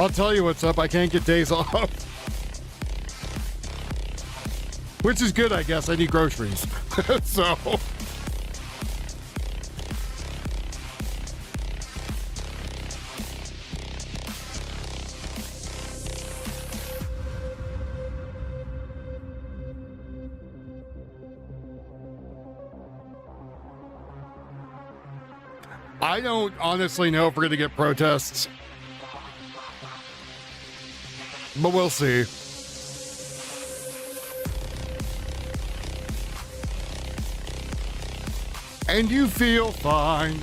I'll tell you what's up. I can't get days off. Which is good, I guess. I need groceries. So. I don't honestly know if we're going to get protests. But we'll see. And you feel fine.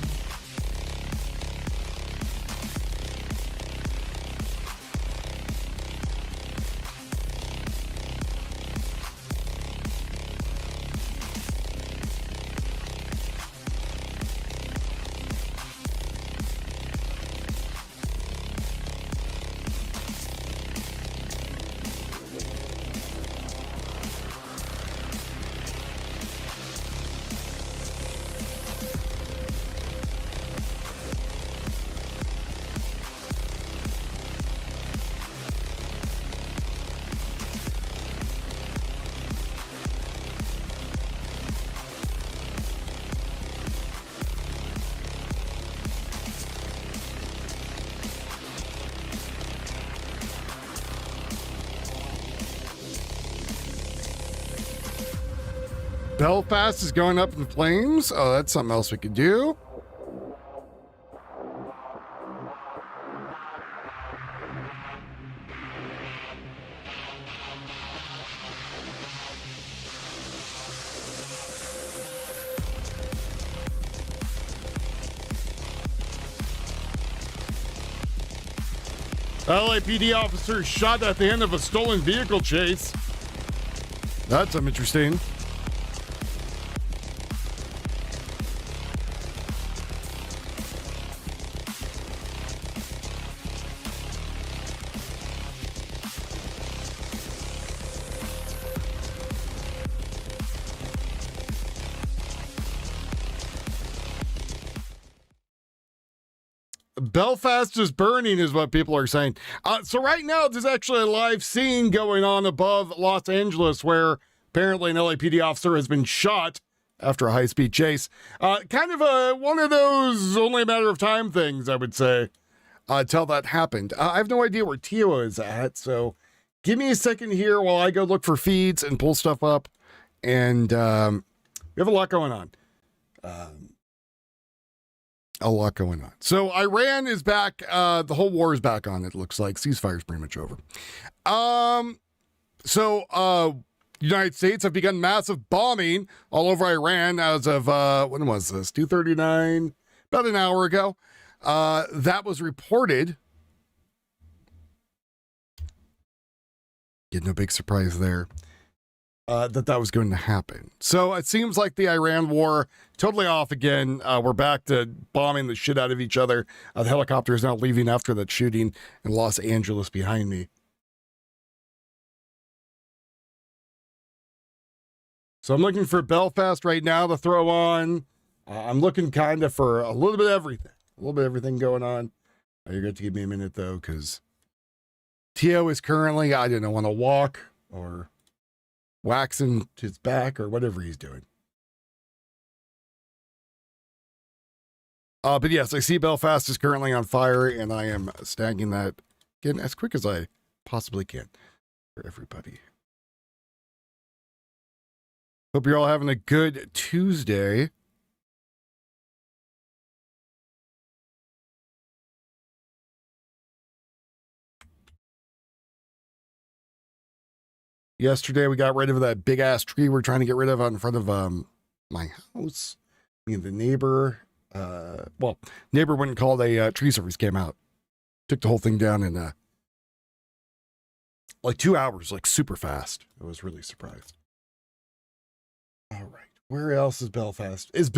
Belfast is going up in flames. Oh, that's something else we could do. LAPD officer shot at the end of a stolen vehicle chase. That's interesting. Belfast is burning is what people are saying. So right now there's actually a live scene going on above Los Angeles where apparently an LAPD officer has been shot after a high-speed chase. Kind of one of those only a matter of time things, I would say, till that happened. I have no idea where Tio is at, so give me a second here while I go look for feeds and pull stuff up. And we have a lot going on. A lot going on. So Iran is back. The whole war is back on, it looks like. Ceasefire is pretty much over. United States have begun massive bombing all over Iran as of, when was this? 2:39, about an hour ago. That was reported. Get no big surprise there. That was going to happen. So it seems like the Iran war totally off again. We're back to bombing the shit out of each other. The helicopter is now leaving after that shooting in Los Angeles behind me. So I'm looking for Belfast right now to throw on. I'm looking kind of for a little bit of everything. A little bit of everything going on. You're going to give me a minute though, because Tio is currently, I don't know, on a walk or waxing his back or whatever he's doing. But yes, I see Belfast is currently on fire and I am snagging that again as quick as I possibly can for everybody. Hope you're all having a good Tuesday. Yesterday, we got rid of that big ass tree we're trying to get rid of out in front of my house. Me and the neighbor, neighbor went and called a tree service, came out, took the whole thing down in like 2 hours, like super fast. I was really surprised. All right, where else is Belfast? Is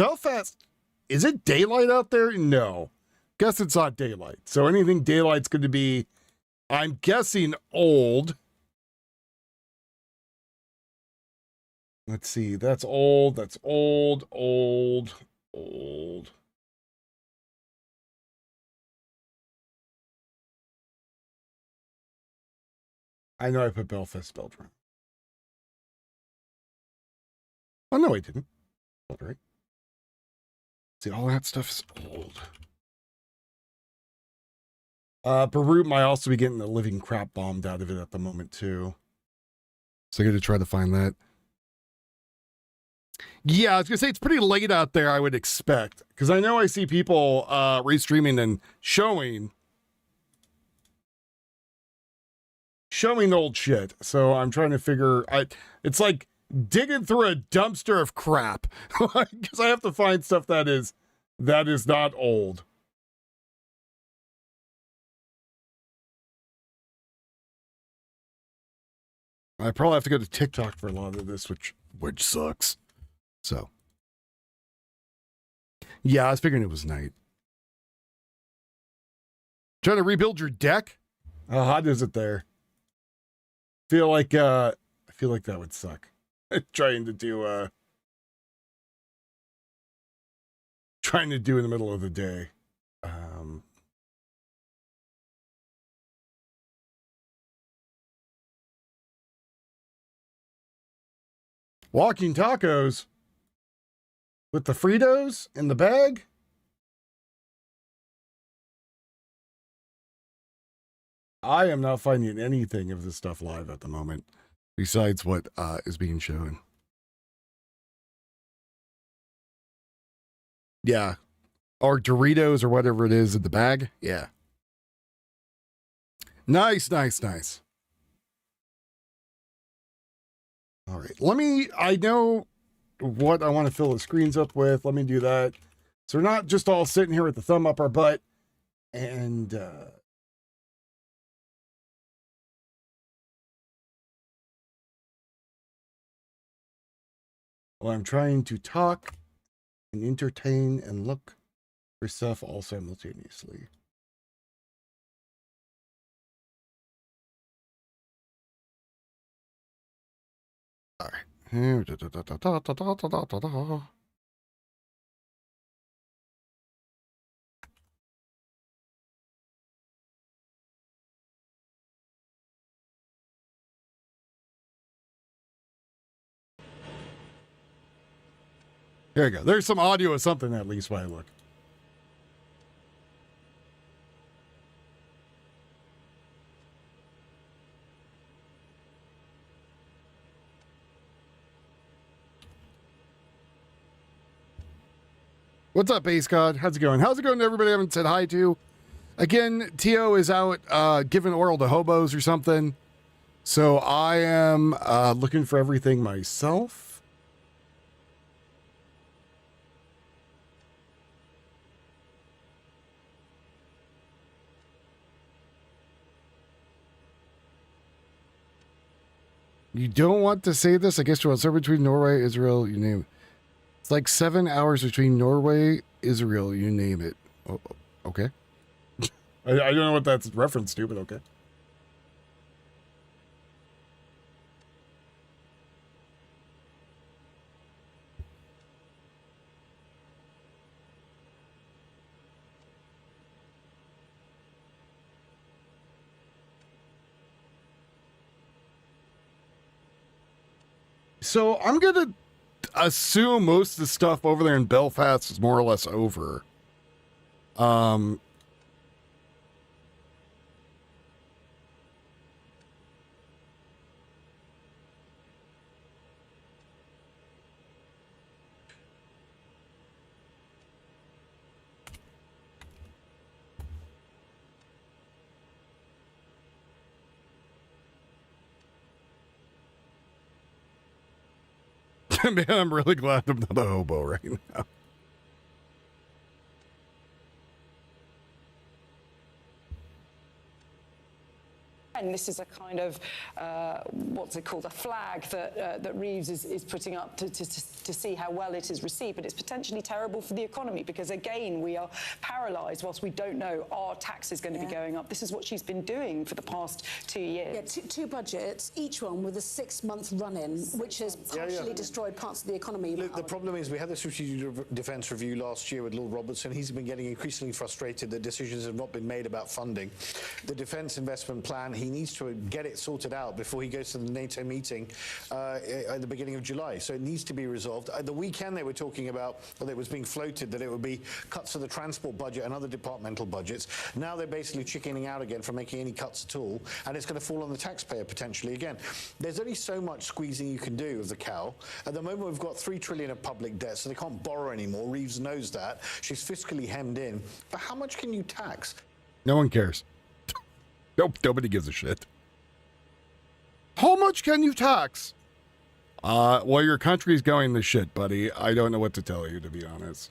it daylight out there? No, guess it's not daylight. So anything daylight's going to be, I'm guessing, old. Let's see. That's old. That's old. I know I put Belfast spelled wrong. Oh, no, I didn't. All right. See, all that stuff is old. Beirut might also be getting the living crap bombed out of it at the moment, too. So I got to try to find that. Yeah, I was going to say it's pretty late out there, I would expect. Because I know I see people restreaming and showing old shit. So I'm trying to figure... it's like digging through a dumpster of crap. Because I have to find stuff that is not old. I probably have to go to TikTok for a lot of this, which sucks. So, yeah, I was figuring it was night. Trying to rebuild your deck? How hot is it there? I feel like that would suck. trying to do in the middle of the day. Walking tacos with the Fritos in the bag. I am not finding anything of this stuff live at the moment besides what is being shown. Yeah. Or Doritos or whatever it is in the bag. Yeah. Nice. All right. I know what I want to fill the screens up with. Let me do that. So we're not just all sitting here with the thumb up our butt and, well, I'm trying to talk and entertain and look for stuff all simultaneously. All right. There you go. There's some audio of something at least while I look. What's up, Base God? How's it going? How's it going to everybody I haven't said hi to? Again, T.O. is out giving oral to hobos or something. So I am looking for everything myself. You don't want to say this? I guess you're between Norway, Israel, you name it. It's like 7 hours between Norway, Israel, you name it. Oh, okay. I don't know what that's reference to, but okay. So I'm going to assume most of the stuff over there in Belfast is more or less over. Man, I'm really glad I'm not a hobo right now. And this is a kind of, what's it called, a flag that Reeves is putting up to see how well it is received. But it's potentially terrible for the economy because, again, we are paralysed whilst we don't know our tax is going to be going up. This is what she's been doing for the past 2 years. Yeah, two budgets, each one with a 6-month run-in, which has partially destroyed parts of the economy. Look, the problem is we had the Strategic Defence Review last year with Lord Robertson. He's been getting increasingly frustrated that decisions have not been made about funding. The Defence Investment Plan, he needs to get it sorted out before he goes to the NATO meeting at the beginning of July. So it needs to be resolved. At the weekend, they were talking about, or it was being floated, that it would be cuts to the transport budget and other departmental budgets. Now they're basically chickening out again from making any cuts at all, and it's going to fall on the taxpayer potentially again. There's only so much squeezing you can do of the cow. At the moment, we've got $3 trillion of public debt, so they can't borrow anymore. Reeves knows that. She's fiscally hemmed in. But how much can you tax? No one cares. Nope, nobody gives a shit. How much can you tax? Well, your country's going to shit, buddy. I don't know what to tell you, to be honest.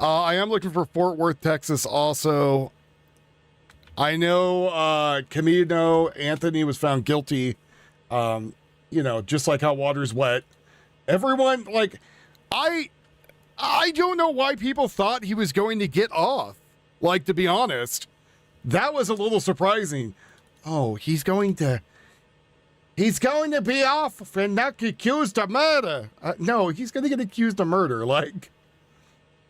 I am looking for Fort Worth, Texas also. I know Camino Anthony was found guilty, just like how water's wet. Everyone, like, I don't know why people thought he was going to get off. Like, to be honest, that was a little surprising. Oh, he's going to be off for not accused of murder. No, he's going to get accused of murder. Like,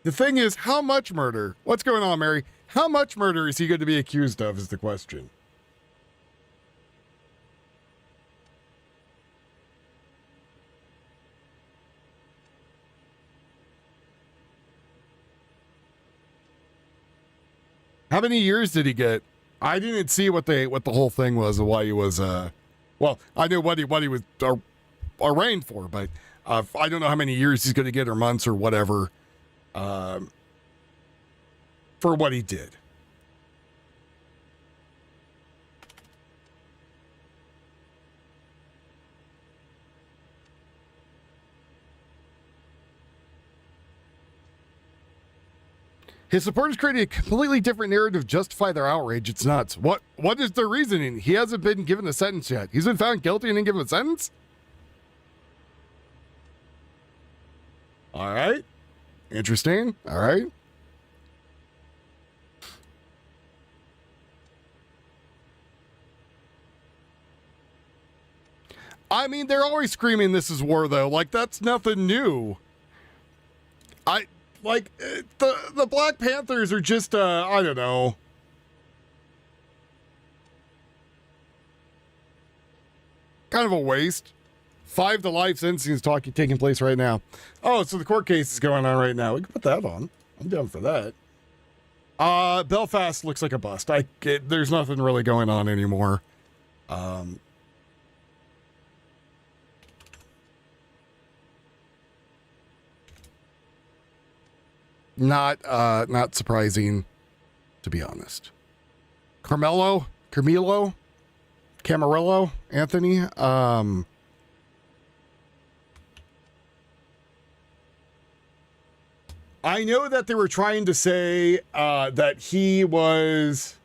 the thing is, how much murder? What's going on, Mary? How much murder is he going to be accused of is the question. How many years did he get? I didn't see what the whole thing was and why he was well, I knew what he was arraigned for, but I don't know how many years he's going to get or months or whatever for what he did. His supporters created a completely different narrative to justify their outrage. It's nuts. What is their reasoning? He hasn't been given a sentence yet. He's been found guilty and didn't given a sentence? All right. Interesting. All right. I mean, they're always screaming this is war, though. Like, that's nothing new. The Black Panthers are just, I don't know. Kind of a waste. 5 to life sentencing taking place right now. Oh, so the court case is going on right now. We can put that on. I'm down for that. Belfast looks like a bust. There's nothing really going on anymore. Not surprising, to be honest. Camarillo, Anthony. I know that they were trying to say that he was.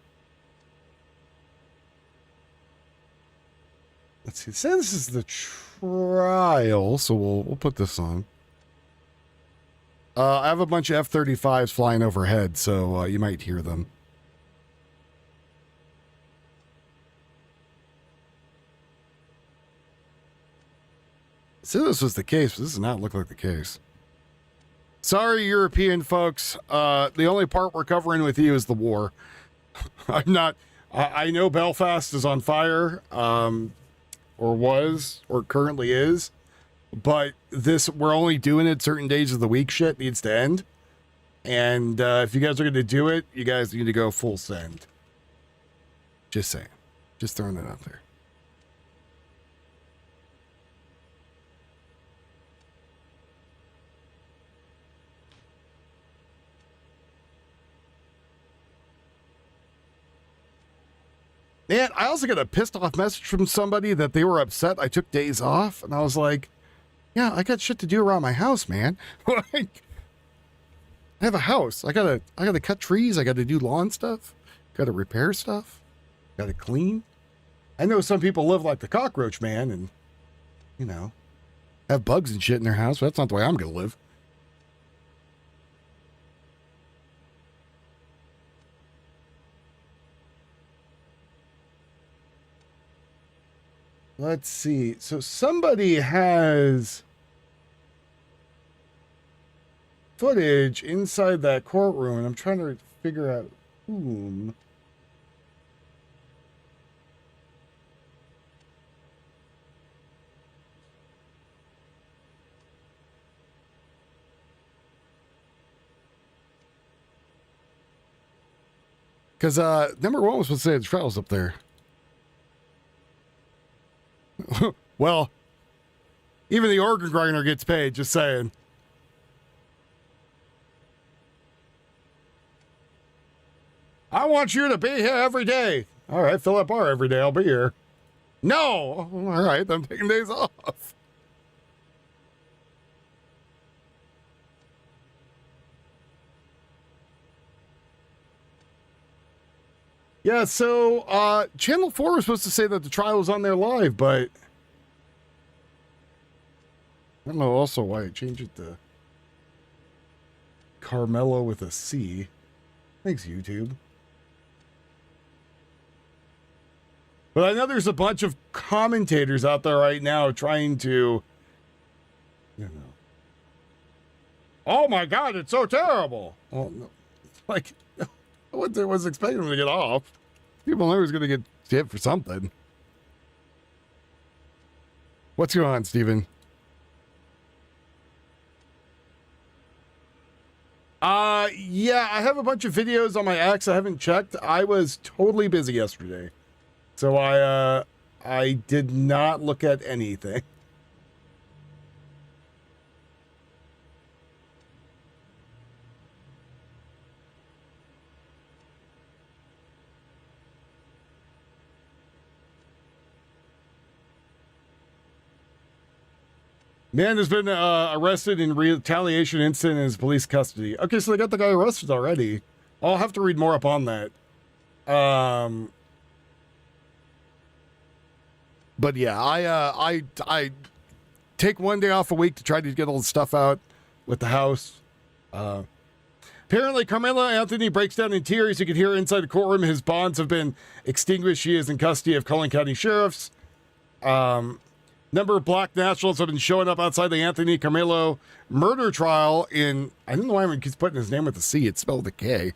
Let's see. Say this is the trial, so we'll put this on. I have a bunch of F-35s flying overhead, so you might hear them. So this was the case, but this does not look like the case. Sorry, European folks. The only part we're covering with you is the war. I'm not. I know Belfast is on fire, or was, or currently is. But we're only doing it certain days of the week. Shit needs to end. And if you guys are going to do it, you guys need to go full send. Just saying. Just throwing it out there. And I also got a pissed off message from somebody that they were upset I took days off. And I was like, yeah, I got shit to do around my house, man. Like, I have a house. I gotta cut trees. I gotta do lawn stuff. Gotta repair stuff. Gotta clean. I know some people live like the cockroach man and, have bugs and shit in their house, but that's not the way I'm gonna live. Let's see. So somebody has footage inside that courtroom, and I'm trying to figure out whom. Because number one was supposed to say the trial's up there. Well, even the organ grinder gets paid, just saying. I want you to be here every day. All right, fill that bar every day. I'll be here. No. All right, I'm taking days off. Yeah, so Channel 4 was supposed to say that the trial was on there live, but I don't know also why I changed it to Carmelo with a C. Thanks, YouTube. But I know there's a bunch of commentators out there right now trying to, you know, oh my God, it's so terrible. Well, no, like, I was expecting them to get off. People knew he was going to get hit for something. What's going on, Steven? Yeah, I have a bunch of videos on my X. I haven't checked. I was totally busy yesterday. So I did not look at anything. Man has been arrested in retaliation incident in his police custody. Okay, so they got the guy arrested already. I'll have to read more up on that. But yeah, I take one day off a week to try to get all the stuff out with the house. Apparently, Carmelo Anthony breaks down in tears. You can hear inside the courtroom. His bonds have been extinguished. She is in custody of Cullen County Sheriffs. Number of black nationals have been showing up outside the Anthony Carmelo murder trial in, I don't know why everyone keeps putting his name with a C. It's spelled with a K.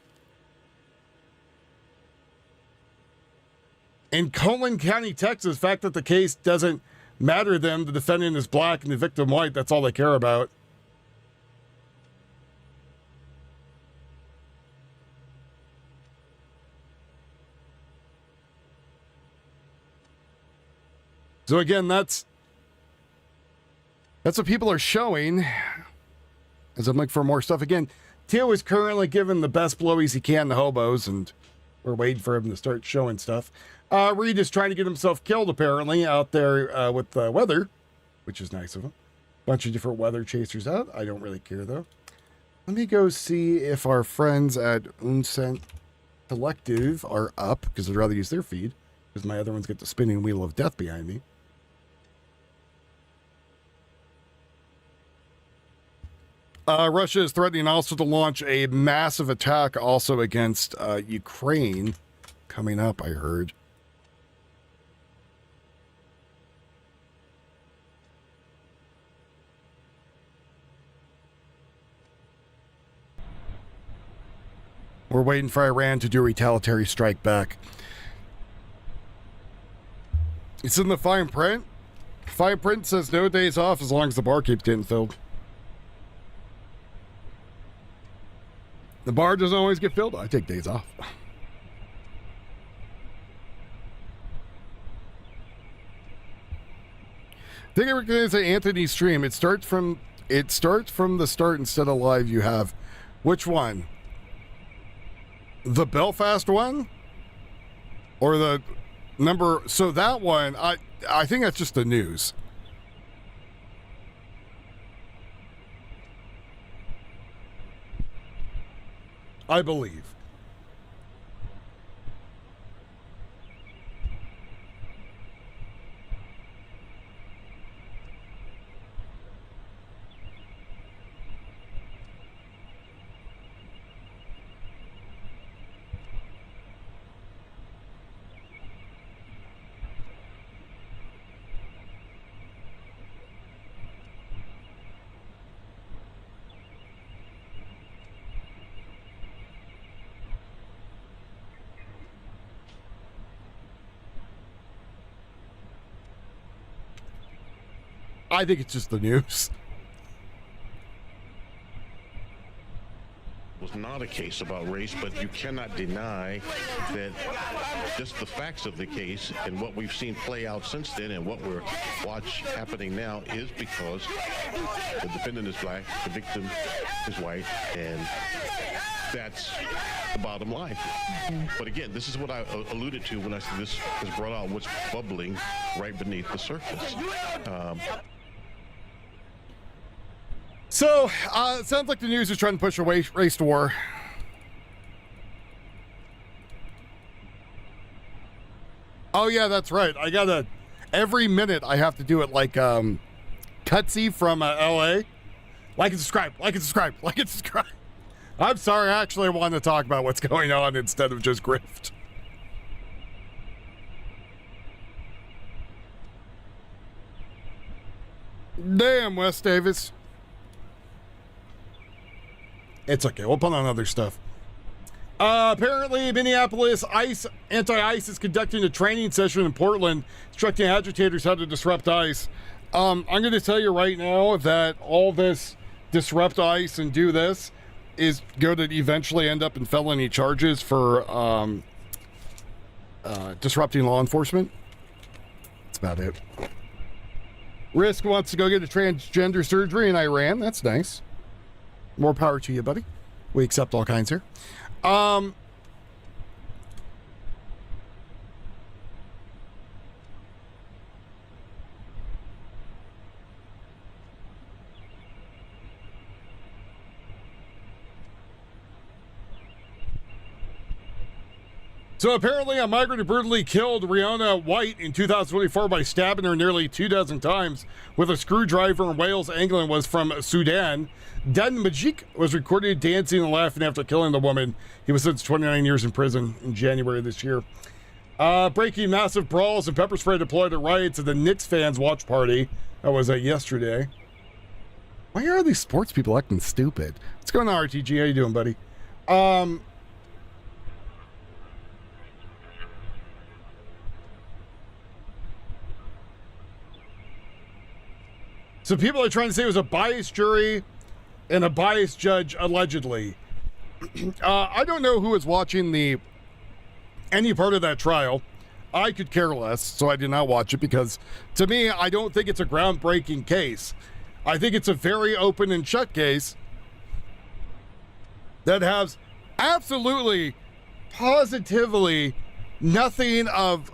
In Cullen County, Texas, the fact that the case doesn't matter to them, the defendant is black and the victim white, that's all they care about. So again, that's what people are showing as I'm looking for more stuff. Again, Tio is currently giving the best blowies he can to hobos, and we're waiting for him to start showing stuff. Reed is trying to get himself killed, apparently, out there with the weather, which is nice of him. Bunch of different weather chasers out. I don't really care, though. Let me go see if our friends at Uncent Collective are up, because I'd rather use their feed, because my other ones get the spinning wheel of death behind me. Russia is threatening also to launch a massive attack also against Ukraine coming up, I heard. We're waiting for Iran to do a retaliatory strike back. It's in the fine print. Fine print says no days off as long as the bar keeps getting filled. The bar doesn't always get filled. I take days off. I think we're going to say Anthony's stream. It starts from the start instead of live. You have which one? The Belfast one? Or the number? So that one, I think that's just the news. I believe. I think it's just the news. was not a case about race, but you cannot deny that just the facts of the case and what we've seen play out since then and what we're watch happening now is because the defendant is black, the victim is white, and that's the bottom line. But again, this is what I alluded to when I said this has brought out what's bubbling right beneath the surface. So, it sounds like the news is trying to push a race war. Oh, yeah, that's right. Every minute I have to do it like, Cutsy from LA. Like and subscribe, like and subscribe, like and subscribe. I'm sorry, I actually want to talk about what's going on instead of just grift. Damn, Wes Davis. It's okay. We'll put on other stuff. Apparently, Minneapolis anti-ICE is conducting a training session in Portland, instructing agitators how to disrupt ICE. I'm going to tell you right now that all this disrupt ICE and do this is going to eventually end up in felony charges for disrupting law enforcement. That's about it. Risk wants to go get a transgender surgery in Iran. That's nice. More power to you, buddy. We accept all kinds here. So apparently a migrant who brutally killed Rihanna White in 2024 by stabbing her nearly 24 times with a screwdriver in Wales, England, was from Sudan. Dan Majik was recorded dancing and laughing after killing the woman. He was sentenced to 29 years in prison in January this year. Breaking massive brawls and pepper spray deployed at riots at the Knicks fans' watch party. That was yesterday. Why are these sports people acting stupid? What's going on, RTG? How you doing, buddy? So people are trying to say it was a biased jury and a biased judge, allegedly. I don't know who was watching any part of that trial. I could care less, so I did not watch it because, to me, I don't think it's a groundbreaking case. I think it's a very open and shut case that has absolutely, positively nothing of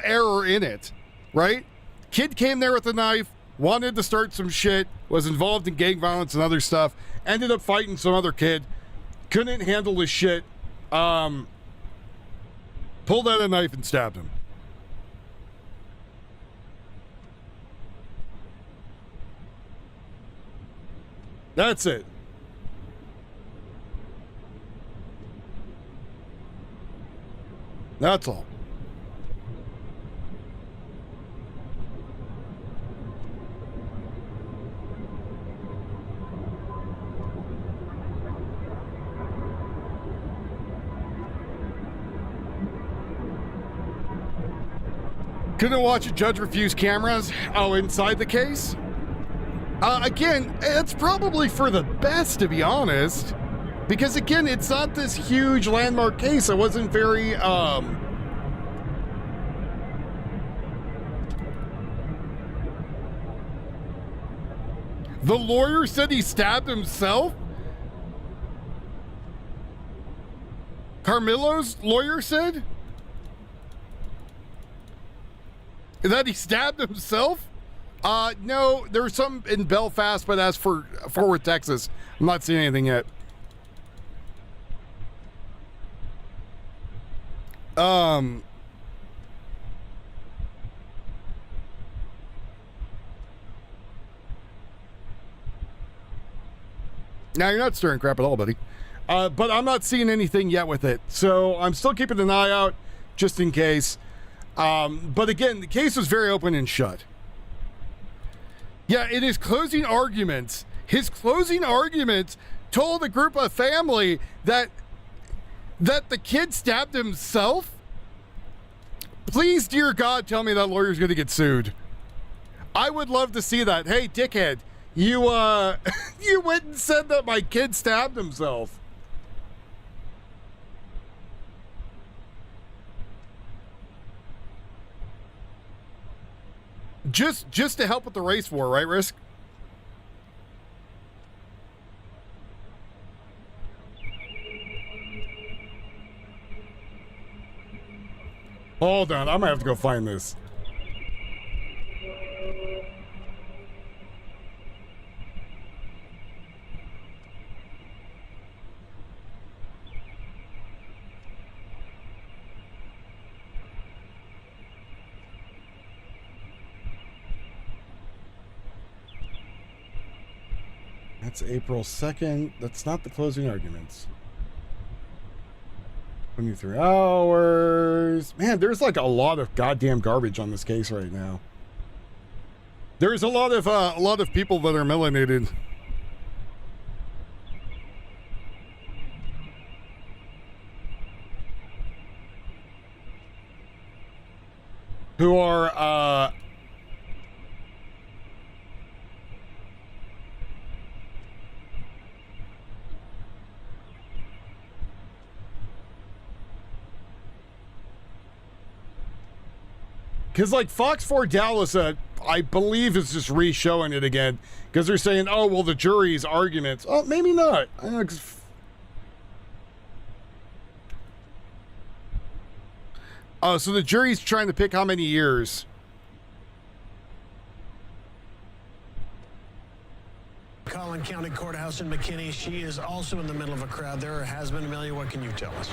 error in it, right? Kid came there with a knife, wanted to start some shit, was involved in gang violence and other stuff, ended up fighting some other kid, couldn't handle his shit, pulled out a knife and stabbed him. That's it. That's all. Couldn't watch a judge refuse cameras inside the case. Again, it's probably for the best, to be honest, because again, it's not this huge landmark case. It wasn't very The lawyer said he stabbed himself. Carmilo's lawyer said that he stabbed himself? No, there was some in Belfast, but as for Fort Worth, Texas, I'm not seeing anything yet. Now you're not stirring crap at all, buddy. But I'm not seeing anything yet with it. So I'm still keeping an eye out just in case. But again, the case was very open and shut. Yeah, in his closing arguments, told a group of family that the kid stabbed himself. Please, dear God, tell me that lawyer's going to get sued. I would love to see that. Hey, dickhead, You you went and said that my kid stabbed himself. Just to help with the race war, right, Risk? Hold on, I'm gonna have to go find this. That's April 2nd. That's not the closing arguments. 23 hours. Man, there's like a lot of goddamn garbage on this case right now. There's a lot of people that are melanated. Who are because like Fox 4 Dallas, I believe is just re-showing it again because they're saying, oh, well, the jury's arguments. Oh, maybe not. I don't know, 'cause oh, so the jury's trying to pick how many years. Collin County Courthouse in McKinney. She is also in the middle of a crowd there. Has been. Amelia, what can you tell us?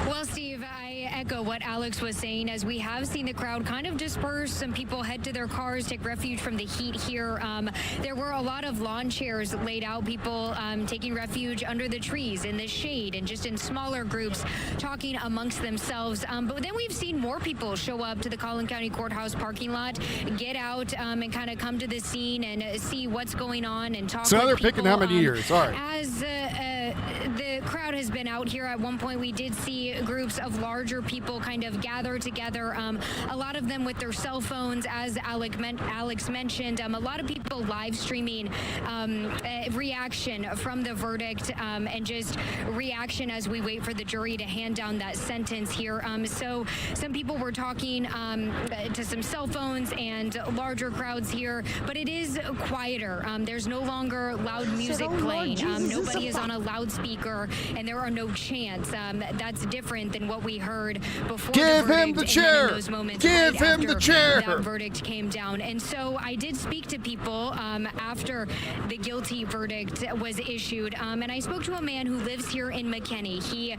Well, Steve, I echo what Alex was saying, as we have seen the crowd kind of disperse. Some people head to their cars, take refuge from the heat here. There were a lot of lawn chairs laid out, people taking refuge under the trees, in the shade, and just in smaller groups talking amongst themselves. But then we've seen more people show up to the Collin County Courthouse parking lot, get out and kind of come to the scene and see what's going on and talk So with they're people. picking how many years? All right. As the crowd has been out here, at one point we did see groups of larger people kind of gather together, a lot of them with their cell phones, as Alex mentioned, a lot of people live streaming reaction from the verdict and just reaction as we wait for the jury to hand down that sentence here. So some people were talking to some cell phones and larger crowds here, but it is quieter. There's no longer loud music playing. Nobody is on a loudspeaker, and there are no chants. That's different than what we heard before. Give the him the chair. Give him the chair. That verdict came down. And so I did speak to people after the guilty verdict was issued, and I spoke to a man who lives here in McKinney. He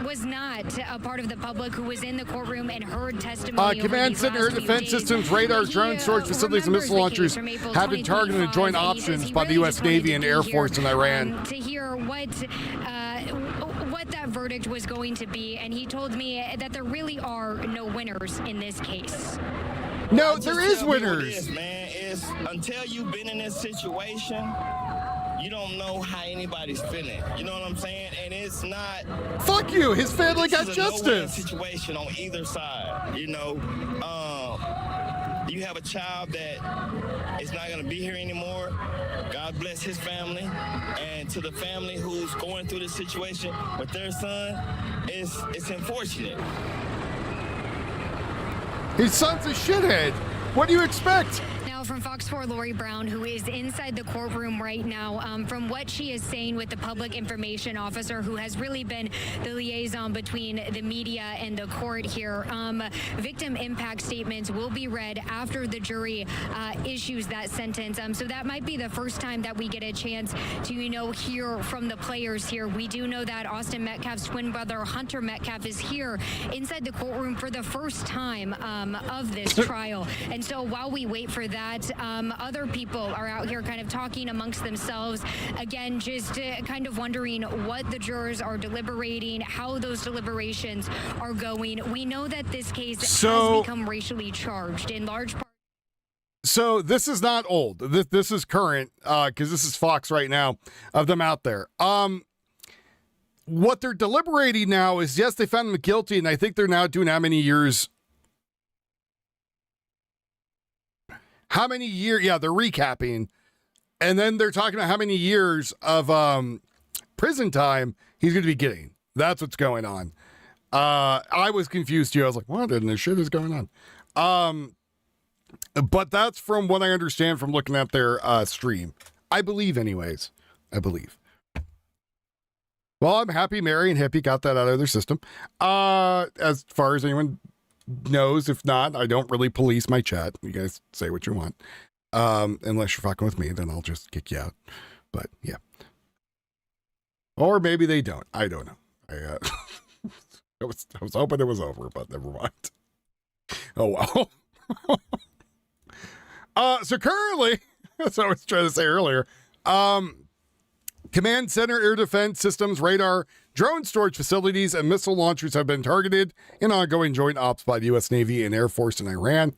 was not a part of the public who was in the courtroom and heard testimony. Command Center Defense Systems, radar, drone storage facilities, and missile launchers have been targeted in joint options by the U.S. Navy and Air Force in Iran. To hear what that verdict was going to be, and he told me that there really are no winners in this case. No, there is winners. Man, it's until you've been in this situation, you don't know how anybody's feeling. You know what I'm saying? And it's not. Fuck you. His family got justice. Situation on either side. You know, you have a child that is not going to be here anymore. God bless his family, and to the family who's going through this situation with their son, it's unfortunate. His son's a shithead. What do you expect? Now, from Fox 4, Lori Brown, who is inside the courtroom right now, from what she is saying with the public information officer, who has really been the liaison between the media and the court here, victim impact statements will be read after the jury issues that sentence. So that might be the first time that we get a chance to, hear from the players here. We do know that Austin Metcalf's twin brother, Hunter Metcalf, is here inside the courtroom for the first time of this trial. And so while we wait for that, other people are out here kind of talking amongst themselves. Again, just kind of wondering what the jurors are deliberating, how those deliberations are going. We know that this case has become racially charged in large part. So this is not old. This is current because this is Fox right now of them out there. What they're deliberating now is, yes, they found him guilty, and I think they're now doing how many years how many years, they're recapping. And then they're talking about how many years of prison time he's going to be getting. That's what's going on. I was confused too. I was like, what in the shit is going on? But that's from what I understand from looking at their stream. I believe anyways. I believe. Well, I'm happy Mary and Hippie got that out of their system. As far as anyone knows, if not, I don't really police my chat. You guys say what you want. Unless you're fucking with me, then I'll just kick you out. But yeah. Or maybe they don't. I don't know. I was hoping it was over, but never mind. Oh well. So currently, as I was trying to say earlier, command center, air defense systems, radar, drone storage facilities, and missile launchers have been targeted in ongoing joint ops by the U.S. Navy and Air Force in Iran.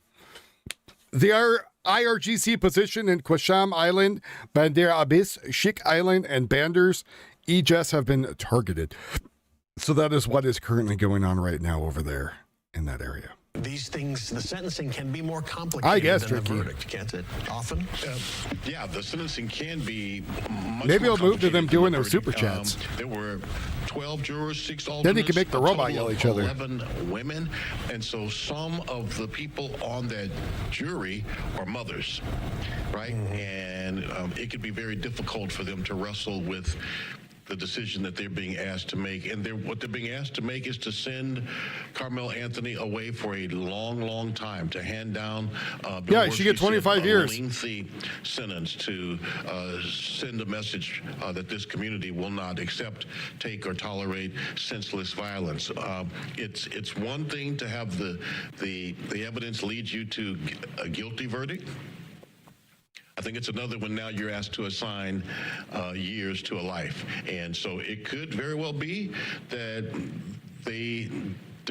The IRGC position in Qasem Island, Bandar Abbas, Sheikh Island, and Bandars, Aegis have been targeted. So that is what is currently going on right now over there in that area. These things, the sentencing can be more complicated I guess, than tricky. the verdict, can't it? Often? Yeah, the sentencing can be much Maybe more I'll move to them complicated doing than their the super verdict. chats. There were 12 jurors, 6 alternates. Then they can make the a robot total yell of at each other. 11 women. And so some of the people on that jury are mothers, right? And it could be very difficult for them to wrestle with the decision that they're being asked to make. And what they're being asked to make is to send Carmel Anthony away for a long, long time, to hand down Yeah, she gets 25 years. a lengthy sentence, to send a message that this community will not accept, take, or tolerate senseless violence. It's one thing to have the evidence lead you to a guilty verdict. I think it's another when now you're asked to assign years to a life. And so it could very well be that they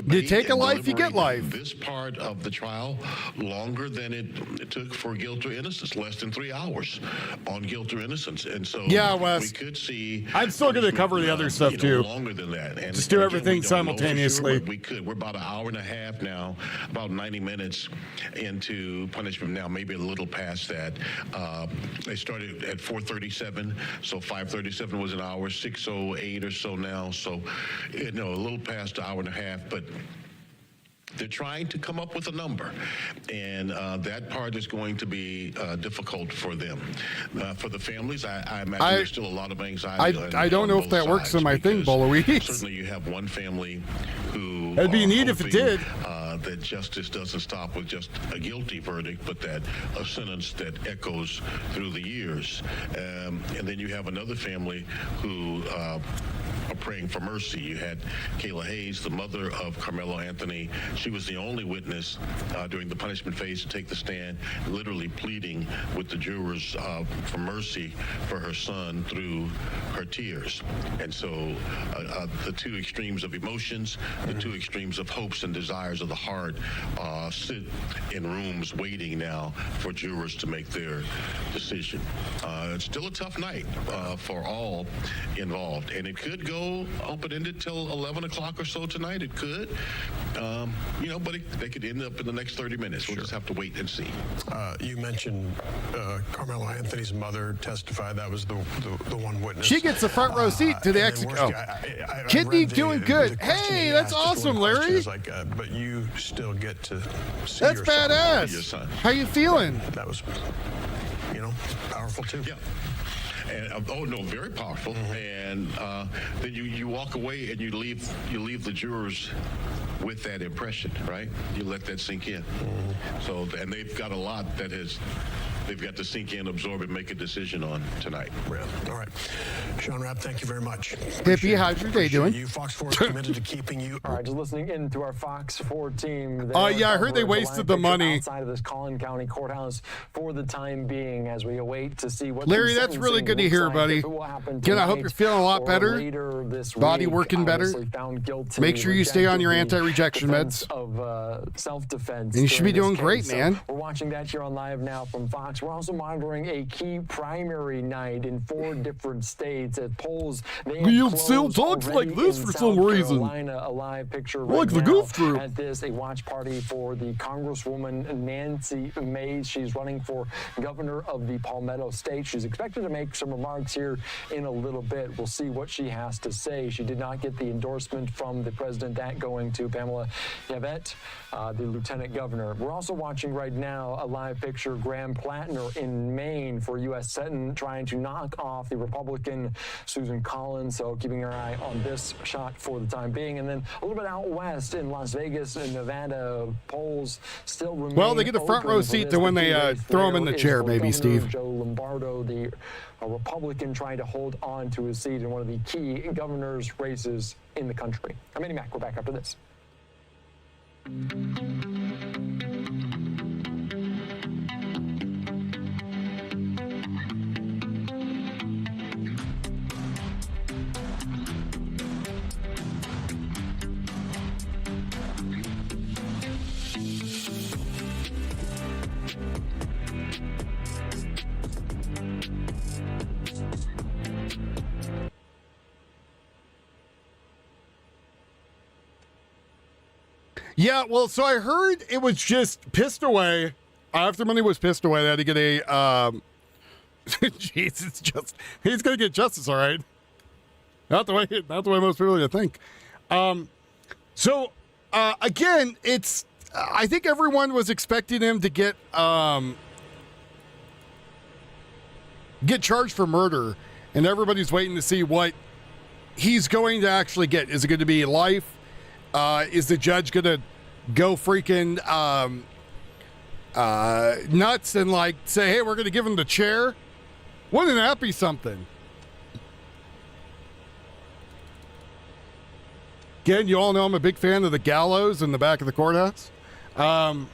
You take a life, you get life. This part of the trial longer than it took for guilt or innocence, less than 3 hours on guilt or innocence. And so yeah, Wes, we could see. I'm still going to cover the other stuff too. Longer than that. And just do everything simultaneously. Sure, we could. We're about an hour and a half now, about 90 minutes into punishment now, maybe a little past that. They started at 4:37, so 5:37 was an hour, 6:08 or so now. So, a little past an hour and a half, but they're trying to come up with a number, and that part is going to be difficult for them. For the families, I imagine there's still a lot of anxiety. I don't know if that works in my thing, Boloise. Certainly you have one family who it'd be neat if it did. That justice doesn't stop with just a guilty verdict, but that a sentence that echoes through the years. And then you have another family who are praying for mercy. You had Kayla Hayes, the mother of Carmelo Anthony. She was the only witness during the punishment phase to take the stand, literally pleading with the jurors for mercy for her son through her tears. And so the two extremes of emotions, the two extremes of hopes and desires of the heart sit in rooms waiting now for jurors to make their decision. It's still a tough night for all involved, and it could go open-ended till 11 o'clock or so tonight. It could, but they could end up in the next 30 minutes. We'll just have to wait and see. You mentioned Carmelo Anthony's mother testified. That was the one witness. She gets the front row seat to the execution. Kidney doing good. Hey, that's awesome, Larry. But you still get to see that's your son. badass. Your son. How you feeling? That was, powerful too. Yeah. And, very powerful. And then you walk away and you leave the jurors with that impression, right? You let that sink in. So, and they've got a lot they've got to sink in, absorb, and make a decision on tonight. Yeah. All right. Sean Rapp, thank you very much. Hippie, how's your day doing? You, Fox 4 is committed to keeping you. All right, just listening in to our Fox 4 team. Yeah, I heard they wasted the money. Outside of this Collin County Courthouse for the time being as we await to see what Larry, that's really good to hear, buddy. Again, I hope you're feeling a lot better. Body working better. Make sure you stay on your anti-rejection meds. Of self-defense. And you should be doing great, man. We're watching that here on Live Now from Fox. Fox. We're also monitoring a key primary night in 4 different states at polls. You still talks like this for some reason. A live picture like the goof troop. at this, a watch party for the Congresswoman Nancy Mace. She's running for governor of the Palmetto State. She's expected to make some remarks here in a little bit. We'll see what she has to say. She did not get the endorsement from the president, that going to Pamela Yvette, the lieutenant governor. We're also watching right now a live picture, Graham Plattner in Maine for U.S. Senate, trying to knock off the Republican Susan Collins. So keeping your eye on this shot for the time being. And then a little bit out west in Las Vegas and Nevada, polls still remain. Well, they get the front row seat to when they throw him in the chair, maybe, Steve. Joe Lombardo, the Republican, trying to hold on to his seat in one of the key governor's races in the country. I'm Eddie Mack. We're back after this. Yeah, well, so I heard it was just pissed away. After money was pissed away, they had to get a, jeez, it's just, he's going to get justice, all right. Not the way most people are going to think. Again, it's, I think everyone was expecting him to get charged for murder, and everybody's waiting to see what he's going to actually get. Is it going to be life? Is the judge going to go freaking nuts and like say, hey, we're going to give him the chair? Wouldn't that be something? Again, you all know I'm a big fan of the gallows in the back of the courthouse. Well,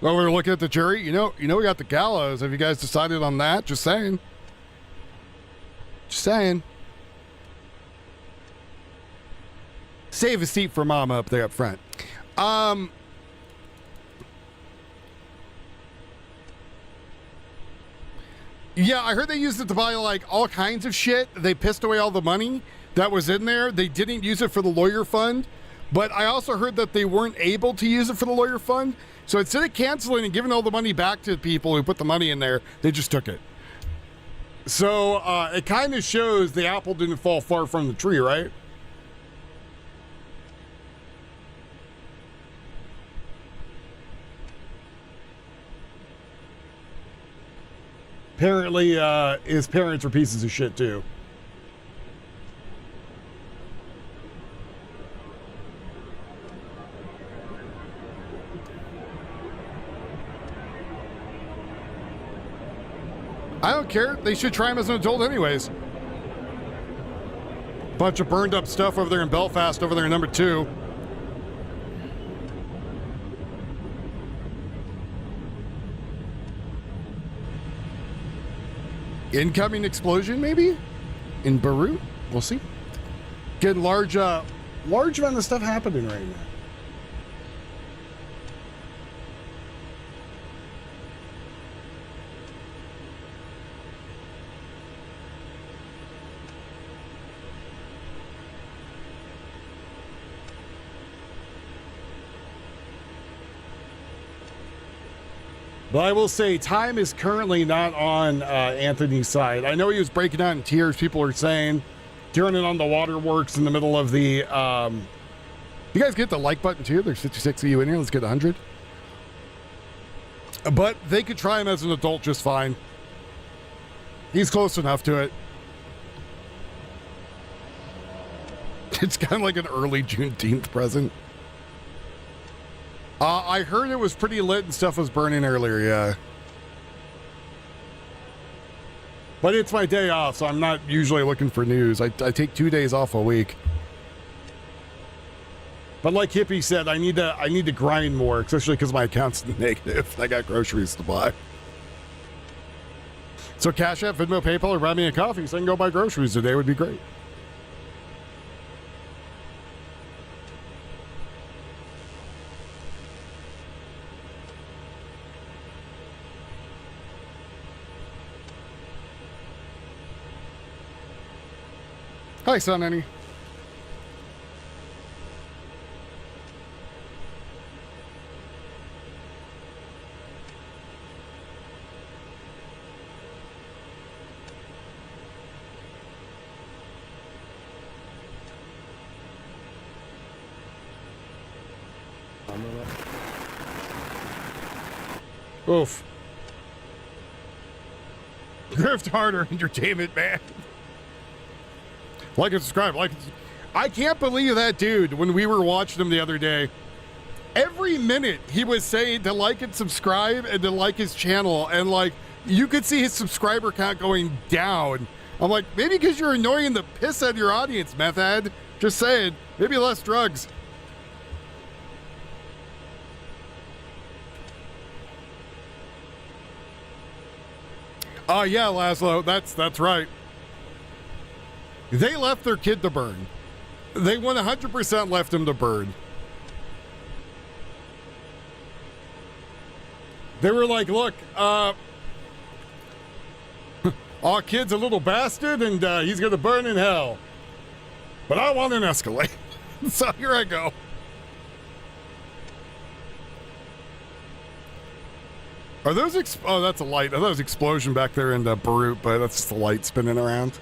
we're looking at the jury. You know, we got the gallows. Have you guys decided on that? Just saying. Just saying. Save a seat for Mama up there up front. Yeah, I heard they used it to buy like all kinds of shit. They pissed away all the money that was in there. They didn't use it for the lawyer fund, but I also heard that they weren't able to use it for the lawyer fund. So instead of canceling and giving all the money back to the people who put the money in there, they just took it. So it kind of shows the apple didn't fall far from the tree, right? Apparently, his parents are pieces of shit, too. I don't care. They should try him as an adult anyways. Bunch of burned up stuff over there in Belfast, over there in number 2. Incoming explosion, maybe? In Beirut? We'll see. Getting large amount of stuff happening right now. But I will say, time is currently not on Anthony's side. I know he was breaking out in tears. People are saying, turning on the waterworks in the middle of the... you guys get the like button too? There's 56 of you in here. Let's get 100. But they could try him as an adult just fine. He's close enough to it. It's kind of like an early Juneteenth present. I heard it was pretty lit and stuff was burning earlier, yeah. But it's my day off, so I'm not usually looking for news. I take 2 days off a week. But like Hippie said, I need to grind more, especially because my account's negative. I got groceries to buy. So Cash App, Venmo, PayPal, or buy me a coffee so I can go buy groceries today would be great. Hi, Son Annie. Oof. Grift harder, entertainment, man. Like and subscribe. I can't believe that dude, when we were watching him the other day, every minute he was saying to like and subscribe and to like his channel, and like you could see his subscriber count going down. I'm like, maybe because you're annoying the piss out of your audience, method. Just saying, maybe less drugs. Oh, yeah, Laszlo, that's right. They left their kid to burn. They 100% left him to burn. They were like, look, our kid's a little bastard and he's going to burn in hell. But I want an Escalate. So here I go. Are those oh, that's a light. I thought it was explosion back there in Beirut, but that's just the light spinning around.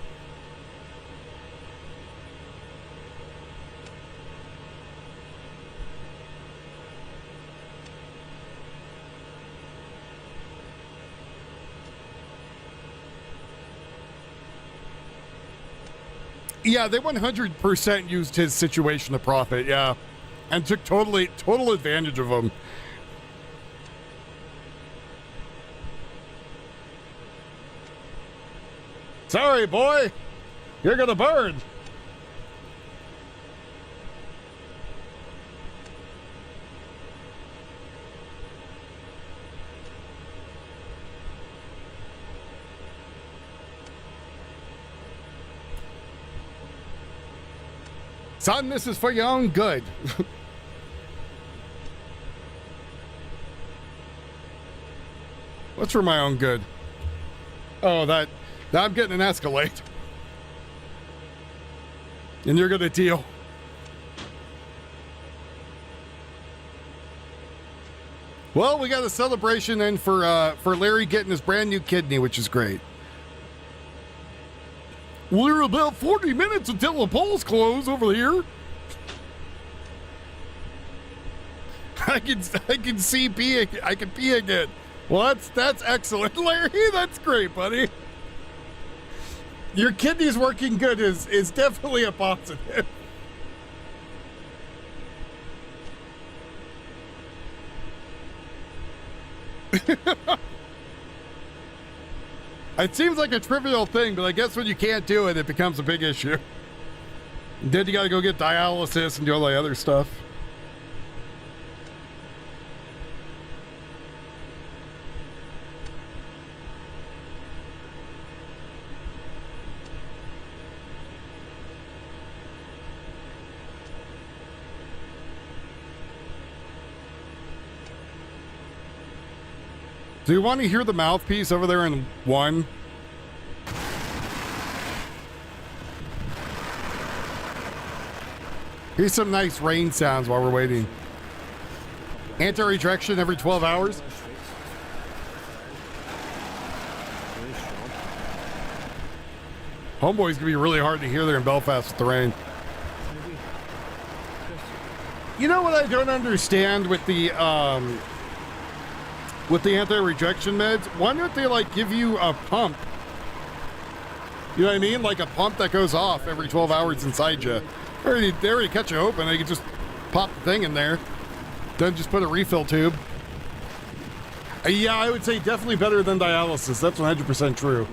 Yeah, they 100% used his situation to profit, yeah. And took total advantage of him. Sorry, boy. You're gonna burn. Son, this is for your own good. What's for my own good? Oh, that... Now I'm getting an Escalade. And you're gonna deal. Well, we got a celebration in for Larry getting his brand new kidney, which is great. We're about 40 minutes until the polls close over here. I can see pee. I can pee again. Well, that's excellent, Larry. That's great, buddy. Your kidney's working good is definitely a positive. It seems like a trivial thing, but I guess when you can't do it, it becomes a big issue. Then you gotta go get dialysis and do all the other stuff. Do you want to hear the mouthpiece over there in one? Here's some nice rain sounds while we're waiting. Anti-rejection every 12 hours. Homeboy's gonna be really hard to hear there in Belfast with the rain. You know what I don't understand with the anti-rejection meds? Why don't they like give you a pump? You know what I mean? Like a pump that goes off every 12 hours inside you. They already cut you open. They can just pop the thing in there. Then just put a refill tube. Yeah, I would say definitely better than dialysis. That's 100% true.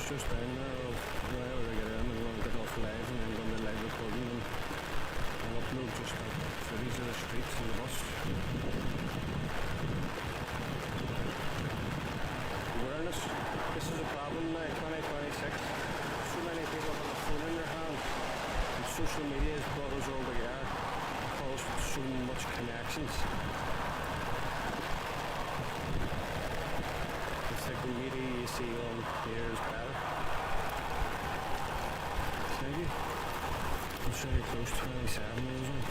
was just down there. Well, they get in and want to get off live and then done the live recording and I'll upload just the footage of the streets and the bus. Awareness. This is a problem now, 2026. So many people have a phone in their hand. And social media has brought us all together, caused so much connections. It's like the media you see on here is better. Thank you. It's very close, 27 years old.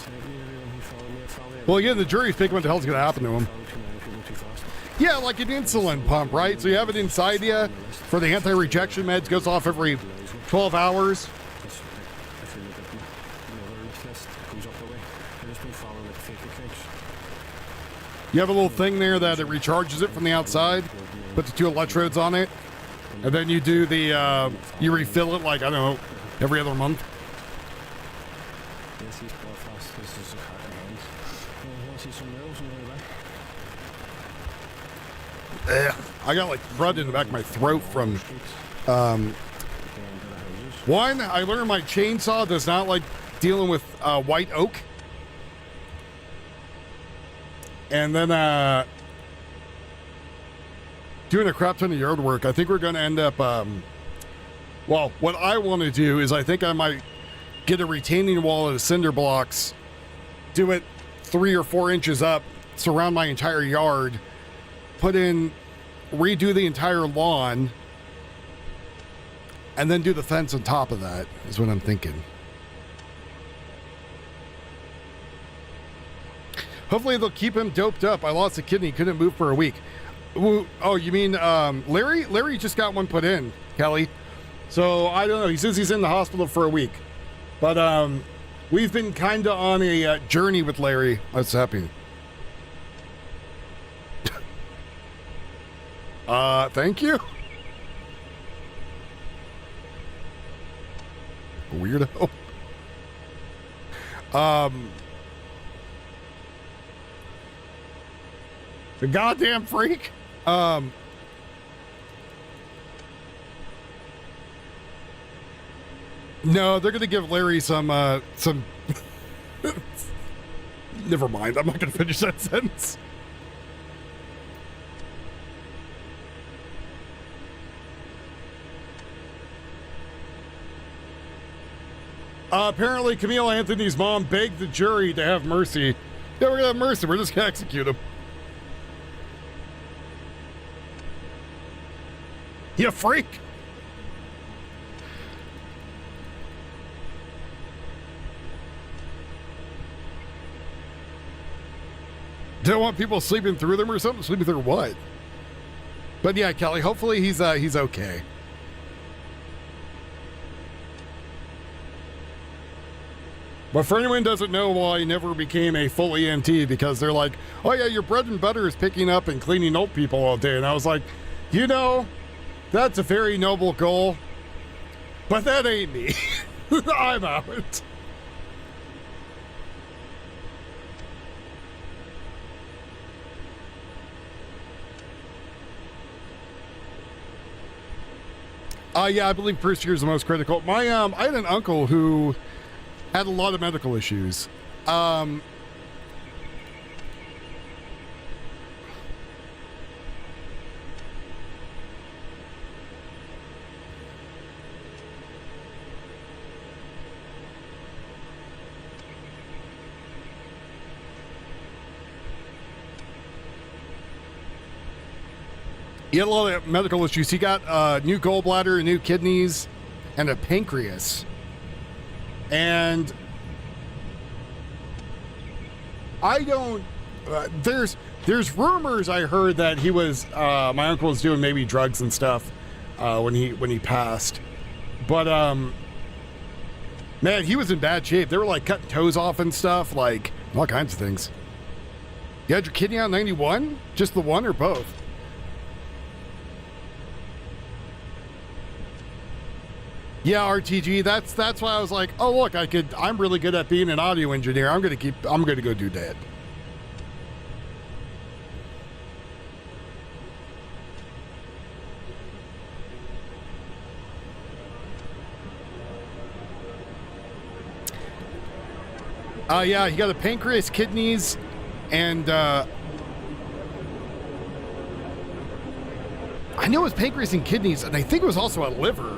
Thank you, everyone who followed me. Well, again, the jury's picking what the hell's going to happen to him. Yeah, like an insulin pump, right? So you have it inside you for the anti-rejection meds, goes off every 12 hours. If you look at another list, it goes up the way. I've just been following like fake accounts. You have a little thing there that it recharges it from the outside, put the 2 electrodes on it, and then you do the, you refill it like, I don't know, every other month. This is Belfast, this is a car in hand. I want to see some rails on the way back. I got like blood in the back of my throat from, one, I learned my chainsaw does not like dealing with white oak. And then doing a crap ton of yard work. I think we're going to end up, well, what I want to do is I think I might get a retaining wall of cinder blocks, do it 3 or 4 inches up, surround my entire yard, redo the entire lawn, and then do the fence on top of that, is what I'm thinking. Hopefully they'll keep him doped up. I lost a kidney, couldn't move for a week. Oh, you mean Larry? Larry just got one put in, Kelly. So I don't know. He says he's in the hospital for a week. But we've been kind of on a journey with Larry. What's happening? Thank you. Weirdo. The goddamn freak. No, they're gonna give Larry some. Never mind. I'm not gonna finish that sentence. Apparently, Camille Anthony's mom begged the jury to have mercy. Yeah, we're gonna have mercy. We're just gonna execute him. You freak! Do I want people sleeping through them or something? Sleeping through what? But yeah, Kelly, hopefully he's okay. But for anyone who doesn't know why I never became a full EMT, because they're like, oh yeah, your bread and butter is picking up and cleaning old people all day. And I was like, you know, that's a very noble goal, but that ain't me. I'm out. Yeah, I believe first year is the most critical. I had an uncle who had a lot of medical issues. He had a lot of medical issues. He got new gallbladder, new kidneys, and a pancreas. And I don't. There's rumors I heard that he was my uncle was doing maybe drugs and stuff when he passed, but man, he was in bad shape. They were like cutting toes off and stuff, like all kinds of things. You had your kidney on 91? Just the one or both? Yeah, RTG. That's why I was like, oh look, I'm really good at being an audio engineer. I'm gonna go do that. Yeah, he got a pancreas, kidneys, and I know it was pancreas and kidneys, and I think it was also a liver.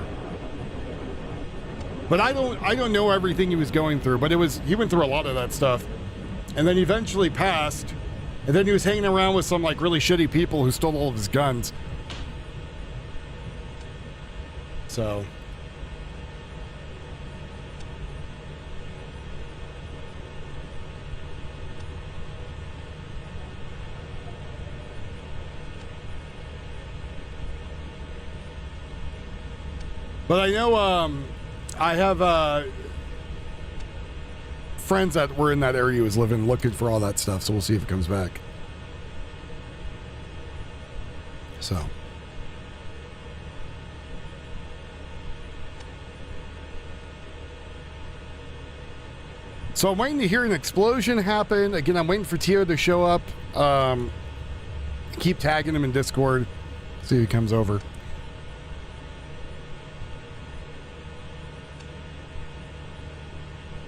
But I don't know everything he was going through, but he went through a lot of that stuff. And then he eventually passed, and then he was hanging around with some like really shitty people who stole all of his guns. So but I know I have friends that were in that area who was living looking for all that stuff, so we'll see if it comes back. So I'm waiting to hear an explosion happen. Again, I'm waiting for Tio to show up. Keep tagging him in Discord. See if he comes over.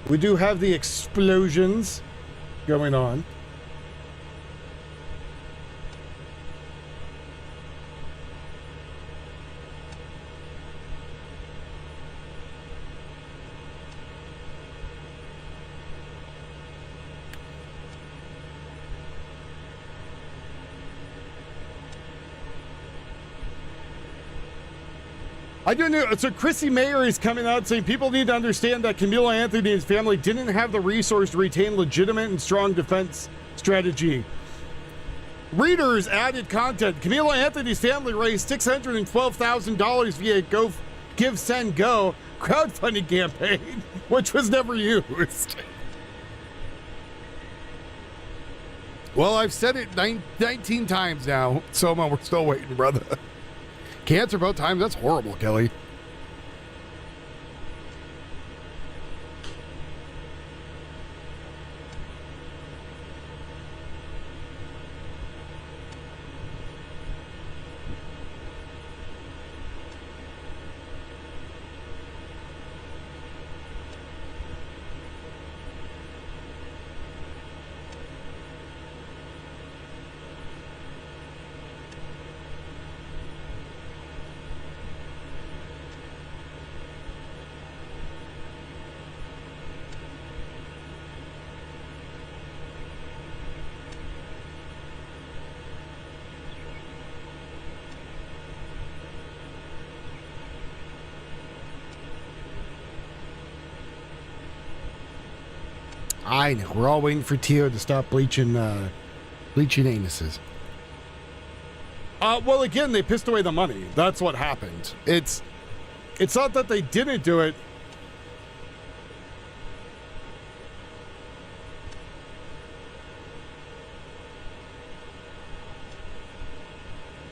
We do have the explosions going on. I don't know. So Chrissy Mayer is coming out saying people need to understand that Camilo Anthony and his family didn't have the resource to retain legitimate and strong defense strategy. Readers added content. Camilo Anthony's family raised $612,000 via Give Send Go crowdfunding campaign, which was never used. Well, I've said it 19 times now. Soma, we're still waiting, brother. Cancer both times? That's horrible, Kelly. I know. We're all waiting for Tio to stop bleaching anuses. Well, again, they pissed away the money. That's what happened. It's not that they didn't do it.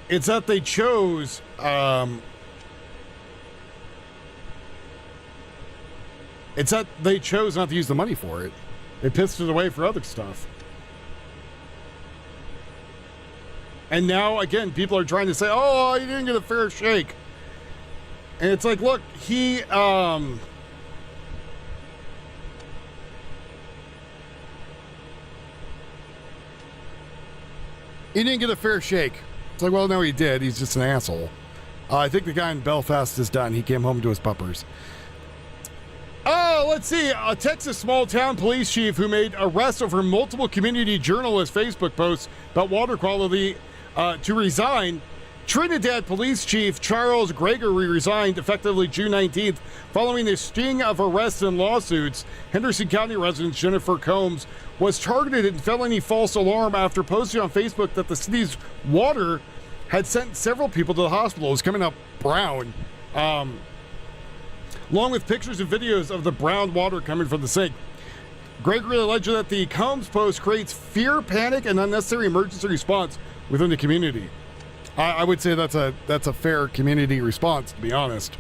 It's that they chose, it's that they chose not to use the money for it. They pissed it away for other stuff. And now, again, people are trying to say, oh, you didn't get a fair shake. And it's like, look, he didn't get a fair shake. It's like, well, no, he did. He's just an asshole. I think the guy in Belfast is done. He came home to his puppers. Oh, let's see. A Texas small town police chief who made arrests over multiple community journalist Facebook posts about water quality to resign. Trinidad Police Chief Charles Gregory resigned effectively June 19th following a string of arrests and lawsuits. Henderson County resident Jennifer Combs was targeted in felony false alarm after posting on Facebook that the city's water had sent several people to the hospital. It was coming up brown. Along with pictures and videos of the brown water coming from the sink. Gregory alleged that the Combs post creates fear, panic, and unnecessary emergency response within the community. I would say that's a fair community response, to be honest.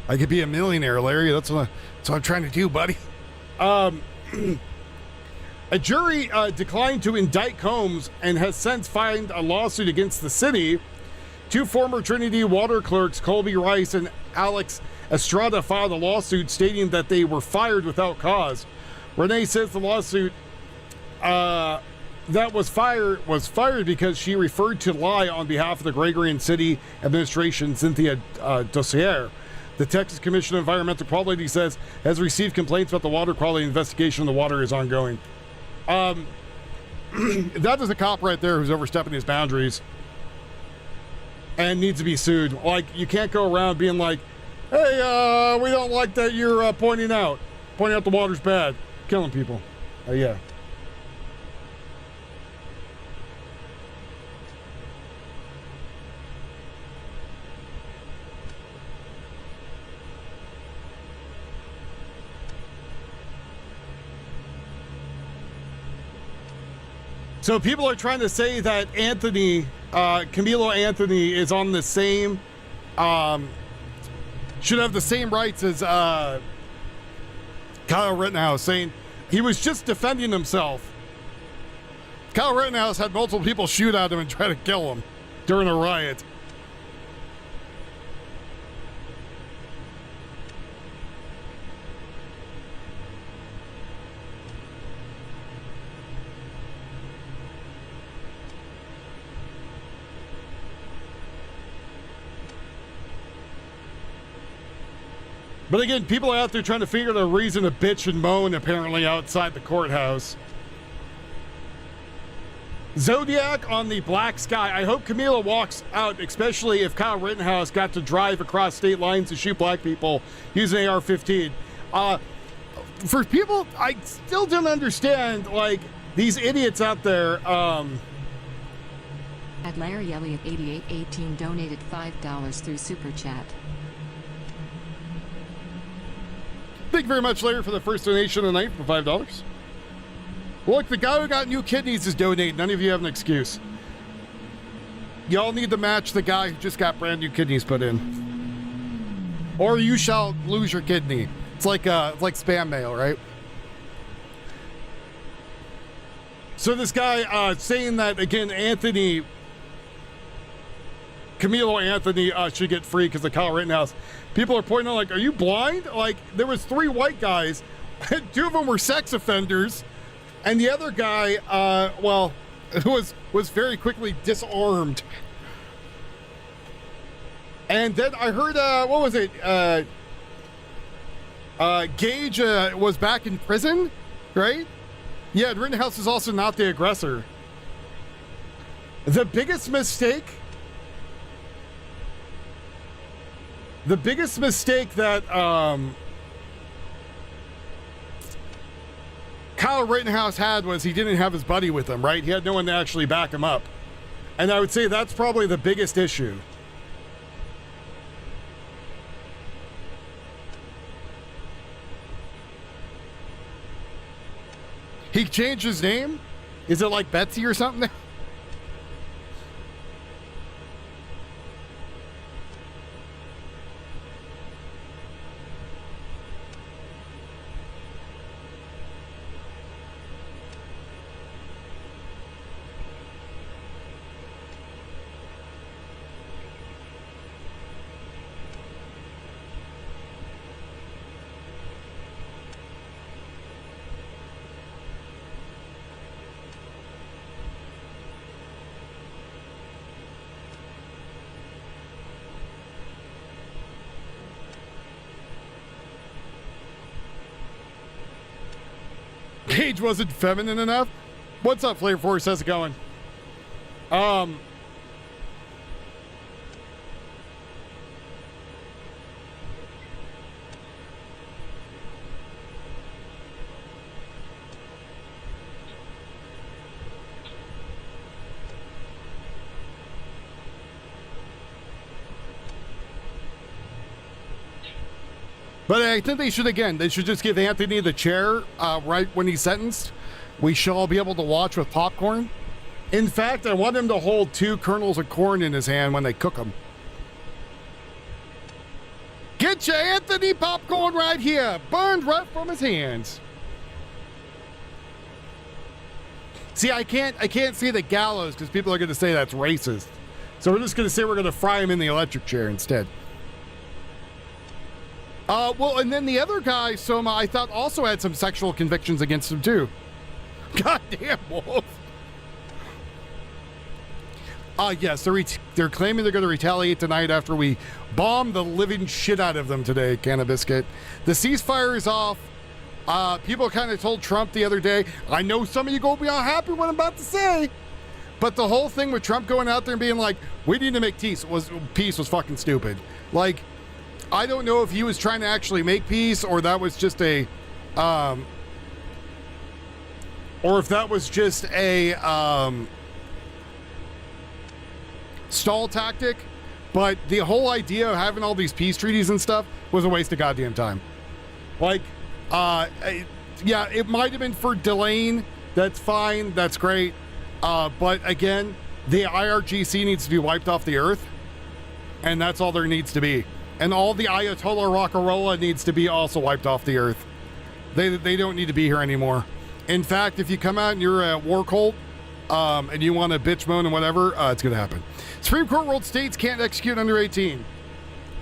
I could be a millionaire, Larry. That's what I'm trying to do, buddy. A jury declined to indict Combs and has since filed a lawsuit against the city Two former Trinity water clerks, Colby Rice and Alex Estrada, filed a lawsuit stating that they were fired without cause. Renee says the lawsuit that was fired because she referred to lie on behalf of the Gregorian City Administration, Cynthia Dossier. The Texas Commission on Environmental Quality says has received complaints about the water quality investigation. The water is ongoing. That is a cop right there who's overstepping his boundaries and needs to be sued. Like, you can't go around being like, hey, we don't like that you're pointing out the water's bad, killing people. Yeah. So people are trying to say that Camilo Anthony is on the same, should have the same rights as Kyle Rittenhouse, saying he was just defending himself. Kyle Rittenhouse had multiple people shoot at him and try to kill him during a riot. But again, people are out there trying to figure out a reason to bitch and moan, apparently, outside the courthouse. Zodiac on the black sky. I hope Camila walks out, especially if Kyle Rittenhouse got to drive across state lines to shoot black people using AR-15. For people, I still don't understand, like, these idiots out there. At Larry Elliott 8818 donated $5 through Super Chat. Thank you very much, Larry, for the first donation of the night for $5. Look, the guy who got new kidneys is donating. None of you have an excuse. Y'all need to match the guy who just got brand new kidneys put in. Or you shall lose your kidney. It's like spam mail, right? So this guy saying that, again, Camilo Anthony should get free because of Kyle Rittenhouse. People are pointing out, like, are you blind? Like, there was 3 white guys. 2 of them were sex offenders. And the other guy, was very quickly disarmed. And then I heard, what was it? Gage was back in prison, right? Yeah, Rittenhouse is also not the aggressor. The biggest mistake that Kyle Rittenhouse had was he didn't have his buddy with him, right? He had no one to actually back him up. And I would say that's probably the biggest issue. He changed his name? Is it like Betsy or something? Gage wasn't feminine enough. What's up, Flavor Force? How's it going? But I think they should just give Anthony the chair right when he's sentenced. We shall all be able to watch with popcorn. In fact, I want him to hold 2 kernels of corn in his hand when they cook them. Get your Anthony popcorn right here, burned right from his hands. See, I can't see the gallows because people are going to say that's racist. So we're just going to say we're going to fry him in the electric chair instead. Well, and then the other guy, Soma, I thought also had some sexual convictions against him too. Goddamn, Wolf. Yes, they're claiming they're going to retaliate tonight after we bomb the living shit out of them today, Cannabiscuit. The ceasefire is off. People kind of told Trump the other day, I know some of you going to be unhappy with what I'm about to say, but the whole thing with Trump going out there and being like, we need to make peace was fucking stupid. Like, I don't know if he was trying to actually make peace or that was just a, or if that was just a, stall tactic, but the whole idea of having all these peace treaties and stuff was a waste of goddamn time. Like, yeah, it might have been for delaying. That's fine. That's great. But again, the IRGC needs to be wiped off the earth, and that's all there needs to be. And all the Ayatollah Rockarola needs to be also wiped off the earth. They don't need to be here anymore. In fact, if you come out and you're a war cult, and you want to bitch moan and whatever, it's going to happen. Supreme Court ruled states can't execute under 18.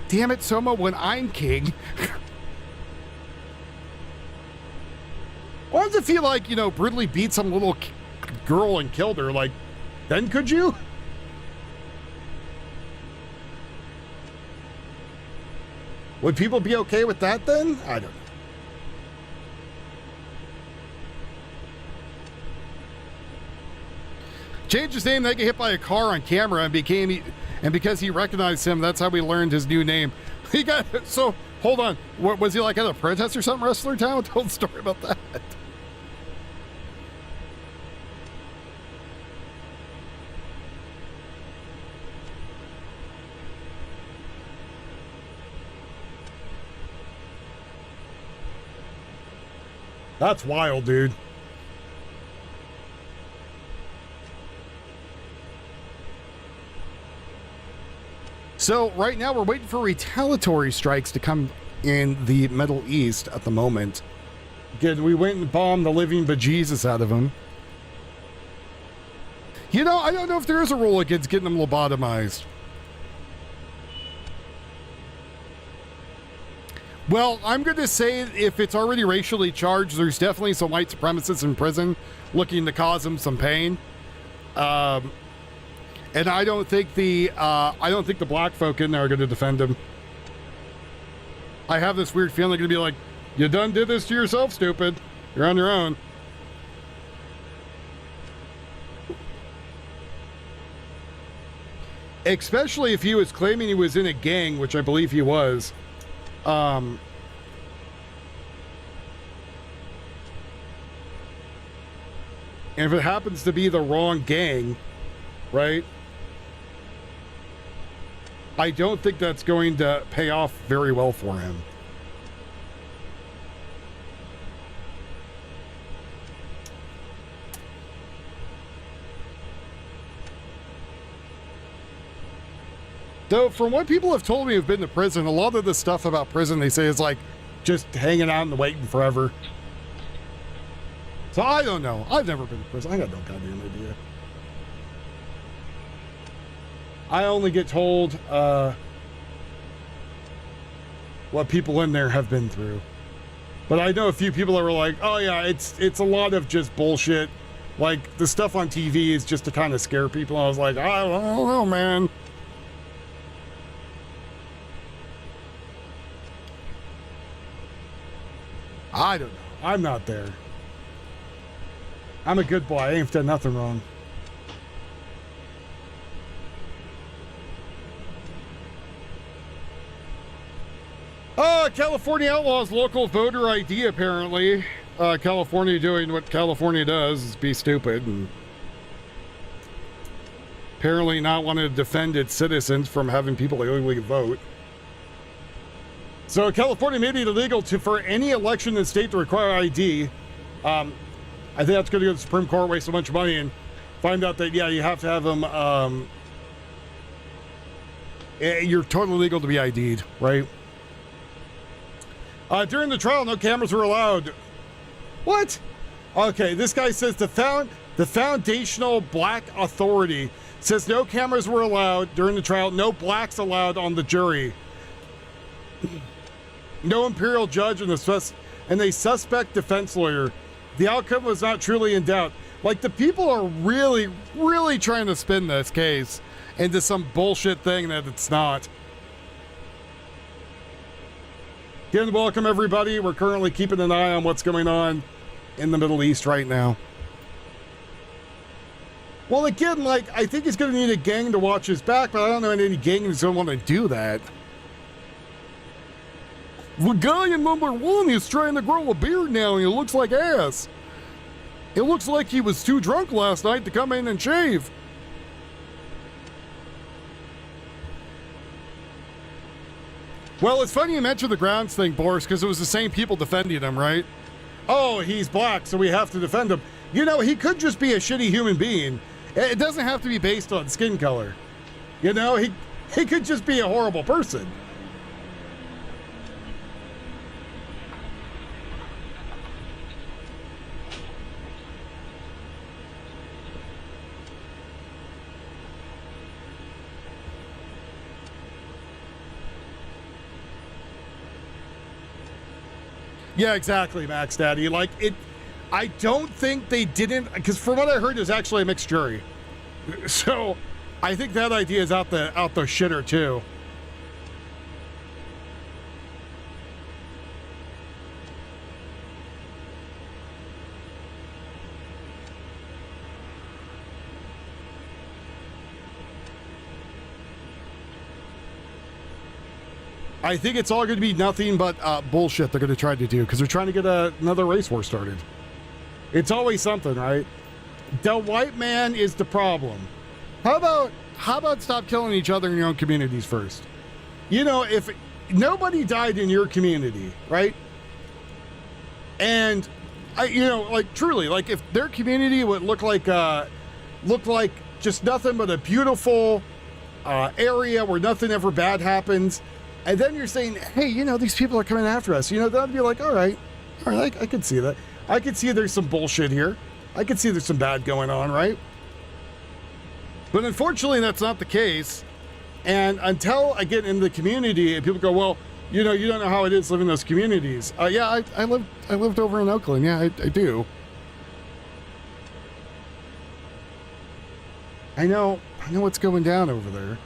Damn it, Soma, when I'm king. Why does it feel like, brutally beat some little girl and killed her? Like, then could you? Would people be okay with that then? I don't know. Changed his name, then get hit by a car on camera and because he recognized him, that's how we learned his new name. He got, so, hold on. What, was he like at a protest or something, Wrestler Town? Tell the story about that. That's wild, dude. So right now we're waiting for retaliatory strikes to come in the Middle East at the moment. Again, we went and bombed the living bejesus out of them. I don't know if there is a rule against getting them lobotomized. Well, I'm going to say if it's already racially charged, there's definitely some white supremacists in prison looking to cause them some pain. And I don't think the black folk in there are going to defend him. I have this weird feeling they're going to be like, you done did this to yourself, stupid. You're on your own. Especially if he was claiming he was in a gang, which I believe he was. And if it happens to be the wrong gang, right? I don't think that's going to pay off very well for him. Though, from what people have told me who've been to prison, a lot of the stuff about prison they say is like just hanging out and waiting forever. So I don't know. I've never been to prison. I got no goddamn idea. I only get told what people in there have been through. But I know a few people that were like, oh yeah, it's a lot of just bullshit. Like, the stuff on TV is just to kind of scare people. I was like, I don't know, man. I don't know. I'm not there. I'm a good boy. I ain't done nothing wrong. California outlaws local voter ID, apparently. California doing what California does is be stupid and apparently not want to defend its citizens from having people illegally vote. So California made it illegal for any election in the state to require ID. I think that's going to go to the Supreme Court, waste a bunch of money, and find out that, yeah, you have to have them, you're totally legal to be ID'd, right? During the trial, no cameras were allowed. What? Okay, this guy says the Foundational Black Authority Says no cameras were allowed during the trial. No blacks allowed on the jury. No imperial judge and a suspect defense lawyer. The outcome was not truly in doubt. Like, the people are really, really trying to spin this case into some bullshit thing that it's not. Again, welcome everybody. We're currently keeping an eye on what's going on in the Middle East right now. Well, again, like, I think he's going to need a gang to watch his back, but I don't know any gang who's going to want to do that. The guy in number 1 is trying to grow a beard now, and he looks like ass. It looks like he was too drunk last night to come in and shave. Well, it's funny you mentioned the grounds thing, Boris, because it was the same people defending him, right? Oh, he's black, so we have to defend him. You know, he could just be a shitty human being. It doesn't have to be based on skin color. You know, he could just be a horrible person. Yeah, exactly, Max Daddy. Like, I don't think they didn't, because from what I heard, it was actually a mixed jury. So I think that idea is out the shitter too. I think it's all going to be nothing but bullshit they're going to try to do, because they're trying to get another race war started. It's always something, right? The white man is the problem. How about stop killing each other in your own communities first? You know, if nobody died in your community, right? And you know, like, truly, like, if their community would look like just nothing but a beautiful area where nothing ever bad happens, and then you're saying, hey, you know, these people are coming after us, you know, that'd be like, all right, I could see that. I could see there's some bullshit here. I could see there's some bad going on, right? But unfortunately, that's not the case. And until I get into the community and people go, well, you know, you don't know how it is living in those communities. Yeah, I lived over in Oakland. Yeah, I do. I know what's going down over there.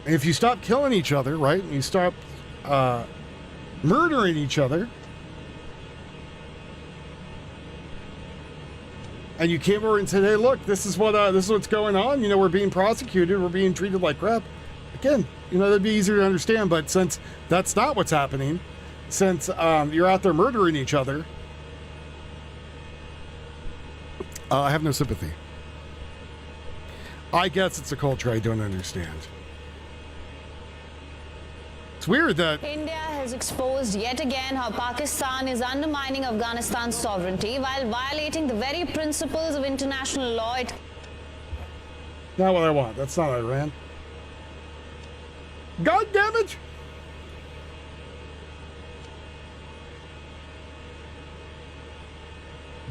If you stop killing each other, right, and you stop murdering each other, and you came over and said, hey, look, this is what's going on. You know, we're being prosecuted. We're being treated like crap. Again, you know, that'd be easier to understand. But since that's not what's happening, since you're out there murdering each other, I have no sympathy. I guess it's a culture I don't understand. It's weird that India has exposed yet again how Pakistan is undermining Afghanistan's sovereignty while violating the very principles of international law. Not what I want. That's not Iran. God damn it!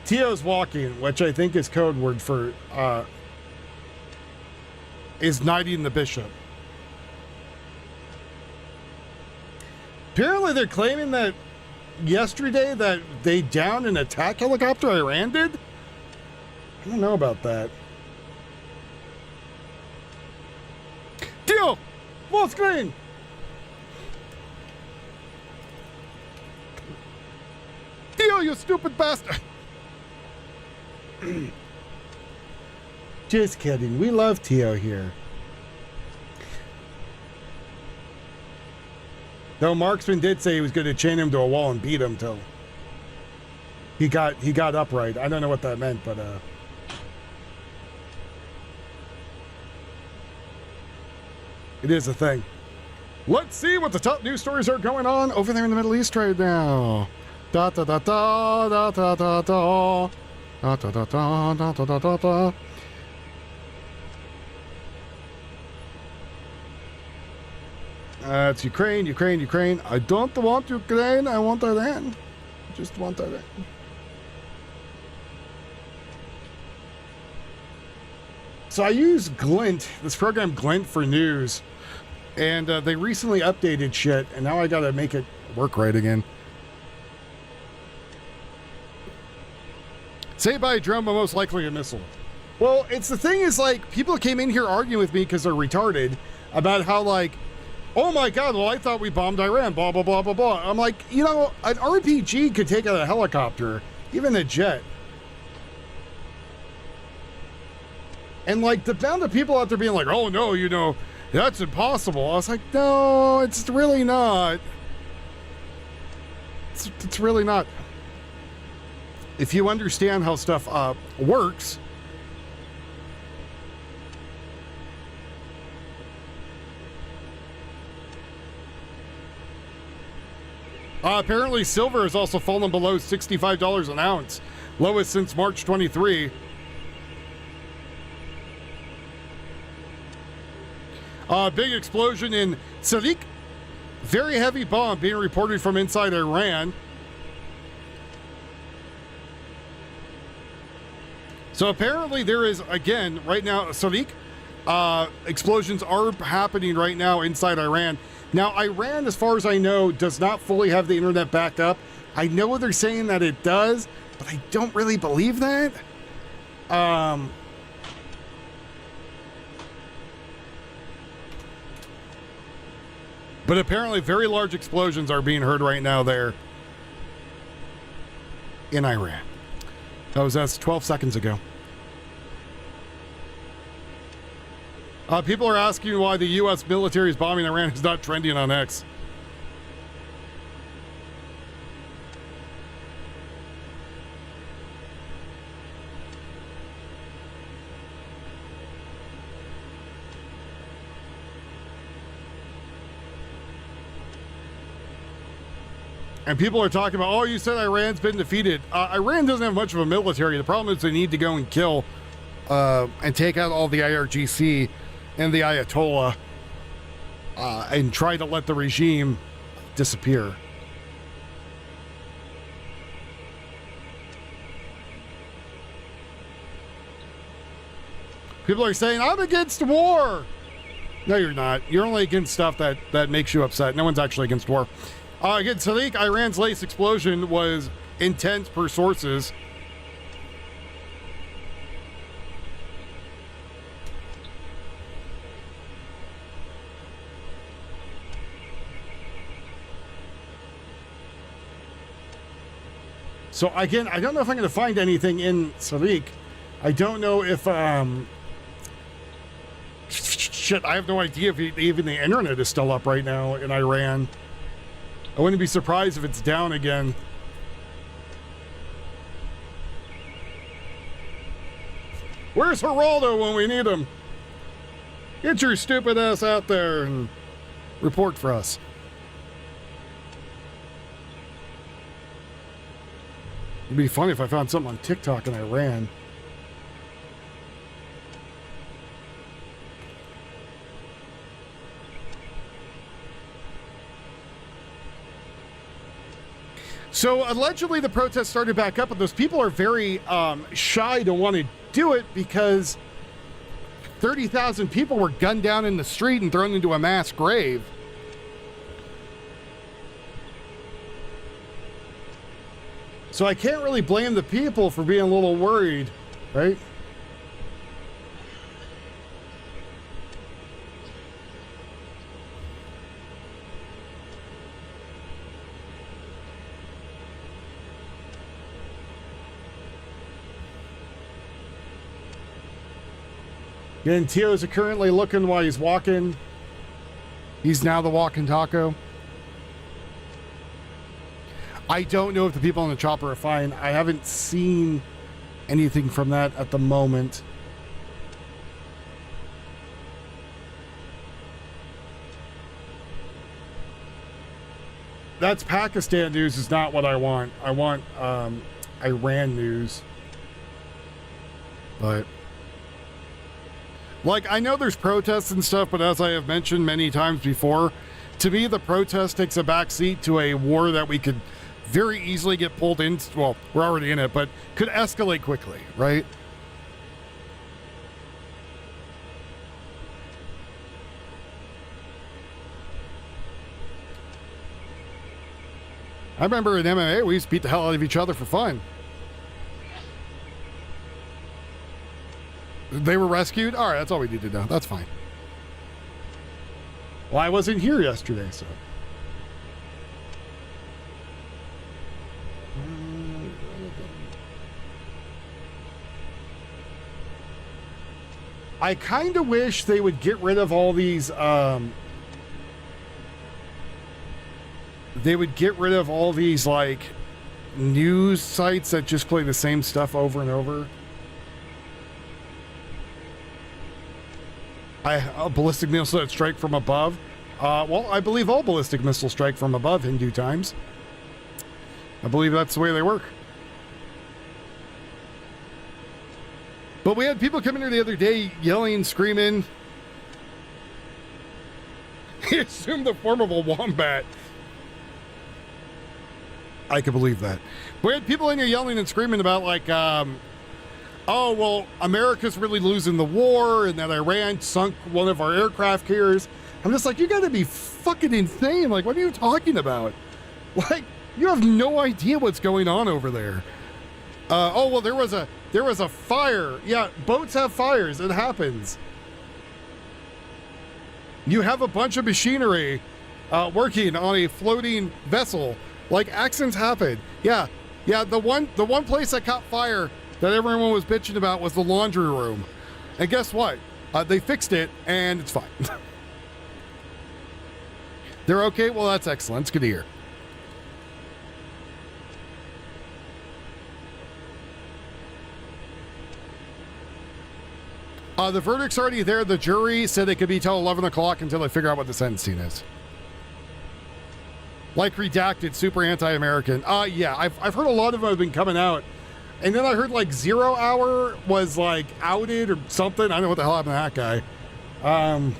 Tio's walking, which I think is code word for is knighting the bishop. Apparently they're claiming that yesterday that they downed an attack helicopter Iran did? I don't know about that. Tio! Full screen! Tio, you stupid bastard! Just kidding. We love Tio here. Though Marksman did say he was going to chain him to a wall and beat him till he got upright. I don't know what that meant, but it is a thing. Let's see what the top news stories are going on over there in the Middle East right now. Da da da da da da da da da da da da da da da da. It's Ukraine, Ukraine, Ukraine. I don't want Ukraine. I want Iran. Just want Iran. So I use Glint, this program Glint for news, and they recently updated shit, and now I gotta make it work right again. Saved by a drone, but most likely a missile. Well, it's the thing is, like, people came in here arguing with me because they're retarded about how, like, oh my God, well, I thought we bombed Iran, blah, blah, blah, blah, blah. I'm like, you know, an RPG could take out a helicopter, even a jet. And, like, the amount of people out there being like, oh, no, you know, that's impossible. I was like, no, it's really not. It's really not. If you understand how stuff works, apparently silver has also fallen below $65 an ounce, lowest since March 23. Big explosion in Sadiq. Very heavy bomb being reported from inside Iran. So apparently there is, again, right now, Sadiq, explosions are happening right now inside Iran. Now, Iran, as far as I know, does not fully have the internet backed up. I know they're saying that it does, but I don't really believe that. But apparently very large explosions are being heard right now there in Iran. That's 12 seconds ago. People are asking why the U.S. military is bombing Iran is not trending on X. And people are talking about, oh, you said Iran's been defeated. Iran doesn't have much of a military. The problem is they need to go and kill and take out all the IRGC and the Ayatollah and try to let the regime disappear. People are saying, I'm against war. No, you're not. You're only against stuff that makes you upset. No one's actually against war. Again, Sadiq, Iran's latest explosion was intense per sources. So again, I don't know if I'm going to find anything in Sadiq. I don't know if, shit, I have no idea if even the internet is still up right now in Iran. I wouldn't be surprised if it's down again. Where's Geraldo when we need him? Get your stupid ass out there and report for us. It'd be funny if I found something on TikTok and I ran. So allegedly the protests started back up, but those people are very shy to want to do it because 30,000 people were gunned down in the street and thrown into a mass grave. So I can't really blame the people for being a little worried, right? Again, Tio's currently looking while he's walking. He's now the walking taco. I don't know if the people on the chopper are fine. I haven't seen anything from that at the moment. That's Pakistan news is not what I want. I want Iran news. But like, I know there's protests and stuff, but as I have mentioned many times before, to me, the protest takes a backseat to a war that we could very easily get pulled in. Well, we're already in it, but could escalate quickly, right? I remember in MMA, we used to beat the hell out of each other for fun. They were rescued? All right, that's all we need to know. That's fine. Well, I wasn't here yesterday, so. I kind of wish they would get rid of all these, like, news sites that just play the same stuff over and over. A ballistic missile that strike from above. Well, I believe all ballistic missiles strike from above in due times. I believe that's the way they work. But we had people come in here the other day yelling, screaming. He assumed the form of a wombat. I can believe that. We had people in here yelling and screaming about, like, oh, well, America's really losing the war and that Iran sunk one of our aircraft carriers. I'm just like, you gotta be fucking insane. Like, what are you talking about? Like, you have no idea what's going on over there. Oh, well, there was a fire. Yeah, boats have fires. It happens. You have a bunch of machinery working on a floating vessel. Like, accidents happen. Yeah, the one place that caught fire that everyone was bitching about was the laundry room. And guess what? They fixed it, and it's fine. They're okay? Well, that's excellent. It's good to hear. The verdict's already there. The jury said it could be till 11 o'clock until they figure out what the sentencing is. Like Redacted, super anti-American. Yeah, I've heard a lot of them have been coming out. And then I heard like 0 Hour was like outed or something. I don't know what the hell happened to that guy.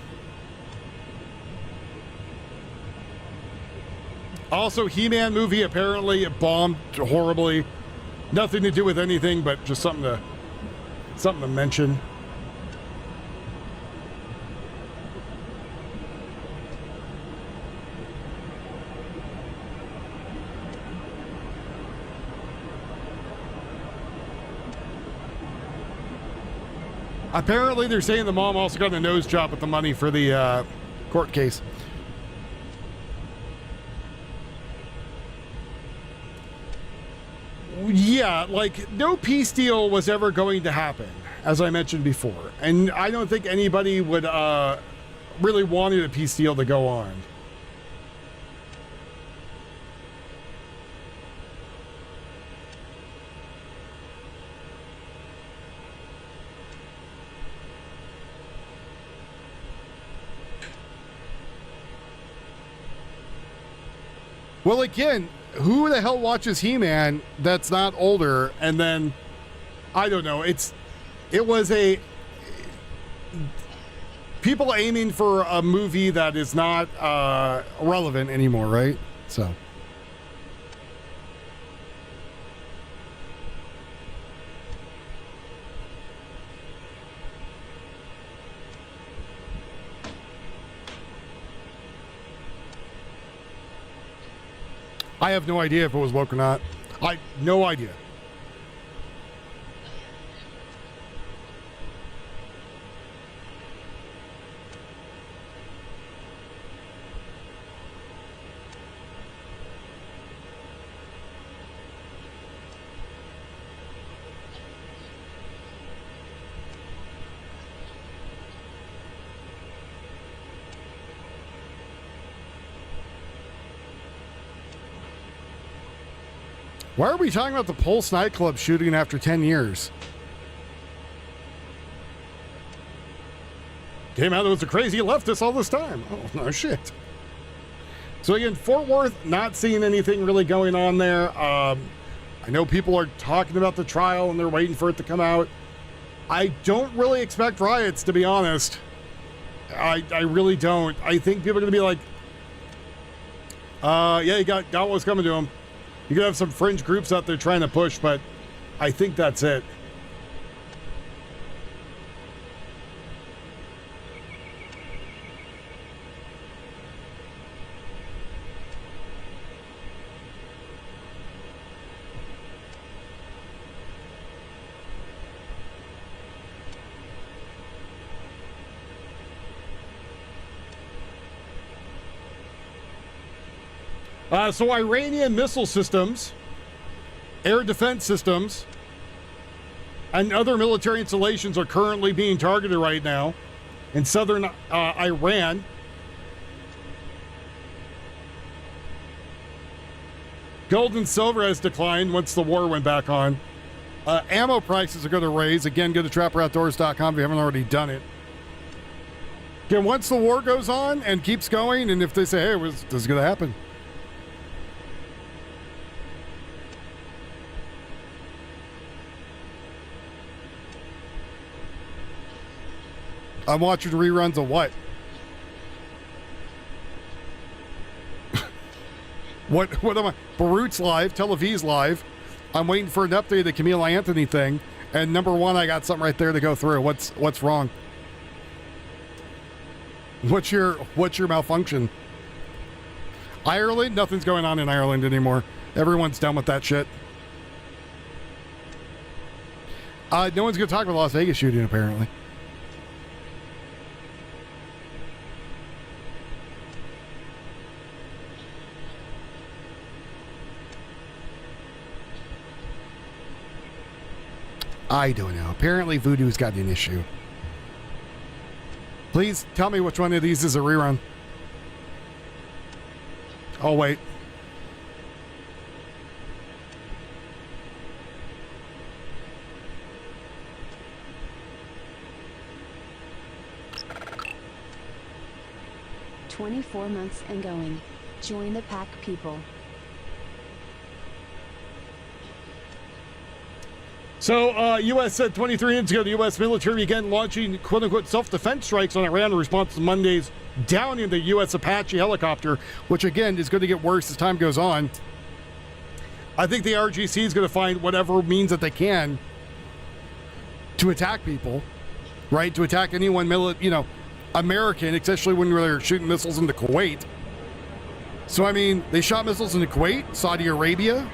Also, He-Man movie, apparently it bombed horribly. Nothing to do with anything, but just something to mention. Apparently, they're saying the mom also got a nose job with the money for the court case. Yeah, like, no peace deal was ever going to happen, as I mentioned before. And I don't think anybody would really wanted a peace deal to go on. Well, again, who the hell watches He-Man that's not older? And then, I don't know, it was people aiming for a movie that is not relevant anymore, right? So. I have no idea if it was woke or not. No idea. Why are we talking about the Pulse nightclub shooting after 10 years? Came out, it was a crazy leftist all this time. Oh, no shit. So again, Fort Worth, not seeing anything really going on there. I know people are talking about the trial and they're waiting for it to come out. I don't really expect riots, to be honest. I really don't. I think people are going to be like, yeah, you got what's coming to them. You could have some fringe groups out there trying to push, but I think that's it. So Iranian missile systems, air defense systems, and other military installations are currently being targeted right now in southern Iran. Gold and silver has declined once the war went back on. Ammo prices are going to raise. Again, go to trapperoutdoors.com if you haven't already done it. Again, once the war goes on and keeps going, and if they say, hey, this is going to happen. I'm watching reruns of what? What am I? Beirut's live, Tel Aviv's live. I'm waiting for an update of the Camille Anthony thing. And number one, I got something right there to go through. What's wrong? What's your malfunction? Ireland? Nothing's going on in Ireland anymore. Everyone's done with that shit. No one's going to talk about the Las Vegas shooting, apparently. I don't know. Apparently Voodoo's got an issue. Please tell me which one of these is a rerun. Oh, wait. "24 months and going. Join the pack, people." So, U.S. said 23 minutes ago, the U.S. military began launching quote-unquote self-defense strikes on Iran in response to Monday's downing of the U.S. Apache helicopter, which, again, is going to get worse as time goes on. I think the RGC is going to find whatever means that they can to attack people, right? To attack anyone, American, especially when they're shooting missiles into Kuwait. So, I mean, they shot missiles into Kuwait, Saudi Arabia.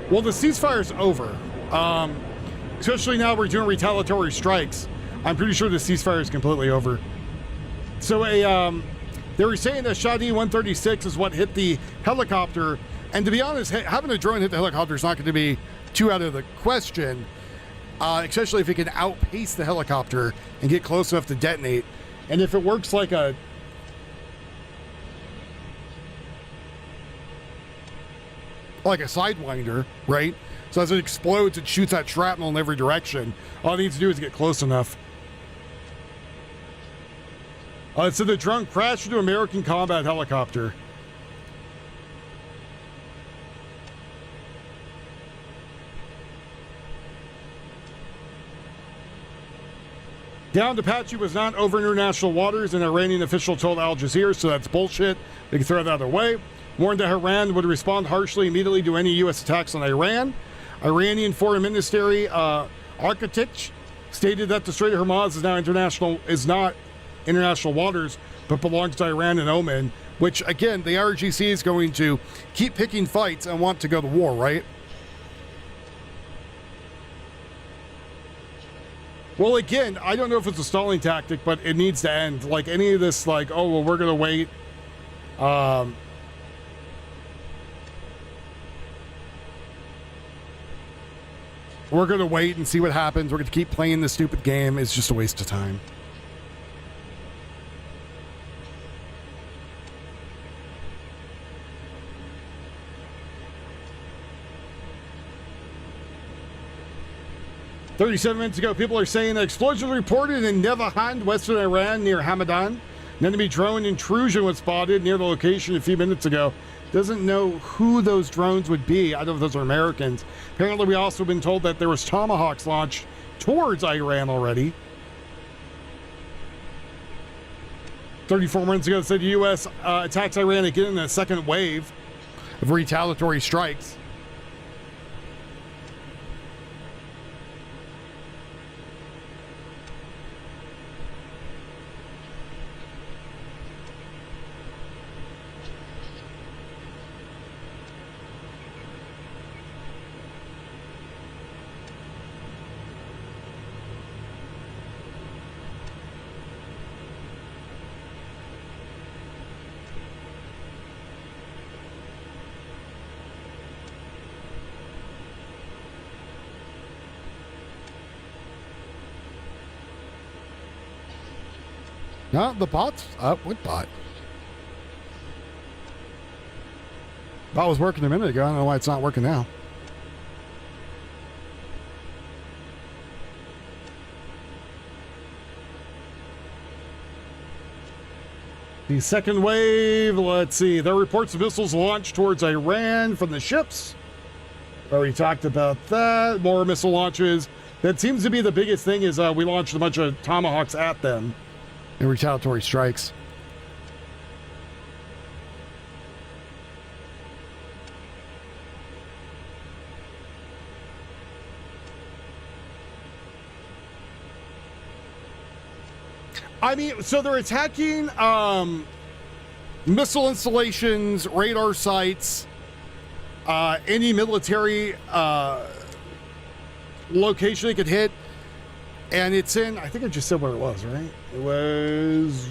Well, the ceasefire's over. Especially now we're doing retaliatory strikes. I'm pretty sure the ceasefire is completely over. So they were saying that Shadi 136 is what hit the helicopter. And to be honest, having a drone hit the helicopter is not going to be too out of the question, especially if it can outpace the helicopter and get close enough to detonate. And if it works like a Sidewinder, right? So as it explodes, it shoots that shrapnel in every direction. All it needs to do is get close enough. So the drone crashed into an American combat helicopter. Downed Apache was not over international waters, an Iranian official told Al Jazeera, so that's bullshit. They can throw that away. Warned that Iran would respond harshly immediately to any U.S. attacks on Iran. Iranian Foreign Ministry Architect stated that the Strait of Hormuz is not international waters, but belongs to Iran and Oman, which, again, the RGC is going to keep picking fights and want to go to war, right? Well, again, I don't know if it's a stalling tactic, but it needs to end. Like, any of this, like, oh, well, we're going to wait. We're going to wait and see what happens. We're going to keep playing this stupid game. It's just a waste of time. "37 minutes ago, people are saying that explosions reported in Nevahan, western Iran, near Hamadan. An enemy drone intrusion was spotted near the location a few minutes ago. Doesn't know who those drones would be. I don't know if those are Americans. Apparently, we also been told that there was Tomahawks launched towards Iran already. 34 minutes ago, it said the U.S. Attacks Iran again in a second wave of retaliatory strikes. No, the bot's up. What bot? Bot was working a minute ago. I don't know why it's not working now. The second wave, let's see. There are reports of missiles launched towards Iran from the ships. Already talked about that. More missile launches. That seems to be the biggest thing is we launched a bunch of Tomahawks at them in retaliatory strikes. I mean, so they're attacking missile installations, radar sites, any military location they could hit. And it's in, I think I just said where it was, right? It was...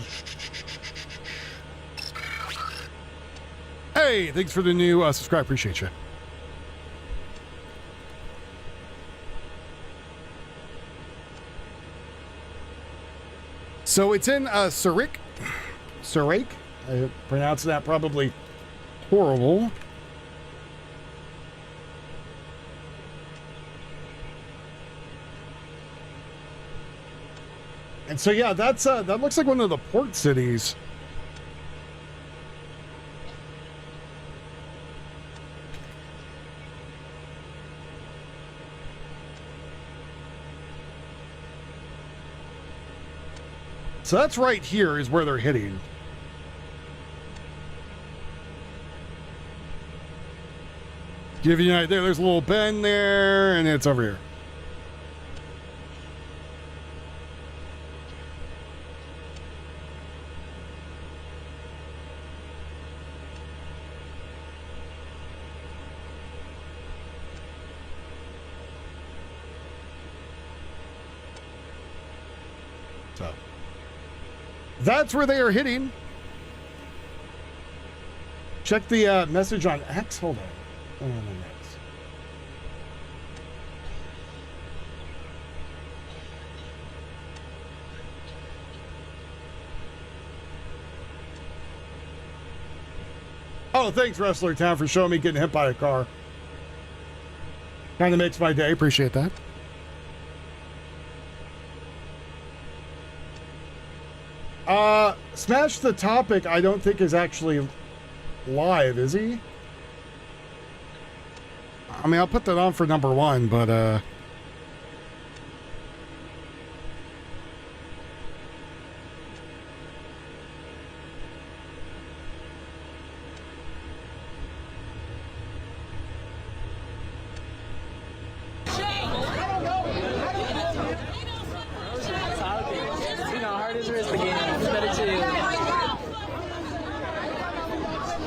Hey, thanks for the new subscribe. Appreciate you. So it's in Surik. I pronounced that probably horrible. And so yeah, that's that looks like one of the port cities. So that's right here is where they're hitting. Give you an idea, there's a little bend there, and it's over here. So that's where they are hitting. Check the message on X. Hold on. X. Oh, thanks, Wrestler Town, for showing me getting hit by a car. Kind of makes my day. Appreciate that. Smash the Topic, I don't think is actually live, is he? I mean, I'll put that on for number one, but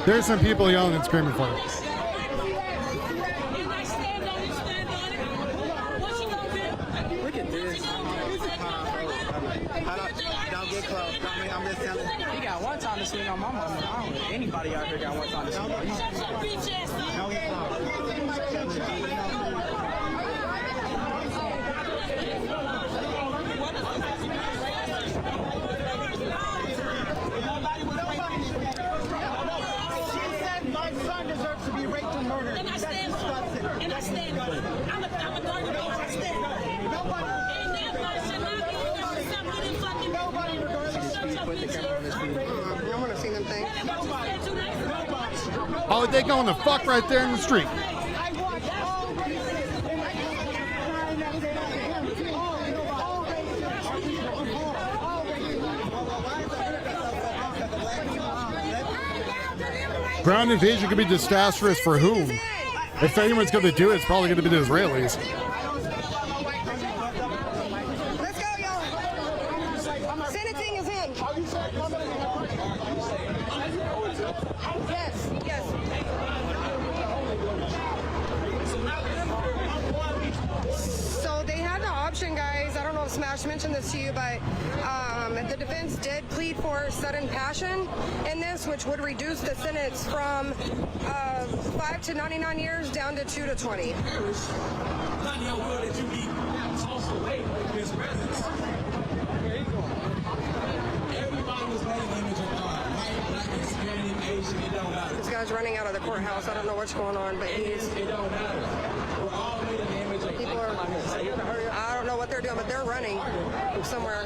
there's some people yelling and screaming for it. Look at this. Don't get close. I'm just telling you. He got one time to swing on my mama. I don't know anybody out here got one time to swing on my mama. Don't get close. Oh, they going to fuck right there in the street. Ground invasion could be disastrous for whom? If anyone's going to do it, it's probably going to be the Israelis. Let's go, y'all. Senating is in. Yes, yes. So they had the option, guys. I don't know if Smash mentioned this to you, but the defense did plead for sudden passion in this, which would reduce the sentence from 5 to 99 years down to 2 to 20. the courthouse. I don't know what's going on, but people are, I don't know what they're doing, but they're running somewhere.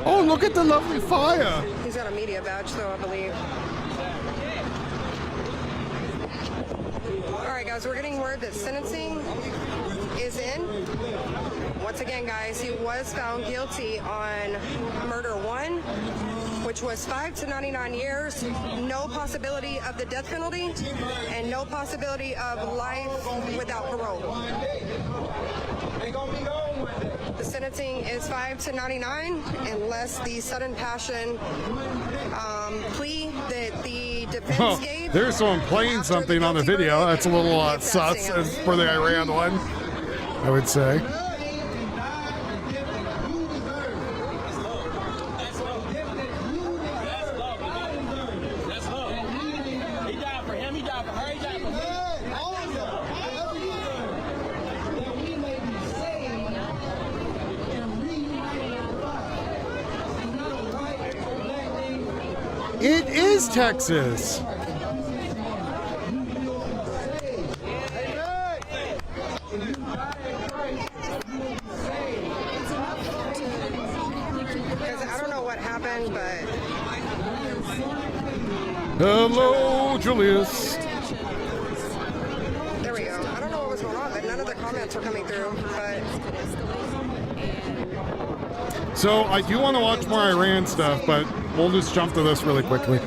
Oh, look at the lovely fire. He's got a media badge, though, I believe. All right, guys, we're getting word that sentencing is in. Once again, guys, he was found guilty on murder 1, which was 5 to 99 years, no possibility of the death penalty, and no possibility of life without parole. The sentencing is 5 to 99, unless the sudden passion plea that the defense gave. There's someone playing something on the video. That's a little sus for the Iran one, I would say. It is Texas. I don't know what happened, but... Hello, Julius. There we go. I don't know what was going on, but none of the comments were coming through, but... So I do want to watch more Iran stuff, but we'll just jump to this really quickly.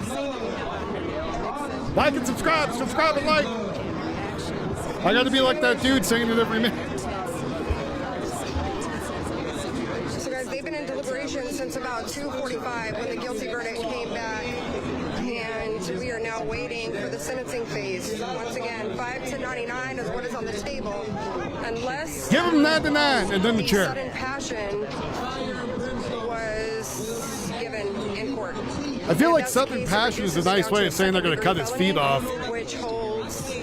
Like and subscribe, subscribe and like. I got to be like that dude saying it every minute. So guys, they've been in deliberation since about 2:45 when the guilty verdict came back, and we are now waiting for the sentencing phase. Once again, 5 to 99 is what is on the table, unless give him 99 and then the chair. Sudden passion was given in court. I feel like sudden passion is a nice way of saying they're going to cut his feet off. Which holds 2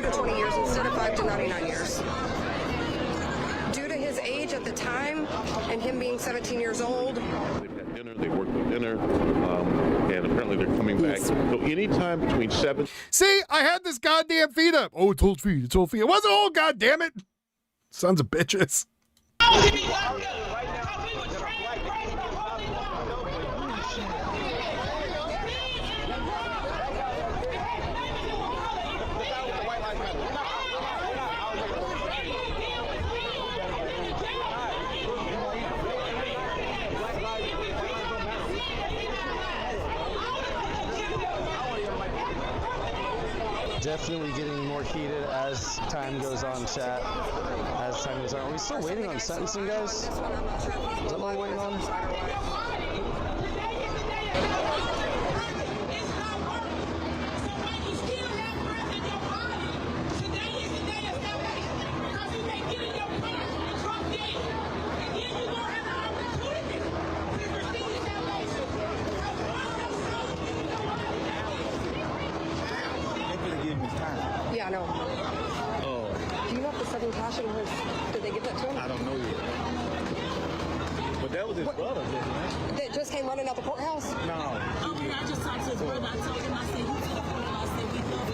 to 20 years instead of 5 to 99 years. Due to his age at the time and him being 17 years old. They've had dinner, they worked with dinner, and apparently they're coming back. So anytime between 7... See, I had this goddamn feed up. Oh, it's old feed, it's old feed. It wasn't old, goddammit. Sons of bitches. Definitely getting more heated as time goes on, chat. As time goes on. Are we still waiting on sentencing, guys? Is that what we're waiting on? Yeah, I know. Oh. Do you know if the sudden passion was, did they give that to him? I don't know yet. But that was his brother, wasn't it? That just came running out the courthouse? No. Okay, I just talked to his brother. I told him, I said, you took him. I said, we love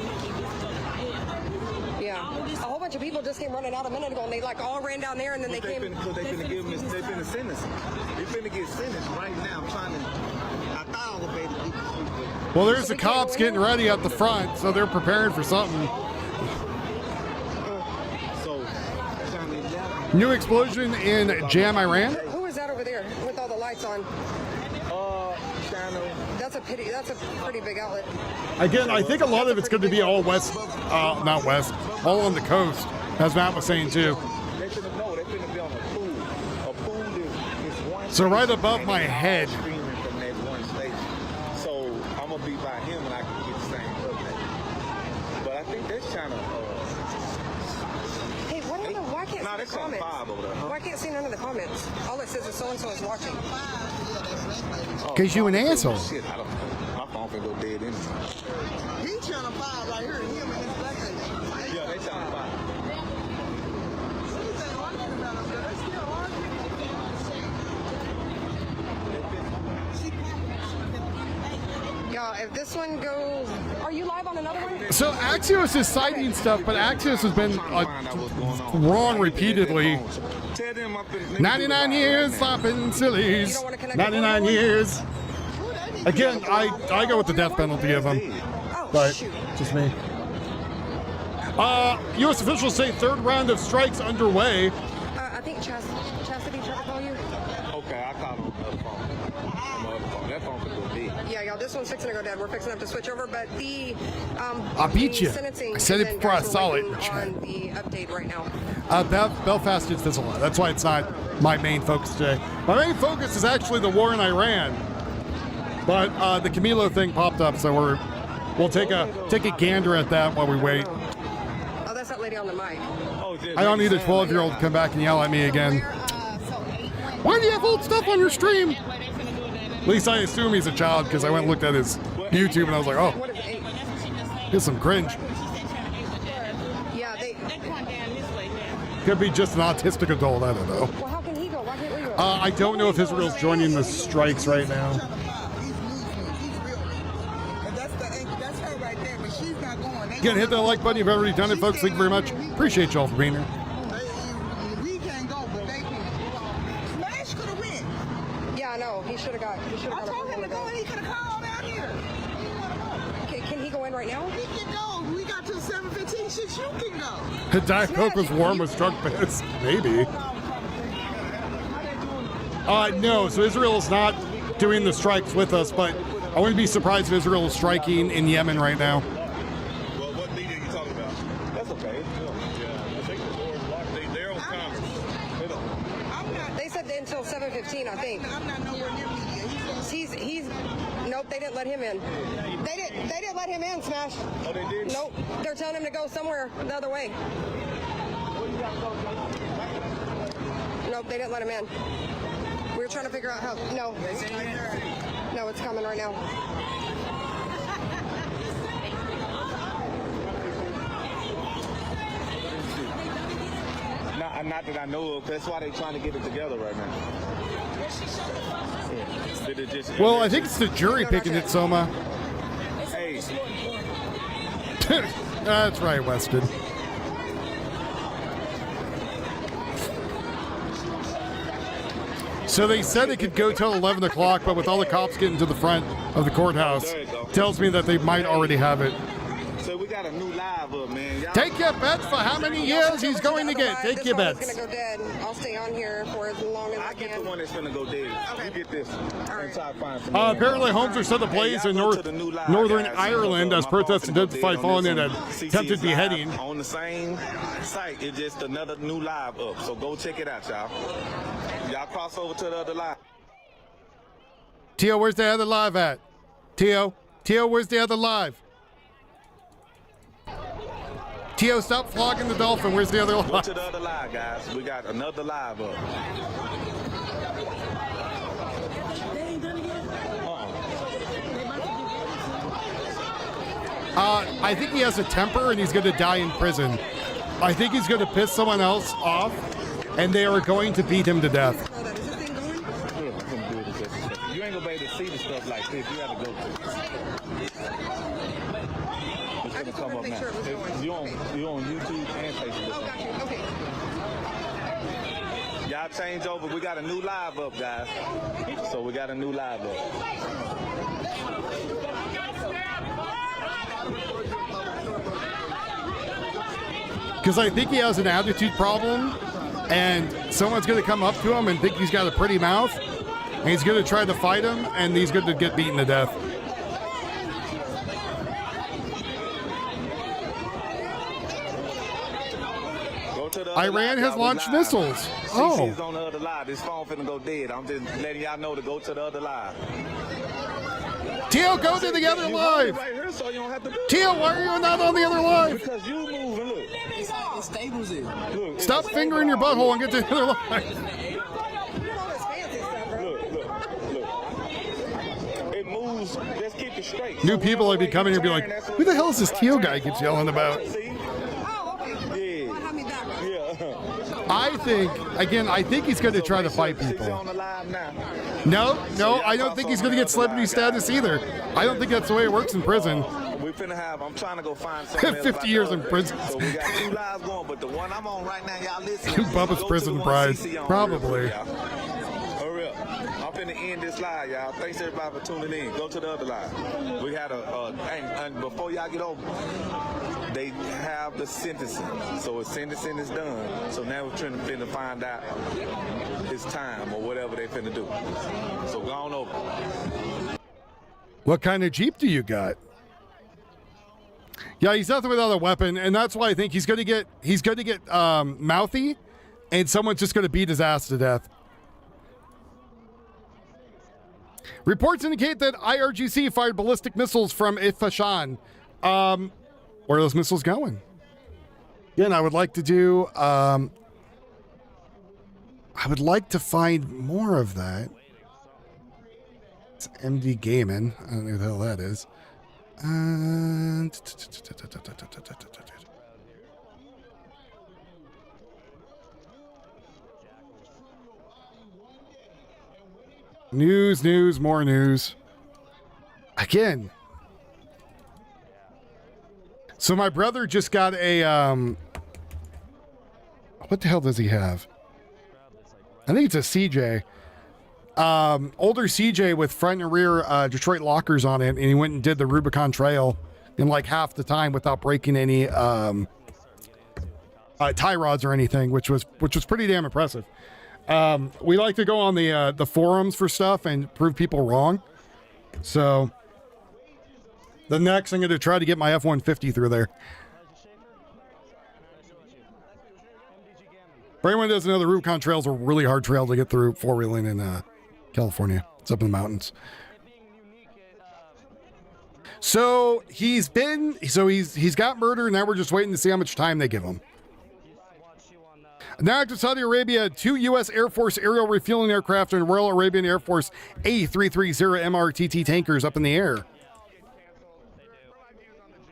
him. Yeah. A whole bunch of people just came running out a minute ago, and they like all ran down there, and then they came. Because they finna give him, they finna sentence him. They finna get sentenced right now. I'm trying to, I thought I was going to be. Well, there's the cops getting ready at the front, so they're preparing for something. New explosion in Jam, Iran. Who is that over there with all the lights on? That's a pity. That's a pretty big outlet. Again, I think a lot of it's going to be all west, not west, all on the coast, as Matt was saying too. So right above my head. So I'm gonna be by him and I can get the same update. But I think that's kind of. Hey, why can't see the comments? Why can't see none of the comments? All it says is so and so is watching. Because you an asshole. Shit, I don't know. My phone can go dead anyway. He channel 5 right here, him and his black lady. Yeah, they channel 5. if this one goes, are you live on another one? So Axios is citing stuff, but Axios has been wrong repeatedly. 99 years stopping sillies. 99 years. Again, I go with the death penalty of them. But just me. U.S. officials say third round of strikes underway. I think Chastity tried to call you. Okay, I called him on the phone. That phone could go dead. Yeah, y'all, this one's fixing to go dead. We're fixing up to switch over, but the I'll beat you. sentencing I said it is in, before I guys, saw we're it. waiting on the update right now. Belfast did fizzle out. That's why it's not my main focus today. My main focus is actually the war in Iran. But the Camilo thing popped up, so we'll take a gander at that while we wait. Oh, that's that lady on the mic. I don't need a 12-year-old to come back and yell at me again. Why do you have old stuff on your stream? At least I assume he's a child because I went and looked at his YouTube and I was like, oh, here's some cringe. Yeah, they Could be just an autistic adult, I don't know. Well, how can he go? Why can't we go? I don't know if Israel's joining the strikes right now. Again, hit that like button if you've already done it, folks. Thank you very much. Appreciate y'all for being here. We can't go, but they can. Smash could have win. Yeah, I know. He should have got. I told him to go and he could have called out here. Can he go in right now? He can go. We got till 7:15. Shit, you can go. Diet Coke was warm with drunk piss. Maybe. No, so Israel is not doing the strikes with us, but I wouldn't be surprised if Israel is striking in Yemen right now. Well, what media are you talking about? That's okay. Yeah, I think the door's locked. They're on Congress. They don't. They said until 7:15, I think. I'm not nowhere near media. He's. Nope, they didn't let him in. They didn't let him in, Smash. Oh, they did? Nope, they're telling him to go somewhere the other way. Nope, they didn't let him in. We were trying to figure out how. No, it's coming right now. Not that I know of. That's why they're trying to get it together right now. Well, I think it's the jury picking it, Soma. Hey. That's right, Weston. So they said it could go till 11 o'clock, but with all the cops getting to the front of the courthouse, tells me that they might already have it. So we got a new live up, man. Take your bets for how many years he's going to get. Take your bets. This one's gonna go dead. I'll stay on here for as long as I can. I get the one that's gonna go dead. Okay. You get this. And try to find some Apparently, homes are set ablaze in Northern Ireland as protests intensified following an attempted beheading. On the same site, it's just another new live up. So go check it out, y'all. Y'all cross over to the other live. Tio, where's the other live at? Tio, where's the other live? Tio, stop flogging the dolphin. Where's the other live? Go to the other live, guys. We got another live up. I think he has a temper and he's going to die in prison. I think he's going to piss someone else off and they are going to beat him to death. You ain't going to be able to see the stuff like this. You got to go through. It's going to come up now. You on YouTube and Facebook. Oh, got you. Okay. Y'all change over. We got a new live up, guys. So we got a new live up. Because I think he has an attitude problem and someone's going to come up to him and think he's got a pretty mouth and he's going to try to fight him and he's going to get beaten to death. Iran has launched missiles. Oh. CC's on the other live. This phone finna go dead. I'm just letting y'all know to go to the other live. Tio, go to the other live. Right here, so you don't have to do it. Tio, why are you not on the other live? Because you moving, look. It's stables in. Look, stop fingering your butthole and get to the other live. Look. It moves. Just keep it straight. New people would be coming here and be like, who the hell is this Tio guy keeps yelling about? Yeah. I think he's going to try to fight people. On the live now. No, I don't think he's going to get celebrity status either. I don't think that's the way it works in prison. We finna have, I'm trying to go find something 50 years in prison. So we got 2 lives going, but the one I'm on right now, y'all listen. Bubba's Prison Pride. Probably. Hurry up. I'm finna end this live, y'all. Thanks everybody for tuning in. Go to the other live. We had and before y'all get over, they have the sentencing. So the sentencing is done. So now we're trying to find out his time or whatever they finna do. So go on over. What kind of Jeep do you got? Yeah, he's nothing without a weapon, and that's why I think he's going to get mouthy, and someone's just going to beat his ass to death. Reports indicate that IRGC fired ballistic missiles from Ifashan. Where are those missiles going? Again, I would like to do. I would like to find more of that. It's MD Gaming. I don't know who the hell that is. News, more news. Again. So my brother just got a, what the hell does he have? I think it's a CJ. Older CJ with front and rear Detroit lockers on it, and he went and did the Rubicon Trail in like half the time without breaking any tie rods or anything, which was pretty damn impressive. We like to go on the forums for stuff and prove people wrong. So the next, I'm going to try to get my F-150 through there. For anyone who doesn't know, the Rubicon Trail is a really hard trail to get through four-wheeling in California. It's up in the mountains. So he's got murder. Now we're just waiting to see how much time they give him. Now to Saudi Arabia, 2 U.S. Air Force aerial refueling aircraft and Royal Arabian Air Force A330 MRTT tankers up in the air.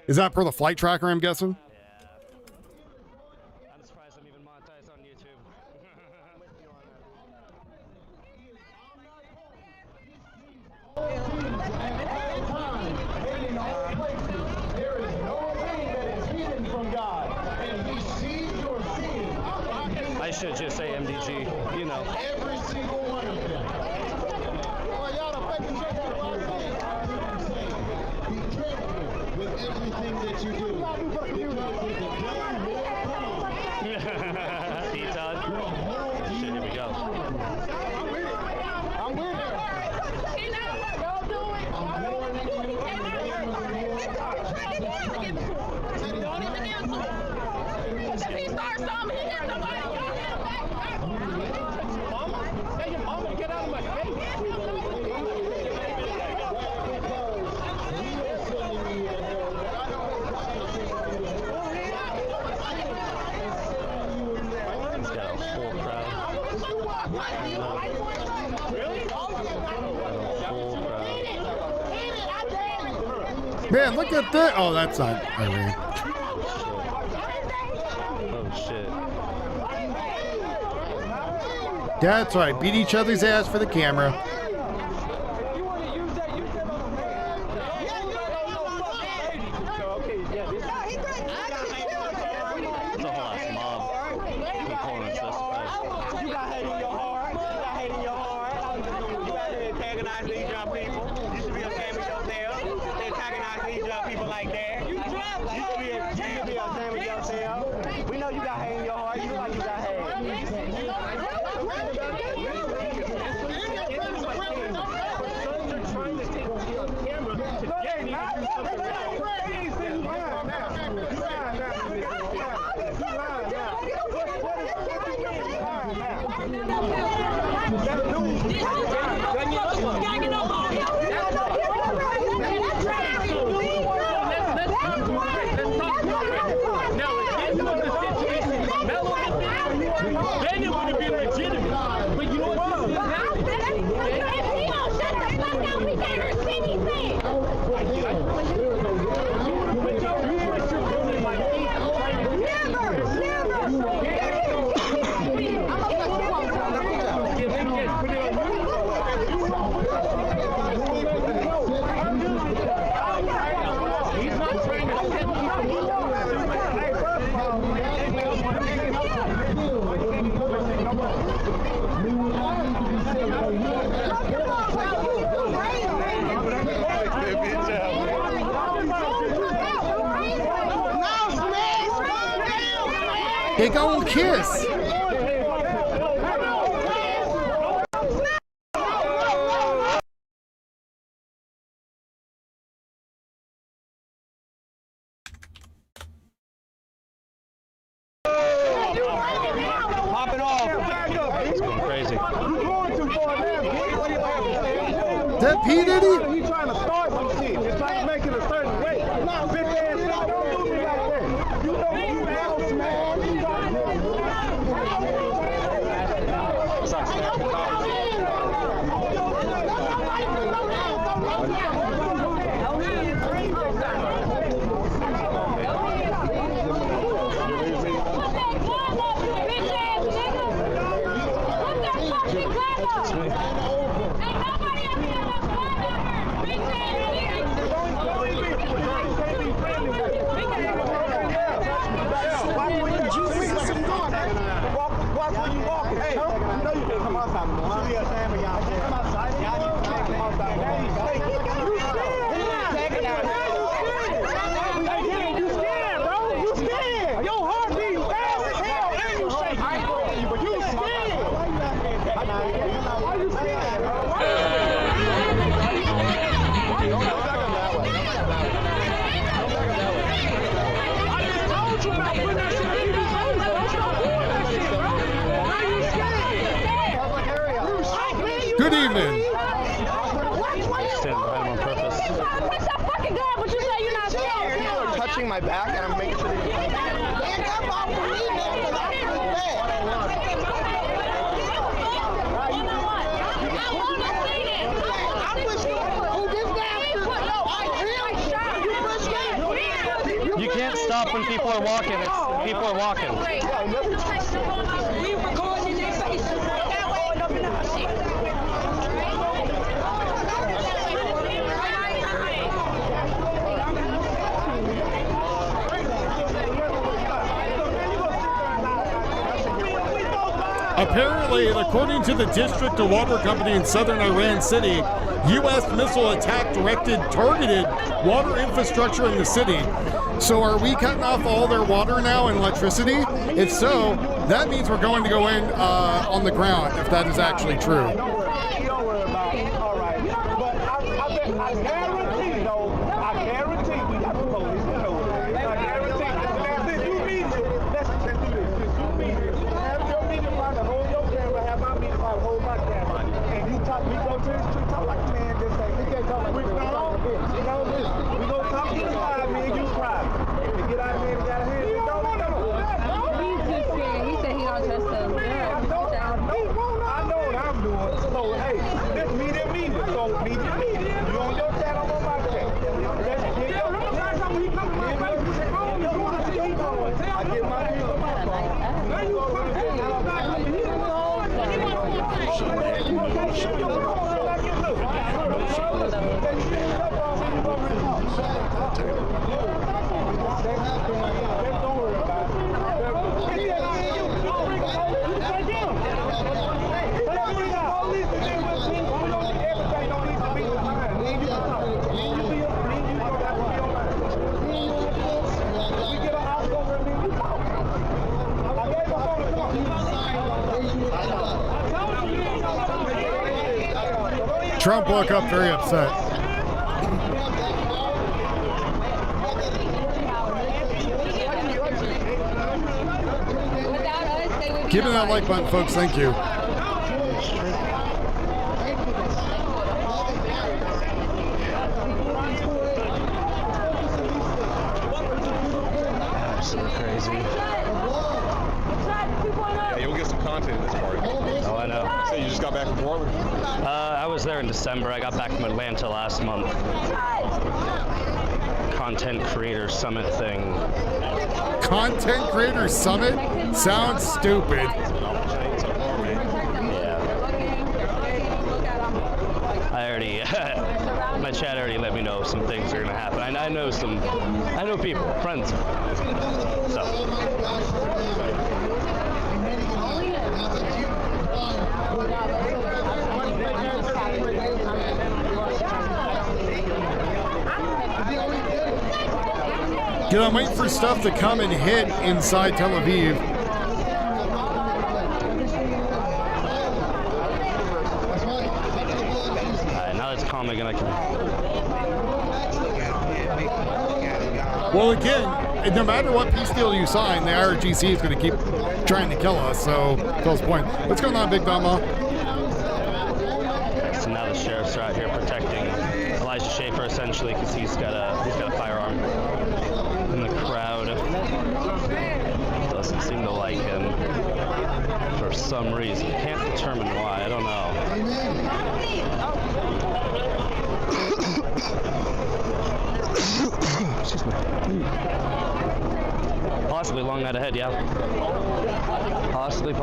Is that per the flight tracker, I'm guessing? I'm surprised I'm even monetized on YouTube. There is no thing that is hidden from God, and He sees your sin. I should just say MDG, you know. Every single one of them. Be careful with everything that you do. D-Todd. Shit, here we go. I'm with it. Man, look at that. Oh, that's not Irene. Oh, shit. That's right. Beat each other's ass for the camera. Big old kiss. Pop it off. It's going crazy. You're going too far now. That P. Diddy? He's trying to start some shit. He's trying to make it a certain way. Bitch ass, don't do me like that. You know you house, man. Good evening. You're touching my back and I'm making sure that you can't stop when people are walking. People are walking. Apparently, according to the District of Water Company in southern Iran City, U.S. missile attack targeted water infrastructure in the city. So are we cutting off all their water now and electricity? If so, that means we're going to go in on the ground, if that is actually true. Trump woke up very upset. Give me that like button, folks. Thank you. Absolutely crazy. Yeah, you'll get some content in this party. Oh, I know. So you just got back from Portland? I was there in December. I got back from Atlanta last month. Content Creator Summit thing. Content Creator Summit? Sounds stupid. Yeah. I already, my chat already let me know some things are gonna happen. I know people, friends. So. I'm waiting for stuff to come and hit inside Tel Aviv. calming I can. Well, again, no matter what peace deal you sign, the IRGC is going to keep trying to kill us. So, Phil's point. What's going on, Big Dama? So now the sheriffs are out here protecting Elijah Schaefer essentially because he's got a firearm. And the crowd doesn't seem to like him for some reason. Can't determine why. I don't know. Excuse me. Possibly long night ahead, yeah. Possibly.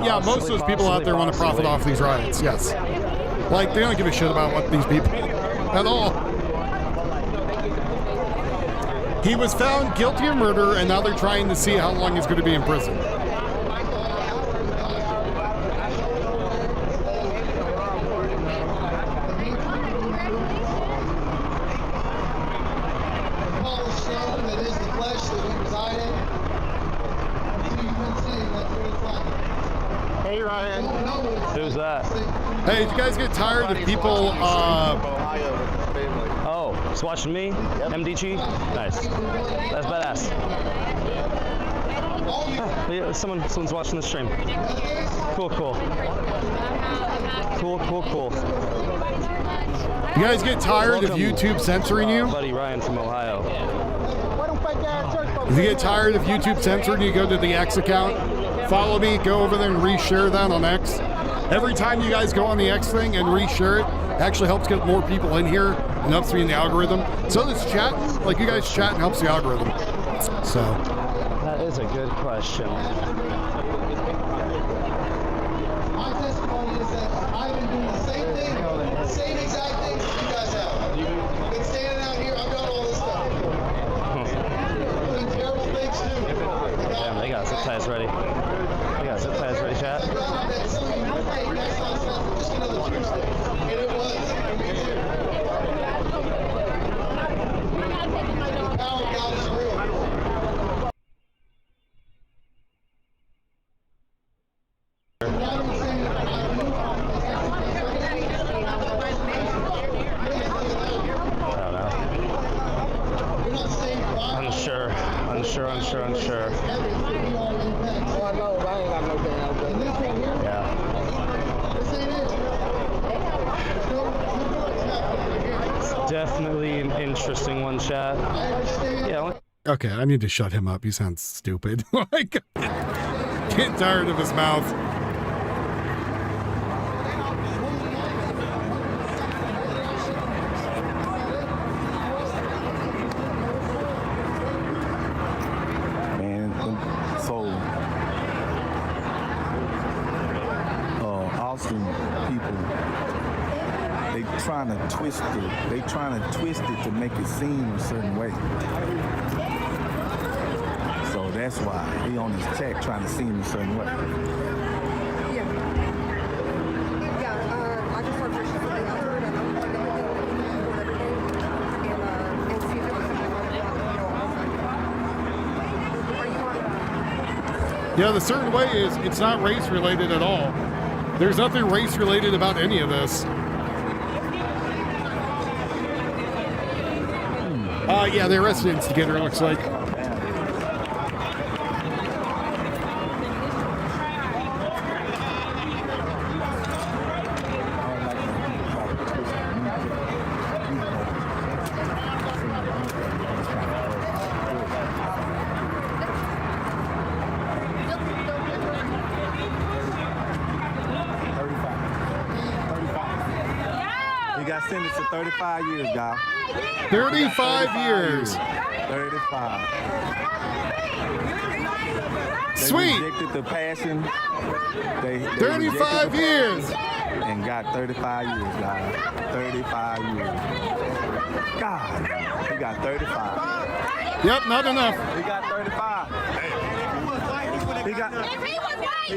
Yeah, most of those people out there want to profit off these riots, yes. Like, they don't give a shit about what these people at all. He was found guilty of murder, and now they're trying to see how long he's going to be in prison. Hey, Ryan. Who's that? Hey, did you guys get tired of people, Oh, just watching me? MDG? Nice. That's badass. Yeah, someone's watching the stream. Cool. You guys get tired of YouTube censoring you? Buddy Ryan from Ohio. If you get tired of YouTube censoring you, go to the X account, follow me, go over there and reshare that on X. Every time you guys go on the X thing and reshare it, actually helps get more people in here and helps me in the algorithm. So this chat, like you guys chat, helps the algorithm. So that is a good question. My testimony is that I've been doing the same thing, same exact thing that you guys have. Been standing out here, I've done all this stuff. Doing terrible things too. Damn, they got zip ties ready. Chat. Unsure. Yeah. It's definitely an interesting one, chat. Yeah. okay, I need to shut him up. He sounds stupid. Like, getting tired of his mouth. They trying to twist it to make it seem a certain way. So that's why he on his check trying to seem a certain way. I just work for something I heard and I'm going to and see if it was something Yeah, the certain way is it's not race related at all. There's nothing race related about any of this. Yeah, they arrested an instigator, it looks like. He got sentenced to 35 years, guys. 35 years. 35. Sweet. They rejected the passion. They 35 the years. And got 35 years, guys. 35 years. God, he got 35. Yep, not enough. He got 35. He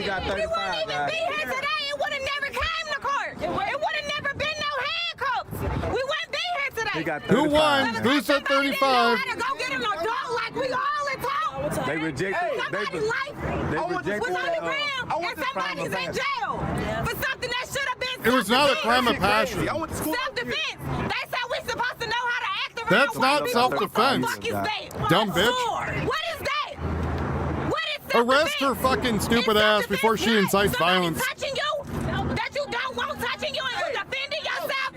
got 35, guys. Be here today, it would have never came to court. It would have never been no handcuffs. We wouldn't be here today. He got 35. Who won? Who said 35? Go get an adult like we all had taught They rejected. Somebody's life was on the ground, and somebody's in jail for something that should have been. It was not a crime of passion. Self-defense. That's how we're supposed to know how to act around. That's not white self-defense. people. What the fuck is that? Dumb bitch. What is that? What is self-defense? Arrest her fucking stupid ass before she incites violence. Touching you that you don't want touching you, and you defending yourself.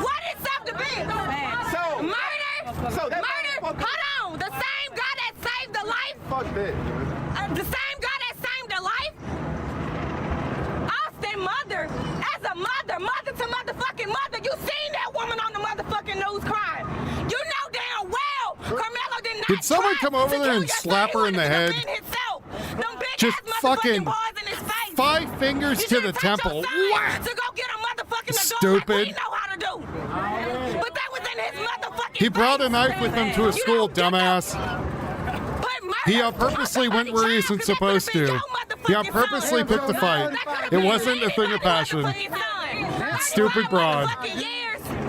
What is self-defense? Murder. Murder. Hold on. The same guy that saved the life. Fuck that. The same guy that saved the life. Austin mother, as a mother to motherfucking mother, you seen that woman on the motherfucking news crying. You know damn well Carmelo did not. Did someone come over there and slap her in the head? Just fucking 5 fingers to the temple. Whack! To go get a motherfucking Stupid. know how to do. But that was in his motherfucking. He brought a knife with him to a school, dumbass. He purposely went where he isn't supposed to. He purposely picked a fight. It wasn't a thing of passion. Stupid broad.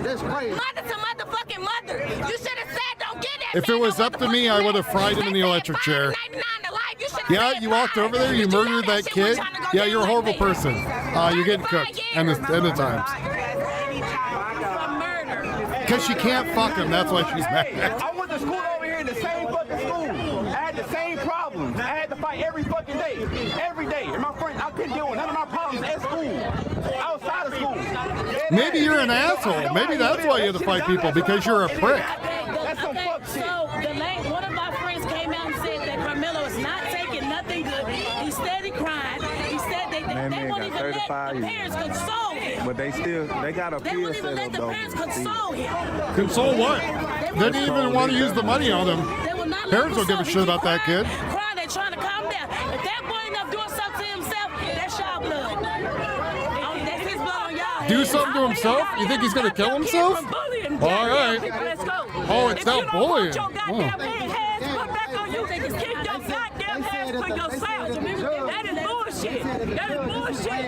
That's crazy. Mother to motherfucking mother. You should have said don't get that. If it was up to me, I would have fried him in the electric chair. Yeah, you walked over there, you murdered that kid. Yeah, you're a horrible person. You're getting cooked. End of times. Because she can't fuck him, that's why she's mad. I went to school over here in the same fucking school. I had the same problems. I had to fight every fucking day. Every day. And my friends, I couldn't deal with none of my problems at school. Outside of school. Maybe you're an asshole. Maybe that's why you have to fight people, because you're a prick. That's some fuck shit. So one of my friends came out and said that Carmelo is not taking nothing good. He steady crying. He said they won't even let the parents console him. But they got a They won't even let the parents console him. Console what? They didn't even want to use the money on him. Parents don't give a shit about that kid. Crying, they're trying to calm down. If that boy ain't up doing something to himself, that's y'all blood. That's his blood on y'all. Do something to himself? You think he's gonna kill himself? All right. Let's go. Oh, it's not bullying. Your goddamn hands put back on you. Keep your goddamn hands for yourself. That is bullshit. That is bullshit.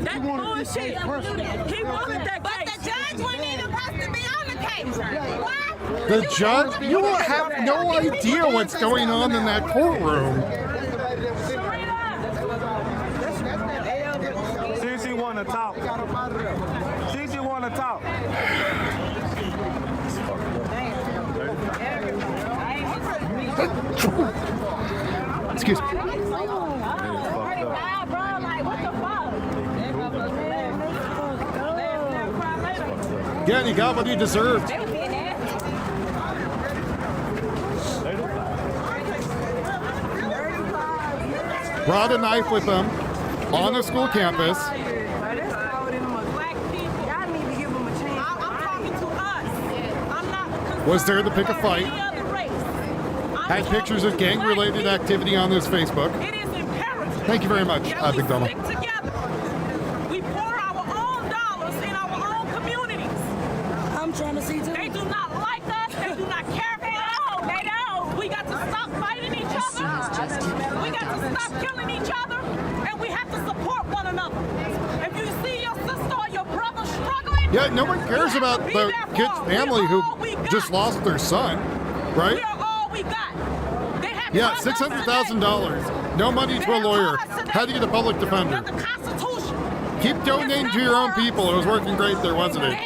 That's bullshit. He wanted that case. But the judge wasn't even supposed to be on the case. Why? The judge? You have no idea what's going on in that courtroom. Cece want to talk. Cece want to talk. Excuse me. Yeah, he got what he deserved. Brought a knife with him on the school campus. Was there to pick a fight. Had pictures of gang-related activity on his Facebook. Thank you very much, Big Donald. We pour our own dollars in our own communities. I'm trying to see too. They do not like us. They do not care for us. They don't. We got to stop fighting each other. We got to stop killing each other. And we have to support one another. If you see your sister or your brother struggling, Yeah, no one cares about the kid's family who just lost their son, right? we are all we got. They have Yeah, $600,000. No money to a lawyer. Had to get a public defender. Keep donating to your own people. It was working great there, wasn't it?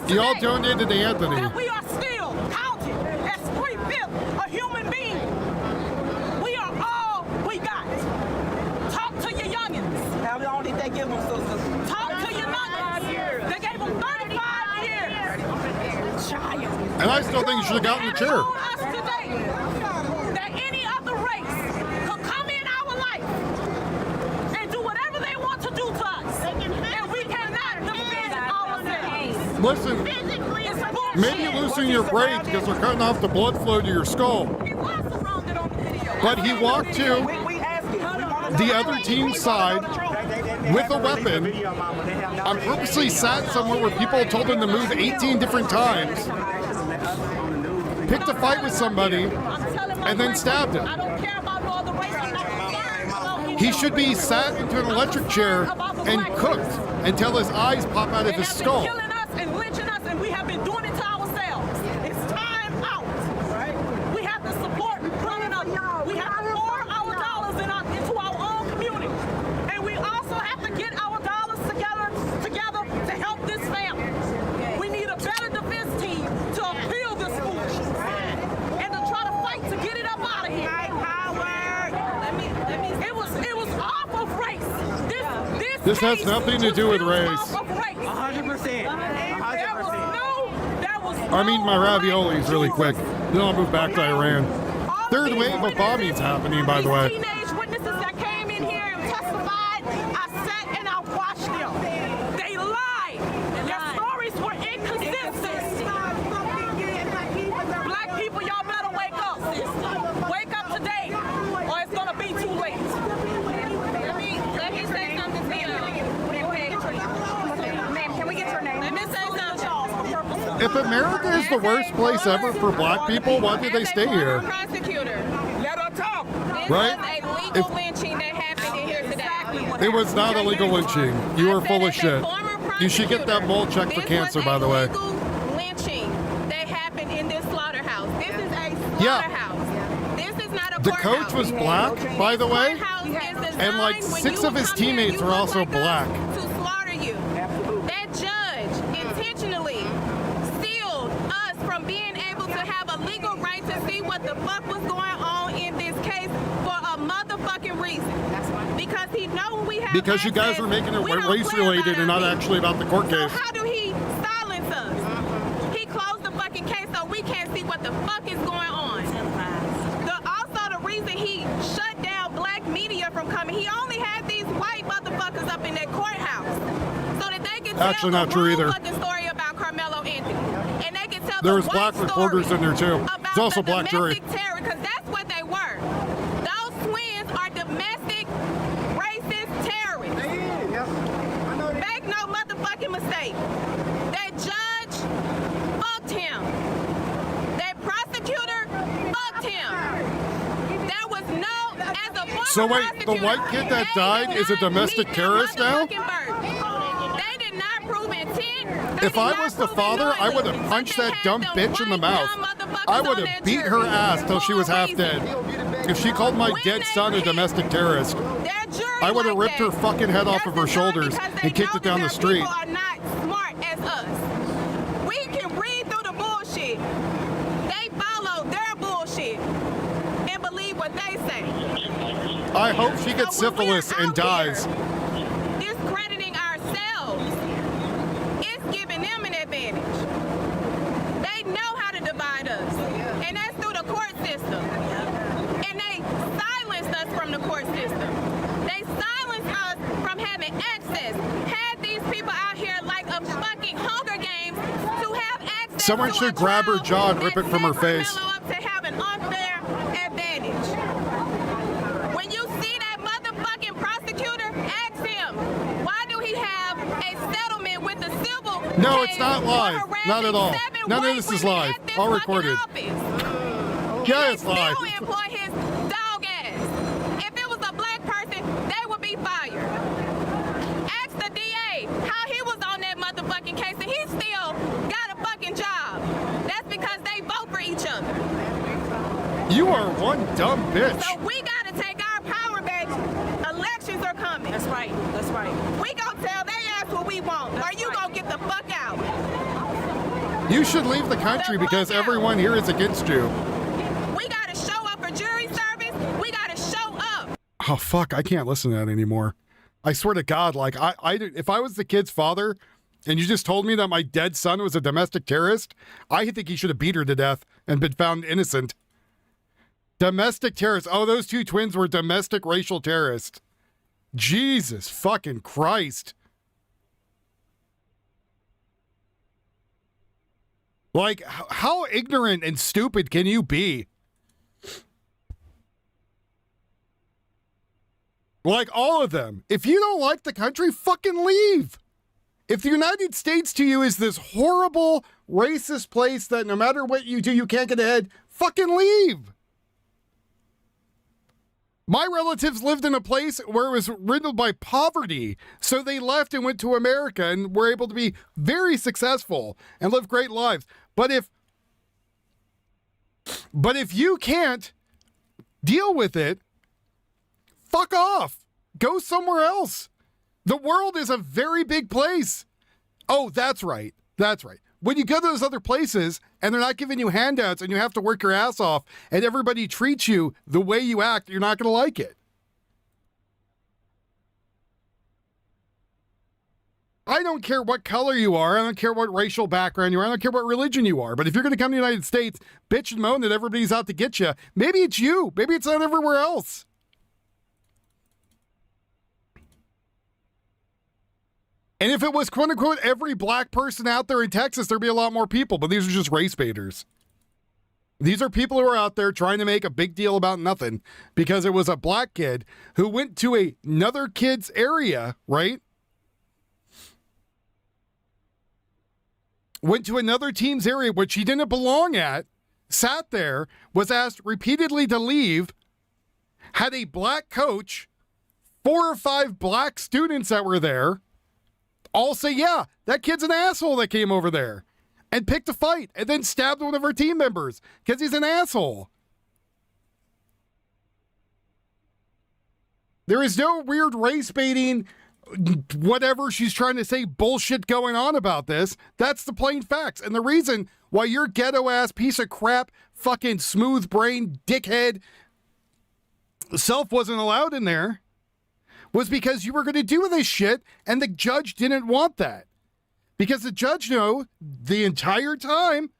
You all donated to Anthony. We are still counted as 3/5 a human being. We are all we got. Talk to your youngins. How long did they give them, sisters? Talk to your youngins. They gave them 35 years. Child. And I still think you should have gotten the chair. Us today that any other race could come in our life and do whatever they want to do to us, and we cannot defend ourselves. Listen, maybe loosen your braids because they're cutting off the blood flow to your skull. But he walked to the other team's side with a weapon and purposely sat somewhere where people told him to move 18 different times, picked a fight with somebody, and then stabbed him. He should be sat into an electric chair and cooked until his eyes pop out of his skull. Killing us and lynching us, and we have been doing it to ourselves. It's time out. We have to support one another. This has nothing to do with race. 100%. I mean, my raviolis really quick. Then I'll move back to Iran. Third wave of bombings happening, by the way. Teenage witnesses that came in here and testified, I sat and I watched them. They lied. Their stories were inconsistent. Black people, y'all better wake up. Wake up today, or it's gonna be too late. Let me say something to you. Ma'am, can we get your name? Let me say something. If America is the worst place ever for black people, why do they stay here? Prosecutor, let her talk. Right? This was a legal lynching that happened in here today. It was not a legal lynching. You are full of shit. You should get that mole checked for cancer, by the way. Lynching that happened in this slaughterhouse. This is a slaughterhouse. Yeah. This is not a The courthouse. coach was black, by the way, and like 6 of his teammates were also black. To slaughter you. That judge intentionally sealed us from being able to have a legal right to see what the fuck was going on in this case for a motherfucking reason. Because he know when we have Because you guys access, were making it we don't race play related and about not our actually about the court people. case. So how do he silence us? He closed the fucking case so we can't see what the fuck is going on. Also the reason he shut down black media from coming, he only had these white motherfuckers up in that courthouse so that they could Actually tell not the true wrong either. fucking story about Carmelo Anthony. And they could tell There the was black white reporters story in there too. about There's also the black jury. domestic terror, because that's what they were. Those twins are domestic racist terrorists. Make no motherfucking mistake. That judge fucked him. That prosecutor fucked him. There was no, as a former So wait, the prosecutor, white kid that they died did is a not domestic meet terrorist their now? motherfucking burden. They did not prove intent. They If did I not was the prove father, I would have knowingly. punched But they that had dumb them bitch in the white mouth. dumb motherfuckers I would on have that beat her jury ass till she was for a half reason. dead. If she called my dead son a domestic terrorist, Their jury I would have like ripped her that. fucking head off of her That's not shoulders because they and kicked know it down that the street. People are not smart as us. We can read through the bullshit. They follow their bullshit and believe what they say. I hope she gets So when we're syphilis and out dies. here discrediting ourselves, it's giving them an advantage. They know how to divide us, and that's through the court system. And they silenced us from the court system. They silenced us from having access. Had these people out here like a fucking Hunger Games to have access. Someone to should a grab her trial jaw and rip it from her set face. Carmelo up to have an unfair advantage. When you see that motherfucking prosecutor, ask him, why do he have a settlement with the civil No, case it's not for live. Not at all. harassing 7 None of white this is women live. at this All fucking recorded. office? Yeah, it's live. Still employ his dog ass. If it was a black person, they would be fired. Ask the DA how he was on that motherfucking case and he still got a fucking job. That's because they vote for each other. You are one dumb bitch. So we gotta take our power back. Elections are coming. That's right. That's right. We gonna tell they ass what we want, or you gonna get the fuck out. You should leave the country because everyone here is against you. We gotta show up for jury service. We gotta show up. Oh fuck, I can't listen to that anymore. I swear to God, like if I was the kid's father and you just told me that my dead son was a domestic terrorist, I think he should have beat her to death and been found innocent. Domestic terrorists. Oh, those two twins were domestic racial terrorists. Jesus fucking Christ. Like, how ignorant and stupid can you be? Like, all of them. If you don't like the country, fucking leave. If the United States to you is this horrible, racist place that no matter what you do, you can't get ahead, fucking leave. My relatives lived in a place where it was riddled by poverty, so they left and went to America and were able to be very successful and live great lives. But if you can't deal with it, fuck off. Go somewhere else. The world is a very big place. Oh, that's right. That's right. When you go to those other places and they're not giving you handouts and you have to work your ass off and everybody treats you the way you act, you're not going to like it. I don't care what color you are. I don't care what racial background you are. I don't care what religion you are. But if you're going to come to the United States, bitch and moan that everybody's out to get you, maybe it's you. Maybe it's not everywhere else. And if it was, quote unquote, every black person out there in Texas, there'd be a lot more people. But these are just race baiters. These are people who are out there trying to make a big deal about nothing because it was a black kid who went to another kid's area, right? Went to another team's area, which he didn't belong at, sat there, was asked repeatedly to leave, had a black coach, 4 or 5 black students that were there, all say, yeah, that kid's an asshole that came over there and picked a fight and then stabbed one of our team members because he's an asshole. There is no weird race baiting, whatever she's trying to say, bullshit going on about this. That's the plain facts. And the reason why your ghetto ass piece of crap, fucking smooth brain, dickhead self wasn't allowed in there was because you were going to do this shit and the judge didn't want that. Because the judge knew the entire time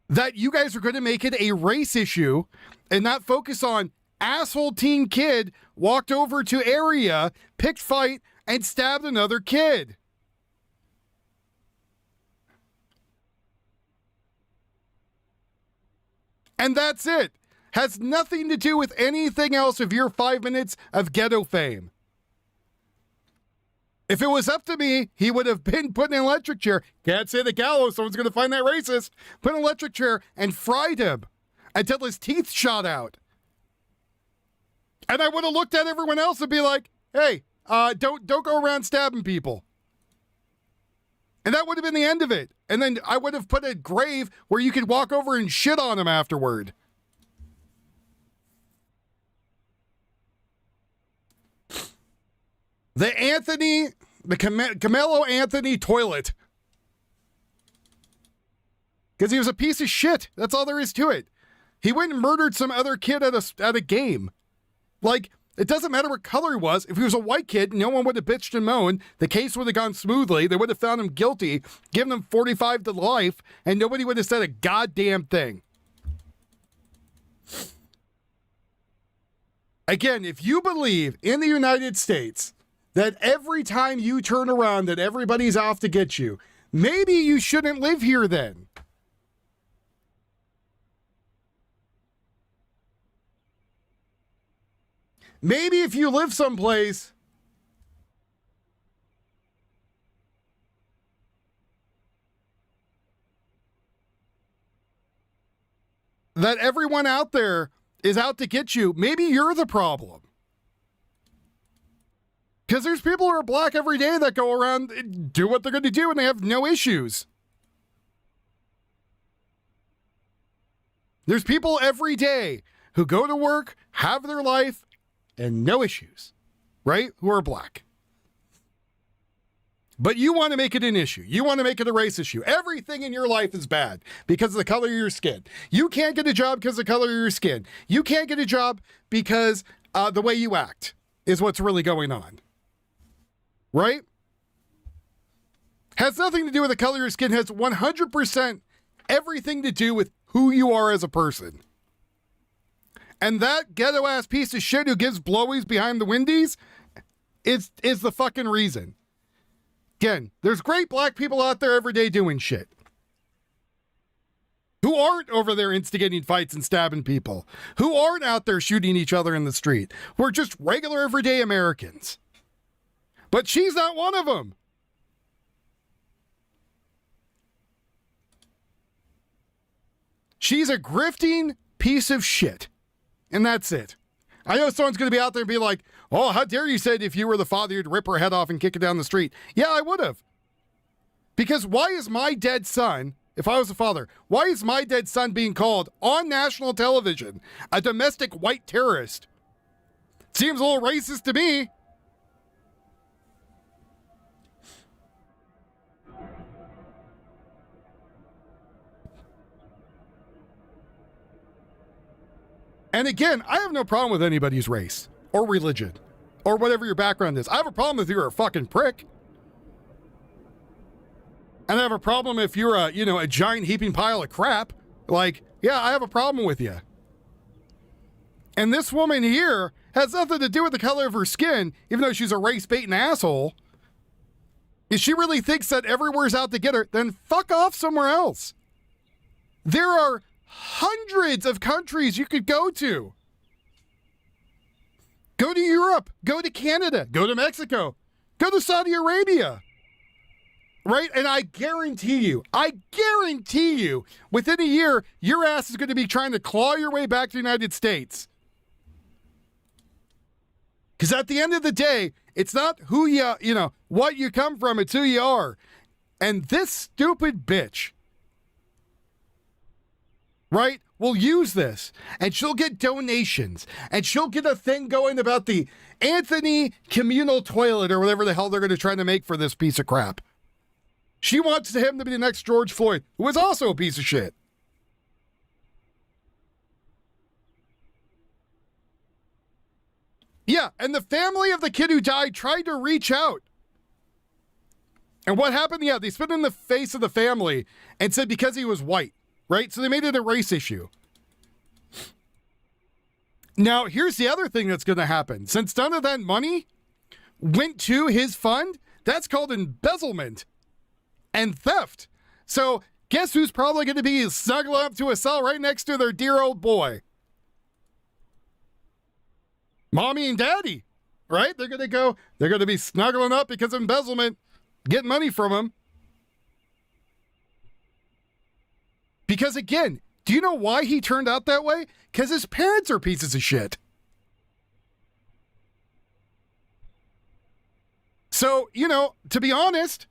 that you guys are going to make it a race issue and not focus on asshole teen kid walked over to area, picked fight, and stabbed another kid. And that's it. Has nothing to do with anything else of your 5 minutes of ghetto fame. If it was up to me, he would have been put in an electric chair. Can't say the gallows, someone's going to find that racist. Put in an electric chair and fried him until his teeth shot out. And I would have looked at everyone else and be like, hey, don't go around stabbing people. And that would have been the end of it. And then I would have put a grave where you could walk over and shit on him afterward. The Camelo Anthony toilet. Because he was a piece of shit. That's all there is to it. He went and murdered some other kid at a game. Like, it doesn't matter what color he was. If he was a white kid, no one would have bitched and moaned. The case would have gone smoothly. They would have found him guilty, given him 45 to life, and nobody would have said a goddamn thing. Again, if you believe in the United States that every time you turn around that everybody's out to get you, maybe you shouldn't live here then. Maybe if you live someplace that everyone out there is out to get you, maybe you're the problem. Because there's people who are black every day that go around and do what they're going to do and they have no issues. There's people every day who go to work, have their life, and no issues, right? Who are black. But you want to make it an issue. You want to make it a race issue. Everything in your life is bad because of the color of your skin. You can't get a job because of the color of your skin. You can't get a job because the way you act is what's really going on. Right? Has nothing to do with the color of your skin. Has 100% everything to do with who you are as a person. And that ghetto ass piece of shit who gives blowies behind the windies is the fucking reason. Again, there's great black people out there every day doing shit. Who aren't over there instigating fights and stabbing people. Who aren't out there shooting each other in the street. We're just regular everyday Americans. But she's not one of them. She's a grifting piece of shit. And that's it. I know someone's going to be out there and be like, oh, how dare you say if you were the father, you'd rip her head off and kick it down the street. Yeah, I would have. Because why is my dead son, if I was the father, why is my dead son being called on national television a domestic white terrorist? Seems a little racist to me. And again, I have no problem with anybody's race or religion or whatever your background is. I have a problem if you're a fucking prick. And I have a problem if you're a giant heaping pile of crap. Like, yeah, I have a problem with you. And this woman here has nothing to do with the color of her skin, even though she's a race-baiting asshole. If she really thinks that everywhere's out to get her, then fuck off somewhere else. There are hundreds of countries you could go to. Go to Europe, go to Canada, go to Mexico, go to Saudi Arabia. Right? And I guarantee you, within a year, your ass is going to be trying to claw your way back to the United States. Because at the end of the day, it's not who what you come from, it's who you are. And this stupid bitch, right, will use this, and she'll get donations, and she'll get a thing going about the Anthony communal toilet or whatever the hell they're going to try to make for this piece of crap. She wants him to be the next George Floyd, who is also a piece of shit. Yeah, and the family of the kid who died tried to reach out. And what happened? Yeah, they spit in the face of the family and said because he was white, right? So they made it a race issue. Now, here's the other thing that's going to happen. Since none of that money went to his fund, that's called embezzlement and theft. So guess who's probably going to be snuggled up to a cell right next to their dear old boy? Mommy and daddy, right? They're going to be snuggling up because of embezzlement, getting money from him. Because again, do you know why he turned out that way? Because his parents are pieces of shit. So, to be honest,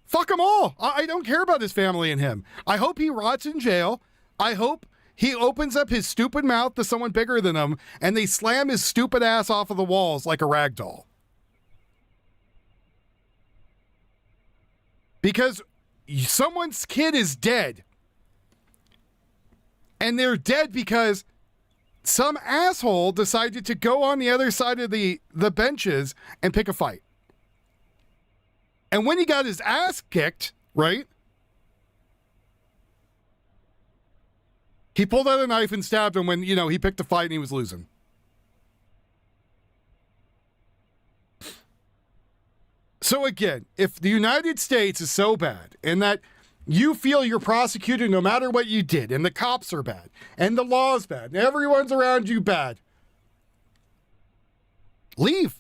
fuck them all. I don't care about his family and him. I hope he rots in jail. I hope he opens up his stupid mouth to someone bigger than him and they slam his stupid ass off of the walls like a rag doll. Because someone's kid is dead. And they're dead because some asshole decided to go on the other side of the benches and pick a fight. And when he got his ass kicked, right? He pulled out a knife and stabbed him when, he picked a fight and he was losing. So again, if the United States is so bad and that you feel you're prosecuted no matter what you did, and the cops are bad, and the law's bad, and everyone's around you bad, leave.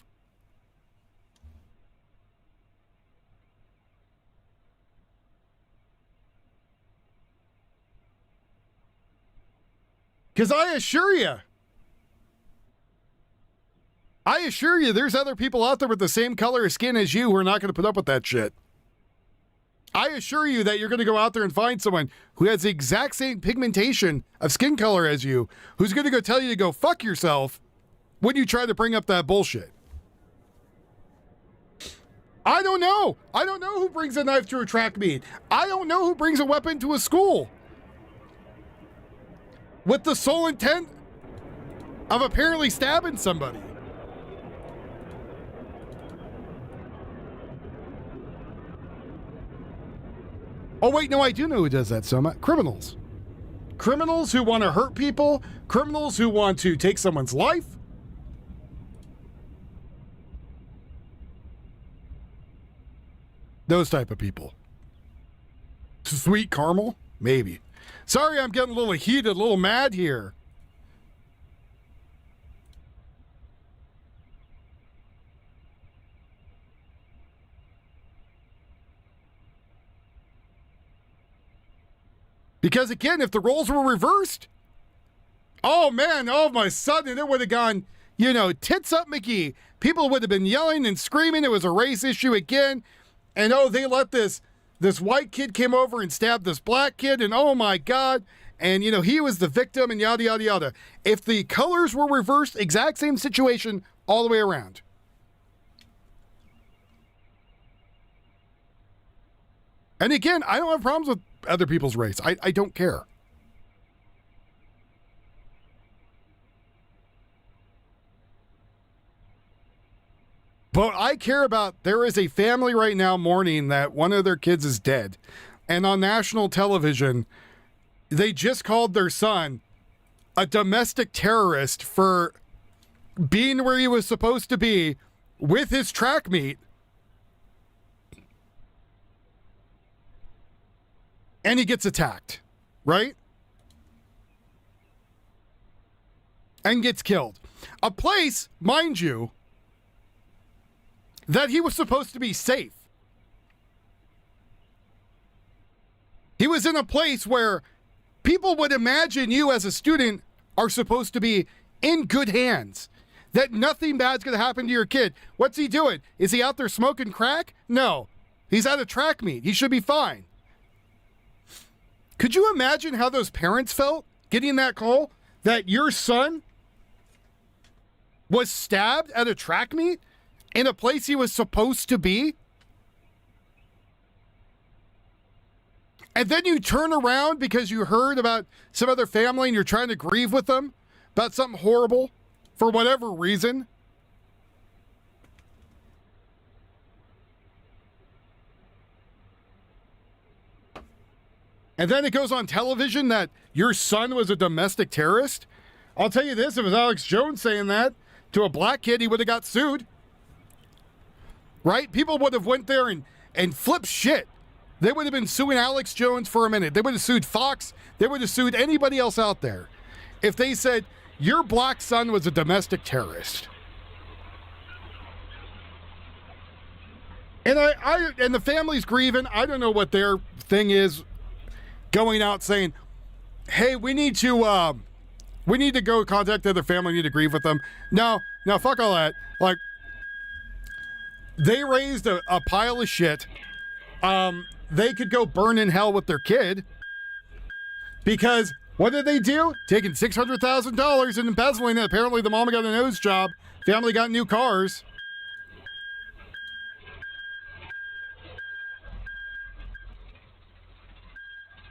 Because I assure you, there's other people out there with the same color of skin as you who are not going to put up with that shit. I assure you that you're going to go out there and find someone who has the exact same pigmentation of skin color as you, who's going to go tell you to go fuck yourself when you try to bring up that bullshit. I don't know. I don't know who brings a knife to a track meet. I don't know who brings a weapon to a school with the sole intent of apparently stabbing somebody. Oh, wait, no, I do know who does that, Soma. Criminals. Criminals who want to hurt people. Criminals who want to take someone's life. Those type of people. Sweet caramel? Maybe. Sorry, I'm getting a little heated, a little mad here. Because again, if the roles were reversed, oh man, all of a sudden it would have gone, tits up McGee. People would have been yelling and screaming. It was a race issue again. And they let this white kid came over and stabbed this black kid. And oh my God. And he was the victim and yada, yada, yada. If the colors were reversed, exact same situation all the way around. And again, I don't have problems with other people's race. I don't care. But I care about, there is a family right now mourning that one of their kids is dead. And on national television, they just called their son a domestic terrorist for being where he was supposed to be with his track meet. And he gets attacked, right? And gets killed. A place, mind you, that he was supposed to be safe. He was in a place where people would imagine you as a student are supposed to be in good hands, that nothing bad's going to happen to your kid. What's he doing? Is he out there smoking crack? No. He's at a track meet. He should be fine. Could you imagine how those parents felt getting that call that your son was stabbed at a track meet in a place he was supposed to be? And then you turn around because you heard about some other family and you're trying to grieve with them about something horrible for whatever reason. And then it goes on television that your son was a domestic terrorist. I'll tell you this, if it was Alex Jones saying that to a black kid, he would have got sued. Right? People would have went there and flipped shit. They would have been suing Alex Jones for a minute. They would have sued Fox. They would have sued anybody else out there if they said, your black son was a domestic terrorist. And and the family's grieving. I don't know what their thing is, going out saying, hey, we need to go contact the other family, we need to grieve with them. No, fuck all that. Like, they raised a pile of shit. They could go burn in hell with their kid because what did they do? Taking $600,000 and embezzling it. Apparently the mom got a nose job. Family got new cars.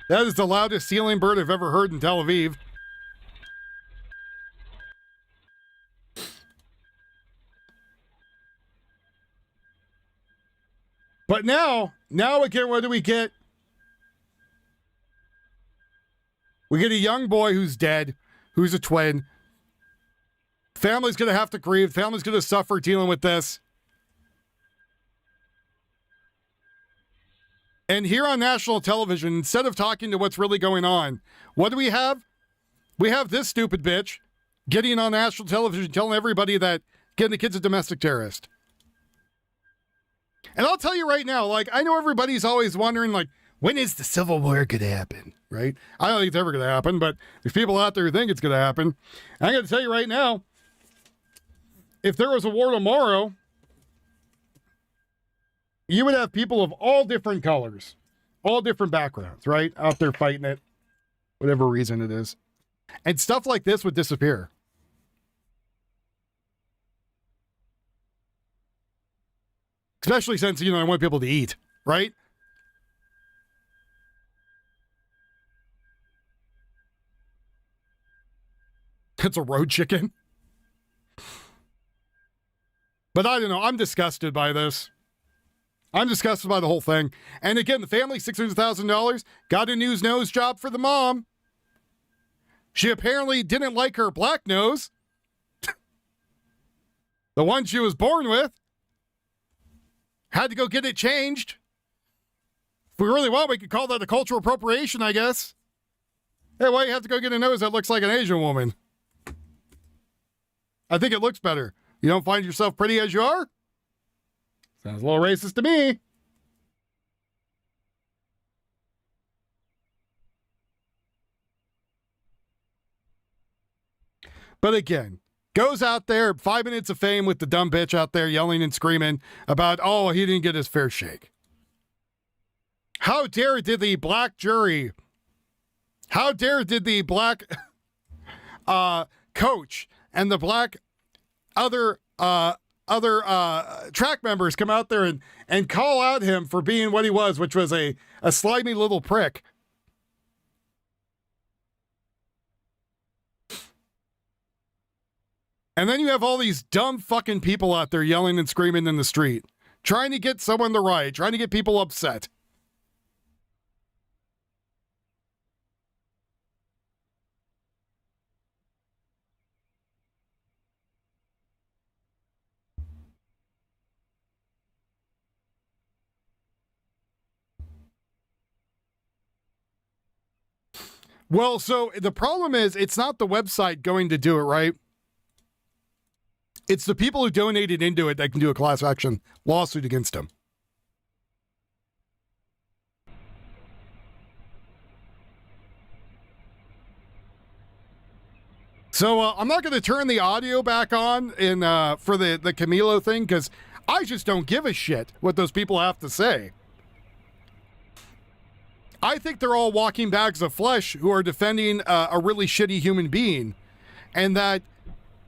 That is the loudest ceiling bird I've ever heard in Tel Aviv. But now again, what do we get? We get a young boy who's dead, who's a twin. Family's going to have to grieve. Family's going to suffer dealing with this. And here on national television, instead of talking to what's really going on, what do we have? We have this stupid bitch getting on national television telling everybody that getting the kid's a domestic terrorist. And I'll tell you right now, like, I know everybody's always wondering, like, when is the Civil War going to happen, right? I don't think it's ever going to happen, but there's people out there who think it's going to happen. And I'm going to tell you right now, if there was a war tomorrow, you would have people of all different colors, all different backgrounds, right? Out there fighting it, whatever reason it is. And stuff like this would disappear. Especially since, I want people to eat, right? It's a road chicken. But I don't know. I'm disgusted by this. I'm disgusted by the whole thing. And again, the family, $600,000, got a new nose job for the mom. She apparently didn't like her black nose. The one she was born with. Had to go get it changed. If we really want, we could call that a cultural appropriation, I guess. Hey, why do you have to go get a nose that looks like an Asian woman? I think it looks better. You don't find yourself pretty as you are? Sounds a little racist to me. But again, goes out there, 5 minutes of fame with the dumb bitch out there yelling and screaming about, oh, he didn't get his fair shake. How dare did the black jury, how dare did the black coach and the black other track members come out there and call out him for being what he was, which was a slimy little prick. And then you have all these dumb fucking people out there yelling and screaming in the street, trying to get someone to riot, trying to get people upset. Well, so the problem is it's not the website going to do it, right? It's the people who donated into it that can do a class action lawsuit against them. So I'm not going to turn the audio back on for the Camilo thing because I just don't give a shit what those people have to say. I think they're all walking bags of flesh who are defending a really shitty human being, and that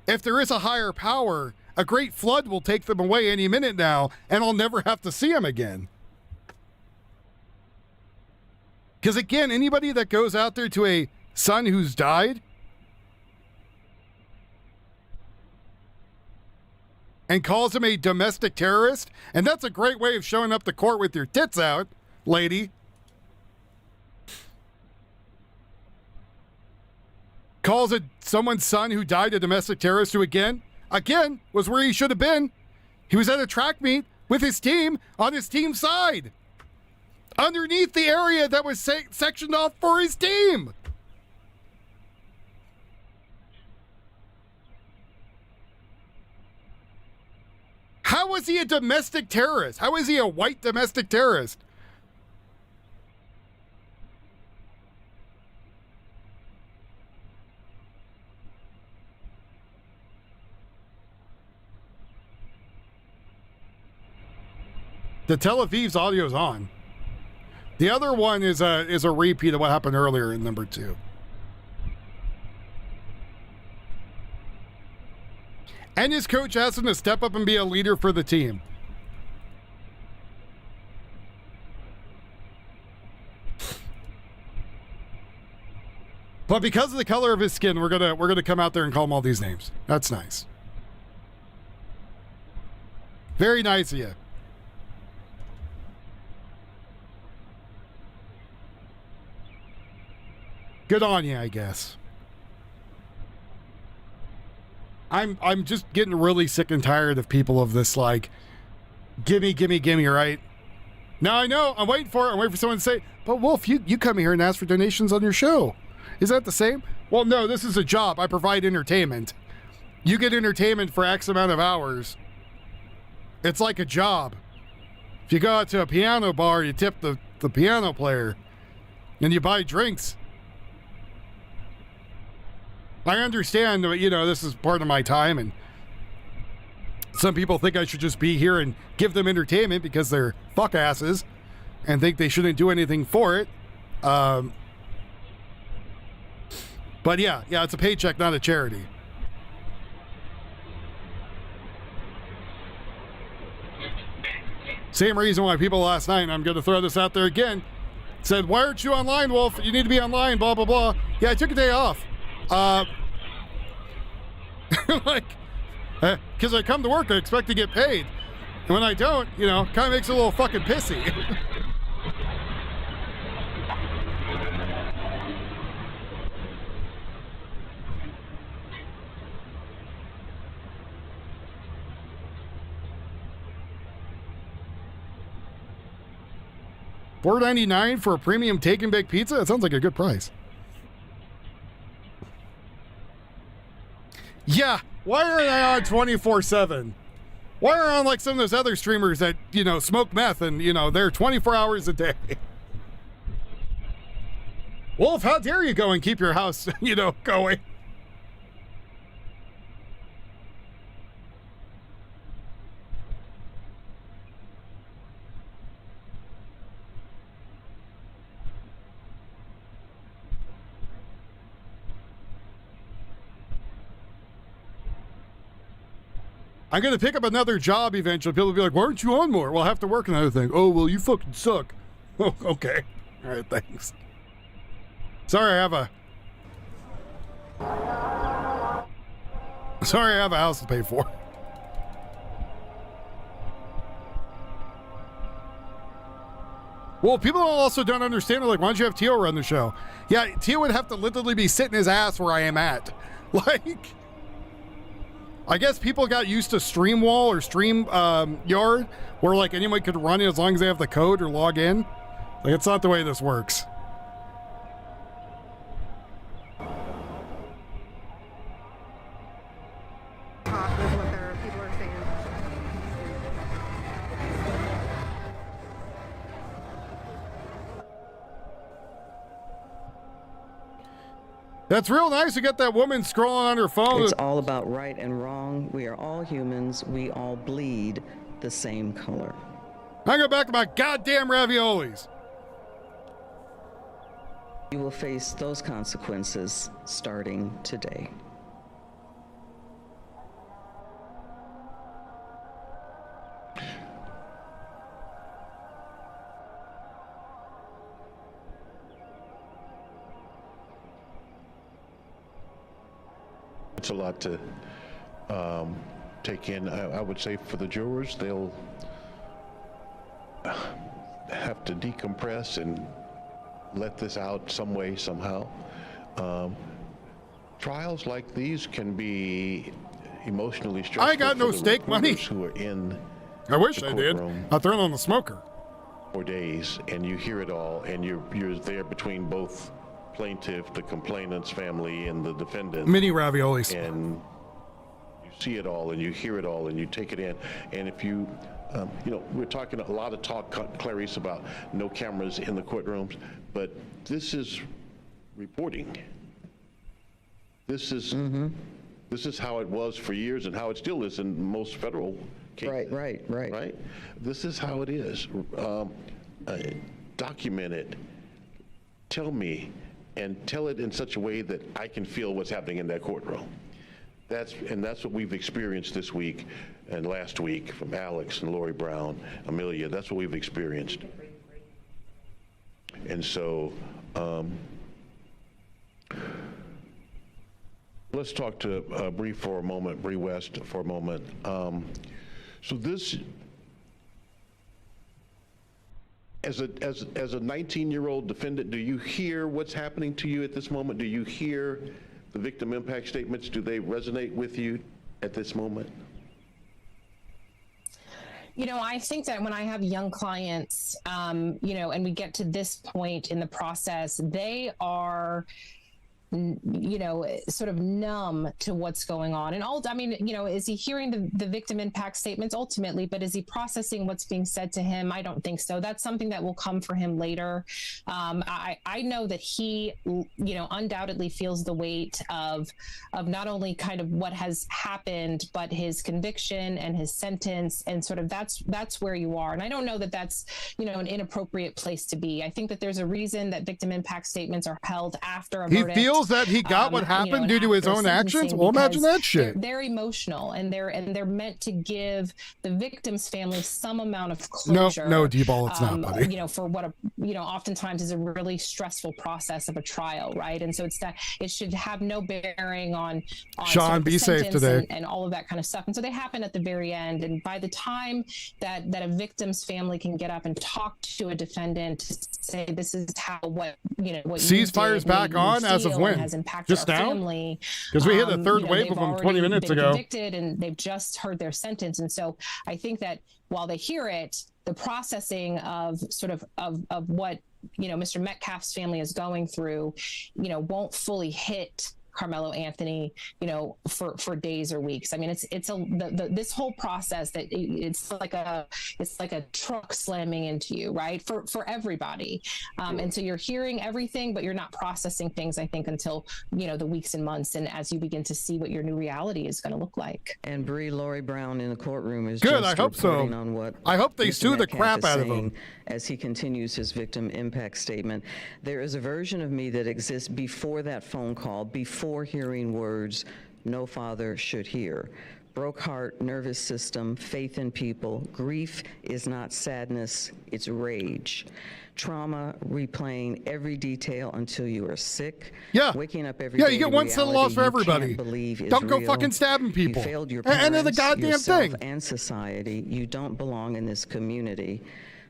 if there is a higher power, a great flood will take them away any minute now, and I'll never have to see them again. Because again, anybody that goes out there to a son who's died and calls him a domestic terrorist, and that's a great way of showing up to court with your tits out, lady. Calls it someone's son who died a domestic terrorist who again was where he should have been. He was at a track meet with his team on his team side, underneath the area that was sectioned off for his team. How was he a domestic terrorist? How is he a white domestic terrorist? The Tel Aviv's audio is on. The other one is a repeat of what happened earlier in number 2. And his coach asked him to step up and be a leader for the team. But because of the color of his skin, we're gonna come out there and call him all these names. That's nice. Very nice of you. Good on you, I guess. I'm just getting really sick and tired of people of this, like, gimme, right? Now I know, I'm waiting for it. I'm waiting for someone to say, but Wolf, you come here and ask for donations on your show. Is that the same? Well, no, this is a job. I provide entertainment. You get entertainment for X amount of hours. It's like a job. If you go out to a piano bar, you tip the piano player and you buy drinks. I understand, you know, this is part of my time, and some people think I should just be here and give them entertainment because they're fuck asses and think they shouldn't do anything for it. But yeah, it's a paycheck, not a charity. Same reason why people last night, and I'm going to throw this out there again, said, why aren't you online, Wolf? You need to be online, blah, blah, blah. Yeah, I took a day off. Like, because I come to work, I expect to get paid. And when I don't, you know, kind of makes it a little fucking pissy. $4.99 for a premium take and bake pizza? That sounds like a good price. Yeah, why aren't I on 24/7? Why aren't I on like some of those other streamers that, you know, smoke meth and, you know, they're 24 hours a day? Wolf, how dare you go and keep your house, you know, going? I'm going to pick up another job eventually. People will be like, why aren't you on more? Well, I have to work another thing. Oh, well, you fucking suck. Oh, okay. All right, thanks. Sorry, I have Sorry, I have a house to pay for. Well, people also don't understand, like, why don't you have Tio run the show? Yeah, Tio would have to literally be sitting his ass where I am at. Like, I guess people got used to Streamwall or StreamYard, where, like, anyone could run it as long as they have the code or log in. Like, it's not the way this works. That's real nice to get that woman scrolling on her phone. It's all about right and wrong. We are all humans. We all bleed the same color. I go back to my goddamn raviolis. You will face those consequences starting today. It's a lot to take in. I would say for the jurors, they'll have to decompress and let this out some way, somehow. Trials like these can be emotionally stressful. I ain't got no steak money. Who are in I wish I did. I'll throw it on the smoker. 4 days, and you hear it all, and you're there between both plaintiff, the complainant's family, and the defendant. Mini raviolis. And you see it all, and you hear it all, and you take it in. And if you, we're talking a lot of talk, Clarice, about no cameras in the courtrooms, but this is reporting. This is how it was for years, and how it still is in most federal cases. Right. This is how it is. Document it. Tell me. And tell it in such a way that I can feel what's happening in that courtroom. That's what we've experienced this week and last week from Alex and Lori Brown, Amelia. That's what we've experienced. And so let's talk to Bree for a moment, Bree West for a moment. So this, as a 19-year-old defendant, do you hear what's happening to you at this moment? Do you hear the victim impact statements? Do they resonate with you at this moment? I think that when I have young clients, and we get to this point in the process, they are sort of numb to what's going on. And is he hearing the victim impact statements ultimately, but is he processing what's being said to him? I don't think so. That's something that will come for him later. I know that he, undoubtedly feels the weight of not only kind of what has happened, but his conviction and his sentence. And sort of that's where you are. And I don't know that that's, an inappropriate place to be. I think that there's a reason that victim impact statements are held after a verdict. He feels that he got what happened due to his own actions. Well, imagine that shit. They're emotional, and they're meant to give the victim's family some amount of closure. No, D-ball, it's not, buddy. For what oftentimes is a really stressful process of a trial, right? And so it should have no bearing on Sean, sort of be safe today, and all of that kind of stuff. And so they happen at the very end. And by the time that a victim's family can get up and talk to a defendant to say, this is what Ceasefire's back on as of when? Has impacted just our now? family. Because we hit the third wave of them 20 minutes ago. Convicted, and they've just heard their sentence. And so I think that while they hear it, the processing of what Mr. Metcalf's family is going through, won't fully hit Carmelo Anthony, for days or weeks. I mean, this whole process that it's like a truck slamming into you, right? For everybody. And so you're hearing everything, but you're not processing things, I think, until, the weeks and months. And as you begin to see what your new reality is going to look like. And Lori Brown in the courtroom is good. Just I hope so. On what I hope they sue the crap out of him. As he continues his victim impact statement, there is a version of me that exists before that phone call, before hearing words no father should hear. broke heart, nervous system, faith in people. Grief is not sadness, it's rage. Trauma, replaying every detail until you are sick. Yeah. Waking up every Yeah, day you get to one set of reality laws for you everybody. can't believe is Don't go real. fucking stabbing people. You failed your End of the parents, goddamn yourself, thing. and society. You don't belong in this community.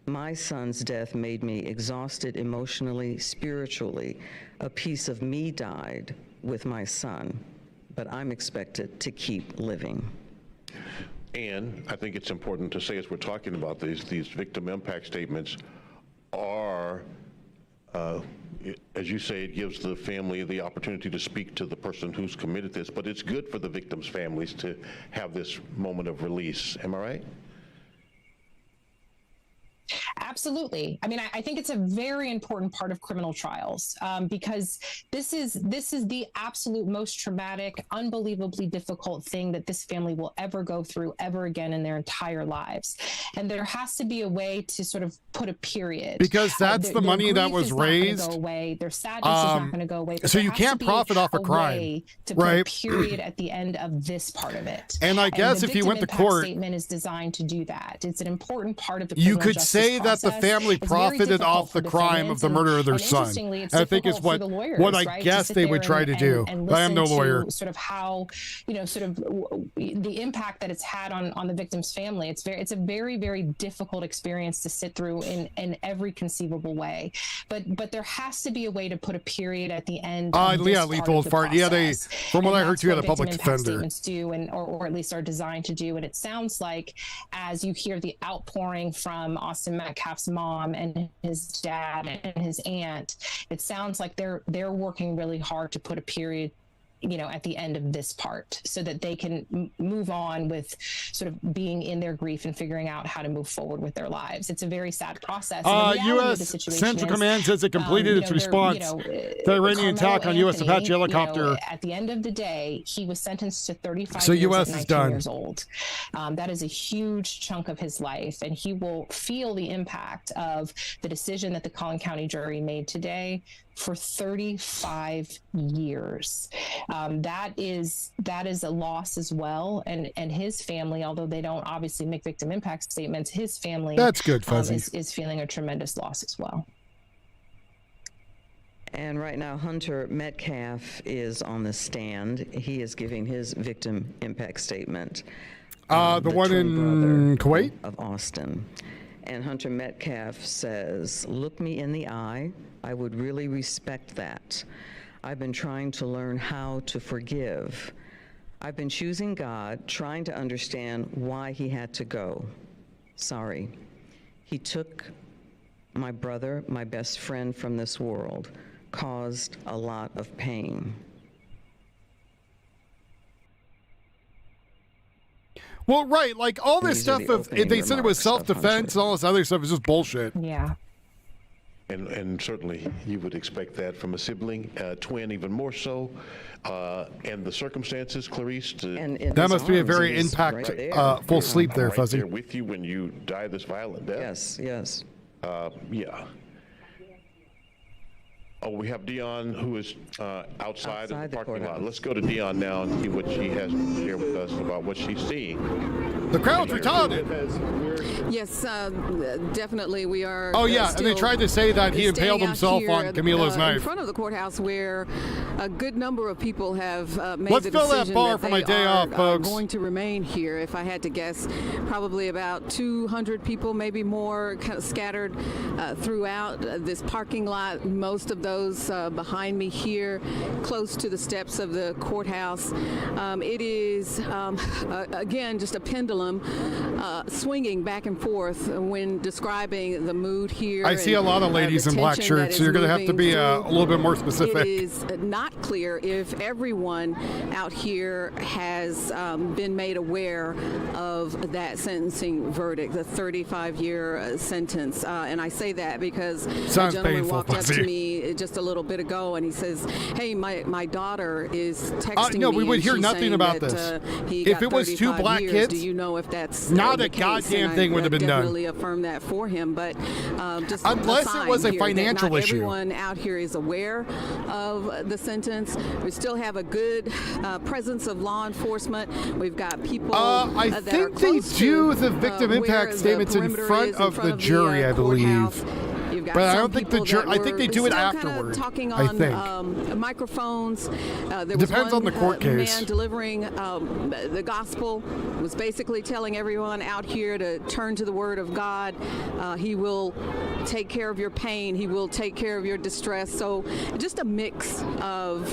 My son's death made me exhausted emotionally, spiritually. A piece of me died with my son, but I'm expected to keep living. And I think it's important to say, as we're talking about these victim impact statements are, as you say, it gives the family the opportunity to speak to the person who's committed this, but it's good for the victims' families to have this moment of release. Am I right? Absolutely. I mean, I think it's a very important part of criminal trials because this is the absolute most traumatic, unbelievably difficult thing that this family will ever go through ever again in their entire lives. And there has to be a way to sort of put a period. Because that's the money that was raised. Go away. Their sadness is not going to go away. So you can't profit off a crime, to put right? a period at the end of this part of it. And I guess the if you went to victim impact court, statement is designed to do that. It's an important part of the you criminal could justice say that the process. family It's very profited difficult off for the crime of the murder of their and son. interestingly, it's I think is difficult for what the lawyers, I right, to guess sit they would there try to do. and But I am no listen to lawyer. Sort of how, sort of the impact that it's had on the victim's family. It's a very, very difficult experience to sit through in every conceivable way. But there has to be a way to put a period at the end. Of this yeah, part lethal of the fart. Yeah, process. from what And I heard, that's you had a what public victim impact defender. statements do, or at least are designed to do. And it sounds like, as you hear the outpouring from Austin Metcalf's mom and his dad and his aunt, it sounds like they're working really hard to put a period, at the end of this part so that they can move on with sort of being in their grief and figuring out how to move forward with their lives. It's a very sad process. And the reality of the U.S. situation Central is, Command says it completed its response to the Iranian attack on U.S. Apache helicopter. At the end of the day, he was sentenced to 35 So years U.S. at is 19 done. years old. That is a huge chunk of his life, and he will feel the impact of the decision that the Collin County jury made today for 35 years. That is a loss as well, and his family, although they don't obviously make victim impact statements, his family That's good, Fuzzy. is feeling a tremendous loss as well. And right now, Hunter Metcalf is on the stand. He is giving his victim impact statement. The one in Kuwait? Of Austin. And Hunter Metcalf says, "Look me in the eye. I would really respect that. I've been trying to learn how to forgive. I've been choosing God, trying to understand why he had to go. Sorry. He took my brother, my best friend from this world, caused a lot of pain." Well, right, like all this These are stuff the of opening they said it was remarks of self-defense and all this other stuff is just bullshit. Yeah. And certainly you would expect that from a sibling, twin even more so. And the circumstances, Clarice, That must be a very full sleep there, right Fuzzy. there with you when you die this violent death. Yes. Yeah. Oh, we have Dion, who is outside of the parking lot. Let's go to Dion now and see what she has to share with us about what she's seeing. The crowd's retarded. Yes, definitely. We are. Oh, yeah, and they tried to say that he impaled himself on Camila's knife. In front of the courthouse, where a good number of people have made Let's the fill that decision bar that for my they day are, off, folks. going to remain here. If I had to guess, probably about 200 people, maybe more, kind of scattered throughout this parking lot. Most of those behind me here, close to the steps of the courthouse. It is, again, just a pendulum swinging back and forth when describing the mood here. I see a lot of ladies in black shirts, so you're going to have to be a little bit more specific. It is not clear if everyone out here has been made aware of that sentencing verdict, the 35-year sentence. And I say that because a gentleman walked up to me me just a little bit ago, and he says, "Hey, my daughter is texting no, me." we would and hear she's nothing saying about that, this. He If got it was 2 35 black years. kids, Do you know if that's not the a case? goddamn And thing would have been done. Definitely affirm that for him, but just unless it was a financial not issue. Everyone out here is aware of the sentence. We still have a good presence of law enforcement. We've got people. I that think are they close do to, the victim where impact the statements in perimeter front is, of the jury, I believe. You've got But I some don't think the people jury. that I think they do were it still kinda afterward. talking I on think. microphones. There Depends was on the court case. man delivering the gospel, was basically telling everyone out here to turn to the Word of God. He will take care of your pain. He will take care of your distress. So just a mix of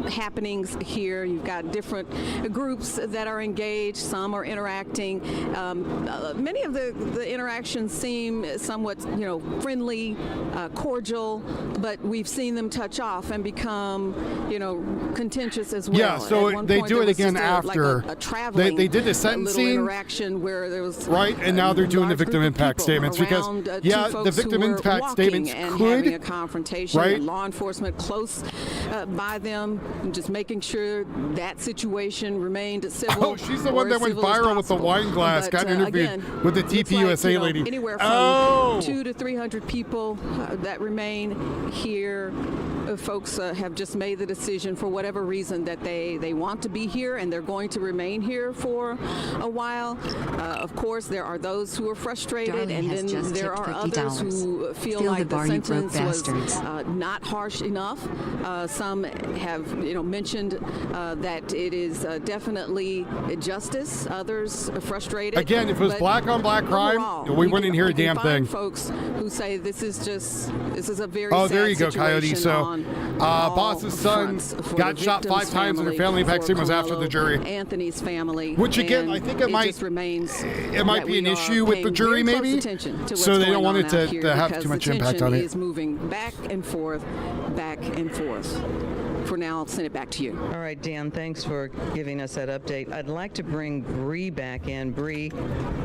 happenings here. You've got different groups that are engaged. Some are interacting. Many of the interactions seem somewhat, friendly, cordial, but we've seen them touch off and become, contentious as well. Yeah, so At one they point, do there it was again just after. a traveling, they did the little sentencing, interaction where there was right, and now they're doing the large victim group of impact people statements because around, two the folks victim who were impact walking statements and could, having a confrontation, right? and law enforcement close by them, and just making sure that situation remained civil. Oh, she's the one that went viral with the wine glass. But, got interviewed again, with the looks TPUSA like, lady. Anywhere from 200 to 300 people that remain here. Folks have just made the decision for whatever reason that they want to be here, and they're going to remain here for a while. Of course, there are those who are frustrated, Darling and then there are others who feel Steal like the bar, the you broke sentence was bastards. not harsh enough. Some have, mentioned that it is definitely justice. Others are frustrated. Again, if it was But black on black crime, overall, we you wouldn't can- hear a you can damn find thing. Folks who say this is a very Oh, sad there you go, Coyote. situation So, on all boss's son fronts for got the shot victim's 5 times, and her family, family impact for statement was after the Carmelo jury. Anthony's family, Which again, and I think it might just remains it might that be we an are issue with the paying jury, very close maybe. attention to So what's they don't going want on it to, out here to have because too much the impact tension on it. is moving back and forth, back and forth. For now, I'll send it back to you. All right, Dan, thanks for giving us that update. I'd like to bring Bree back in. Bree,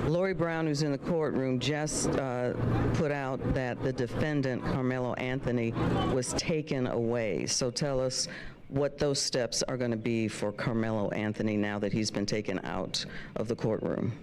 Lori Brown, who's in the courtroom, just put out that the defendant, Carmelo Anthony, was taken away. So tell us what those steps are going to be for Carmelo Anthony now that he's been taken out of the courtroom.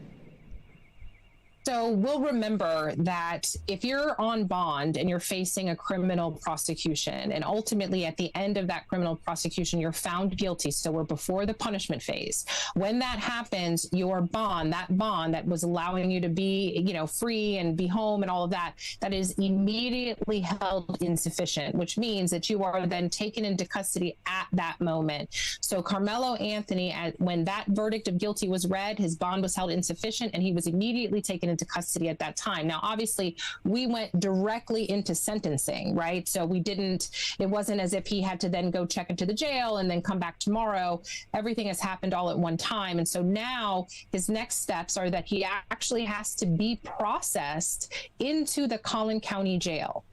So we'll remember that if you're on bond and you're facing a criminal prosecution, and ultimately at the end of that criminal prosecution, you're found guilty. So we're before the punishment phase. When that happens, your bond that was allowing you to be, free and be home and all of that, that is immediately held insufficient, which means that you are then taken into custody at that moment. So Carmelo Anthony, when that verdict of guilty was read, his bond was held insufficient and he was immediately taken into custody at that time. Now, obviously, we went directly into sentencing, right? So it wasn't as if he had to then go check into the jail and then come back tomorrow. Everything has happened all at one time. And so now his next steps are that he actually has to be processed into the Collin County Jail.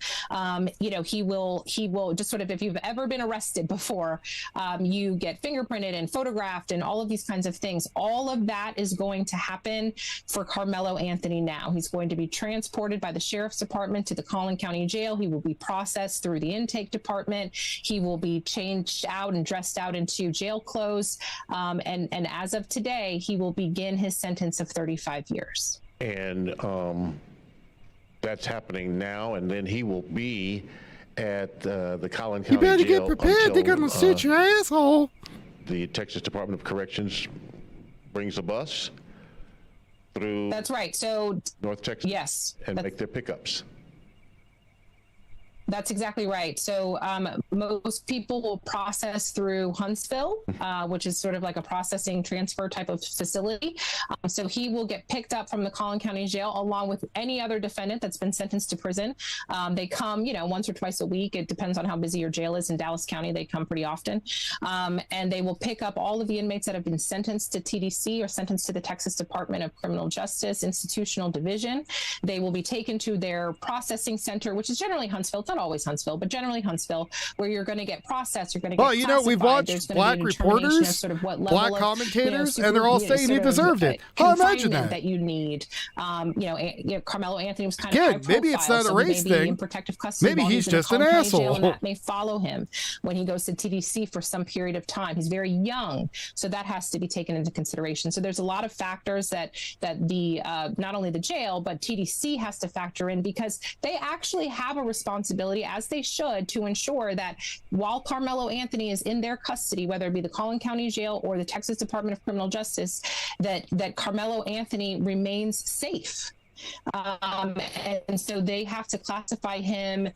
He will just sort of, if you've ever been arrested before, you get fingerprinted and photographed and all of these kinds of things. All of that is going to happen for Carmelo Anthony now. He's going to be transported by the sheriff's department to the Collin County Jail. He will be processed through the intake department. He will be changed out and dressed out into jail clothes. And as of today, he will begin his sentence of 35 years. And that's happening now, and then he will be at the Collin County You better Jail get prepared. They're until, gonna sit your asshole. The Texas Department of Corrections brings a bus through. That's right. So North Texas. Yes. And make their pickups. That's exactly right. So most people will process through Huntsville, which is sort of like a processing transfer type of facility. So he will get picked up from the Collin County Jail along with any other defendant that's been sentenced to prison. They come, once or twice a week. It depends on how busy your jail is. In Dallas County, they come pretty often. And they will pick up all of the inmates that have been sentenced to TDC or sentenced to the Texas Department of Criminal Justice Institutional Division. They will be taken to their processing center, which is generally Huntsville. It's not always Huntsville, but generally Huntsville, where where you're going to get processed, you're going to get well, you know, we've watched black reporters, sort of what black level commentators, of, and they're all saying he deserved it. How imagine that you need. Carmelo Anthony was kind of high profile, maybe it's not a race thing. In protective custody. Maybe he's just an jail, asshole. and that may follow him when he goes to TDC for some period of time. He's very young, so that has to be taken into consideration. So there's a lot of factors that the not only the jail but TDC has to factor in, because they actually have a responsibility, as they should, to ensure that while Carmelo Anthony is in their custody, whether it be the Collin County Jail or the Texas Department of Criminal Justice, that Carmelo Anthony remains safe. And so they have to classify him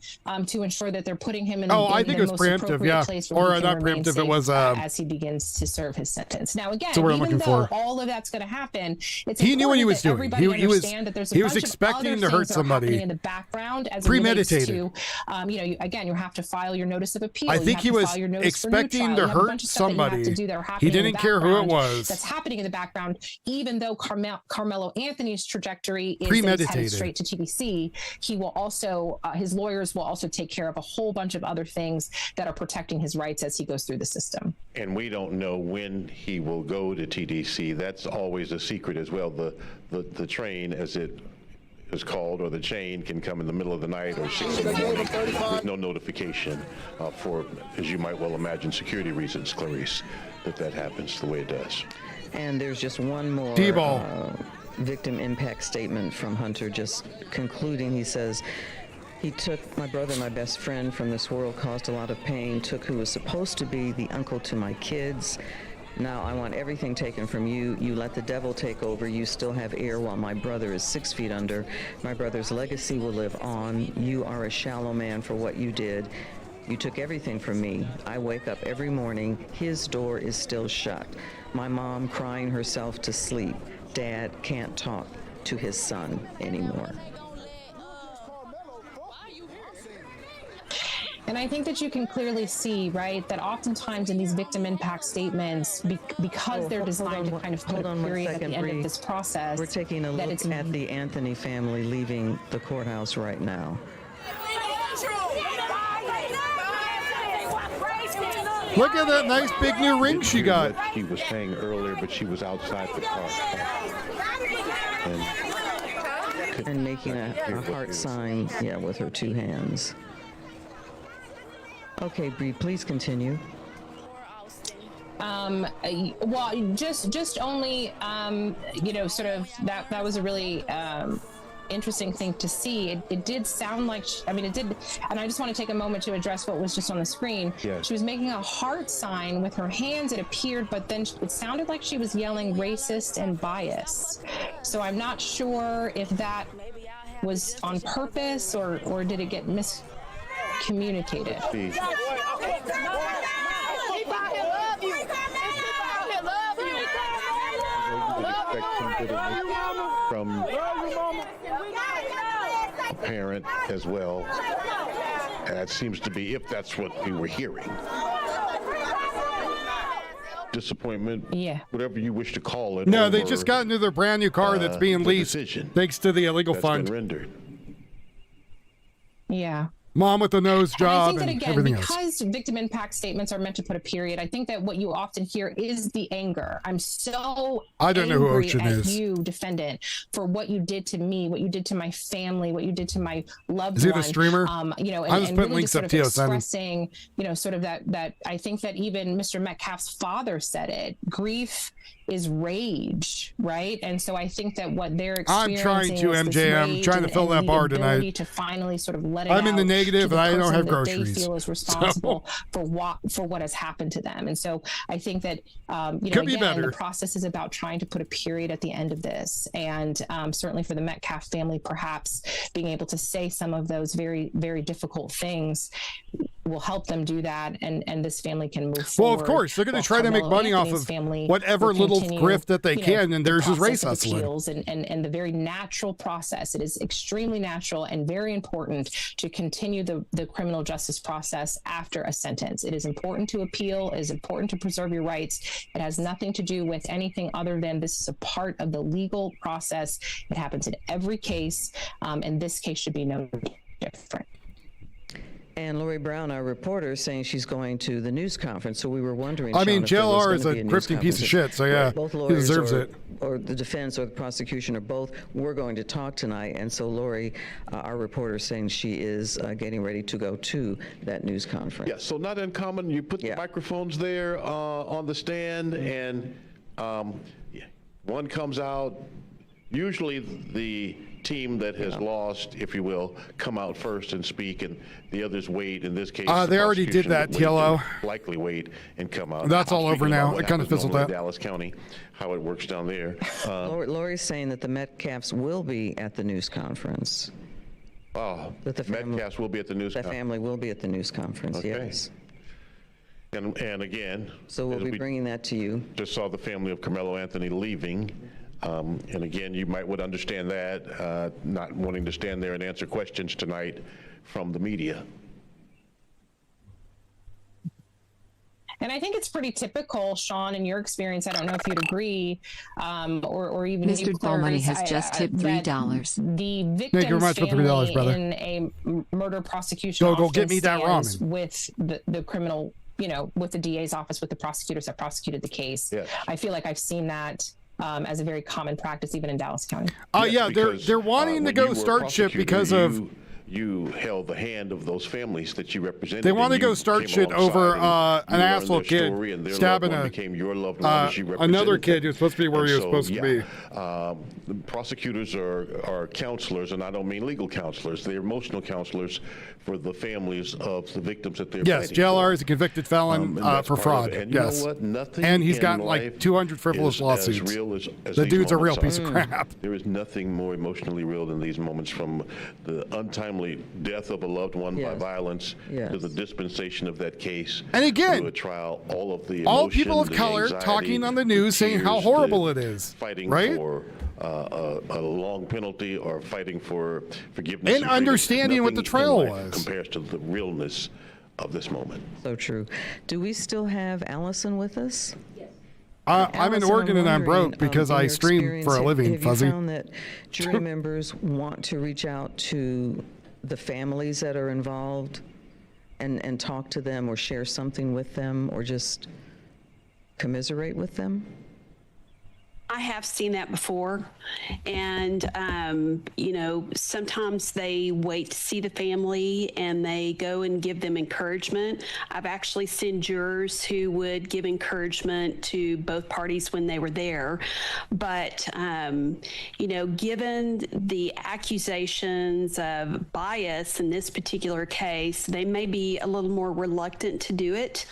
to ensure that they're putting him in I think the it was most preemptive, yeah, place or not preemptive. It was as he begins to serve his sentence. Now, again, so even though all of that's going to happen, it's he knew what he was doing. He was expecting to hurt somebody in the background as premeditated. To, you have to file your notice of appeal. I think he was expecting to hurt somebody. He didn't care who it was. That's happening in the background, even though Carmelo Anthony's trajectory is premeditated. Straight to TDC, he will also, his lawyers will also take care of a whole bunch of other things that are protecting his rights as he goes through the system. And we don't know when he will go to TDC. That's always a secret as well. The train, as it is called, or the chain, can come in the middle of the night or 6 in the morning. There's no notification for, as you might well imagine, security reasons, Clarice, that happens the way it does. And there's just one more victim impact statement from Hunter, just concluding. He says, he took my brother, my best friend from this world, caused a lot of pain, took who was supposed to be the uncle to my kids. Now I want everything taken from you. You let the devil take over. You still have air while my brother is 6 feet under. My brother's legacy will live on. You are a shallow man for what you did. You took everything from me. I wake up every morning. His door is still shut. My mom crying herself to sleep. Dad can't talk to his son anymore. And I think that you can clearly see, right, that oftentimes in these victim impact statements, because they're designed to kind of put a period at the end of this process. We're taking a look at the Anthony family leaving the courthouse right now. Look at that nice big new ring she got. He was saying earlier, but she was outside the car. And making a heart sign, with her two hands. Okay, Bree, please continue. Well, just only, sort of that was a really interesting thing to see. It did sound like, it did, and I just want to take a moment to address what was just on the screen. Yes. She was making a heart sign with her hands, it appeared, but then it sounded like she was yelling racist and bias. So I'm not sure if that was on purpose or did it get miscommunicated. From a parent as well. And that seems to be, if that's what we were hearing. Disappointment, whatever you wish to call it. No, they just got into their brand new car that's being leased thanks to the illegal fund. Rendered. Yeah. Mom with the nose job and I think that, again, everything else. Because victim impact statements are meant to put a period, I think that what you often hear is the anger. I'm so I don't know who Ocean at is. you, defendant, for what you did to me, what you did to my family, what you did to my loved is he one. the streamer? And putting really links just up sort of to you, expressing, sort of that I think that even Mr. Metcalf's father said it. Grief is rage, right? And so I think that what they're experiencing I'm trying to, is MJ. I'm trying to fill that bar tonight. To finally sort of let it I'm in the negative, and I don't have that groceries. They feel is responsible for what has happened to them. And so I think that Could be better. The process is about trying to put a period at the end of this, and certainly for the Metcalf family, perhaps being able to say some of those very, very difficult things will help them do that, and this family can move forward. Well, of course, they're going to try to make money off of whatever little grift that they can, and there's his race hustling. And the very natural process. It is extremely natural and very important to continue the criminal justice process after a sentence. It is important to appeal. It is important to preserve your rights. It has nothing to do with anything other than this is a part of the legal process. It happens in every case, and this case should be no different. And Lori Brown, our reporter, is saying she's going to the news conference. So we were wondering. I mean, Sean, if there was JLR is gonna a be news grifting piece of shit, so yeah, both he lawyers deserves it. or the defense or the prosecution or both, we're going to talk tonight. And so Lori, our reporter, is saying she is getting ready to go to that news conference. Yeah, so not uncommon. You put the microphones there on the stand, and one comes out. Usually the team that has lost, if you will, come out first and speak, and the others wait. In this case, they already did that, TLO. Likely wait and come out. That's all over now. It kind of fizzled out. Dallas County, how it works down there. Lori's saying that the Metcalfs will be at the news conference. Oh, Metcalfs will be at the news conference. The family will be at the news conference, Okay. yes. And again, so we'll be bringing that to you. Just saw the family of Carmelo Anthony leaving. And again, you would understand that, not wanting to stand there and answer questions tonight from the media. And I think it's pretty typical, Sean, in your experience. I don't know if you'd agree, or even Mr. Money has just tipped $3. The Thank you very much for $3, brother. In a murder prosecution go get me that stands ramen with the criminal, with the DA's office, with the prosecutors that prosecuted the case. Yes. I feel like I've seen that as a very common practice, even in Dallas County. They're wanting to go start shit because of. You held the hand of those families that you represented. They want to go start shit over an asshole kid stabbing another kid who's supposed to be where he was supposed to be. The prosecutors are counselors, and I don't mean legal counselors. They're emotional counselors for the families of the victims that they're Yes, JLR is a convicted felon for fraud. And yes. you know what? Nothing and he's in gotten life like 200 frivolous is lawsuits. As real as the these dude's a real moments piece are. of crap. There is nothing more emotionally real than these moments, from the untimely death of a loved one by violence to the dispensation of that case. And again, to a trial, all people of color talking on the news saying how horrible it is. Fighting right? for a long penalty or fighting for forgiveness. And understanding what the trial was. Compares to the realness of this moment. So true. Do we still have Allison with us? Yes. I'm in Oregon and I'm broke because I stream for a living, Fuzzy. Have you found that jury members want to reach out to the families that are involved and talk to them or share something with them or just commiserate with them? I have seen that before, and sometimes they wait to see the family and they go and give them encouragement. I've actually seen jurors who would give encouragement to both parties when they were there, but given the accusations of bias in this particular case, they may be a little more reluctant to do it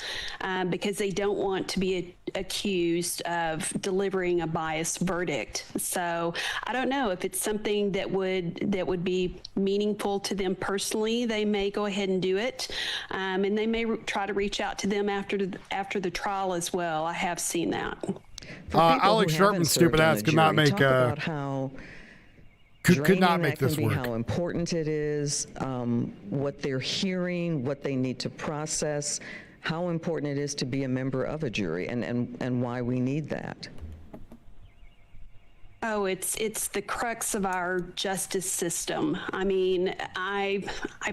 because they don't want to be accused of delivering a biased verdict. So I don't know if it's something that would be meaningful to them personally. They may go ahead and do it, and they may try to reach out to them after the trial as well. I have seen that. Alex Sharpman's stupid ass could not make could not make this work. How important it is, what they're hearing, what they need to process, how important it is to be a member of a jury, and why we need that. Oh, it's the crux of our justice system. I mean, I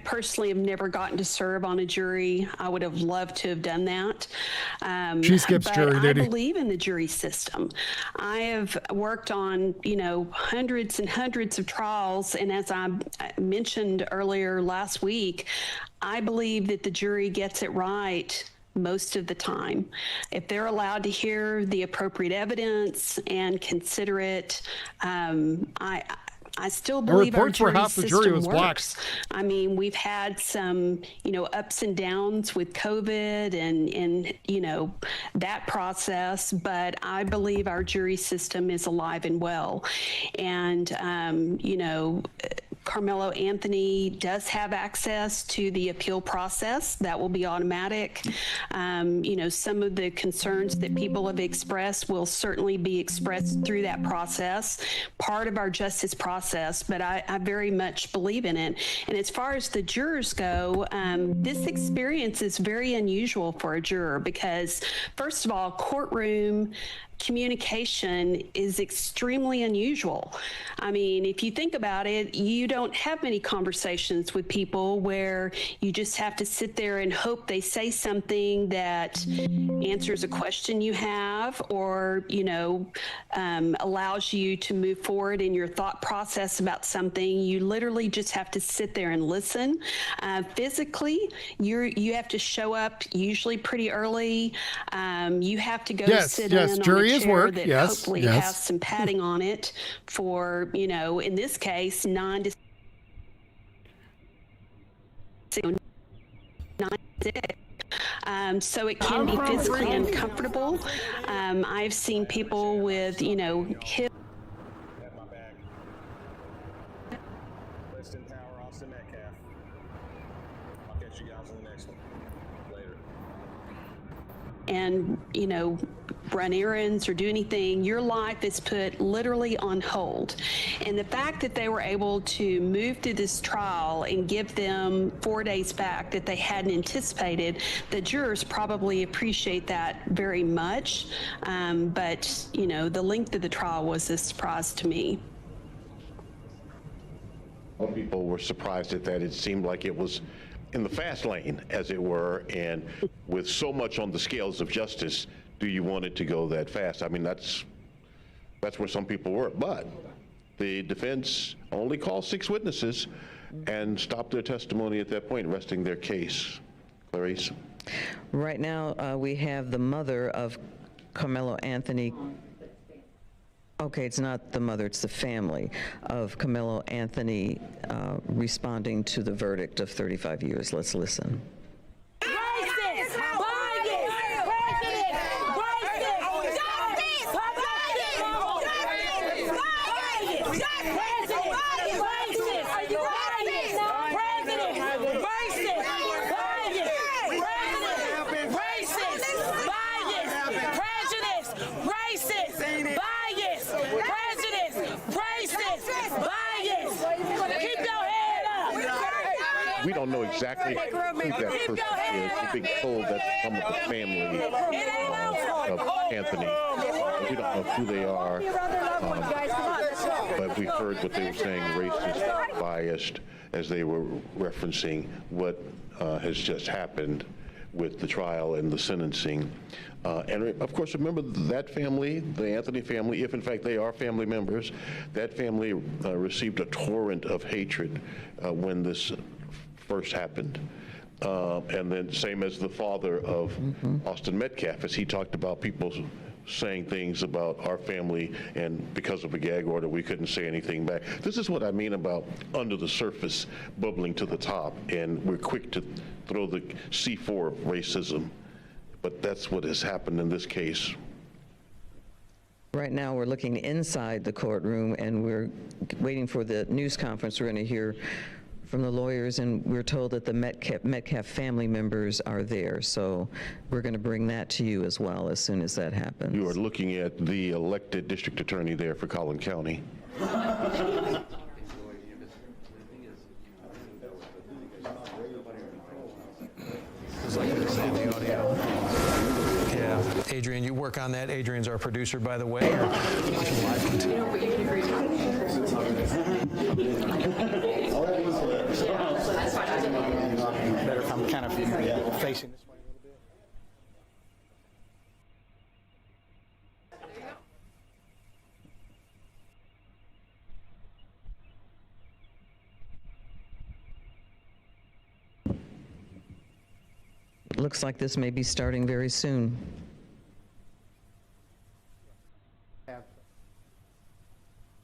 personally have never gotten to serve on a jury. I would have loved to have done that. She skips jury duty. I believe in the jury system. I have worked on, hundreds and hundreds of trials, and as I mentioned earlier last week, I believe that the jury gets it right most of the time. If they're allowed to hear the appropriate evidence and consider it, I still believe our jury system works. I mean, we've had some, ups and downs with COVID and that process, but I believe our jury system is alive and well. And, Carmelo Anthony does have access to the appeal process. That will be automatic. Some of the concerns that people have expressed will certainly be expressed through that process, part of our justice process, but I very much believe in it. And as far as the jurors go, this experience is very unusual for a juror because, first of all, courtroom communication is extremely unusual. I mean, if you think about it, you don't have many conversations with people where you just have to sit there and hope they say something that answers a question you have, or, you know, allows you to move forward in your thought process about something. You literally just have to sit there and listen. Physically, you have to show up usually pretty early. You have to go sit in on a chair that hopefully has some padding on it for, you know, in this case, 9 to 6. So it can be physically uncomfortable. I've seen people with, you know, hip. Rest in power, Austin Metcalf. I'll catch you guys in the next one. Later. And, you know, run errands or do anything, your life is put literally on hold. And the fact that they were able to move through this trial and give them 4 days back that they hadn't anticipated, the jurors probably appreciate that very much. But, you know, the length of the trial was a surprise to me. People were surprised at that. It seemed like it was in the fast lane, as it were, and with so much on the scales of justice, do you want it to go that fast? I mean, that's where some people were. But the defense only called 6 witnesses and stopped their testimony at that point, resting their case. Clarice? Right now, we have the mother of Carmelo Anthony. Okay, it's not the mother, it's the family of Carmelo Anthony responding to the verdict of 35 years. Let's listen. We don't know exactly who that person is. We're being told that some of the family of Anthony. We don't know who they are, but we heard what they were saying, racist, biased, as they were referencing what has just happened with the trial and the sentencing. And of course, remember that family, the Anthony family, if in fact they are family members, that family received a torrent of hatred when this first happened. And then same as the father of Austin Metcalf, as he talked about people saying things about our family, and because of a gag order, we couldn't say anything back. This is what I mean about under the surface bubbling to the top, and we're quick to throw the C4 of racism. But that's what has happened in this case. Right now, we're looking inside the courtroom, and we're waiting for the news conference. We're going to hear from the lawyers, and we're told that the Metcalf family members are there. So we're going to bring that to you as well as soon as that happens. You are looking at the elected district attorney there for Collin County. Yeah, Adrian, you work on that. Adrian's our producer, by the way. Better if I'm kind of facing this way a little bit. It looks like this may be starting very soon.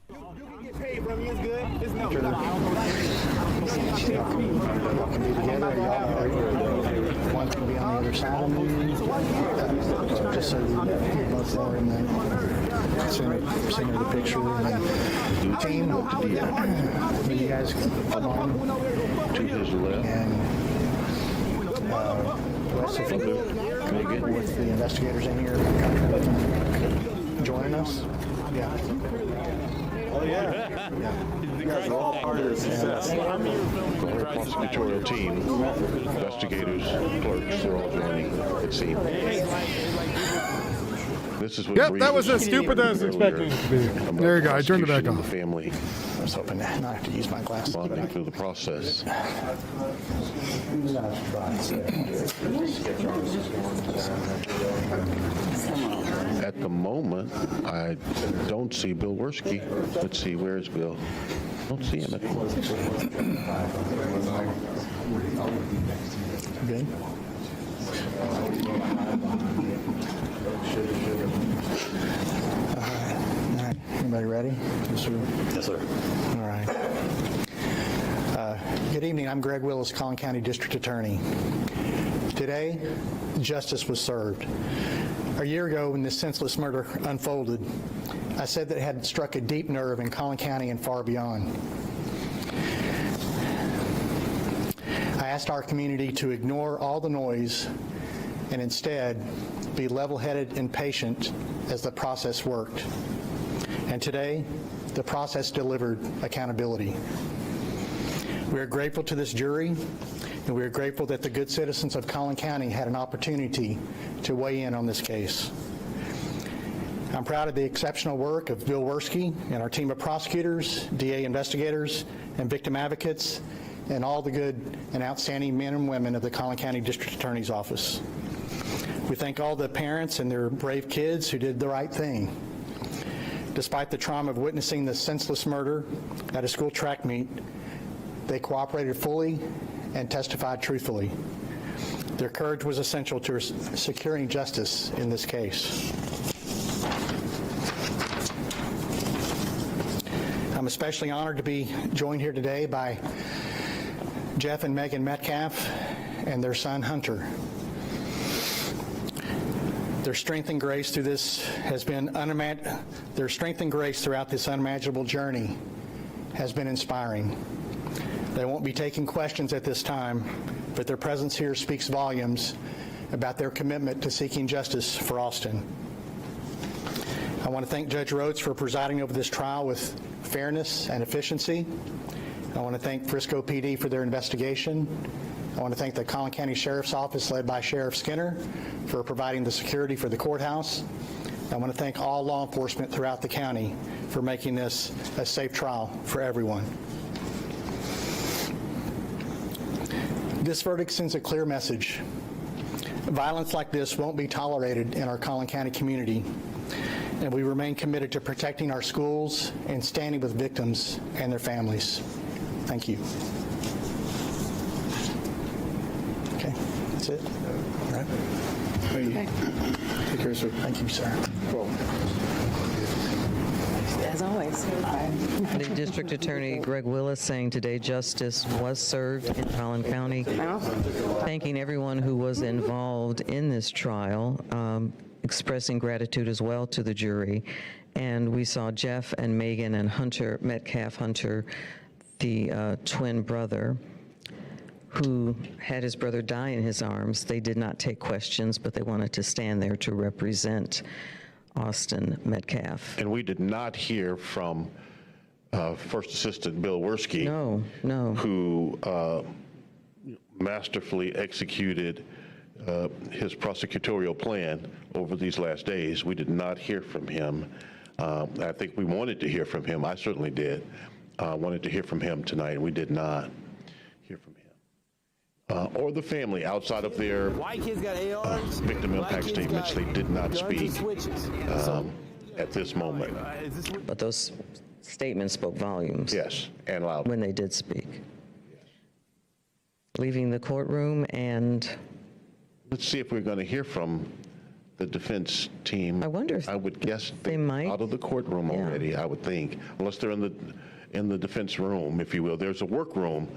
You can get paid from you, it's good. It's no. One can be on the other side of me, just so we both are in the center of the picture. And team, you guys come on to his left. And rest of the with the investigators in here joining us. Yeah. Oh, yeah. You guys are all part of the success. The whole prosecutorial team, investigators, clerks, they're all joining, it seems. This is what Yep, Bree that was as stupid as earlier expecting it to be. about There you go. I turned it back prosecution and off. The family I was hoping to not have to use my glasses. bonding through the process. At the moment, I don't see Bill Werski. Let's see, where is Bill? Don't see him at the moment. Good. All right. Everybody ready? Yes, sir. Yes, sir. All right. Good evening. I'm Greg Willis, Collin County District Attorney. Today, justice was served. A year ago, when this senseless murder unfolded, I said that it had struck a deep nerve in Collin County and far beyond. I asked our community to ignore all the noise and instead be level-headed and patient as the process worked. And today, the process delivered accountability. We are grateful to this jury, and we are grateful that the good citizens of Collin County had an opportunity to weigh in on this case. I'm proud of the exceptional work of Bill Werski and our team of prosecutors, DA investigators, and victim advocates, and all the good and outstanding men and women of the Collin County District Attorney's Office. We thank all the parents and their brave kids who did the right thing. Despite the trauma of witnessing the senseless murder at a school track meet, they cooperated fully and testified truthfully. Their courage was essential to securing justice in this case. I'm especially honored to be joined here today by Jeff and Megan Metcalf and their son Hunter. Their strength and grace through this has been their strength and grace throughout this unimaginable journey has been inspiring. They won't be taking questions at this time, but their presence here speaks volumes about their commitment to seeking justice for Austin. I want to thank Judge Rhodes for presiding over this trial with fairness and efficiency. I want to thank Frisco PD for their investigation. I want to thank the Collin County Sheriff's Office led by Sheriff Skinner for providing the security for the courthouse. I want to thank all law enforcement throughout the county for making this a safe trial for everyone. This verdict sends a clear message. Violence like this won't be tolerated in our Collin County community, and we remain committed to protecting our schools and standing with victims and their families. Thank you. Okay, that's it. All right. Okay. Take care, sir. Thank you, sir. Cool. As always. The District Attorney Greg Willis saying today justice was served in Collin County, thanking everyone who was involved in this trial, expressing gratitude as well to the jury. And we saw Jeff and Megan and Hunter, Metcalf Hunter, the twin brother, who had his brother die in his arms. They did not take questions, but they wanted to stand there to represent Austin Metcalf. And we did not hear from First Assistant Bill Werski, who masterfully executed his prosecutorial plan over these last days. We did not hear from him. I think we wanted to hear from him. I certainly did. Wanted to hear from him tonight, and we did not hear from him. Or the family outside of their victim impact statements. They did not speak at this moment. But those statements spoke volumes. Yes, and loud. When they did speak. Leaving the courtroom, and let's see if we're going to hear from the defense team. I wonder if I would guess they might out of the courtroom already. I would think, unless they're in the defense room, if you will. There's a workroom.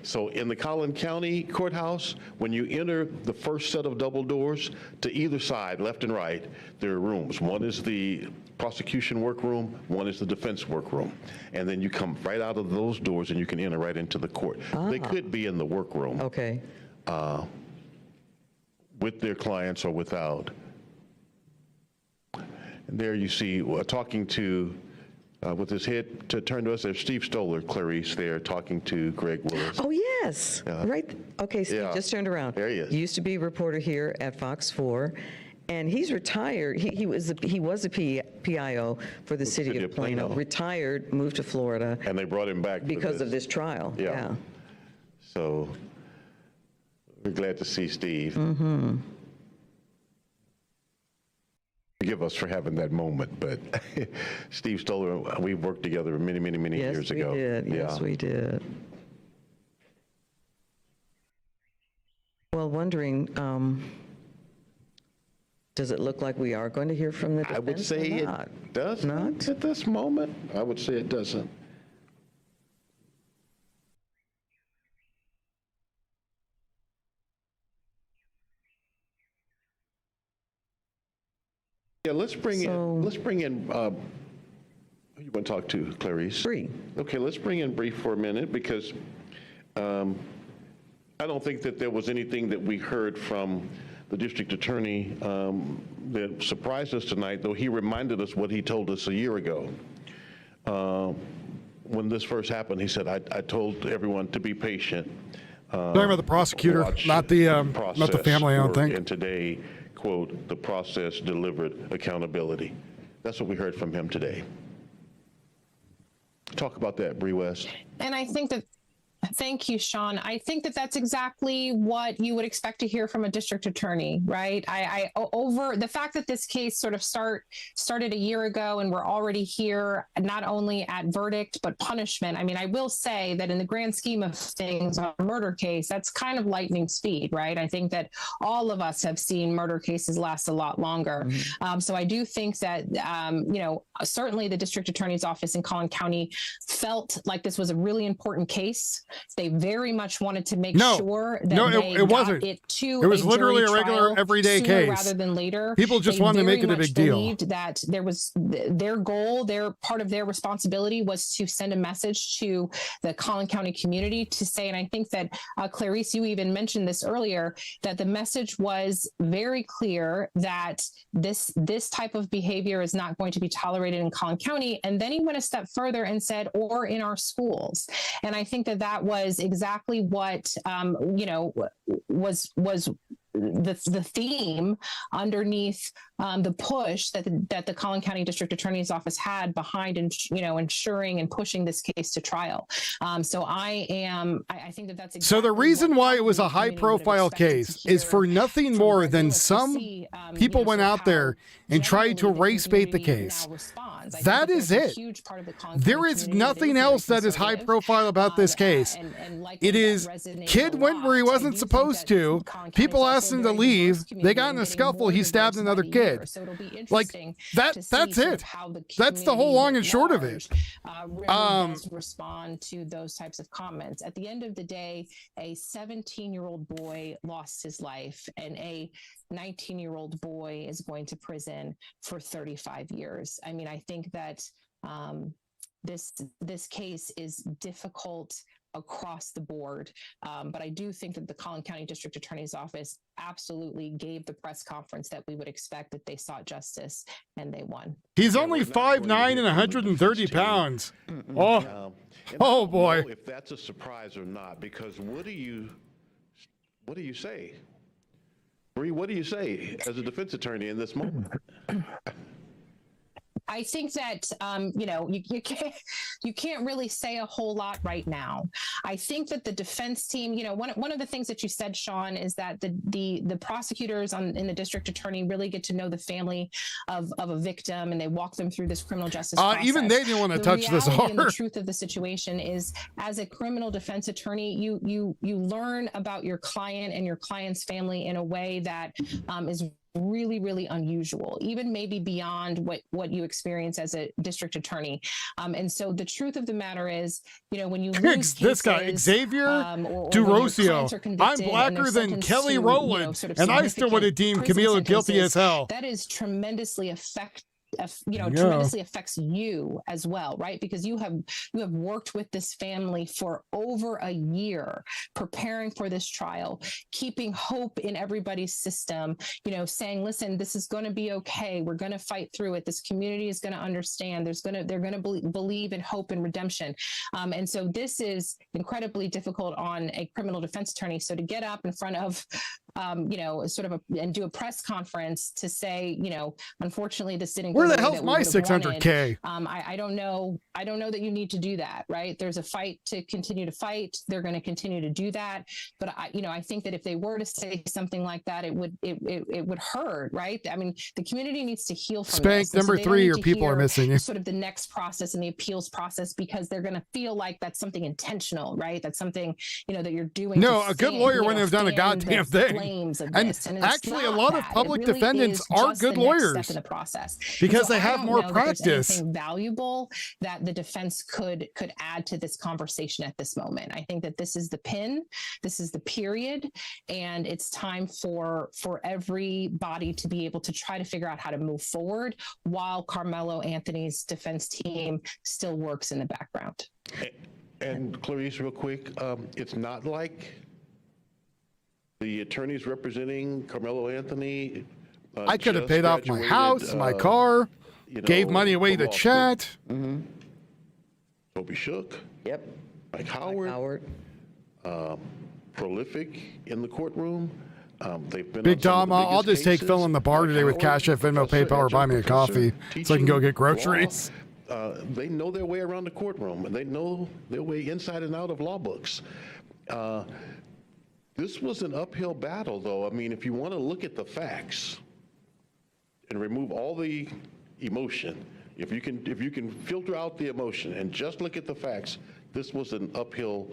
So in the Collin County Courthouse, when you enter the first set of double doors, to either side, left and right, there are rooms. One is the prosecution workroom, one is the defense workroom. And then you come right out of those doors and you can enter right into the court. They could be in the workroom. Okay. With their clients or without. And there you see, talking to with his head turned to us, there's Steve Stoller, Clarice, there talking to Greg Willis. Oh, yes, right. Okay, Steve just turned around. There he is. He used to be a reporter here at Fox 4, And he's retired. He was a PIO for the city of Plano. Retired, moved to Florida. And they brought him back because of this trial. Yeah. So we're glad to see Steve. Mm-hmm. Forgive us for having that moment, but Steve Stoller, we worked together many years ago. Yes, we did. Well, wondering, does it look like we are going to hear from the defense? I would say it does not at this moment. I would say it doesn't. Yeah, let's bring in. You want to talk to Clarice? Bree. Okay, let's bring in Bree for a minute because I don't think that there was anything that we heard from the district attorney that surprised us tonight, though he reminded us what he told us a year ago. When this first happened, he said, I told everyone to be patient. Talking about the prosecutor, not the family, I don't think. And today, quote, the process delivered accountability. That's what we heard from him today. Talk about that, Bree West. And I think that, thank you, Sean. I think that that's exactly what you would expect to hear from a district attorney, right? I over the fact that this case sort of started a year ago and we're already here, not only at verdict, but punishment. I mean, I will say that in the grand scheme of things on a murder case, that's kind of lightning speed, right? I think that all of us have seen murder cases last a lot longer. Mm-hmm. So I do think that, certainly the district attorney's office in Collin County felt like this was a really important case. They very much wanted to make sure that it wasn't. It was literally a regular everyday case rather than later. People just wanted to make it a big deal. Believed that there was their goal, their part of their responsibility was to send a message to the Collin County community to say, and I think that Clarice, you even mentioned this earlier, that the message was very clear that this type of behavior is not going to be tolerated in Collin County. And then he went a step further and said, or in our schools. And I think that was exactly what was the theme underneath the push that the Collin County District Attorney's Office had behind ensuring and pushing this case to trial. So I think that's exactly so the reason why it was a high profile case is for nothing more than some people went out there and tried to race bait the case. That is it. There is nothing else that is high profile about this case. It is kid went where he wasn't supposed to. People asked him to leave. They got in a scuffle. He stabbed another kid. Like that's it. That's the whole long and short of it. Respond to those types of comments. At the end of the day, a 17-year-old boy lost his life, and a 19-year-old boy is going to prison for 35 years. I mean, I think that this case is difficult across the board. But I do think that the Collin County District Attorney's Office absolutely gave the press conference that we would expect, that they sought justice and they won. He's only 5'9" and 130 pounds. Oh boy. If that's a surprise or not, because what do you say? Bree, what do you say as a defense attorney in this moment? I think that you can't really say a whole lot right now. I think that the defense team, one of the things that you said, Sean, is that the prosecutors in the district attorney really get to know the family of a victim, and they walk them through this criminal justice process. Even they didn't want to touch this hard. And the truth of the situation is, as a criminal defense attorney, you learn about your client and your client's family in a way that is really, really unusual, even maybe beyond what you experience as a district attorney. And so the truth of the matter is, when you lose this guy, Xavier Durocio, I'm blacker than Kelly Rowland, and I still would have deemed Camilo guilty as hell. That is tremendously tremendously affects you as well, right? Because you have worked with this family for over a year, preparing for this trial, keeping hope in everybody's system, saying, listen, this is going to be okay. We're going to fight through it. This community is going to understand. They're going to believe in hope and redemption. And so this is incredibly difficult on a criminal defense attorney. So to get up in front of and do a press conference to say, unfortunately, this didn't go Where the way hell's that we my would have 600K? wanted. I don't know that you need to do that, right? There's a fight to continue to fight. They're going to continue to do that. But I think that if they were to say something like that, it would hurt, right? I mean, the community needs to heal from Spank, this. number 3, your people are missing you. Sort of the next process and the appeals process, because they're going to feel like that's something intentional, right? That's something, that you're doing. No, a good lawyer wouldn't have done a goddamn thing. And actually, a lot of public defendants are good lawyers in the process because they have more practice. Valuable that the defense could add to this conversation at this moment. I think that this is the pin, this is the period, and it's time for everybody to be able to try to figure out how to move forward while Carmelo Anthony's defense team still works in the background. And Clarice, real quick, it's not like the attorneys representing Carmelo Anthony. I could have paid off my house, my car, gave money away to chat. Toby Shook. Yep. Mike Howard. Prolific in the courtroom. They've been Big Tom, I'll just take Phil in the bar today with Cash App, Venmo, PayPal, or buy me a coffee so I can go get groceries. They know their way around the courtroom, and they know their way inside and out of law books. This was an uphill battle, though. I mean, if you want to look at the facts and remove all the emotion, if you can filter out the emotion and just look at the facts, this was an uphill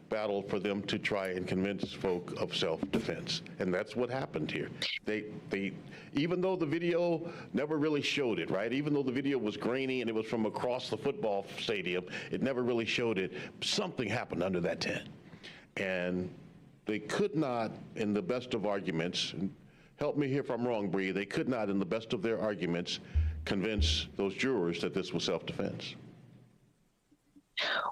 battle for them to try and convince folk of self-defense, and that's what happened here. They even though the video never really showed it, right? Even though the video was grainy and it was from across the football stadium, it never really showed it. Something happened under that tent, and they could not, in the best of arguments, and help me here if I'm wrong, Bree, they could not, in the best of their arguments, convince those jurors that this was self-defense.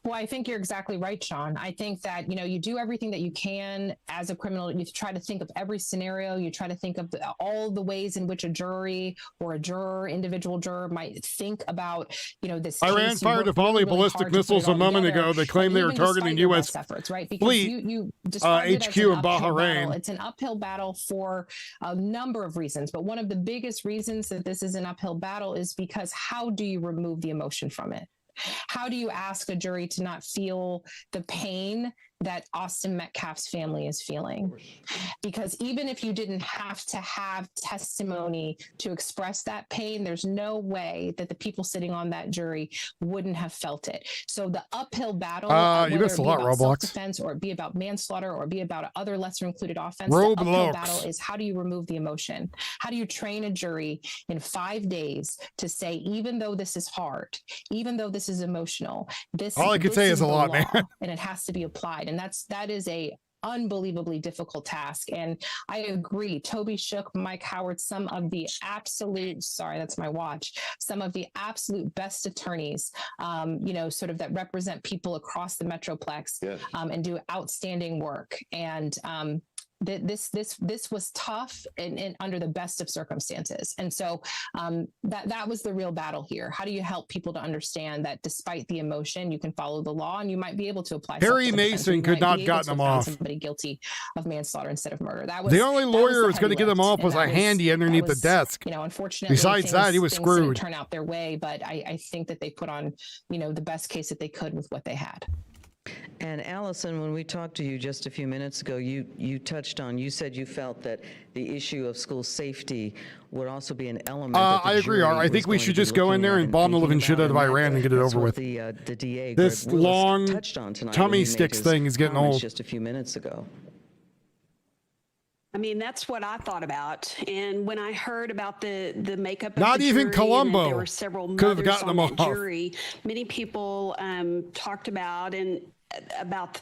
Well, I think you're exactly right, Sean. I think that, you do everything that you can as a criminal. You try to think of every scenario. You try to think of all the ways in which a jury or a juror, individual juror, might think about, this. Iran fired a volley of ballistic missiles a moment ago. They claim they were targeting U.S. efforts, right? Because fleet you HQ in Bahrain. It's an uphill battle for a number of reasons, but one of the biggest reasons that this is an uphill battle is because how do you remove the emotion from it? How do you ask a jury to not feel the pain that Austin Metcalf's family is feeling? Because even if you didn't have to have testimony to express that pain, there's no way that the people sitting on that jury wouldn't have felt it. So the uphill battle, you missed a lot, Roblox. Self-defense, or it be about manslaughter, or be about other lesser included offense, the uphill battle is how do you remove the emotion? How do you train a jury in 5 days to say, even though this is hard, even though this is emotional, all I can say is a lot, man. And it has to be applied. And that is a unbelievably difficult task. And I agree, Toby Shook, Mike Howard, some of the absolute, sorry, that's my watch, some of the absolute best attorneys, sort of that represent people across the Metroplex, yes, and do outstanding work. And this was tough and under the best of circumstances. And so that was the real battle here. How do you help people to understand that despite the emotion, you can follow the law and you might be able to apply. Harry Mason could not have gotten him off. Somebody guilty of manslaughter instead of murder. That was the only lawyer who was going to get him off was a handy underneath the desk. Unfortunately, besides that, he was screwed. Turn out their way, but I think that they put on, the best case that they could with what they had. And Allison, when we talked to you just a few minutes ago, you touched on, you said you felt that the issue of school safety would also be an element. I agree. I think we should just go in there and bomb the living shit out of Iran and get it over with. The DA, this long tummy sticks thing is getting old. Just a few minutes ago. I mean, that's what I thought about. And when I heard about the makeup of not the even jury, Columbo there were several could have mothers gotten them on that off. Jury. Many people talked about the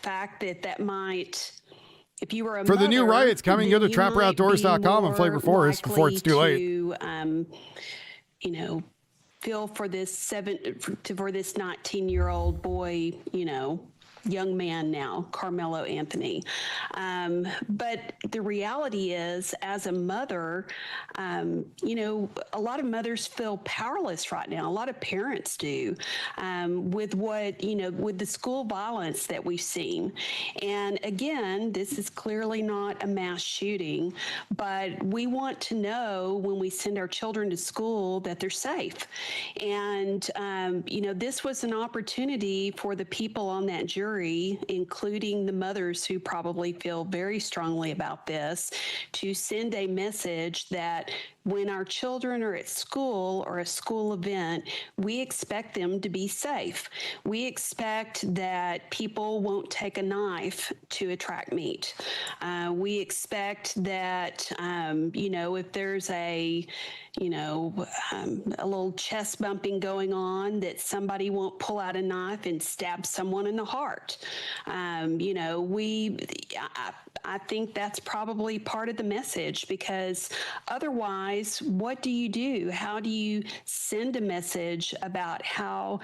fact that might, if you were a for mother, the new riots coming, go to trapperoutdoors.com and Flavor Forest before it's too late. Feel for this 19-year-old boy, young man now, Carmelo Anthony. But the reality is, as a mother, you know, a lot of mothers feel powerless right now. A lot of parents do, with what, you know, with the school violence that we've seen. And again, this is clearly not a mass shooting, but we want to know when we send our children to school that they're safe. And, you know, this was an opportunity for the people on that jury, including the mothers who probably feel very strongly about this, to send a message that when our children are at school or a school event, we expect them to be safe. We expect that people won't take a knife to attract meat. We expect that, you know, if there's a little chest bumping going on, that somebody won't pull out a knife and stab someone in the heart. You know, I think that's probably part of the message, because otherwise, what do you do? How do you send a message about how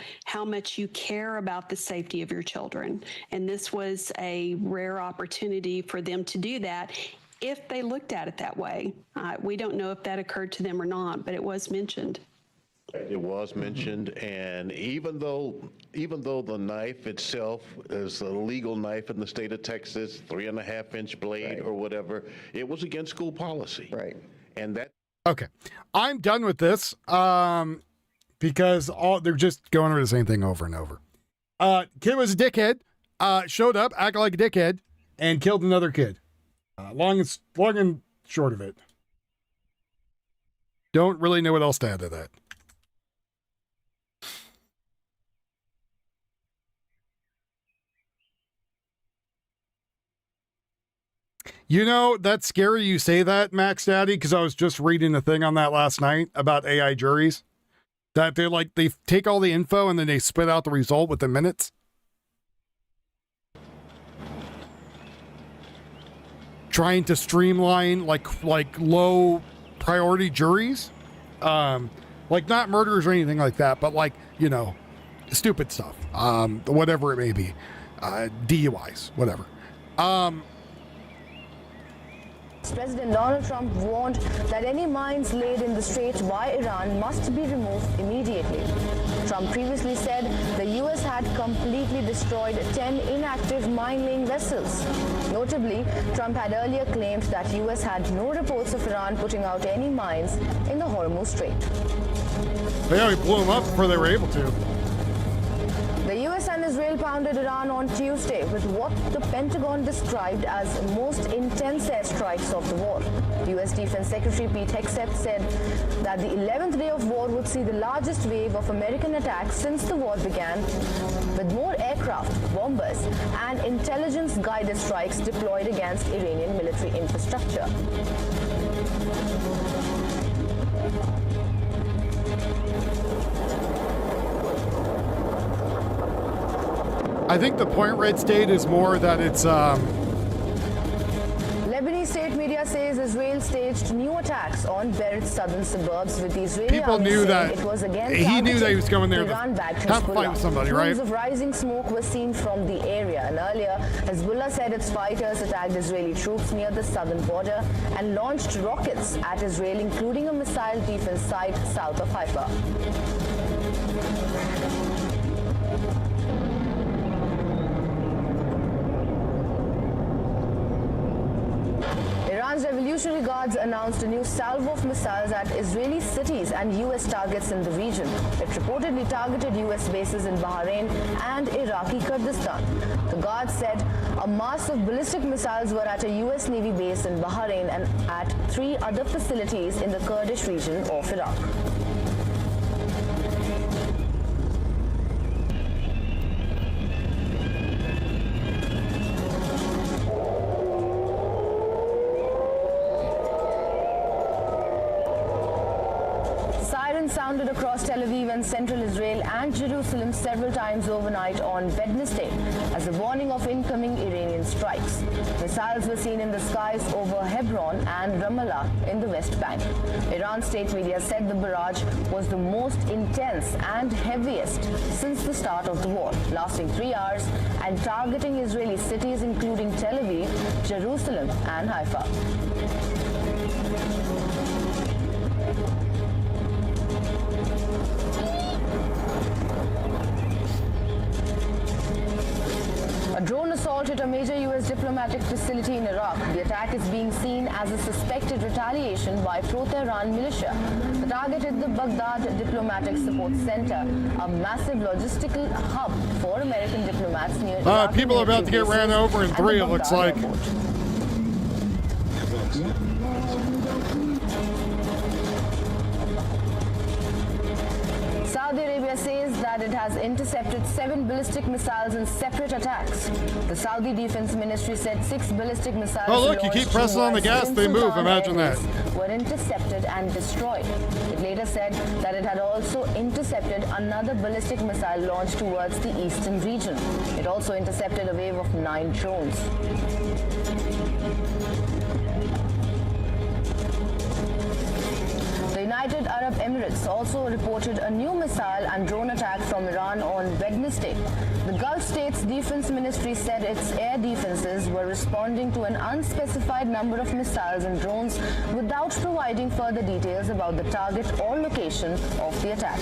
much you care about the safety of your children? And this was a rare opportunity for them to do that, if they looked at it that way. We don't know if that occurred to them or not, but it was mentioned. It was mentioned, and even though the knife itself is a legal knife in the state of Texas, 3.5-inch blade or whatever, it was against school policy. Right. And that. Okay, I'm done with this because they're just going over the same thing over and over. Kid was a dickhead, showed up, acted like a dickhead, and killed another kid. Long and short of it. Don't really know what else to add to that. You know, that's scary you say that, Max Daddy, because I was just reading a thing on that last night about AI juries. That they take all the info and then they spit out the result within minutes. Trying to streamline like low priority juries. Like not murders or anything like that, but like, you know, stupid stuff. Whatever it may be. DUIs, whatever. President Donald Trump warned that any mines laid in the strait by Iran must be removed immediately. Trump previously said the U.S. had completely destroyed 10 inactive mine-laying vessels. Notably, Trump had earlier claimed that U.S. had no reports of Iran putting out any mines in the Hormuz Strait. They only blew them up before they were able to. The U.S. and Israel pounded Iran on Tuesday with what the Pentagon described as most intense airstrikes of the war. U.S. Defense Secretary Pete Hegseth said that the 11th day of war would see the largest wave of American attacks since the war began, with more aircraft, bombers, and intelligence-guided strikes deployed against Iranian military infrastructure. I think the point Red State is more that it's Lebanese state media says Israel staged new attacks on Beirut's southern suburbs, with the Israeli people army knew saying that it was again he knew that he was going there to Iran-backed have a fight with somebody, right? Plumes of rising smoke were seen from the area, and earlier Hezbollah said its fighters attacked Israeli troops near the southern border and launched rockets at Israel, including a missile defense site south of Haifa. Iran's Revolutionary Guards announced a new salvo of missiles at Israeli cities and U.S. targets in the region. It reportedly targeted U.S. bases in Bahrain and Iraqi Kurdistan. The Guards said a mass of ballistic missiles were at a U.S. Navy base in Bahrain and at 3 other facilities in the Kurdish region of Iraq. Sirens sounded across Tel Aviv and central Israel and Jerusalem several times overnight on Wednesday as a warning of incoming Iranian strikes. Missiles were seen in the skies over Hebron and Ramallah in the West Bank. Iran state media said the barrage was the most intense and heaviest since the start of the war, lasting 3 hours and targeting Israeli cities including Tel Aviv, Jerusalem and Haifa. A drone assaulted a major U.S. diplomatic facility in Iraq. The attack is being seen as a suspected retaliation by pro-Tehran militia. The target hit the Baghdad Diplomatic Support Center, a massive logistical hub for American diplomats near Iraqi people are about to get ran over in 3, it looks like. Saudi Arabia says that it has intercepted 7 ballistic missiles in separate attacks. The Saudi Defense Ministry said 6 ballistic missiles. Oh, look, you keep pressing on the gas, they move. Imagine that. Were intercepted and destroyed. It later said that it had also intercepted another ballistic missile launched towards the eastern region. It also intercepted a wave of 9 drones. The United Arab Emirates also reported a new missile and drone attack from Iran on Wednesday. The Gulf states' defense ministry said its air defenses were responding to an unspecified number of missiles and drones without providing further details about the target or location of the attack.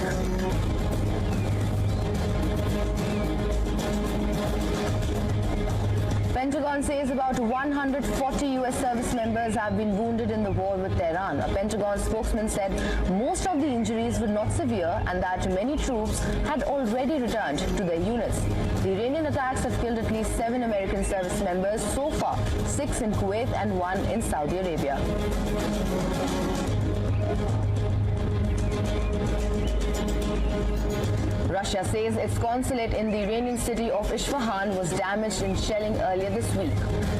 Pentagon says about 140 U.S. service members have been wounded in the war with Tehran. A Pentagon spokesman said most of the injuries were not severe and that many troops had already returned to their units. The Iranian attacks have killed at least 7 American service members so far, 6 in Kuwait and 1 in Saudi Arabia. Russia says its consulate in the Iranian city of Isfahan was damaged in shelling earlier this week.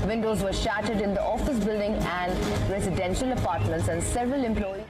Windows were shattered in the office building and residential apartments, and several employees.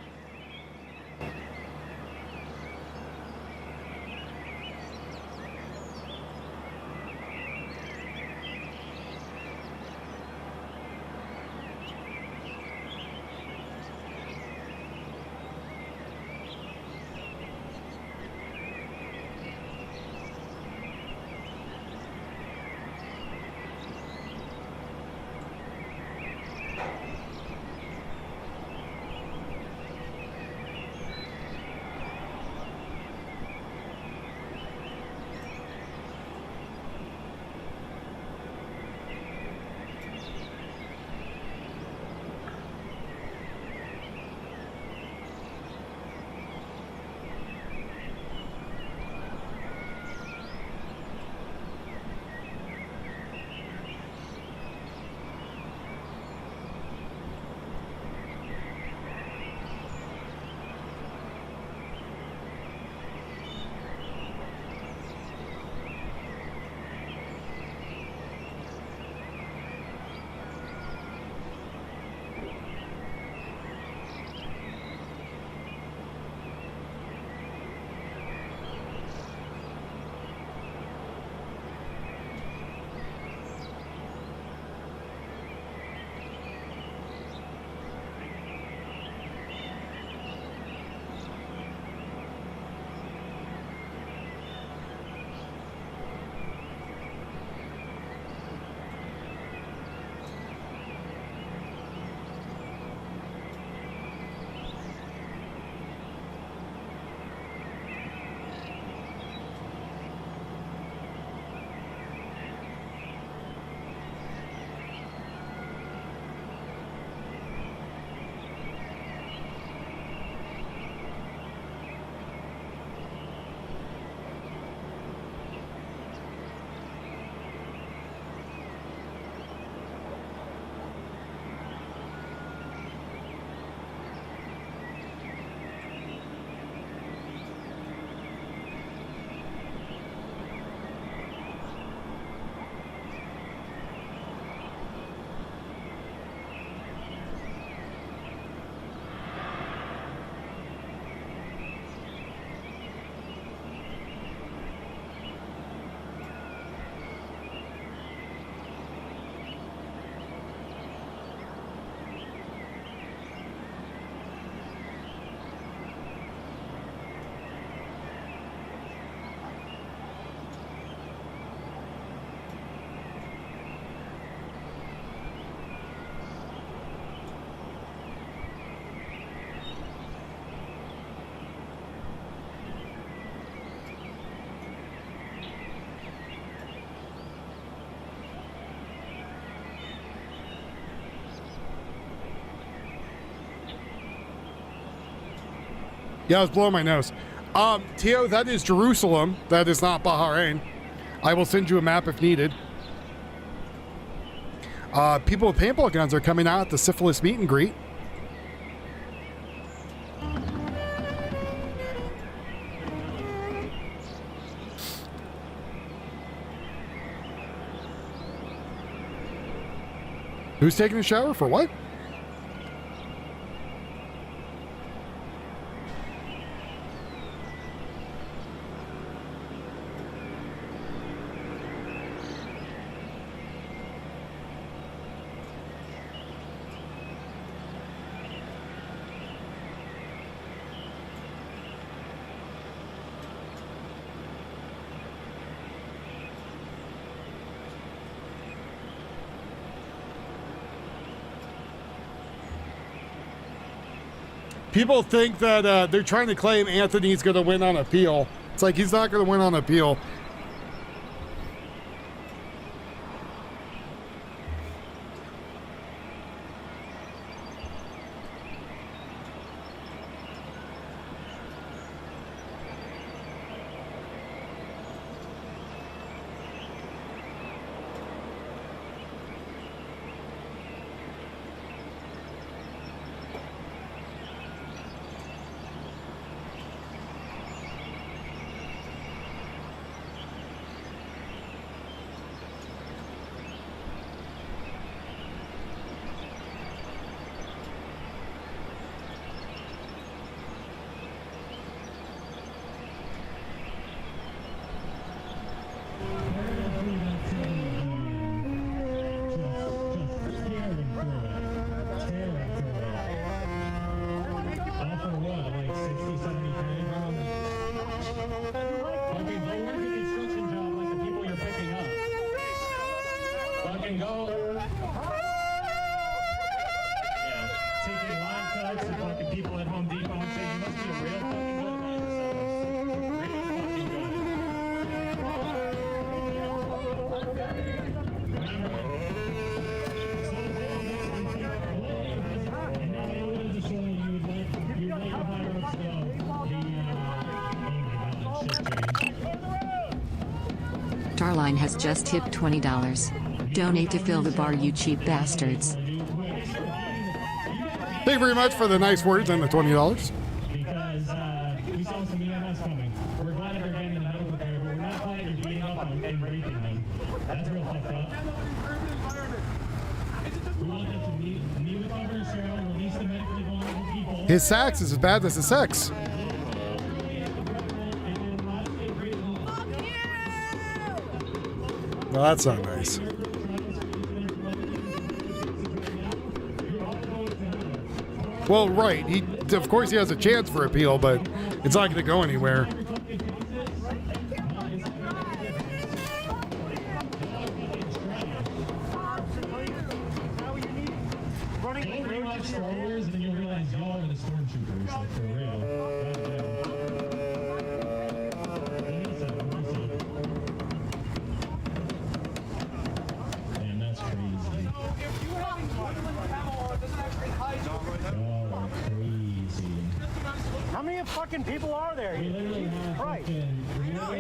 Yeah, I was blowing my nose. Tio, that is Jerusalem. That is not Bahrain. I will send you a map if needed. People with paintball guns are coming out at the syphilis meet and greet. Who's taking a shower for what? People think that they're trying to claim Anthony's going to win on appeal. It's like he's not going to win on appeal. Darline has just tipped $20. Donate to fill the bar, you cheap bastards. Thank you very much for the nice words and the $20. Because we saw some EMS coming. We're glad they're getting the medical care, but we're not glad you're beating up on and raping them. That's real fucked up. We want them to meet with Governor Cheryl, release the medically vulnerable people. His sax is as bad as his sex. No, that's not nice. Well, right. Of course he has a chance for appeal, but it's not going to go anywhere.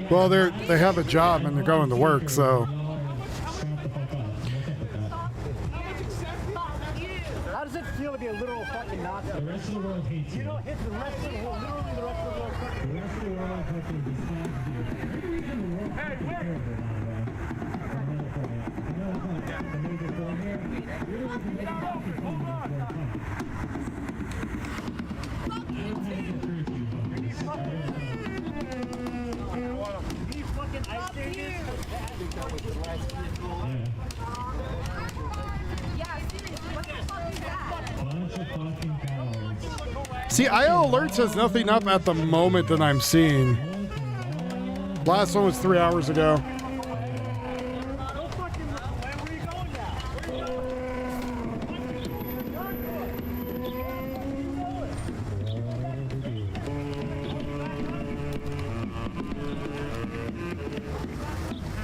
Well, they have a job and they're going to work, so. How does it feel to be a literal fucking Nazi? The rest of the world hates you. You don't hit the rest of the world, literally the rest of the world. The rest of the world fucking Hey, See, IO Alert says nothing up at the moment that I'm seeing. Last one was 3 hours ago.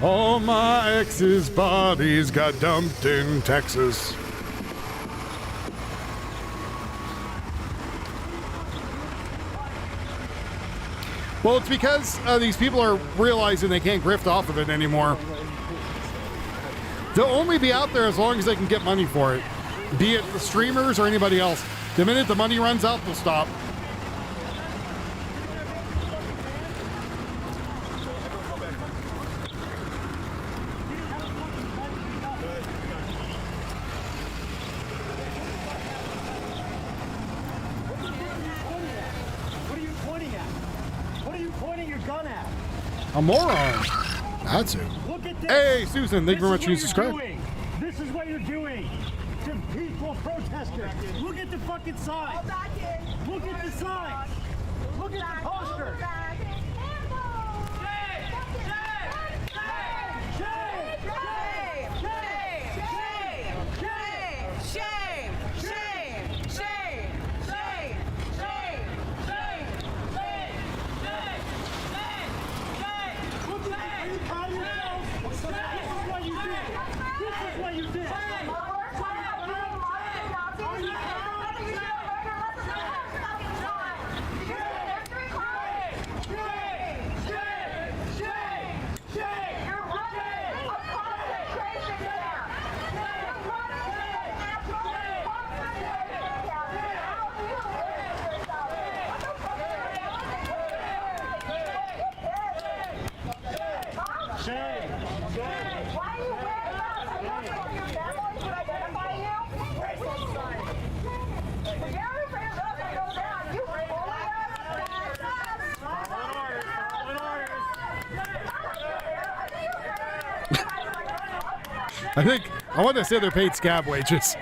All my ex's bodies got dumped in Texas. Well, it's because these people are realizing they can't grift off of it anymore. They'll only be out there as long as they can get money for it, be it the streamers or anybody else. The minute the money runs out, they'll stop. A moron. That's it. Hey, Susan, thank you very much for subscribing. This is what you're doing to peaceful protesters. Look at the fucking signs. Look at the signs. Look at the posters. I want to say they're paid scab wages.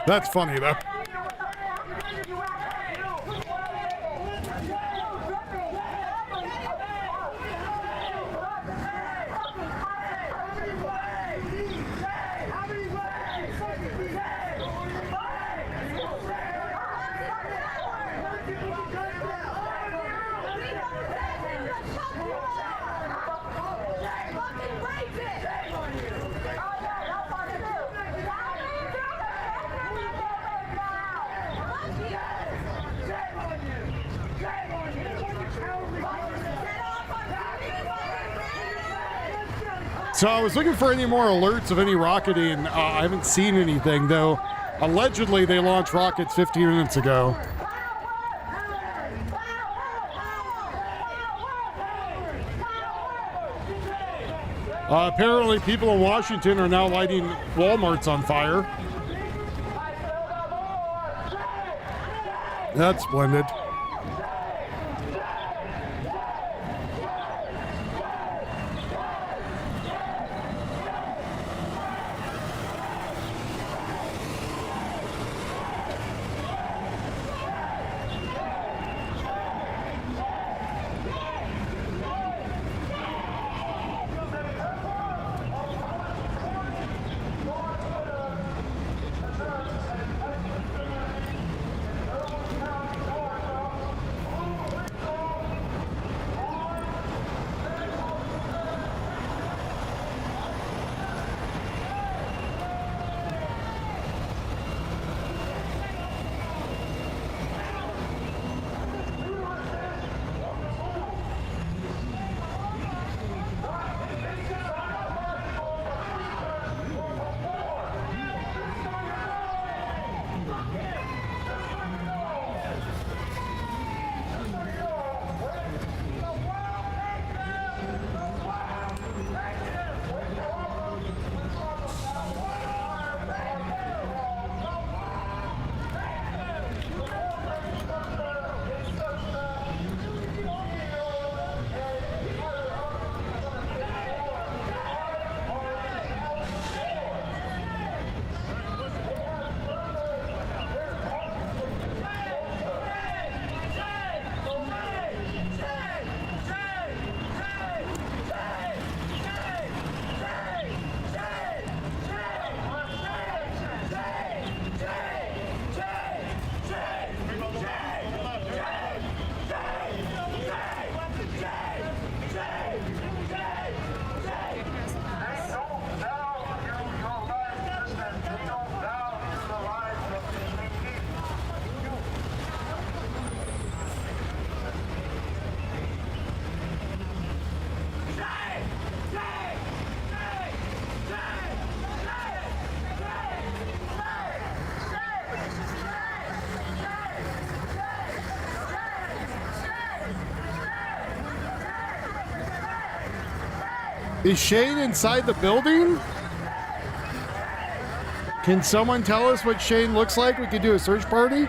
That's funny, though. So I was looking for any more alerts of any rocketing. I haven't seen anything, though. Allegedly, they launched rockets 15 minutes ago. Apparently, people in Washington are now lighting Walmarts on fire. That's splendid. Is Shane inside the building? Can someone tell us what Shane looks like? We could do a search party.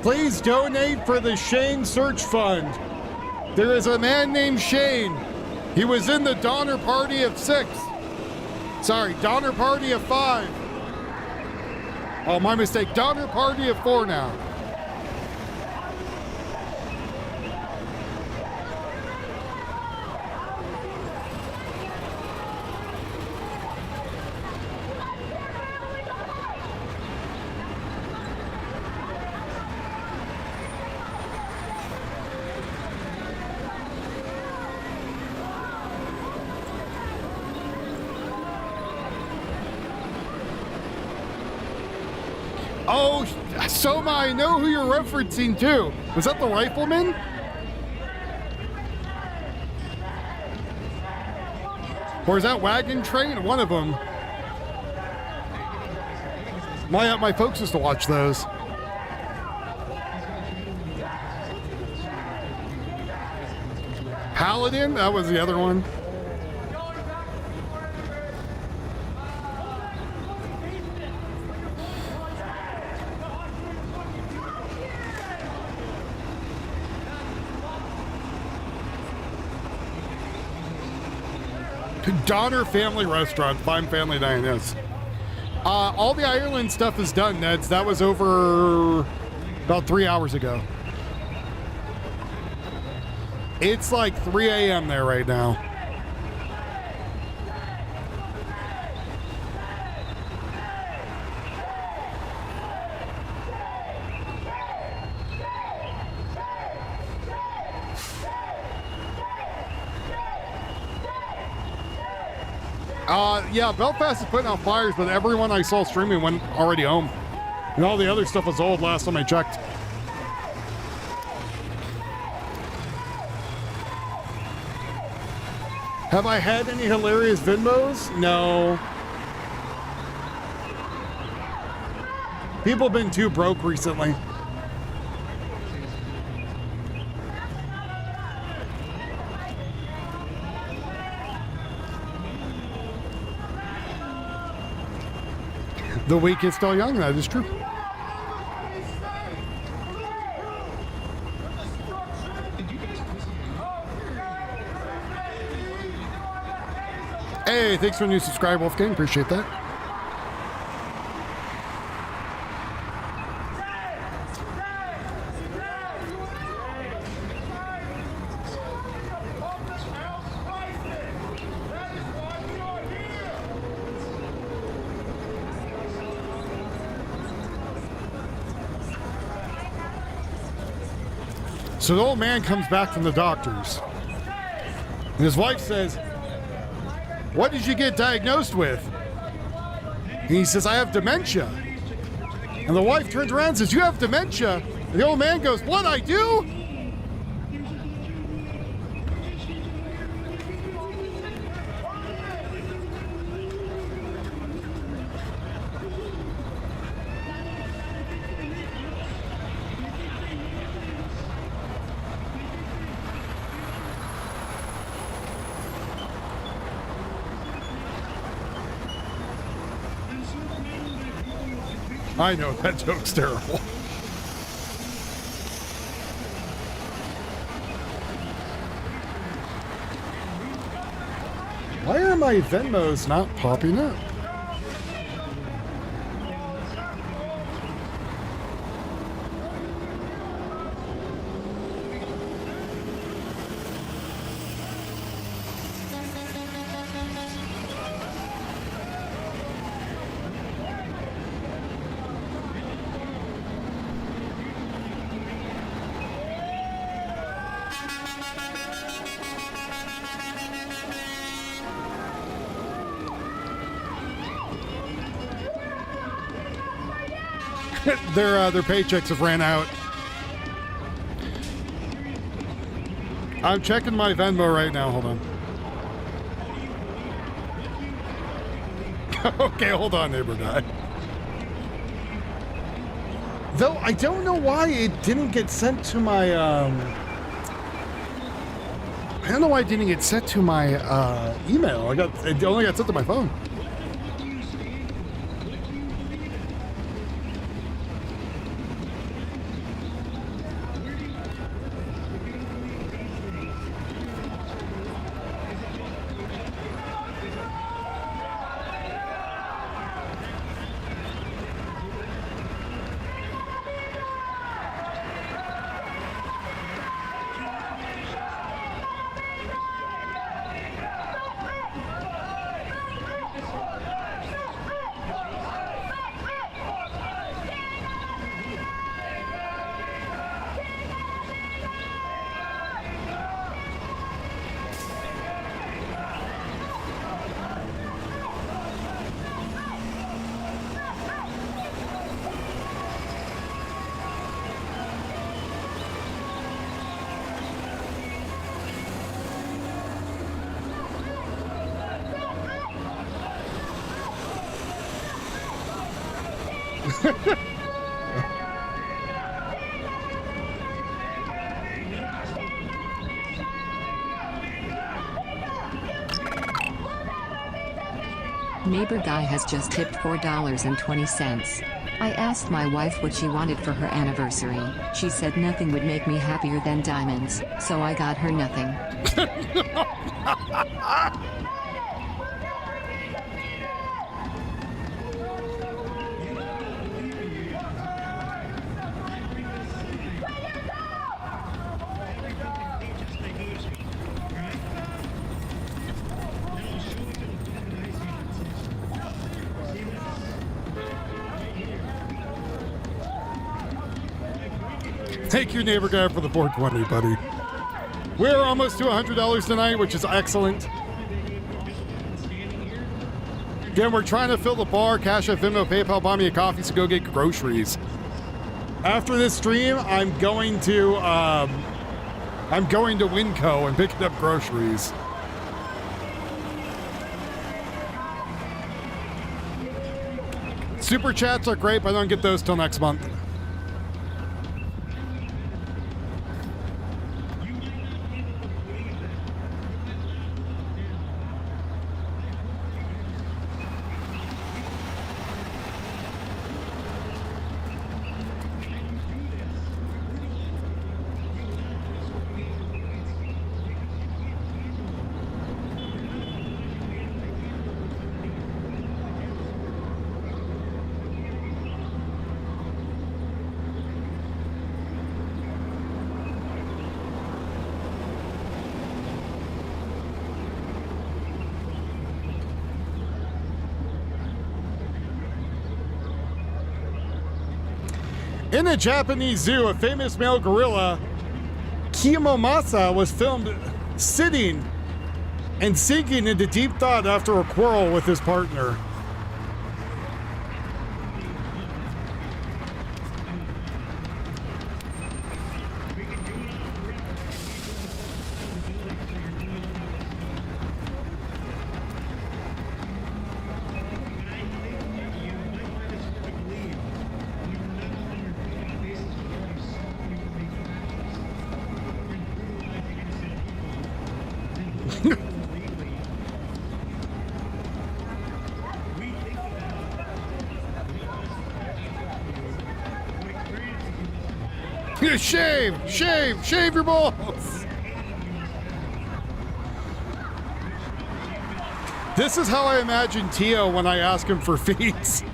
Please donate for the Shane Search Fund. There is a man named Shane. He was in the Donner Party of 6. Sorry, Donner Party of 5. Oh, my mistake. Donner Party of 4 now. Oh, Soma, I know who you're referencing to. Was that the rifleman? Or is that Wagon Train? One of them. My folks used to watch those. Paladin? That was the other one. Donner Family Restaurant, fine family dining, yes. All the Ireland stuff is done, Neds. That was over about 3 hours ago. It's like 3 a.m. there right now. Yeah, Belfast is putting out fires, but everyone I saw streaming went already home. And all the other stuff was old last time I checked. Have I had any hilarious Venmos? No. People have been too broke recently. The week is still young, that is true. Hey, thanks for the new subscribe, Wolfgang. Appreciate that. So the old man comes back from the doctors. And his wife says, "What did you get diagnosed with?" And he says, "I have dementia." And the wife turns around and says, "You have dementia?" And the old man goes, "What, I do?" I know, that joke's terrible. Why are my Venmos not popping up? Their paychecks have ran out. I'm checking my Venmo right now. Hold on. Okay, hold on, neighbor guy. Though I don't know why it didn't get sent to my I don't know why it didn't get sent to my email. It only got sent to my phone. Neighbor guy has just tipped $4.20. I asked my wife what she wanted for her anniversary. She said nothing would make me happier than diamonds, so I got her nothing. Thank you, neighbor guy, for the 420, buddy. We're almost to $100 tonight, which is excellent. Again, we're trying to fill the bar. Cash App, Venmo, PayPal, buy me a coffee, so go get groceries. After this stream, I'm going to Winco and picking up groceries. Super chats are great, but I don't get those till next month. In a Japanese zoo, a famous male gorilla, Kiyomasa, was filmed sitting and sinking into deep thought after a quarrel with his partner. Shave your balls. This is how I imagine Tio when I ask him for feeds.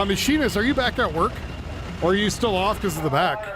Machinist, are you back at work? Or are you still off because of the back?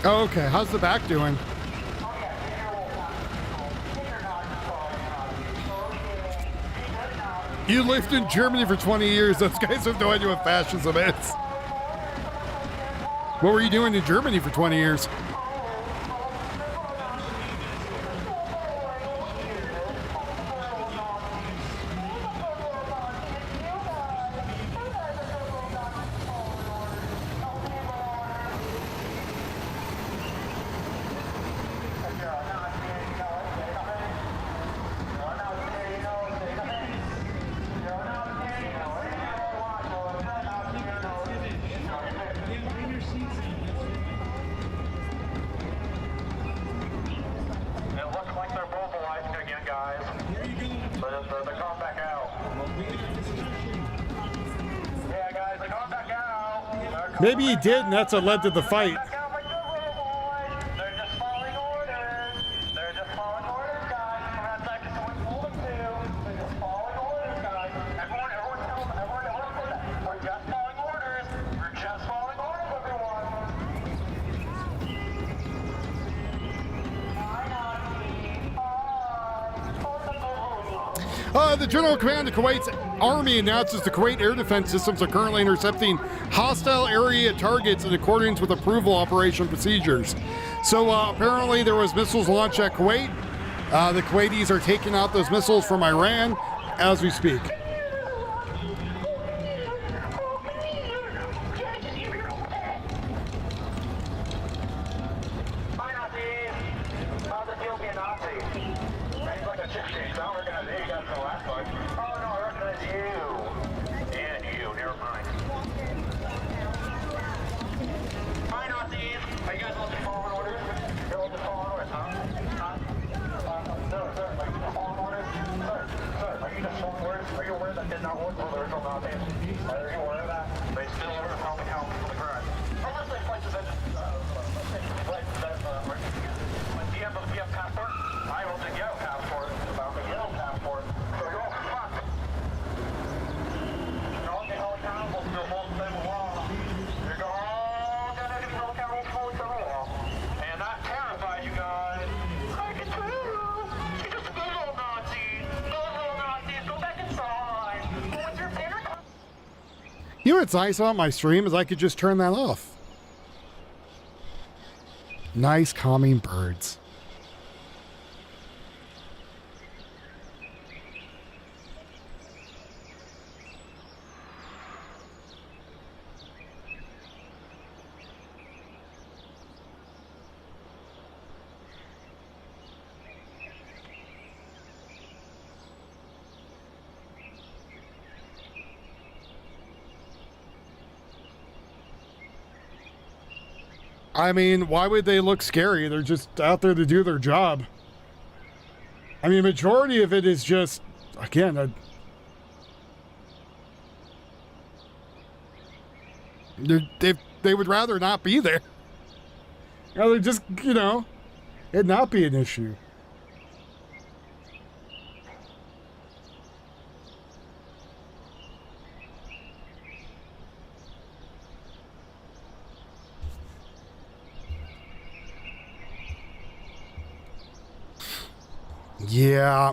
Oh, okay. How's the back doing? You lived in Germany for 20 years. Those guys have no idea what fascism is. What were you doing in Germany for 20 years? Maybe he did, and that's what led to the fight. The General Command of Kuwait's Army announces the Kuwait air defense systems are currently intercepting hostile area targets in accordance with approval operation procedures. So apparently there was missiles launched at Kuwait. The Kuwaitis are taking out those missiles from Iran as we speak. You know what's nice about my stream is I could just turn that off. Nice calming birds. I mean, why would they look scary? They're just out there to do their job. I mean, majority of it is just, again, they would rather not be there. You know, they're just, you know, it'd not be an issue. Yeah.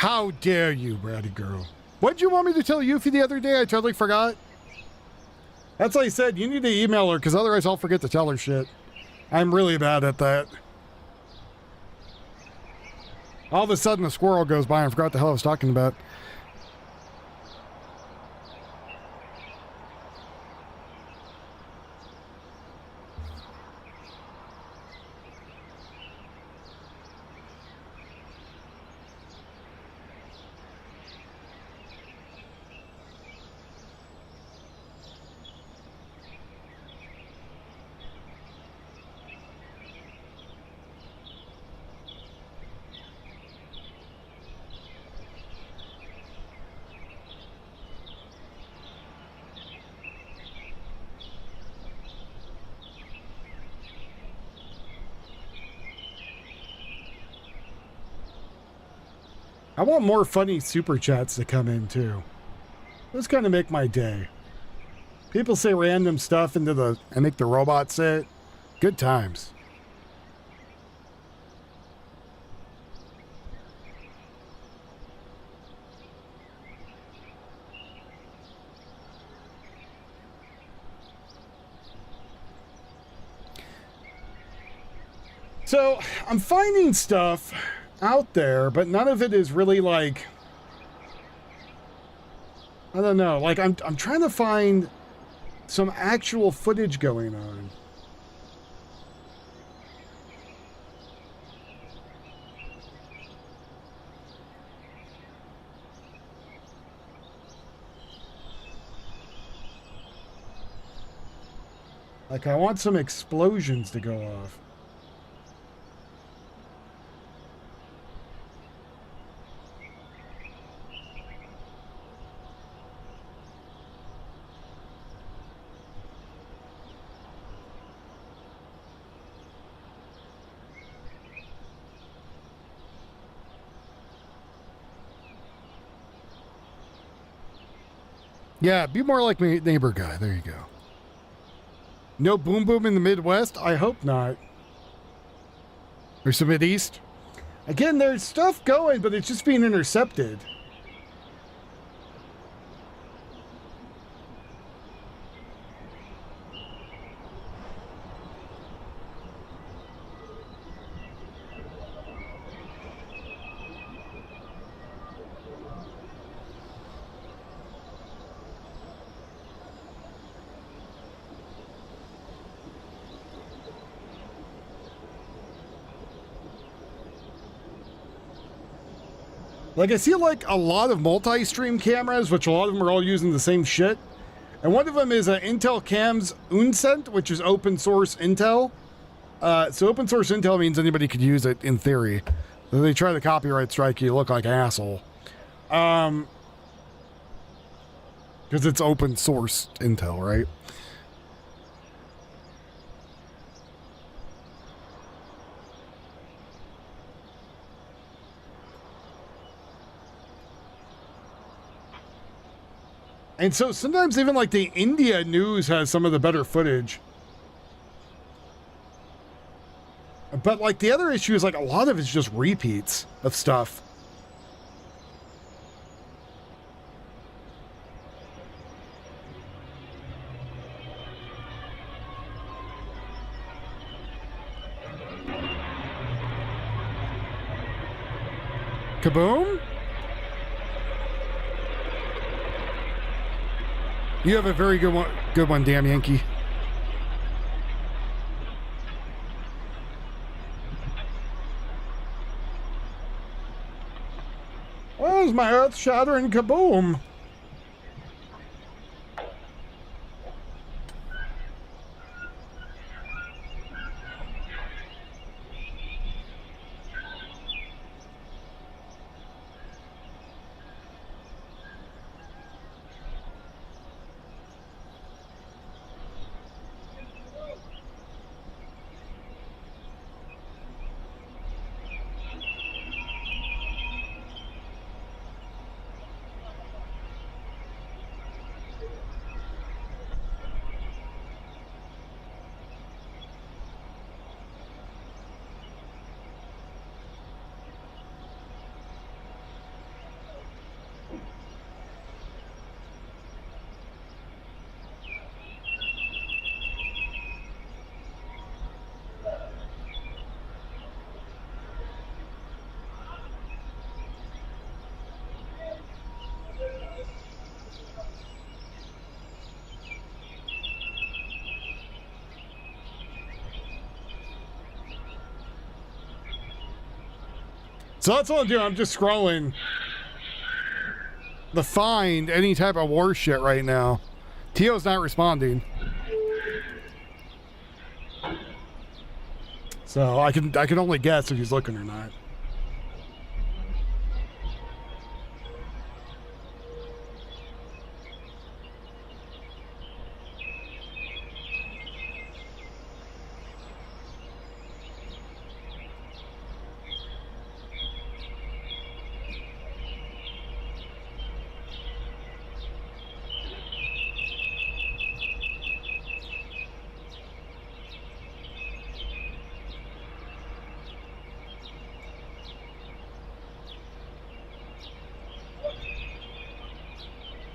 How dare you, bratty girl. What'd you want me to tell Yuffie the other day? I totally forgot. That's what I said. You need to email her, because otherwise I'll forget to tell her shit. I'm really bad at that. All of a sudden, a squirrel goes by and I forgot the hell I was talking about. I want more funny super chats to come in too. Those kind of make my day. People say random stuff and make the robot say it. Good times. So I'm finding stuff out there, but none of it is really like, I don't know, like I'm trying to find some actual footage going on. Like I want some explosions to go off. Yeah, be more like my neighbor guy. There you go. No boom boom in the Midwest? I hope not. Or some Mideast? Again, there's stuff going, but it's just being intercepted. Like, I see, like, a lot of multi-stream cameras, which a lot of them are all using the same shit. And one of them is Intel Cam's Uncent, which is open source Intel. So open source Intel means anybody could use it, in theory. So they try to copyright strike you, look like an asshole. Because it's open source Intel, right? And so sometimes even like the India news has some of the better footage. But like the other issue is like a lot of it's just repeats of stuff. Kaboom? You have a very good one, damn Yankee. Where's my earth-shattering kaboom? So that's all I'm doing. I'm just scrolling to find any type of war shit right now. Tio's not responding. So I can only guess if he's looking or not.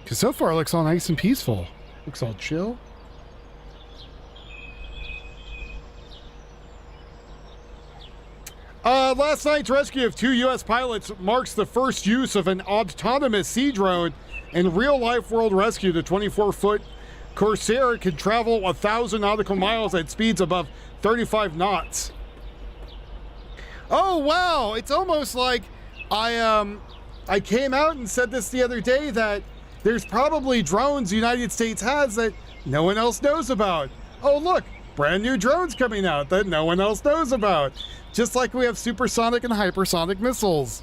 Because so far it looks all nice and peaceful. Looks all chill. Last night's rescue of 2 U.S. pilots marks the first use of an autonomous sea drone in real-life world rescue. The 24-foot Corsair can travel 1,000 nautical miles at speeds above 35 knots. Oh, wow. It's almost like I came out and said this the other day that there's probably drones the United States has that no one else knows about. Oh, look, brand new drones coming out that no one else knows about. Just like we have supersonic and hypersonic missiles.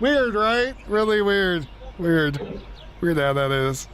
Weird, right? Really weird. Weird how that is.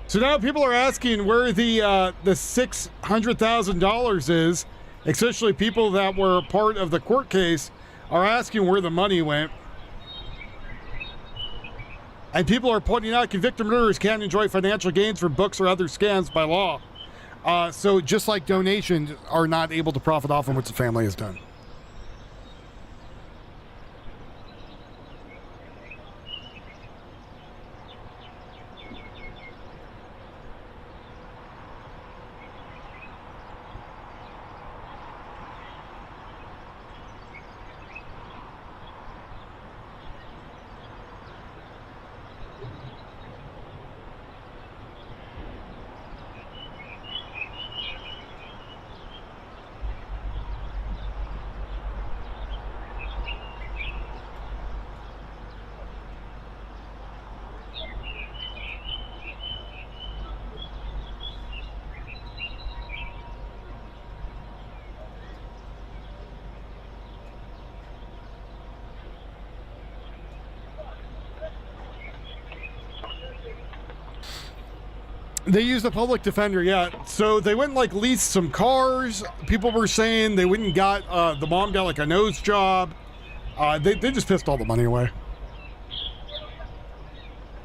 So now people are asking where the $600,000 is, especially people that were part of the court case are asking where the money went. And people are pointing out convicted murderers can't enjoy financial gains from books or other scams by law. So just like donations are not able to profit off on what the family has done. They used a public defender, yeah. So they went and like leased some cars. People were saying they went and got, the mom got like a nose job. They just pissed all the money away.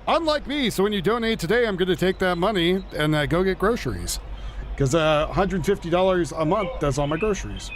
Unlike me, so when you donate today, I'm going to take that money and go get groceries. Because $150 a month does all my groceries.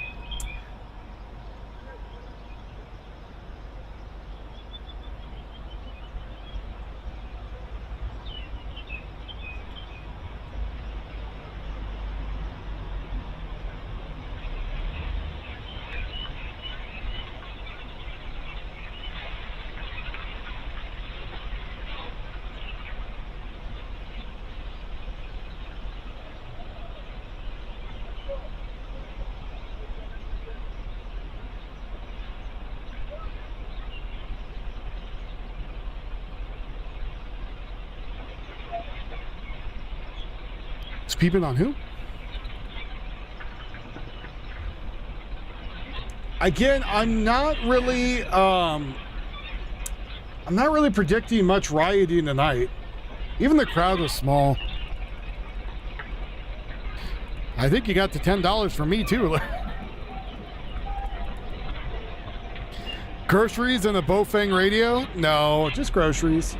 It's peeping on who? Again, I'm not really predicting much rioting tonight. Even the crowd was small. I think you got the $10 from me too. Groceries and a Bofang radio? No, just groceries.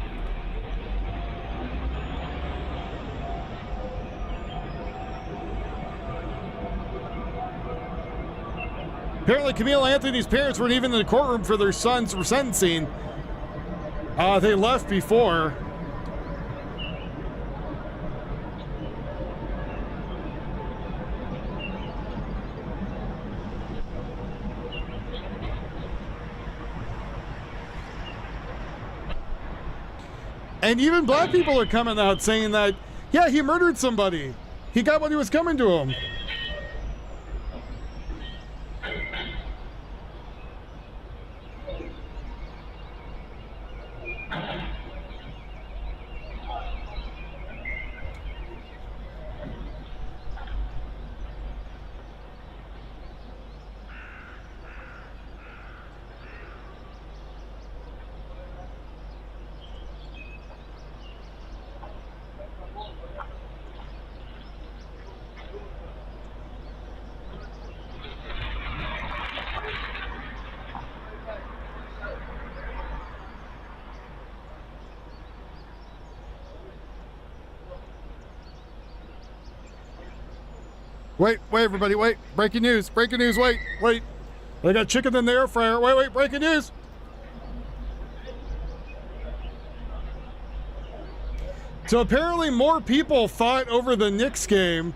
Apparently, Camille Anthony's parents weren't even in the courtroom for their son's sentencing. They left before. And even black people are coming out saying that, yeah, he murdered somebody. He got what he was coming to him. Wait, everybody, wait. Breaking news, wait. They got chicken in the air fryer. Wait, breaking news. So apparently more people fought over the Knicks game.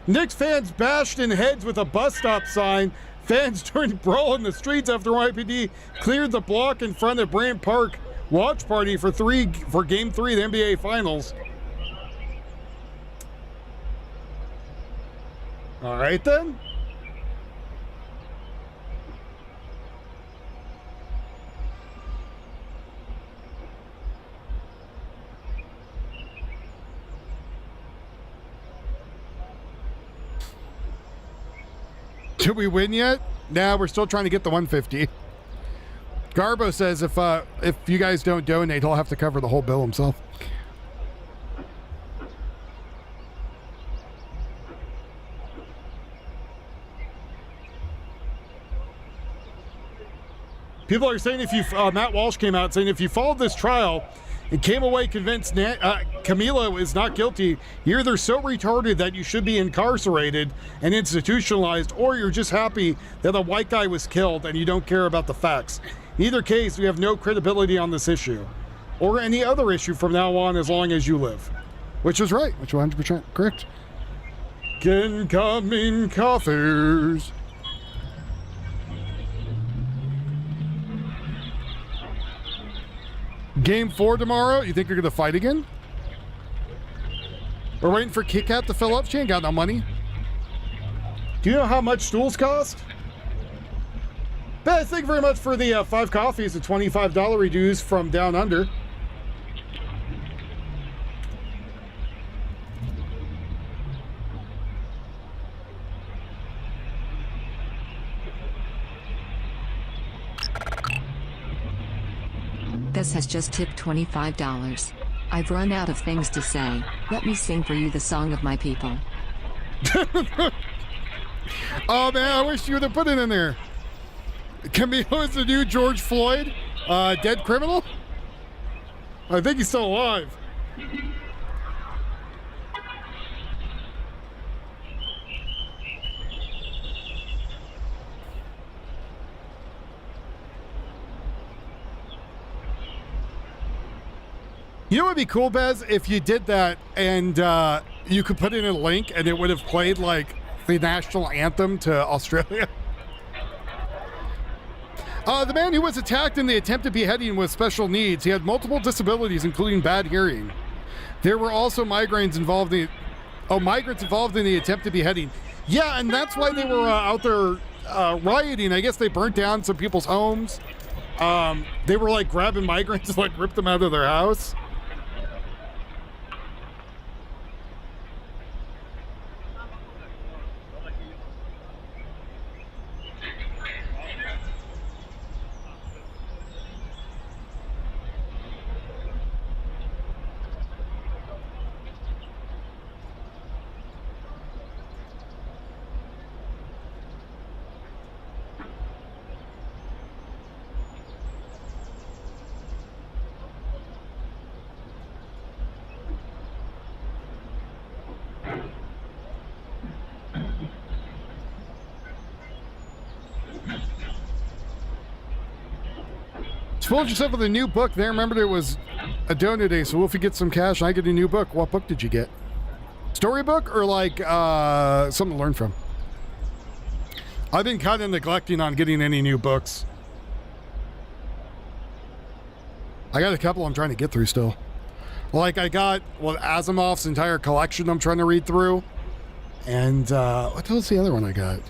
Knicks fans bashed in heads with a bus stop sign. Fans turned brawl in the streets after YPD cleared the block in front of Bryant Park watch party for Game 3 of the NBA Finals. All right, then. Did we win yet? Nah, we're still trying to get the 150. Garbo says if you guys don't donate, he'll have to cover the whole bill himself. People are saying if you, Matt Walsh came out saying if you followed this trial and came away convinced Camila is not guilty, you're either so retarded that you should be incarcerated and institutionalized, or you're just happy that a white guy was killed and you don't care about the facts. In either case, we have no credibility on this issue or any other issue from now on as long as you live. Which was right, which 100% correct. Incoming coffers. Game 4 tomorrow. You think you're going to fight again? We're waiting for Kit Kat to fill up. She ain't got no money. Do you know how much stools cost? Beth, thank you very much for the 5 coffees, a $25 reduce from Down Under. This has just tipped $25. I've run out of things to say. Let me sing for you the song of my people. Oh man, I wish you would have put it in there. Camilo is the new George Floyd, dead criminal? I think he's still alive. You know what would be cool, Bez, if you did that and you could put in a link and it would have played like the national anthem to Australia? The man who was attacked in the attempted beheading with special needs. He had multiple disabilities, including bad hearing. There were also migrants involved in the attempted beheading. Yeah, and that's why they were out there rioting. I guess they burnt down some people's homes. They were like grabbing migrants and like ripped them out of their house. Spoiled yourself with a new book there. Remember, there was a donor day, so if you get some cash, I get a new book. What book did you get? Storybook or like something to learn from? I've been kind of neglecting on getting any new books. I got a couple I'm trying to get through still. Like I got Asimov's entire collection I'm trying to read through. And what was the other one I got?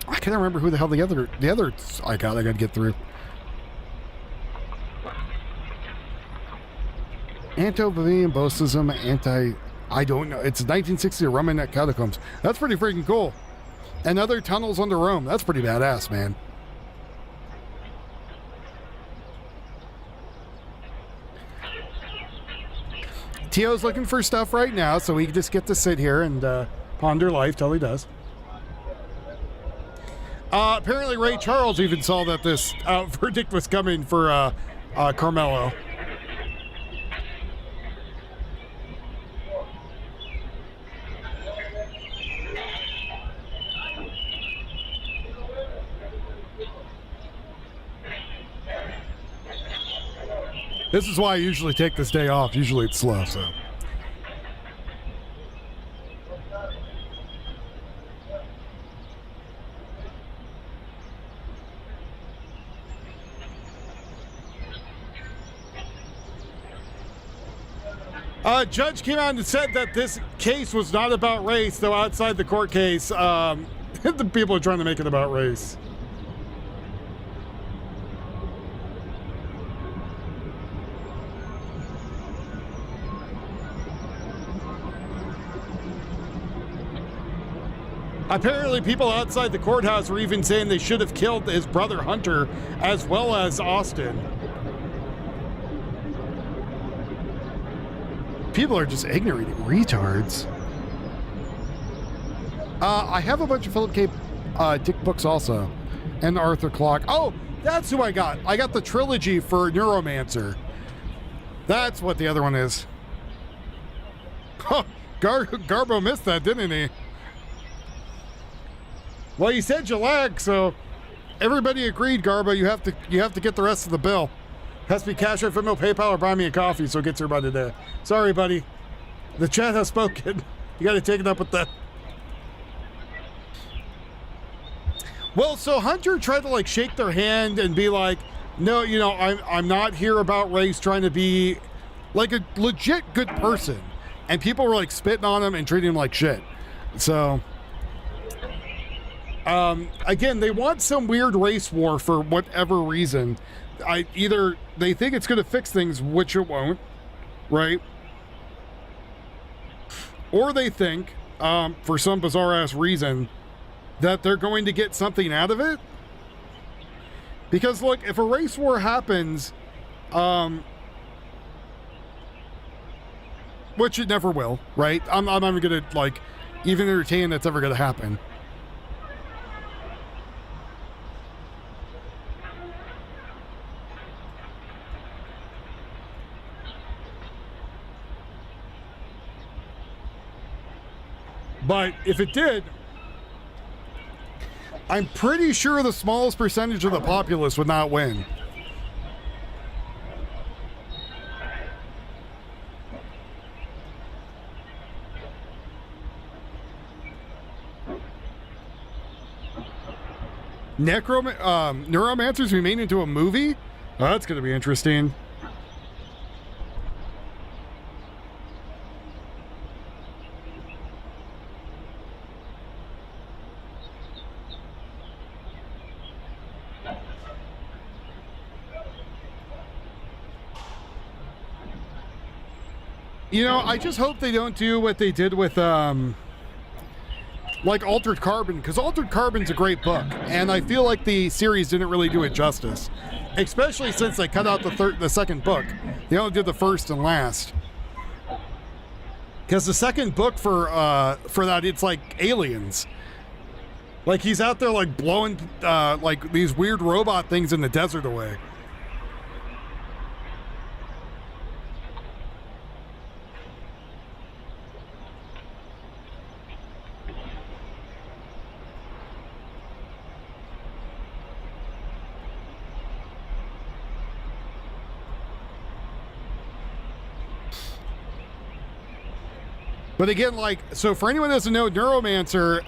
I can't remember who the hell the other I got to get through. Anti-Bavarian Bocism, I don't know. It's 1960 Roman catacombs. That's pretty freaking cool. And other tunnels under Rome. That's pretty badass, man. Tio's looking for stuff right now, so we just get to sit here and ponder life till he does. Apparently Ray Charles even saw that this verdict was coming for Carmelo. This is why I usually take this day off. Usually it's slow, so. Judge came out and said that this case was not about race, though outside the court case, the people are trying to make it about race. Apparently, people outside the courthouse were even saying they should have killed his brother Hunter as well as Austin. People are just ignorant retards. I have a bunch of Philip K. Dick books also, and Arthur Clarke. Oh, that's who I got. I got the trilogy for Neuromancer. That's what the other one is. Oh, Garbo missed that, didn't he? Well, you said you lagged, so everybody agreed, Garbo. You have to get the rest of the bill. Has to be Cash App, Venmo, PayPal, or buy me a coffee, so it gets here by today. Sorry, buddy. The chat has spoken. You got to take it up with that. Well, so Hunter tried to like shake their hand and be like, "No, you know, I'm not here about race. Trying to be like a legit good person," and people were like spitting on him and treating him like shit. So. Again, they want some weird race war for whatever reason. Either they think it's going to fix things, which it won't, right? Or they think, for some bizarre ass reason, that they're going to get something out of it. Because look, if a race war happens, which it never will, right? I'm not even going to like even entertain that's ever going to happen. But if it did, I'm pretty sure the smallest percentage of the populace would not win. Neuromancers we made into a movie? Oh, that's going to be interesting. You know, I just hope they don't do what they did with, like Altered Carbon, because Altered Carbon's a great book, and I feel like the series didn't really do it justice, especially since they cut out the second book. They only did the first and last. Because the second book for that, it's like aliens. Like he's out there like blowing like these weird robot things in the desert away. But again, like, so for anyone that doesn't know, Neuromancer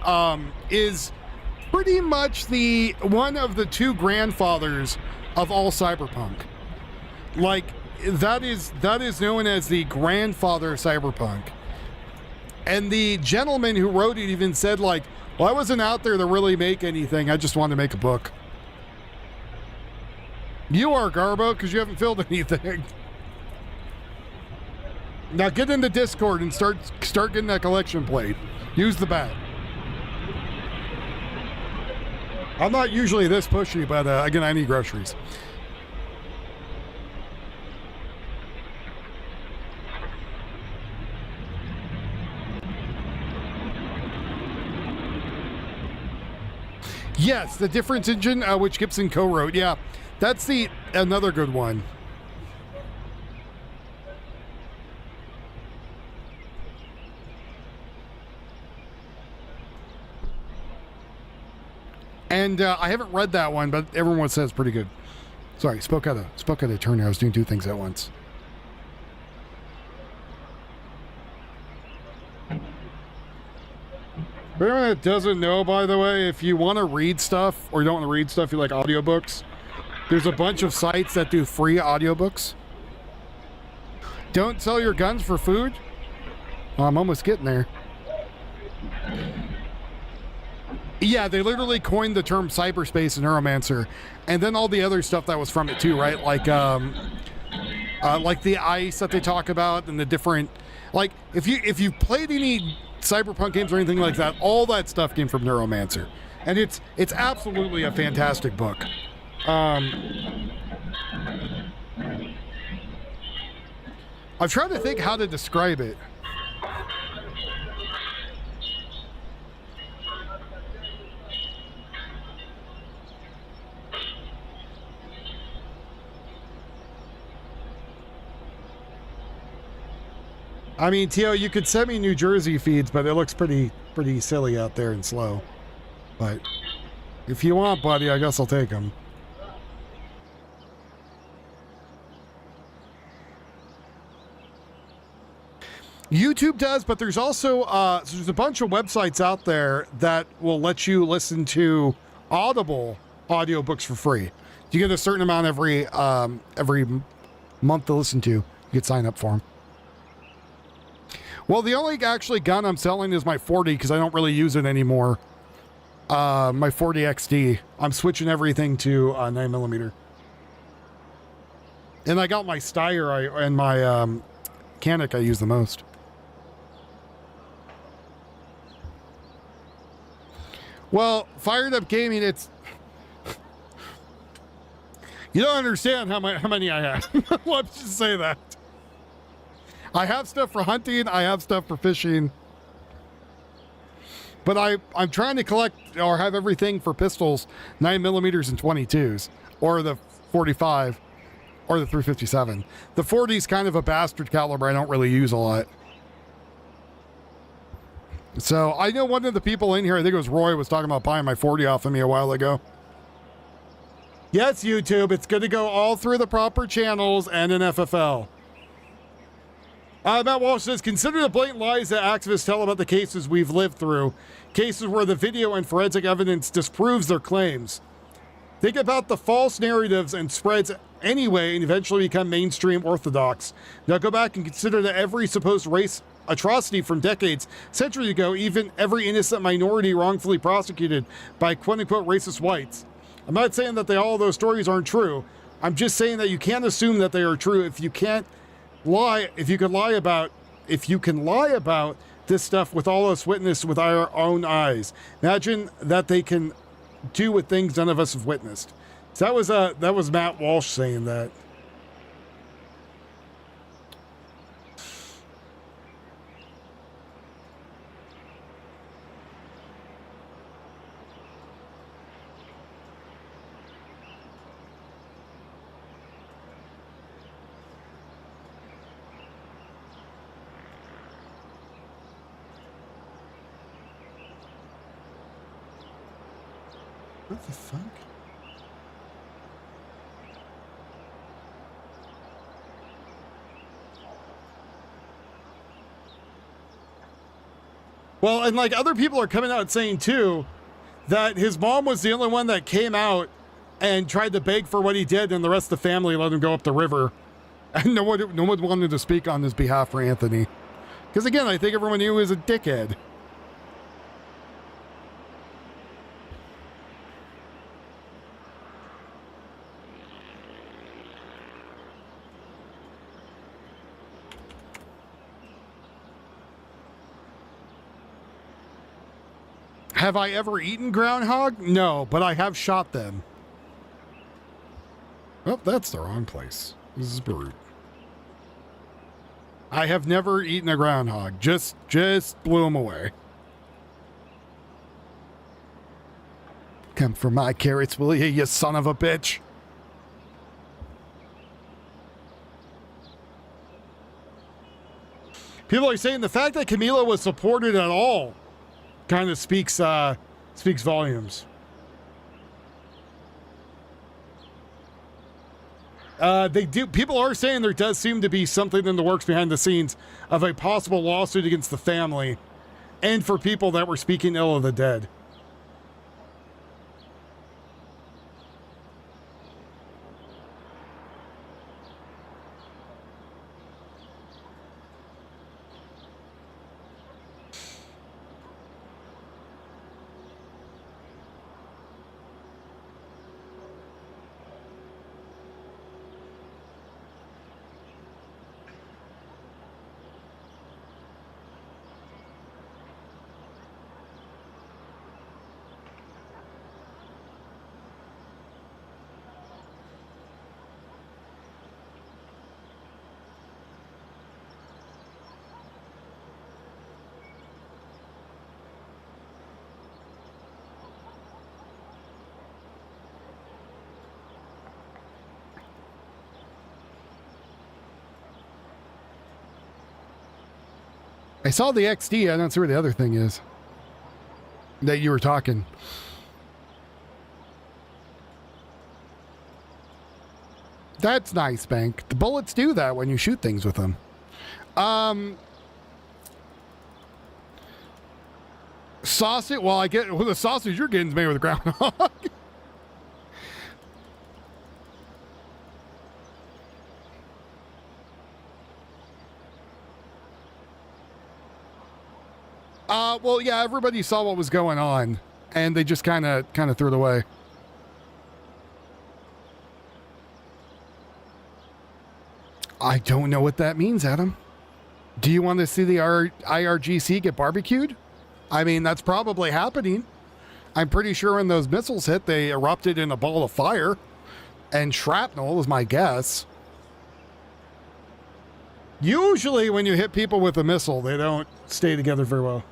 is pretty much the one of the two grandfathers of all cyberpunk. Like, that is known as the grandfather of cyberpunk. And the gentleman who wrote it even said, like, well, I wasn't out there to really make anything. I just wanted to make a book. You are, Garbo, because you haven't filled anything. Now get into Discord and start getting that collection played. Use the bat. I'm not usually this pushy, but again, I need groceries. Yes, the difference engine, which Gibson co-wrote. Yeah, that's another good one. And I haven't read that one, but everyone says it's pretty good. Sorry, spoke out of turn. I was doing two things at once. For anyone that doesn't know, by the way, if you want to read stuff or you don't want to read stuff, you like audiobooks, there's a bunch of sites that do free audiobooks. Don't sell your guns for food? Well, I'm almost getting there. Yeah, they literally coined the term cyberspace and Neuromancer, and then all the other stuff that was from it too, right? Like the ice that they talk about, and the different, like if you've played any cyberpunk games or anything like that, all that stuff came from Neuromancer, and it's absolutely a fantastic book. I'm trying to think how to describe it. I mean, Tio, you could send me New Jersey feeds, but it looks pretty silly out there and slow. But if you want, buddy, I guess I'll take them. YouTube does, but there's also there's a bunch of websites out there that will let you listen to Audible audiobooks for free. You get a certain amount every month to listen to. You could sign up for them. Well, the only actually gun I'm selling is my 40 because I don't really use it anymore. My 40 XD. I'm switching everything to 9mm. And I got my Steyr and my Canik I use the most. Well, Fired Up Gaming, it's... You don't understand how many I have. Let's just say that. I have stuff for hunting, I have stuff for fishing. But I'm trying to collect or have everything for pistols, 9mm and 22s, or the 45, or the 357. The 40 is kind of a bastard caliber I don't really use a lot. So I know one of the people in here, I think it was Roy, was talking about buying my 40 off of me a while ago. Yes, YouTube, it's going to go all through the proper channels and in FFL. Matt Walsh says, consider the blatant lies that activists tell about the cases we've lived through. Cases where the video and forensic evidence disproves their claims. Think about the false narratives and spreads anyway and eventually become mainstream orthodox. Now go back and consider that every supposed race atrocity from decades, centuries ago, even every innocent minority wrongfully prosecuted by quote-unquote racist whites. I'm not saying that all those stories aren't true. I'm just saying that you can't assume that they are true if you can't lie, if you can lie about this stuff with all us witnessed with our own eyes. Imagine that they can do with things none of us have witnessed. So that was Matt Walsh saying that. What the fuck? Well, and like other people are coming out saying too that his mom was the only one that came out and tried to beg for what he did, and the rest of the family let him go up the river. And no one wanted to speak on his behalf for Anthony. Because again, I think everyone knew he was a dickhead. Have I ever eaten groundhog? No, but I have shot them. Oh, that's the wrong place. This is rude. I have never eaten a groundhog. Just blew them away. Come for my carrots, will you son of a bitch? People are saying the fact that Camila was supported at all kind of speaks volumes. People are saying there does seem to be something in the works behind the scenes of a possible lawsuit against the family and for people that were speaking ill of the dead. I saw the XD. I don't see where the other thing is that you were talking. That's nice, Bank. The bullets do that when you shoot things with them. Sausage. Well, the sausage you're getting is made with groundhog. Well, yeah, everybody saw what was going on, and they just kind of threw it away. I don't know what that means, Adam. Do you want to see the IRGC get barbecued? I mean, that's probably happening. I'm pretty sure when those missiles hit, they erupted in a ball of fire, and shrapnel is my guess. Usually when you hit people with a missile, they don't stay together very well.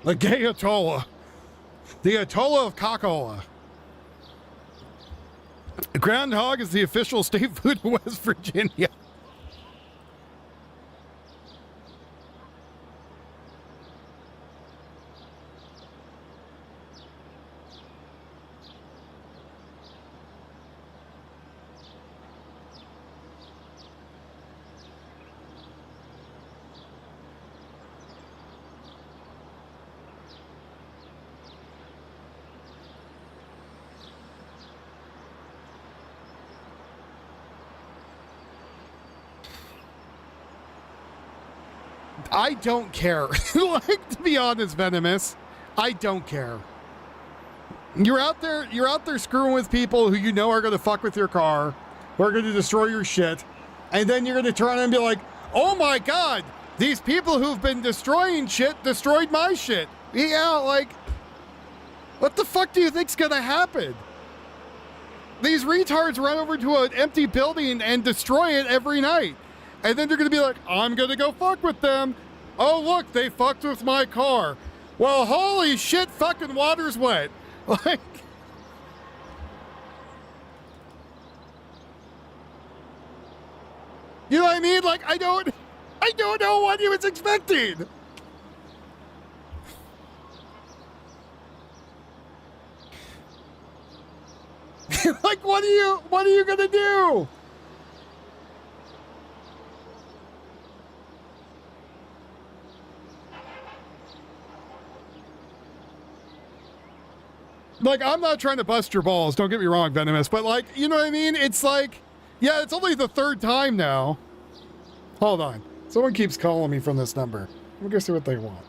The gay Atolla. The Atolla of Kakaola. Groundhog is the official state food of West Virginia. I don't care. Like, to be honest, Venomous, I don't care. You're out there screwing with people who you know are going to fuck with your car, who are going to destroy your shit, and then you're going to turn and be like, oh my God, these people who've been destroying shit destroyed my shit. Yeah, like, what the fuck do you think's going to happen? These retards run over to an empty building and destroy it every night. And then they're going to be like, I'm going to go fuck with them. Oh, look, they fucked with my car. Well, holy shit, fucking water's wet. Like, You know what I mean? Like, I don't know what he was expecting. Like, what are you gonna do? Like, I'm not trying to bust your balls, don't get me wrong, Venomous, but like, you know what I mean? It's like, yeah, it's only the third time now. Hold on. Someone keeps calling me from this number. Let me go see what they want.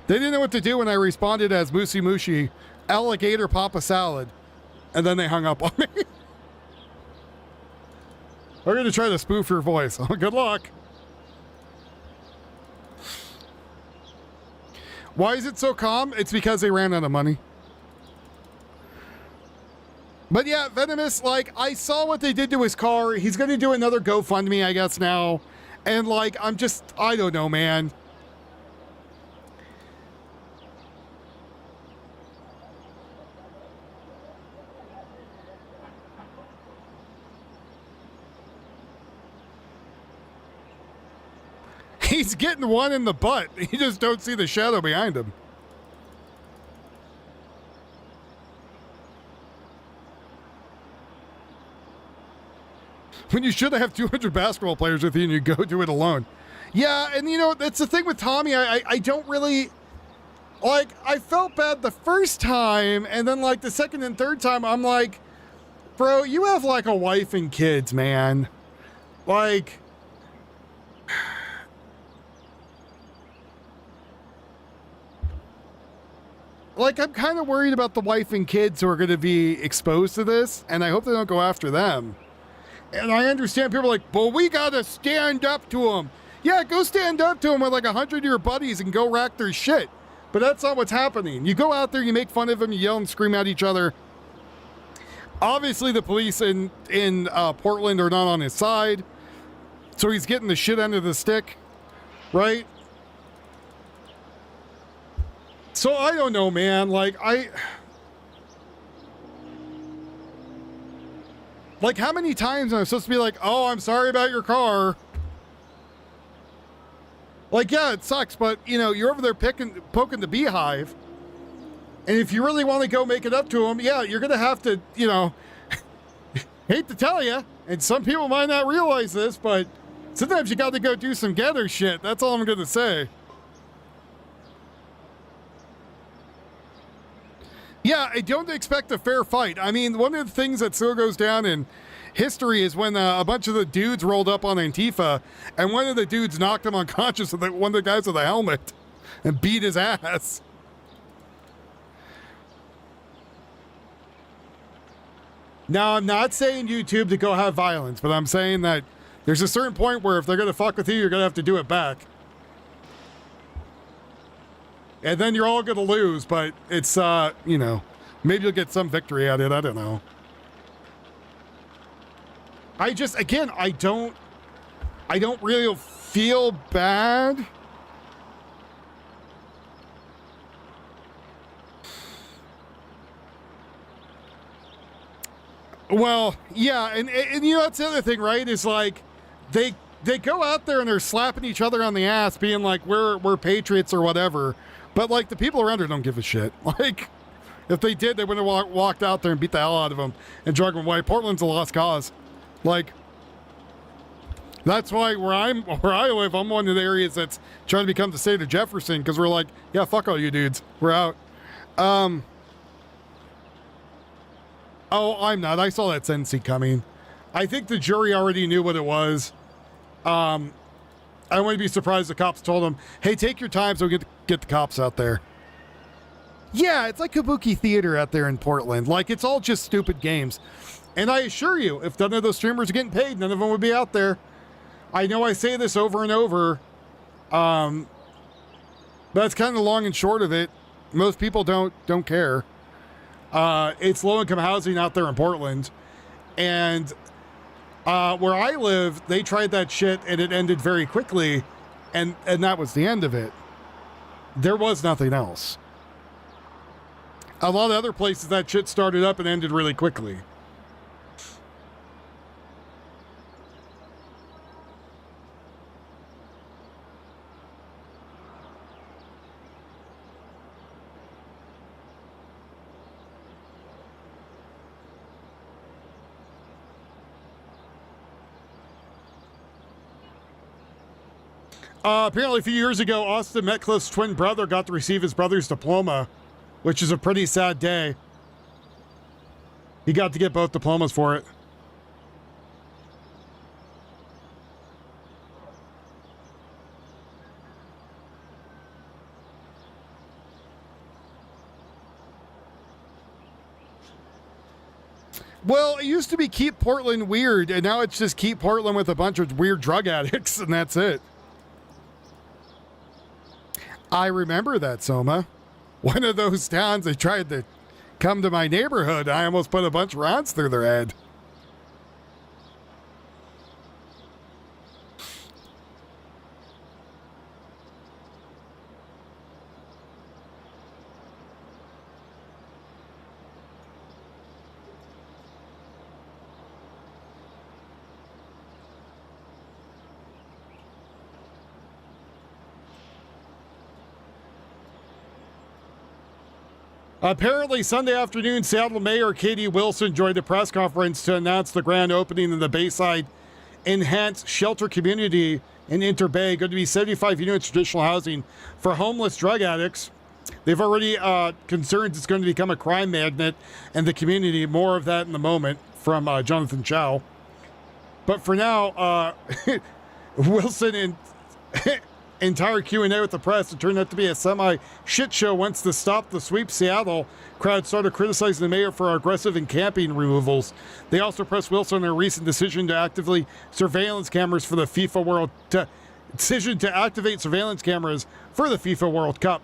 They didn't know what to do when I responded as Moosey Mooshi, alligator Papa Salad, and then they hung up on me. We're going to try to spoof your voice. Good luck. Why is it so calm? It's because they ran out of money. But yeah, Venomous, like, I saw what they did to his car. He's going to do another GoFundMe, I guess, now. And like, I don't know, man. He's getting one in the butt. You just don't see the shadow behind him. When you should have 200 basketball players with you and you go do it alone. Yeah, and you know, that's the thing with Tommy. I don't really... Like, I felt bad the first time, and then like the second and third time, I'm like, bro, you have like a wife and kids, man. Like... Like, I'm kind of worried about the wife and kids who are going to be exposed to this, and I hope they don't go after them. And I understand people are like, well, we got to stand up to them. Yeah, go stand up to them with like 100 of your buddies and go rack their shit. But that's not what's happening. You go out there, you make fun of them, you yell and scream at each other. Obviously, the police in Portland are not on his side, so he's getting the shit end of the stick, right? So I don't know, man. Like, like, how many times am I supposed to be like, oh, I'm sorry about your car? Like, yeah, it sucks, but, you know, you're over there poking the beehive. And if you really want to go make it up to him, yeah, you're going to have to, you know, hate to tell you, and some people might not realize this, but sometimes you got to go do some gather shit. That's all I'm going to say. Yeah, I don't expect a fair fight. I mean, one of the things that still goes down in history is when a bunch of the dudes rolled up on Antifa, and one of the dudes knocked him unconscious with one of the guys with the helmet and beat his ass. Now, I'm not saying YouTube to go have violence, but I'm saying that there's a certain point where if they're going to fuck with you, you're going to have to do it back. And then you're all going to lose, but it's, you know, maybe you'll get some victory at it. I don't know. I just, again, I don't really feel bad. Well, yeah, and you know, that's the other thing, right? Is like, they go out there and they're slapping each other on the ass, being like, we're patriots or whatever. But, like, the people around her don't give a shit. Like, if they did, they would have walked out there and beat the hell out of them and drug them away. Portland's a lost cause. Like, that's why where I live, I'm one of the areas that's trying to become the state of Jefferson, because we're like, yeah, fuck all you dudes. We're out. Oh, I'm not. I saw that sentence coming. I think the jury already knew what it was. I wouldn't be surprised if the cops told them, hey, take your time so we get the cops out there. Yeah, it's like kabuki theater out there in Portland. Like, it's all just stupid games. And I assure you, if none of those streamers are getting paid, none of them would be out there. I know I say this over and over. But that's kind of the long and short of it. Most people don't care. It's low-income housing out there in Portland. And where I live, they tried that shit and it ended very quickly. And that was the end of it. There was nothing else. A lot of other places that shit started up and ended really quickly. Apparently a few years ago, Austin Metcliffe's twin brother got to receive his brother's diploma, which is a pretty sad day. He got to get both diplomas for it. Well, it used to be Keep Portland Weird, and now it's just Keep Portland with a bunch of weird drug addicts, and that's it. I remember that, Soma. One of those towns they tried to come to my neighborhood. I almost put a bunch of rounds through their head. Apparently, Sunday afternoon, Seattle Mayor Katie Wilson joined a press conference to announce the grand opening in the Bayside Enhanced Shelter Community in Interbay, going to be 75 units of traditional housing for homeless drug addicts. They've already concerns it's going to become a crime magnet in the community. More of that in the moment from Jonathan Chow. But for now, Wilson and entire Q&A with the press, it turned out to be a semi-shit show once the Stop the Sweep Seattle crowd started criticizing the mayor for aggressive and camping removals. They also pressed Wilson on their recent decision to actively surveillance cameras for the FIFA World decision to activate surveillance cameras for the FIFA World Cup.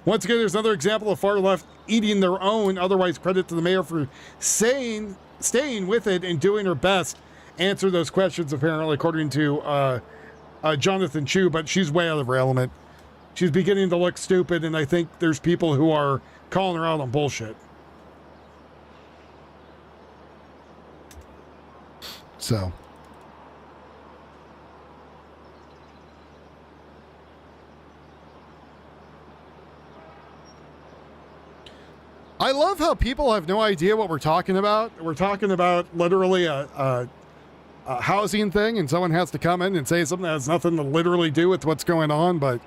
Once again, there's another example of far left eating their own. Otherwise, credit to the mayor for staying with it and doing her best answer those questions, apparently, according to Jonathan Chu, but she's way out of her element. She's beginning to look stupid, and I think there's people who are calling her out on bullshit. So. I love how people have no idea what we're talking about. We're talking about literally a housing thing, and someone has to come in and say something that has nothing to literally do with what's going on, but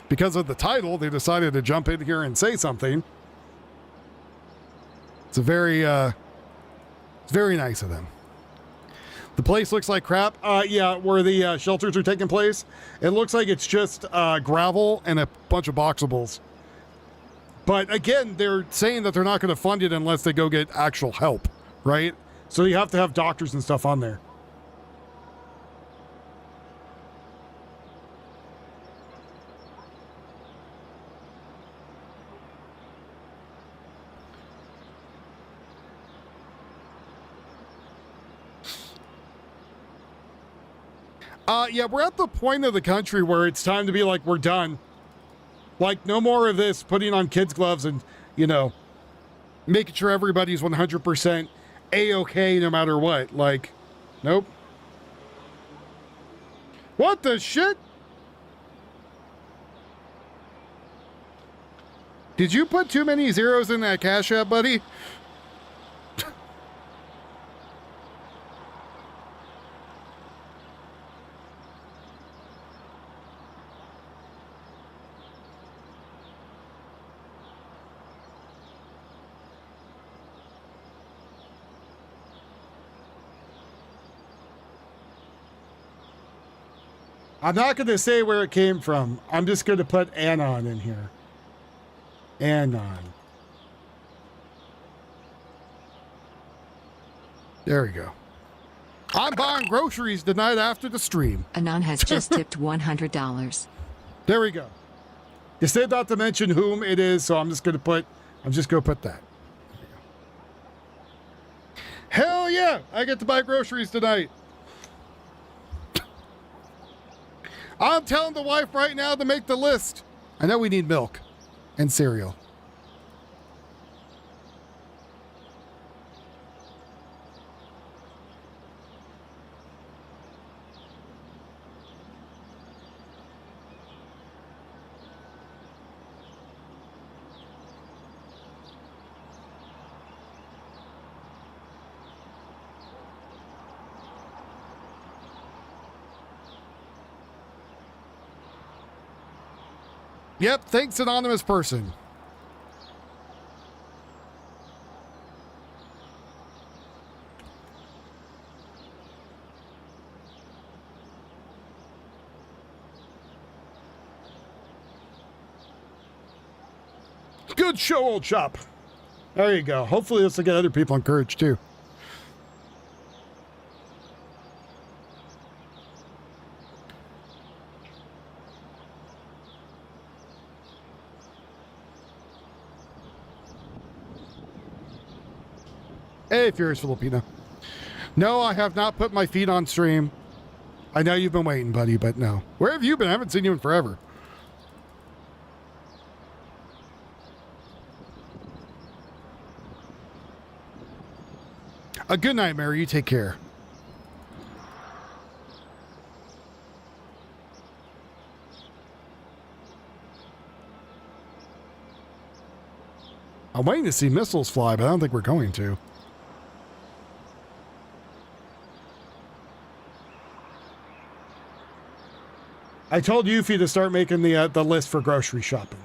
because of the title, they decided to jump in here and say something. It's very nice of them. The place looks like crap. Yeah, where the shelters are taking place, it looks like it's just gravel and a bunch of boxables. But again, they're saying that they're not going to fund it unless they go get actual help, right? So you have to have doctors and stuff on there. Yeah, we're at the point of the country where it's time to be like, we're done. Like, no more of this putting on kids' gloves and, you know, making sure everybody's 100% A-okay no matter what. Like, nope. What the shit? Did you put too many zeros in that Cash App, buddy? I'm not going to say where it came from. I'm just going to put Anon in here. Anon. There we go. I'm buying groceries the night after the stream. Anon has just tipped $100. There we go. You said not to mention whom it is, so I'm just gonna put that. Hell yeah! I get to buy groceries tonight. I'm telling the wife right now to make the list. I know we need milk and cereal. Yep, thanks, anonymous person. Good show, old chop. There you go. Hopefully this will get other people encouraged too. Hey, Furious Filipino. No, I have not put my feet on stream. I know you've been waiting, buddy, but no. Where have you been? I haven't seen you in forever. A good night, Mary. You take care. I'm waiting to see missiles fly, but I don't think we're going to. I told Yuffie to start making the list for grocery shopping.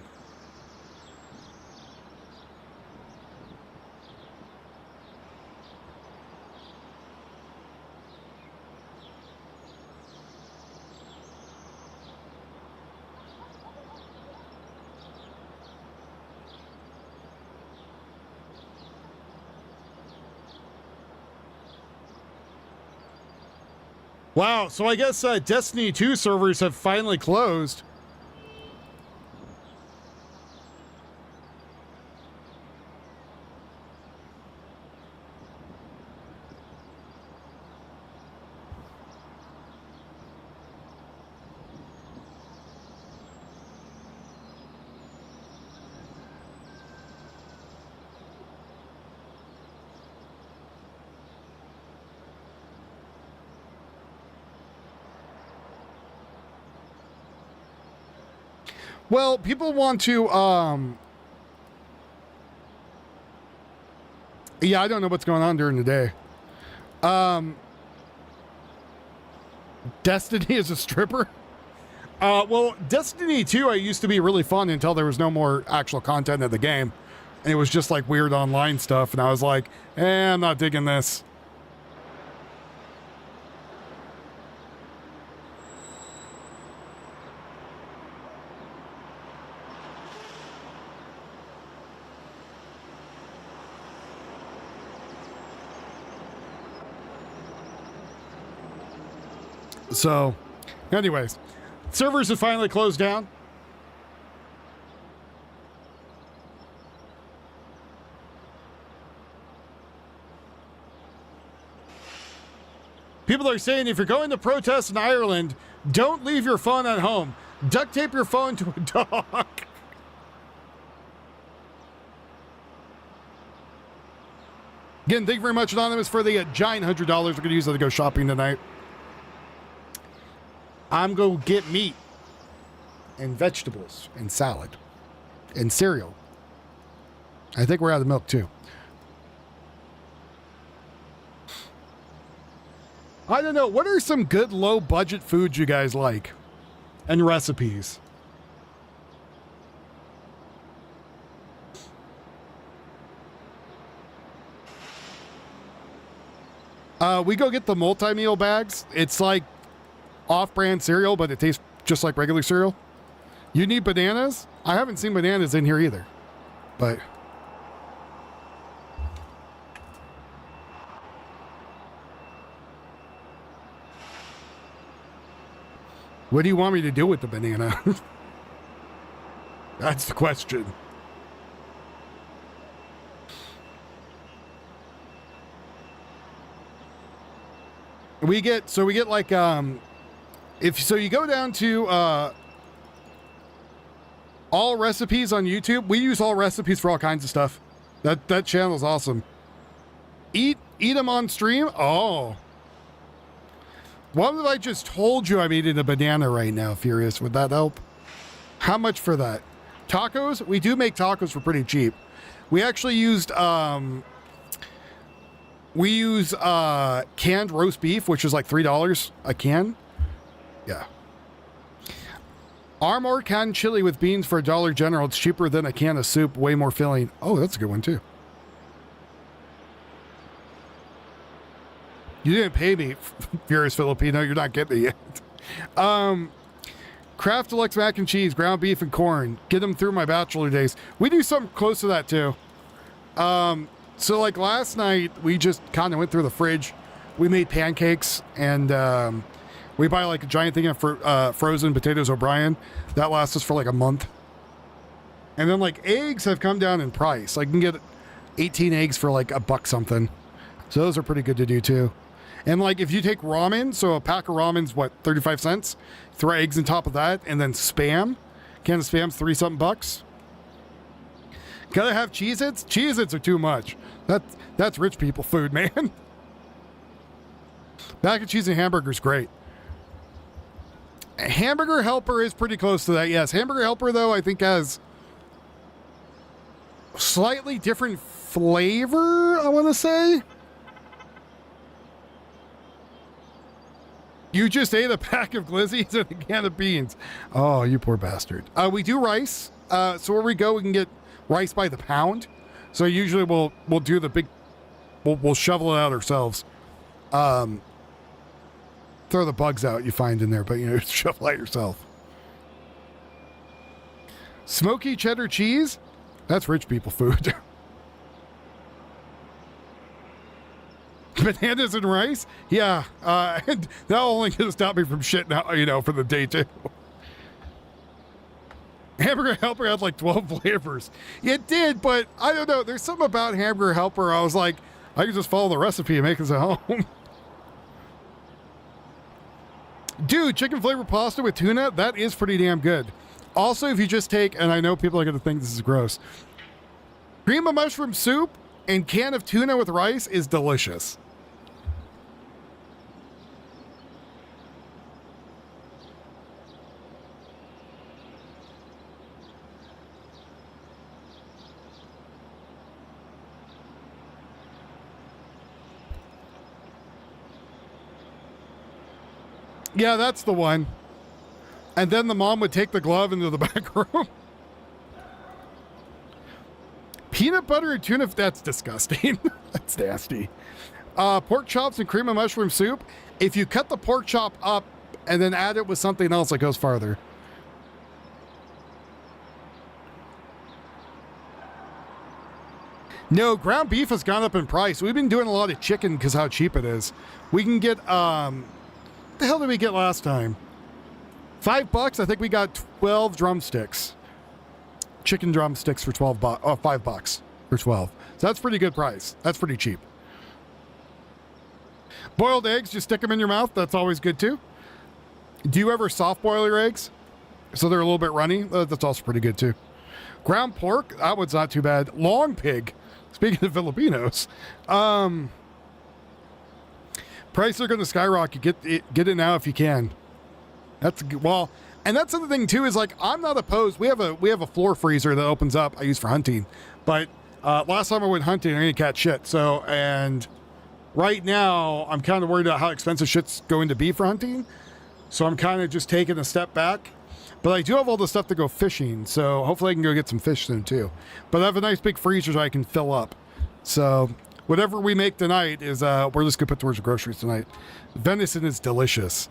Wow, so I guess Destiny 2 servers have finally closed. Well, people want to, yeah, I don't know what's going on during the day. Destiny is a stripper? Well, Destiny 2, I used to be really fun until there was no more actual content of the game. And it was just like weird online stuff. And I was like, I'm not digging this. So, anyways, servers have finally closed down. People are saying if you're going to protest in Ireland, don't leave your phone at home. Duct tape your phone to a dog. Again, thank you very much, Anonymous, for the giant $100. We're going to use that to go shopping tonight. I'm going to get meat and vegetables and salad and cereal. I think we're out of milk too. I don't know. What are some good low budget foods you guys like and recipes? We go get the multi-meal bags. It's like off-brand cereal, but it tastes just like regular cereal. You need bananas? I haven't seen bananas in here either, but what do you want me to do with the banana? That's the question. We get like if you go down to all recipes on YouTube, we use all recipes for all kinds of stuff. That channel is awesome. Eat them on stream. Oh, what if I just told you I'm eating a banana right now, Furious? Would that help? How much for that? Tacos? We do make tacos for pretty cheap. We actually used canned roast beef, which is like $3 a can. Yeah. Armor canned chili with beans for $1 General. It's cheaper than a can of soup, way more filling. Oh, that's a good one too. You didn't pay me, Furious Filipino. You're not getting it yet. Kraft Deluxe mac and cheese, ground beef and corn. Get them through my bachelor days. We do something close to that too. So like last night, we just kind of went through the fridge. We made pancakes and we buy like a giant thing of frozen potatoes O'Brien. That lasts us for like a month. And then like eggs have come down in price. Like you can get 18 eggs for like $1 something. So those are pretty good to do too. And like if you take ramen, so a pack of ramen's what, 35 cents? Throw eggs on top of that and then Spam. Can of Spam's 3 something bucks. Gotta have Cheez-Its? Cheez-Its are too much. That's rich people food, man. Mac and cheese and hamburger's great. Hamburger Helper is pretty close to that, yes. Hamburger Helper, though, I think has slightly different flavor, I want to say. You just ate a pack of glizzies and a can of beans. Oh, you poor bastard. We do rice. So where we go, we can get rice by the pound. So usually we'll do the big, we'll shovel it out ourselves. Throw the bugs out you find in there, but shovel out yourself. Smoky cheddar cheese? That's rich people food. Bananas and rice? Yeah. And that only gonna stop me from shitting out, for the day too. Hamburger Helper had like 12 flavors. It did, but I don't know. There's something about Hamburger Helper. I was like, I can just follow the recipe and make this at home. Dude, chicken flavored pasta with tuna, that is pretty damn good. Also, if you just take, and I know people are going to think this is gross, cream of mushroom soup and can of tuna with rice is delicious. Yeah, that's the one. And then the mom would take the glove into the back room. Peanut butter and tuna, that's disgusting. That's nasty. Pork chops and cream of mushroom soup. If you cut the pork chop up and then add it with something else, it goes farther. No, ground beef has gone up in price. We've been doing a lot of chicken because how cheap it is. We can get, the hell did we get last time? $5. I think we got 12 drumsticks. Chicken drumsticks for $5 for 12. So that's pretty good price. That's pretty cheap. Boiled eggs, just stick them in your mouth. That's always good too. Do you ever soft boil your eggs so they're a little bit runny? That's also pretty good too. Ground pork, that one's not too bad. Long pig, speaking of Filipinos. Prices are going to skyrocket. Get it now if you can. That's well, and that's the other thing too is like I'm not opposed. We have a floor freezer that opens up. I use for hunting, but last time I went hunting, I didn't catch shit. So and right now I'm kind of worried about how expensive shit's going to be for hunting. So I'm kind of just taking a step back. But I do have all the stuff to go fishing, so hopefully I can go get some fish soon too. But I have a nice big freezer so I can fill up. So whatever we make tonight is, we're just gonna put towards the groceries tonight. Venison is delicious.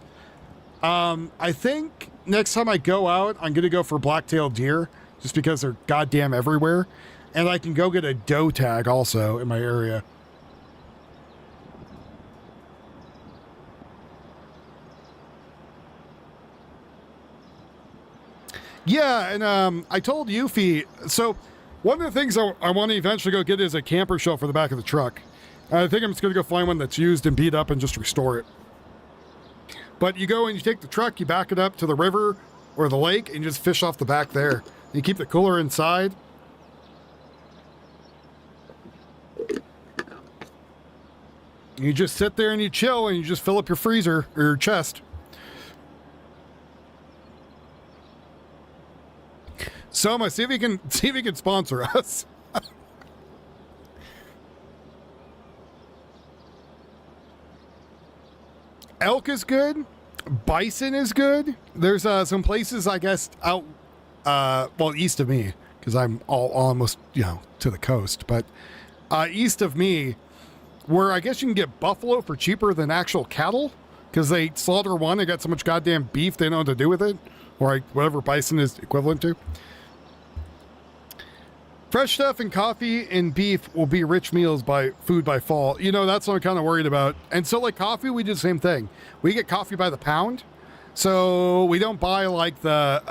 I think next time I go out, I'm gonna go for black-tailed deer, just because they're goddamn everywhere. And I can go get a doe tag also in my area. Yeah, and I told Yuffie, so one of the things I want to eventually go get is a camper shell for the back of the truck. I think I'm just going to go find one that's used and beat up and just restore it. But you go and you take the truck, you back it up to the river or the lake, and you just fish off the back there. You keep the cooler inside. You just sit there and you chill and you just fill up your freezer or your chest. Soma, see if you can sponsor us. Elk is good. Bison is good. There's some places, I guess, out well, east of me, because I'm almost, to the coast, but east of me, where I guess you can get buffalo for cheaper than actual cattle, because they slaughter one, they got so much goddamn beef they know what to do with it, or whatever bison is equivalent to. Fresh stuff and coffee and beef will be rich meals by fall. That's what I'm kind of worried about. And so like coffee, we do the same thing. We get coffee by the pound. So we don't buy like the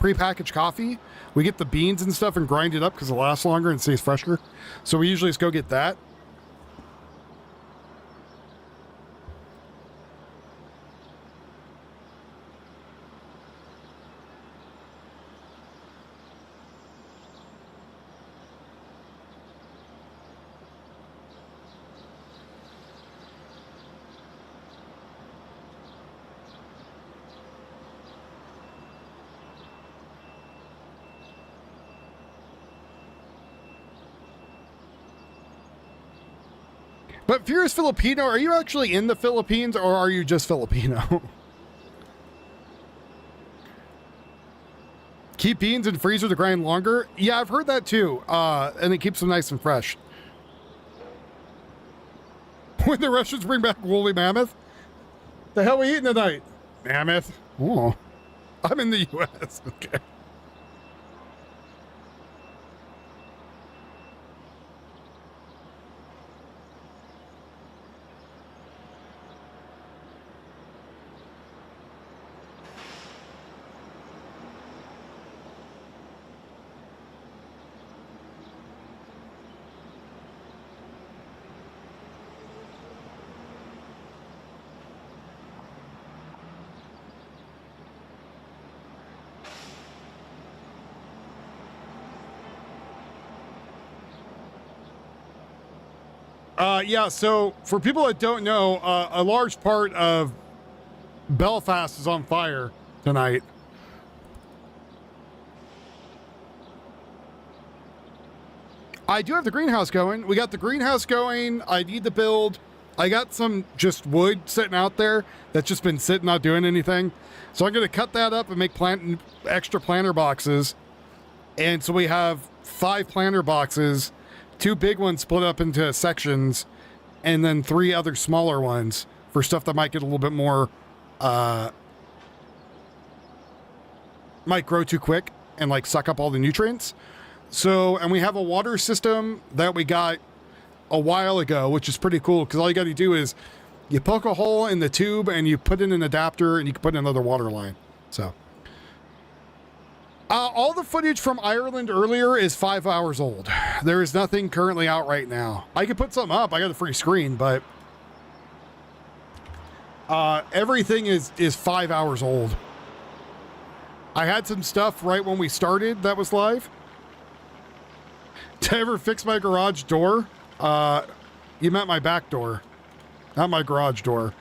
prepackaged coffee. We get the beans and stuff and grind it up because it lasts longer and stays fresher. So we usually just go get that. But Furious Filipino, are you actually in the Philippines or are you just Filipino? Keep beans in freezer to grind longer? Yeah, I've heard that too. And it keeps them nice and fresh. When the Russians bring back woolly mammoth? The hell we eating tonight? Mammoth? Oh, I'm in the U.S. Okay. Yeah, so for people that don't know, a large part of Belfast is on fire tonight. I do have the greenhouse going. We got the greenhouse going. I need to build. I got some just wood sitting out there that's just been sitting, not doing anything. So I'm going to cut that up and make extra planter boxes. And so we have 5 planter boxes, 2 big ones split up into sections, and then 3 other smaller ones for stuff that might get a little bit more, might grow too quick and like suck up all the nutrients. So, and we have a water system that we got a while ago, which is pretty cool because all you got to do is you poke a hole in the tube and you put in an adapter and you can put in another water line. So, all the footage from Ireland earlier is 5 hours old. There is nothing currently out right now. I could put something up. I got a free screen, but everything is 5 hours old. I had some stuff right when we started that was live. Did I ever fix my garage door? You meant my back door, not my garage door.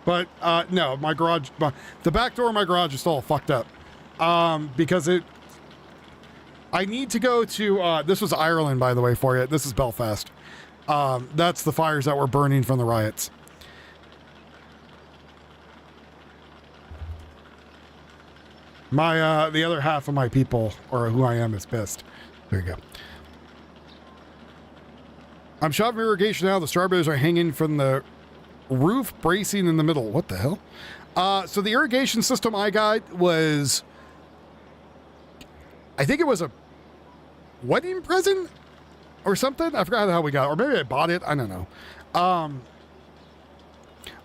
But no, my garage, the back door of my garage is still fucked up. Because I need to go to, this was Ireland, by the way, for you. This is Belfast. That's the fires that were burning from the riots. My, the other half of my people, or who I am, is pissed. There you go. I'm shopping irrigation now. The strawberries are hanging from the roof, bracing in the middle. What the hell? So the irrigation system I got was, I think it was a wedding present or something. I forgot how we got it. Or maybe I bought it. I don't know.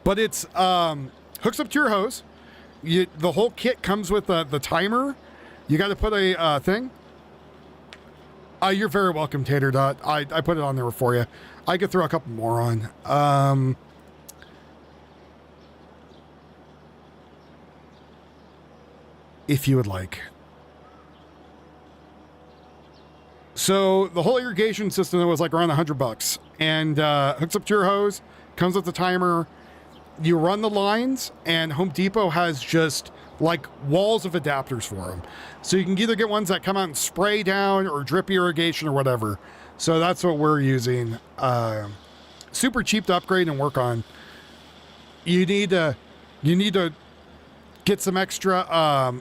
But it's hooks up to your hose. The whole kit comes with the timer You got to put a thing? You're very welcome, Tater Dot. I put it on there for you. I could throw a couple more on. If you would like. So the whole irrigation system was like around $100 and hooks up to your hose, comes with the timer. You run the lines, and Home Depot has just like walls of adapters for them. So you can either get ones that come out and spray down or drip irrigation or whatever. So that's what we're using. Super cheap to upgrade and work on. You need to get some extra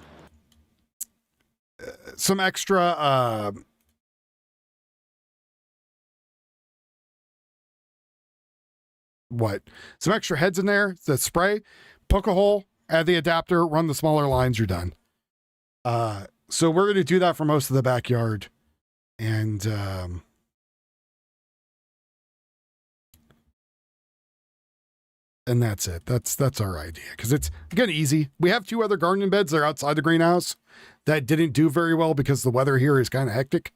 some extra heads in there that spray, poke a hole, add the adapter, run the smaller lines, you're done. So we're going to do that for most of the backyard. And that's it. That's our idea. Because it's, again, easy. We have 2 other gardening beds that are outside the greenhouse that didn't do very well because the weather here is kind of hectic.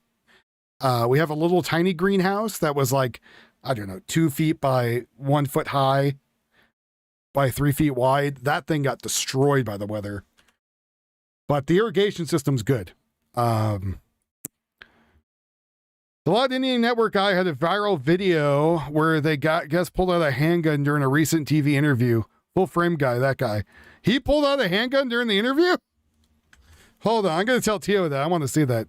We have a little tiny greenhouse that was like, I don't know, 2 feet by 1 foot high by 3 feet wide. That thing got destroyed by the weather. But the irrigation system's good. The Loud Indian Network guy had a viral video where they pulled out a handgun during a recent TV interview. Full frame guy, that guy. He pulled out a handgun during the interview? Hold on, I'm going to tell Tio that. I want to see that.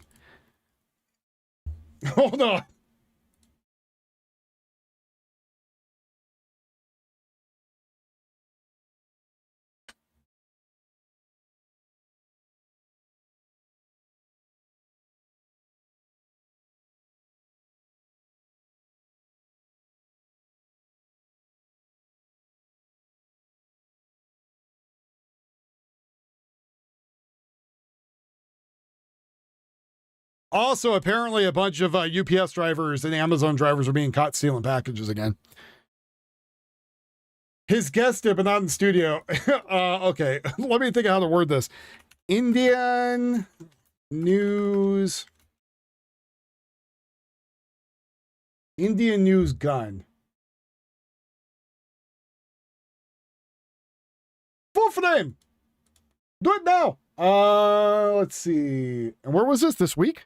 Hold on. Also, apparently a bunch of UPS drivers and Amazon drivers are being caught stealing packages again. His guest did, but not in the studio. Okay, let me think of how to word this. Indian news gun. Full frame. Do it now. Let's see. And where was this week?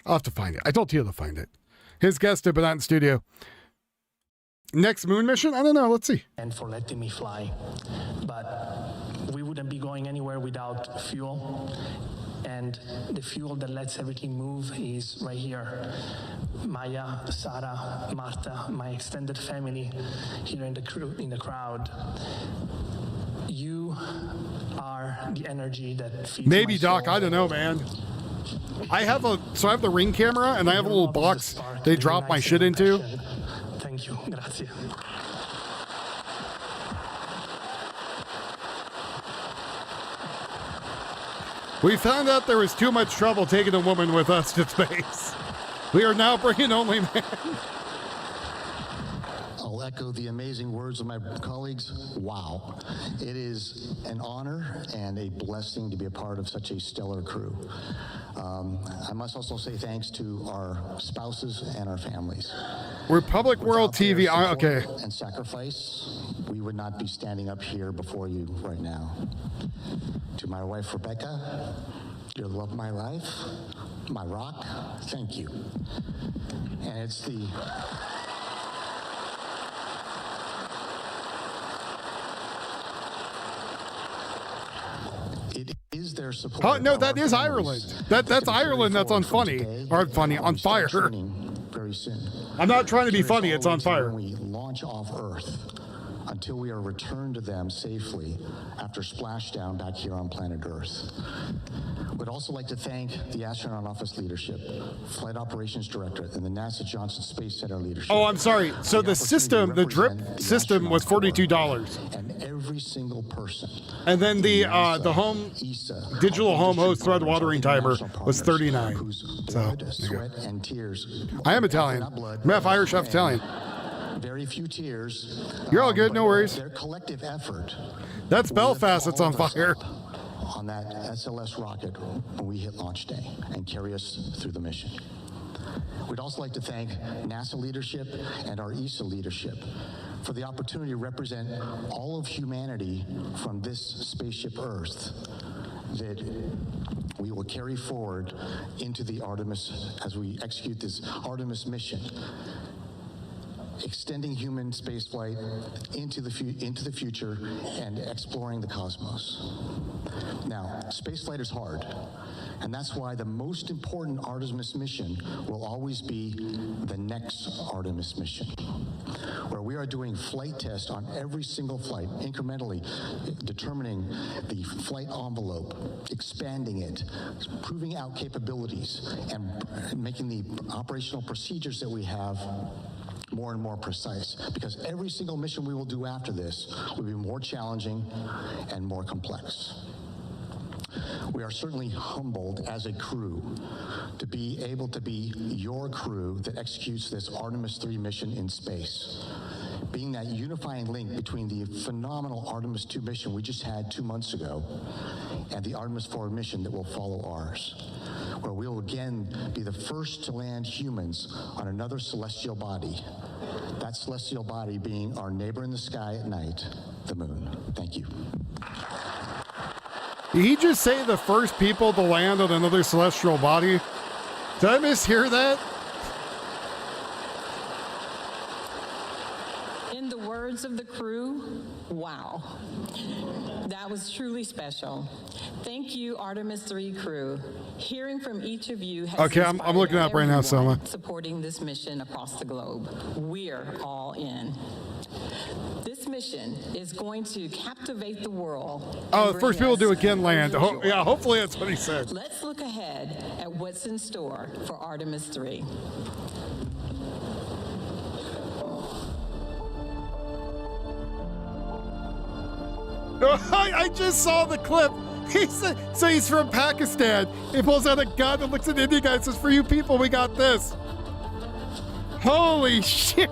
I'll have to find it. I told Tio to find it. His guest did, but not in studio. Next moon mission? I don't know. Let's see. And for letting me fly. But we wouldn't be going anywhere without fuel. And the fuel that lets everything move is right here. Maya, Sarah, Marta, my extended family here in the crowd. You are the energy that feeds maybe my Doc, soul. I don't know, man. I have the ring camera and I have a little box they drop my shit into. Thank you. Grazie. We found out there was too much trouble taking a woman with us to space. We are now bringing only men. I'll echo the amazing words of my colleagues. Wow. It is an honor and a blessing to be a part of such a stellar crew. I must also say thanks to our spouses and our families. Republic World TV. Okay. And sacrifice, we would not be standing up here before you right now. To my wife, Rebecca, your love of my life, my rock, thank you. And it's the... It is their support. Oh, no, that is Ireland. That's Ireland. That's on funny. Or funny, on fire. Very soon. I'm not trying to be funny. It's on fire. When we launch off Earth until we are returned to them safely after splashdown back here on planet Earth. Would also like to thank the Astronaut Office leadership, Flight Operations Director, and the NASA Johnson Space Center leadership. Oh, I'm sorry. So the system, the drip system was $42. every single person. And then the home digital home host thread watering timer was 39. So Sweat and tears. I am Italian. I'm half Irish, half Italian. Very few tears. You're all good, no worries. Their collective effort. That's Belfast that's on fire. On that SLS rocket when we hit launch day and carry us through the mission. We'd also like to thank NASA leadership and our ESA leadership for the opportunity to represent all of humanity from this spaceship Earth that we will carry forward into the Artemis as we execute this Artemis mission, extending human spaceflight into the future and exploring the cosmos. Now, spaceflight is hard, and that's why the most important Artemis mission will always be the next Artemis mission, where we are doing flight tests on every single flight, incrementally determining the flight envelope, expanding it, proving out capabilities, and making the operational procedures that we have more and more precise, because every single mission we will do after this will be more challenging and more complex. We are certainly humbled as a crew to be able to be your crew that executes this Artemis 3 mission in space, being that unifying link between the phenomenal Artemis 2 mission we just had 2 months ago and the Artemis 4 mission that will follow ours, where we will again be the first to land humans on another celestial body, that celestial body being our neighbor in the sky at night, the moon. Thank you. Did he just say the first people to land on another celestial body? Did I mishear that? In the words of the crew, wow. That was truly special. Thank you, Artemis 3 crew. Hearing from each of you has Okay, I'm looking up right now, Selma. Supporting this mission across the globe. We're all in. This mission is going to captivate the world. Oh, the first people to again land. Yeah, hopefully that's what he said. Let's look ahead at what's in store for Artemis 3. I just saw the clip. So he's from Pakistan. He pulls out a gun and looks at the Indian guy and says, "For you people, we got this." Holy shit.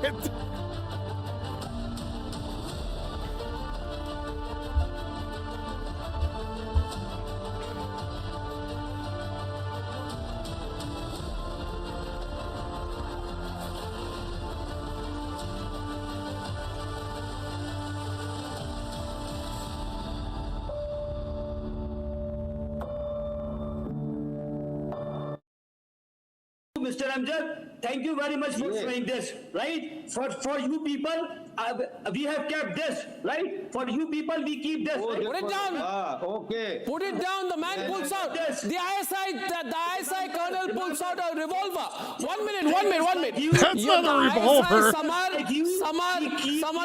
Mr. Amjad, thank you very much for showing this, right? For you people, we have kept this, right? For you people, we keep this. Put it down. Okay. Put it down. The man pulls out. The ISI colonel pulls out a revolver. 1 minute. That's not a revolver. Samar,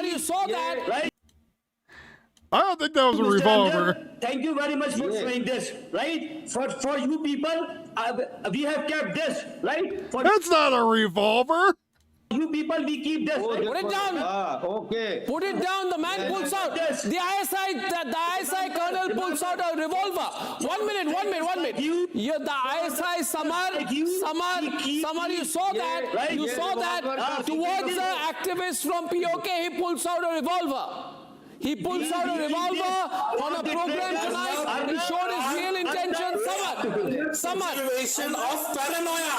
you saw that. Right? I don't think that was a revolver. Thank you very much for showing this, right? For you people, we have kept this, right? That's not a revolver. You people, we keep this. Put it down. Okay. Put it down. The man pulls out. The ISI colonel pulls out a revolver. 1 minute. The ISI Samar, you saw that. Right? You saw that. Towards the activist from POK, he pulls out a revolver. He pulls out a revolver on a program tonight. He showed his real intention. Samar. Situation of paranoia.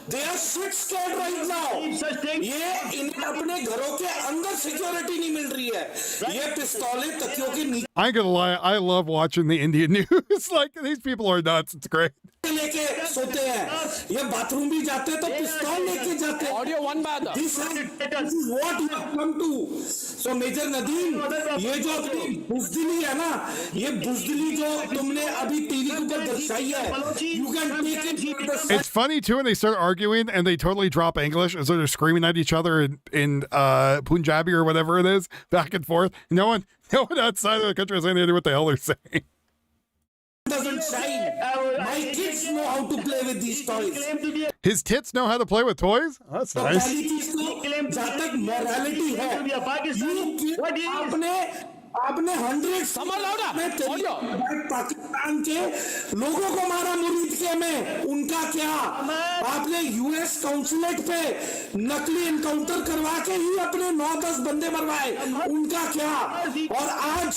They are shit scared right now. ये इन्हें अपने घरों के अंदर security नहीं मिल रही है. ये पिस्तौलें तकियों के नीचे. I ain't gonna lie, I love watching the Indian news. Like, these people are nuts. It's great. लेके सोते हैं. ये बाथरूम भी जाते हैं तो पिस्तौल लेके जाते हैं. Audio one bad. This is what you have come to. So Major Nadeem, ये जो अपनी बुज़दिली है ना, ये बुज़दिली जो तुमने अभी टीवी के ऊपर दर्शाई है, you can take it. It's funny too when they start arguing and they totally drop English and so they're screaming at each other in Punjabi or whatever it is, back and forth. No one outside of the country has any idea what the hell they're saying. Doesn't shine. My kids know how to play with these toys. His tits know how to play with toys? Oh, that's nice. जहाँ तक morality है, आपने आपने 100 में पाकिस्तान के लोगों को मारा मुरीद में, उनका क्या? आपने यूएस काउंसुलेट पे नकली एनकाउंटर करवा के ही अपने 9-10 बंदे मरवाए, उनका क्या? और आज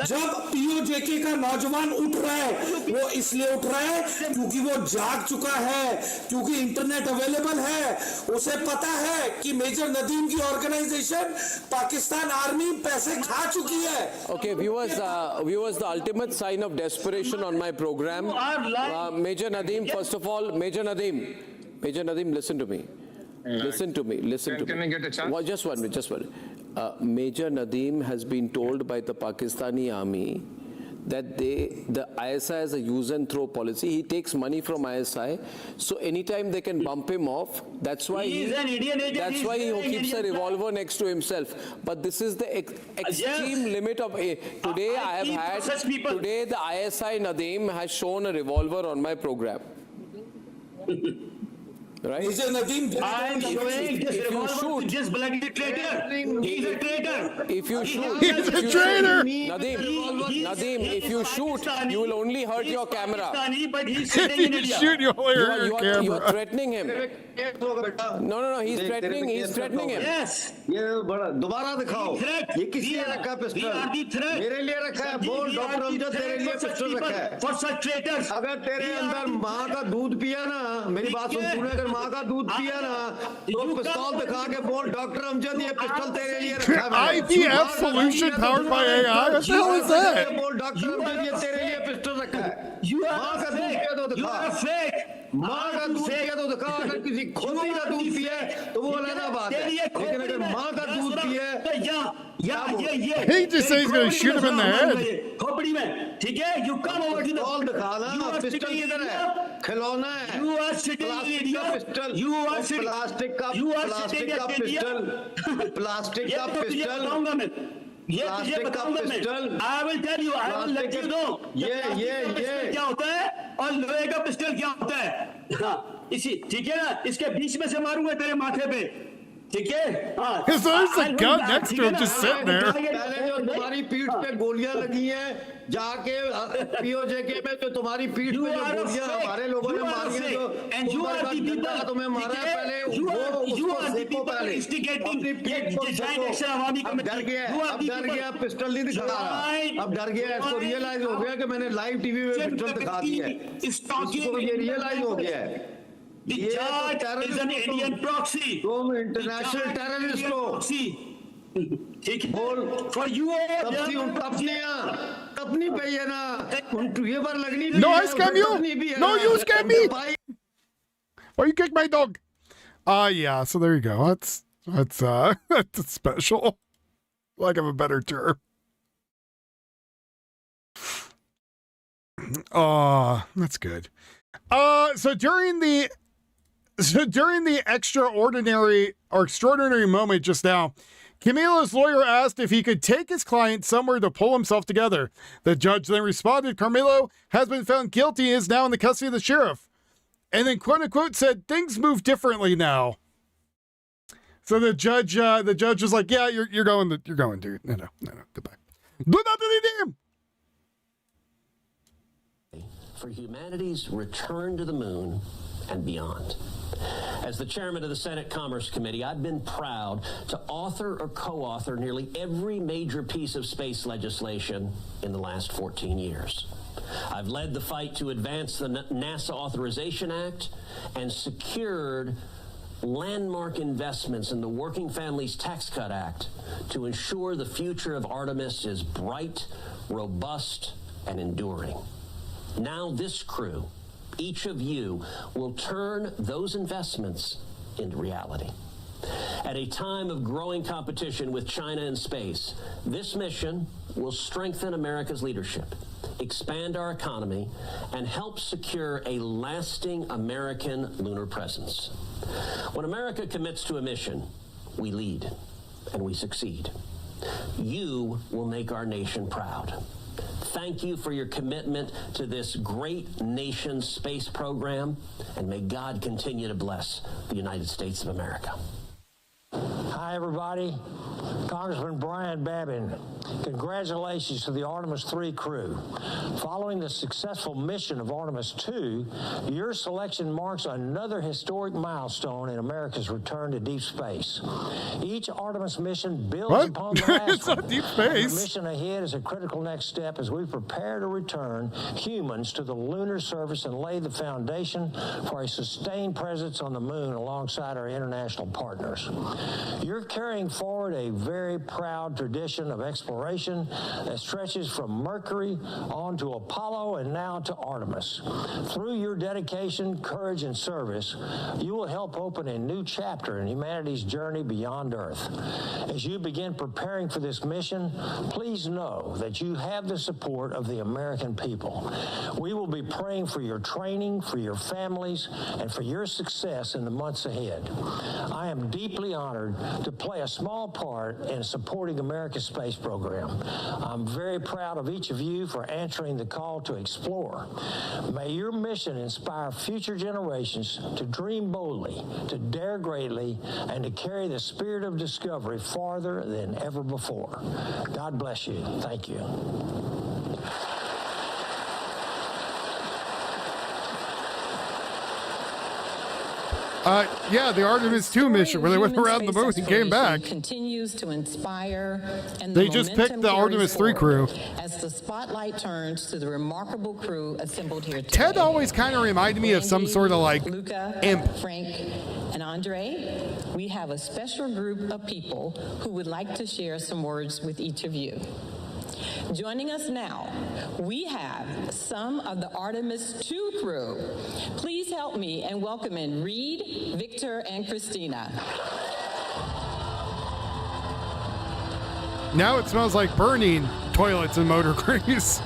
जब पीओजेके का नौजवान उठ रहा है, वो इसलिए उठ रहा है क्योंकि वो जाग चुका है, क्योंकि इंटरनेट अवेलेबल है, उसे पता है कि मेजर नदीम की ऑर्गेनाइजेशन पाकिस्तान आर्मी पैसे खा चुकी है. Okay, viewers, the ultimate sign of desperation on my program. Major Nadeem, first of all, Major Nadeem, listen to me. Listen to me. Can I get a chance? Well, just one minute. Major Nadeem has been told by the Pakistani army that the ISI has a use and throw policy. He takes money from ISI, so anytime they can bump him off. That's why he keeps a revolver next to himself. But this is the extreme limit of today. Today the ISI Nadeem has shown a revolver on my program. Right? Major Nadeem, I am showing this revolver to this bloody traitor. He's a traitor. If you shoot, he's a traitor. Nadeem, if you shoot, you will only hurt your camera. But he's sitting in India. Shoot, you only hurt your camera. You are threatening him. No, he's threatening him. Yes. ये बड़ा दोबारा दिखाओ. ये किसी ने रखा pistol? मेरे लिए रखा है. बोल डॉक्टर अमजद तेरे लिए पिस्टल रखा है. For such traitors. अगर तेरे अंदर माँ का दूध पिया ना, मेरी बात सुन, तूने अगर माँ का दूध पिया ना, तो पिस्तौल दिखा के बोल डॉक्टर अमजद ये पिस्टल तेरे लिए रखा है. IVF solution powered by AI? What the hell is that? बोल डॉक्टर अमजद ये तेरे लिए पिस्टल रखा है. माँ का दूध पिया तो दिखा. माँ का दूध पिया तो दिखा. अगर किसी खोती का दूध पिया तो वो अलग बात है. लेकिन अगर माँ का दूध पिया he just says he's going to shoot him in the head. खोपड़ी में, ठीक है? You come over to the पिस्तौल दिखा ना. पिस्टल किधर है? खिलौना है. You are sitting in India. You are sitting. Plastic का पिस्टल. प्लास्टिक का पिस्टल. ये तुझे बताऊंगा मैं. I will tell you. I will let you know. ये क्या होता है और लोहे का पिस्टल क्या होता है? हाँ, इसी ठीक है ना? इसके बीच में से मारूंगा तेरे माथे पे. ठीक है? हाँ. So there's a gun next to him just sitting there. पहले जो तुम्हारी पीठ पे गोलियां लगी हैं, जाके पीओजेके में जो तुम्हारी पीठ पे जो गोलियां हमारे लोगों ने मारी हैं, जो ऊपर का डंडा तुम्हें मारा है, पहले वो उसको सेको पहले. अपनी पीठ को सेको. अब डर गया. पिस्टल नहीं दिखा रहा. अब डर गया. इसको रियलाइज हो गया कि मैंने लाइव टीवी में पिस्टल दिखा दी है. इसको ये रियलाइज हो गया है. The judge is an Indian proxy. तुम इंटरनेशनल टेररिस्ट हो. ठीक है. बोल. For you अपनी पे है ना. उन ये बार लगनी. No, I scam you. No, you scam me. Why you kick my dog? Yeah. So there you go. That's special. Lack of a better term. Oh, that's good. So during the extraordinary moment just now, Camilo's lawyer asked if he could take his client somewhere to pull himself together. The judge then responded, Carmelo has been found guilty and is now in the custody of the sheriff. And then quote unquote said, things move differently now. So the judge was like, yeah, you're going, dude. No, goodbye. Do not do for humanity's return to the moon and beyond. As the chairman of the Senate Commerce Committee, I've been proud to author or co-author nearly every major piece of space legislation in the last 14 years. I've led the fight to advance the NASA Authorization Act and secured landmark investments in the Working Families Tax Cut Act to ensure the future of Artemis is bright, robust, and enduring. Now this crew, each of you, will turn those investments into reality. At a time of growing competition with China in space, this mission will strengthen America's leadership, expand our economy, and help secure a lasting American lunar presence. When America commits to a mission, we lead and we succeed. You will make our nation proud. Thank you for your commitment to this great nation's space program, and may God continue to bless the United States of America. Hi, everybody. Congressman Brian Babin, congratulations to the Artemis 3 crew. Following the successful mission of Artemis 2, your selection marks another historic milestone in America's return to deep space. Each Artemis mission builds upon the last It's not deep space. The mission ahead is a critical next step as we prepare to return humans to the lunar surface and lay the foundation for a sustained presence on the moon alongside our international partners. You're carrying forward a very proud tradition of exploration that stretches from Mercury on to Apollo and now to Artemis. Through your dedication, courage, and service, you will help open a new chapter in humanity's journey beyond Earth. As you begin preparing for this mission, please know that you have the support of the American people. We will be praying for your training, for your families, and for your success in the months ahead. I am deeply honored to play a small part in supporting America's space program. I'm very proud of each of you for answering the call to explore. May your mission inspire future generations to dream boldly, to dare greatly, and to carry the spirit of discovery farther than ever before. God bless you. Thank you. Yeah, the Artemis 2 mission where they went around the moon and came back. Continues to inspire, and They just picked the Artemis 3 crew. as the spotlight turns to the remarkable crew assembled here today. Ted always kind of reminded me of some sort of like Luca, imp. Frank, and Andre, we have a special group of people who would like to share some words with each of you. Joining us now, we have some of the Artemis 2 crew. Please help me in welcoming Reed, Victor, and Christina. Now it smells like burning toilets and motor grease.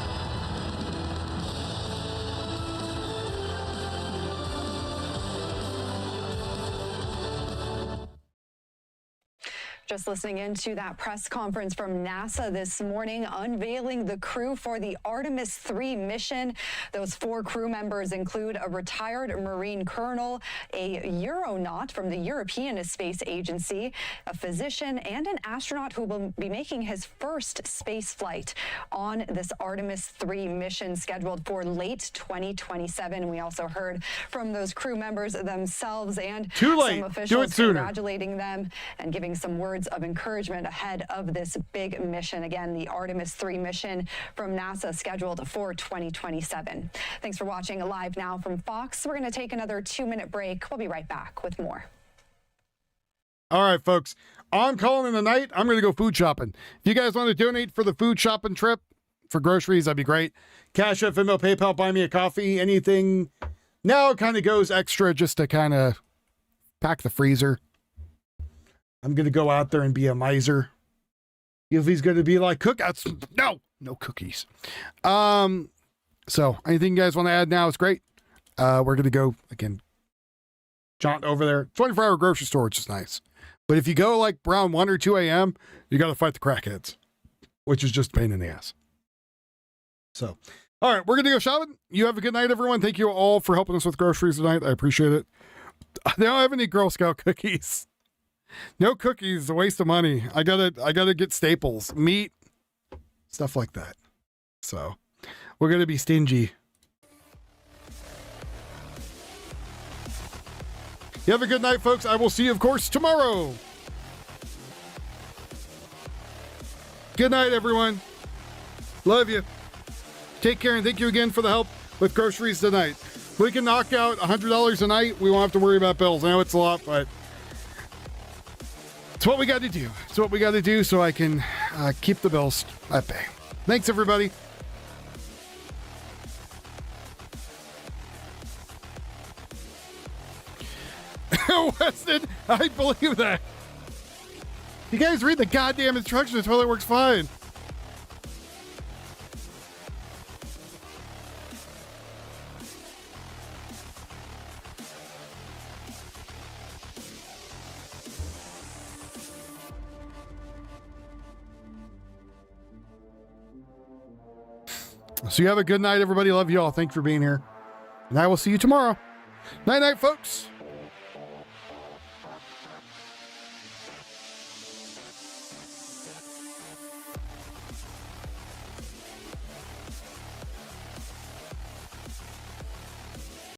Just listening into that press conference from NASA this morning, unveiling the crew for the Artemis 3 mission. Those 4 crew members include a retired Marine colonel, a Euronaut from the European Space Agency, a physician, and an astronaut who will be making his first space flight on this Artemis 3 mission scheduled for late 2027. We also heard from those crew members themselves and Too late. some Do it officials sooner. congratulating them and giving some words of encouragement ahead of this big mission. Again, the Artemis 3 mission from NASA scheduled for 2027. Thanks for watching live now from Fox. We're going to take another 2-minute break. We'll be right back with more. All right, folks. I'm calling in the night. I'm going to go food shopping. If you guys want to donate for the food shopping trip for groceries, that'd be great. Cash App, Venmo, PayPal, buy me a coffee, anything. Now it kind of goes extra just to kind of pack the freezer. I'm going to go out there and be a miser. If he's going to be like, cookouts, no cookies. So anything you guys want to add now is great. We're going to go, again, jaunt over there. 24-hour grocery store, which is nice. But if you go like around 1 or 2 a.m., you got to fight the crackheads, which is just a pain in the ass. So, all right, we're going to go shopping. You have a good night, everyone. Thank you all for helping us with groceries tonight. I appreciate it. They don't have any Girl Scout cookies. No cookies, a waste of money. I gotta get staples, meat, stuff like that. So we're gonna be stingy. You have a good night, folks. I will see you, of course, tomorrow. Good night, everyone. Love you. Take care, and thank you again for the help with groceries tonight. We can knock out $100 a night. We won't have to worry about bills. I know it's a lot, but it's what we got to do. It's what we got to do so I can keep the bills at bay. Thanks, everybody. Weston, I believe that. You guys read the goddamn instructions. The toilet works fine. So you have a good night, everybody. Love you all. Thanks for being here. And I will see you tomorrow. Night, night, folks.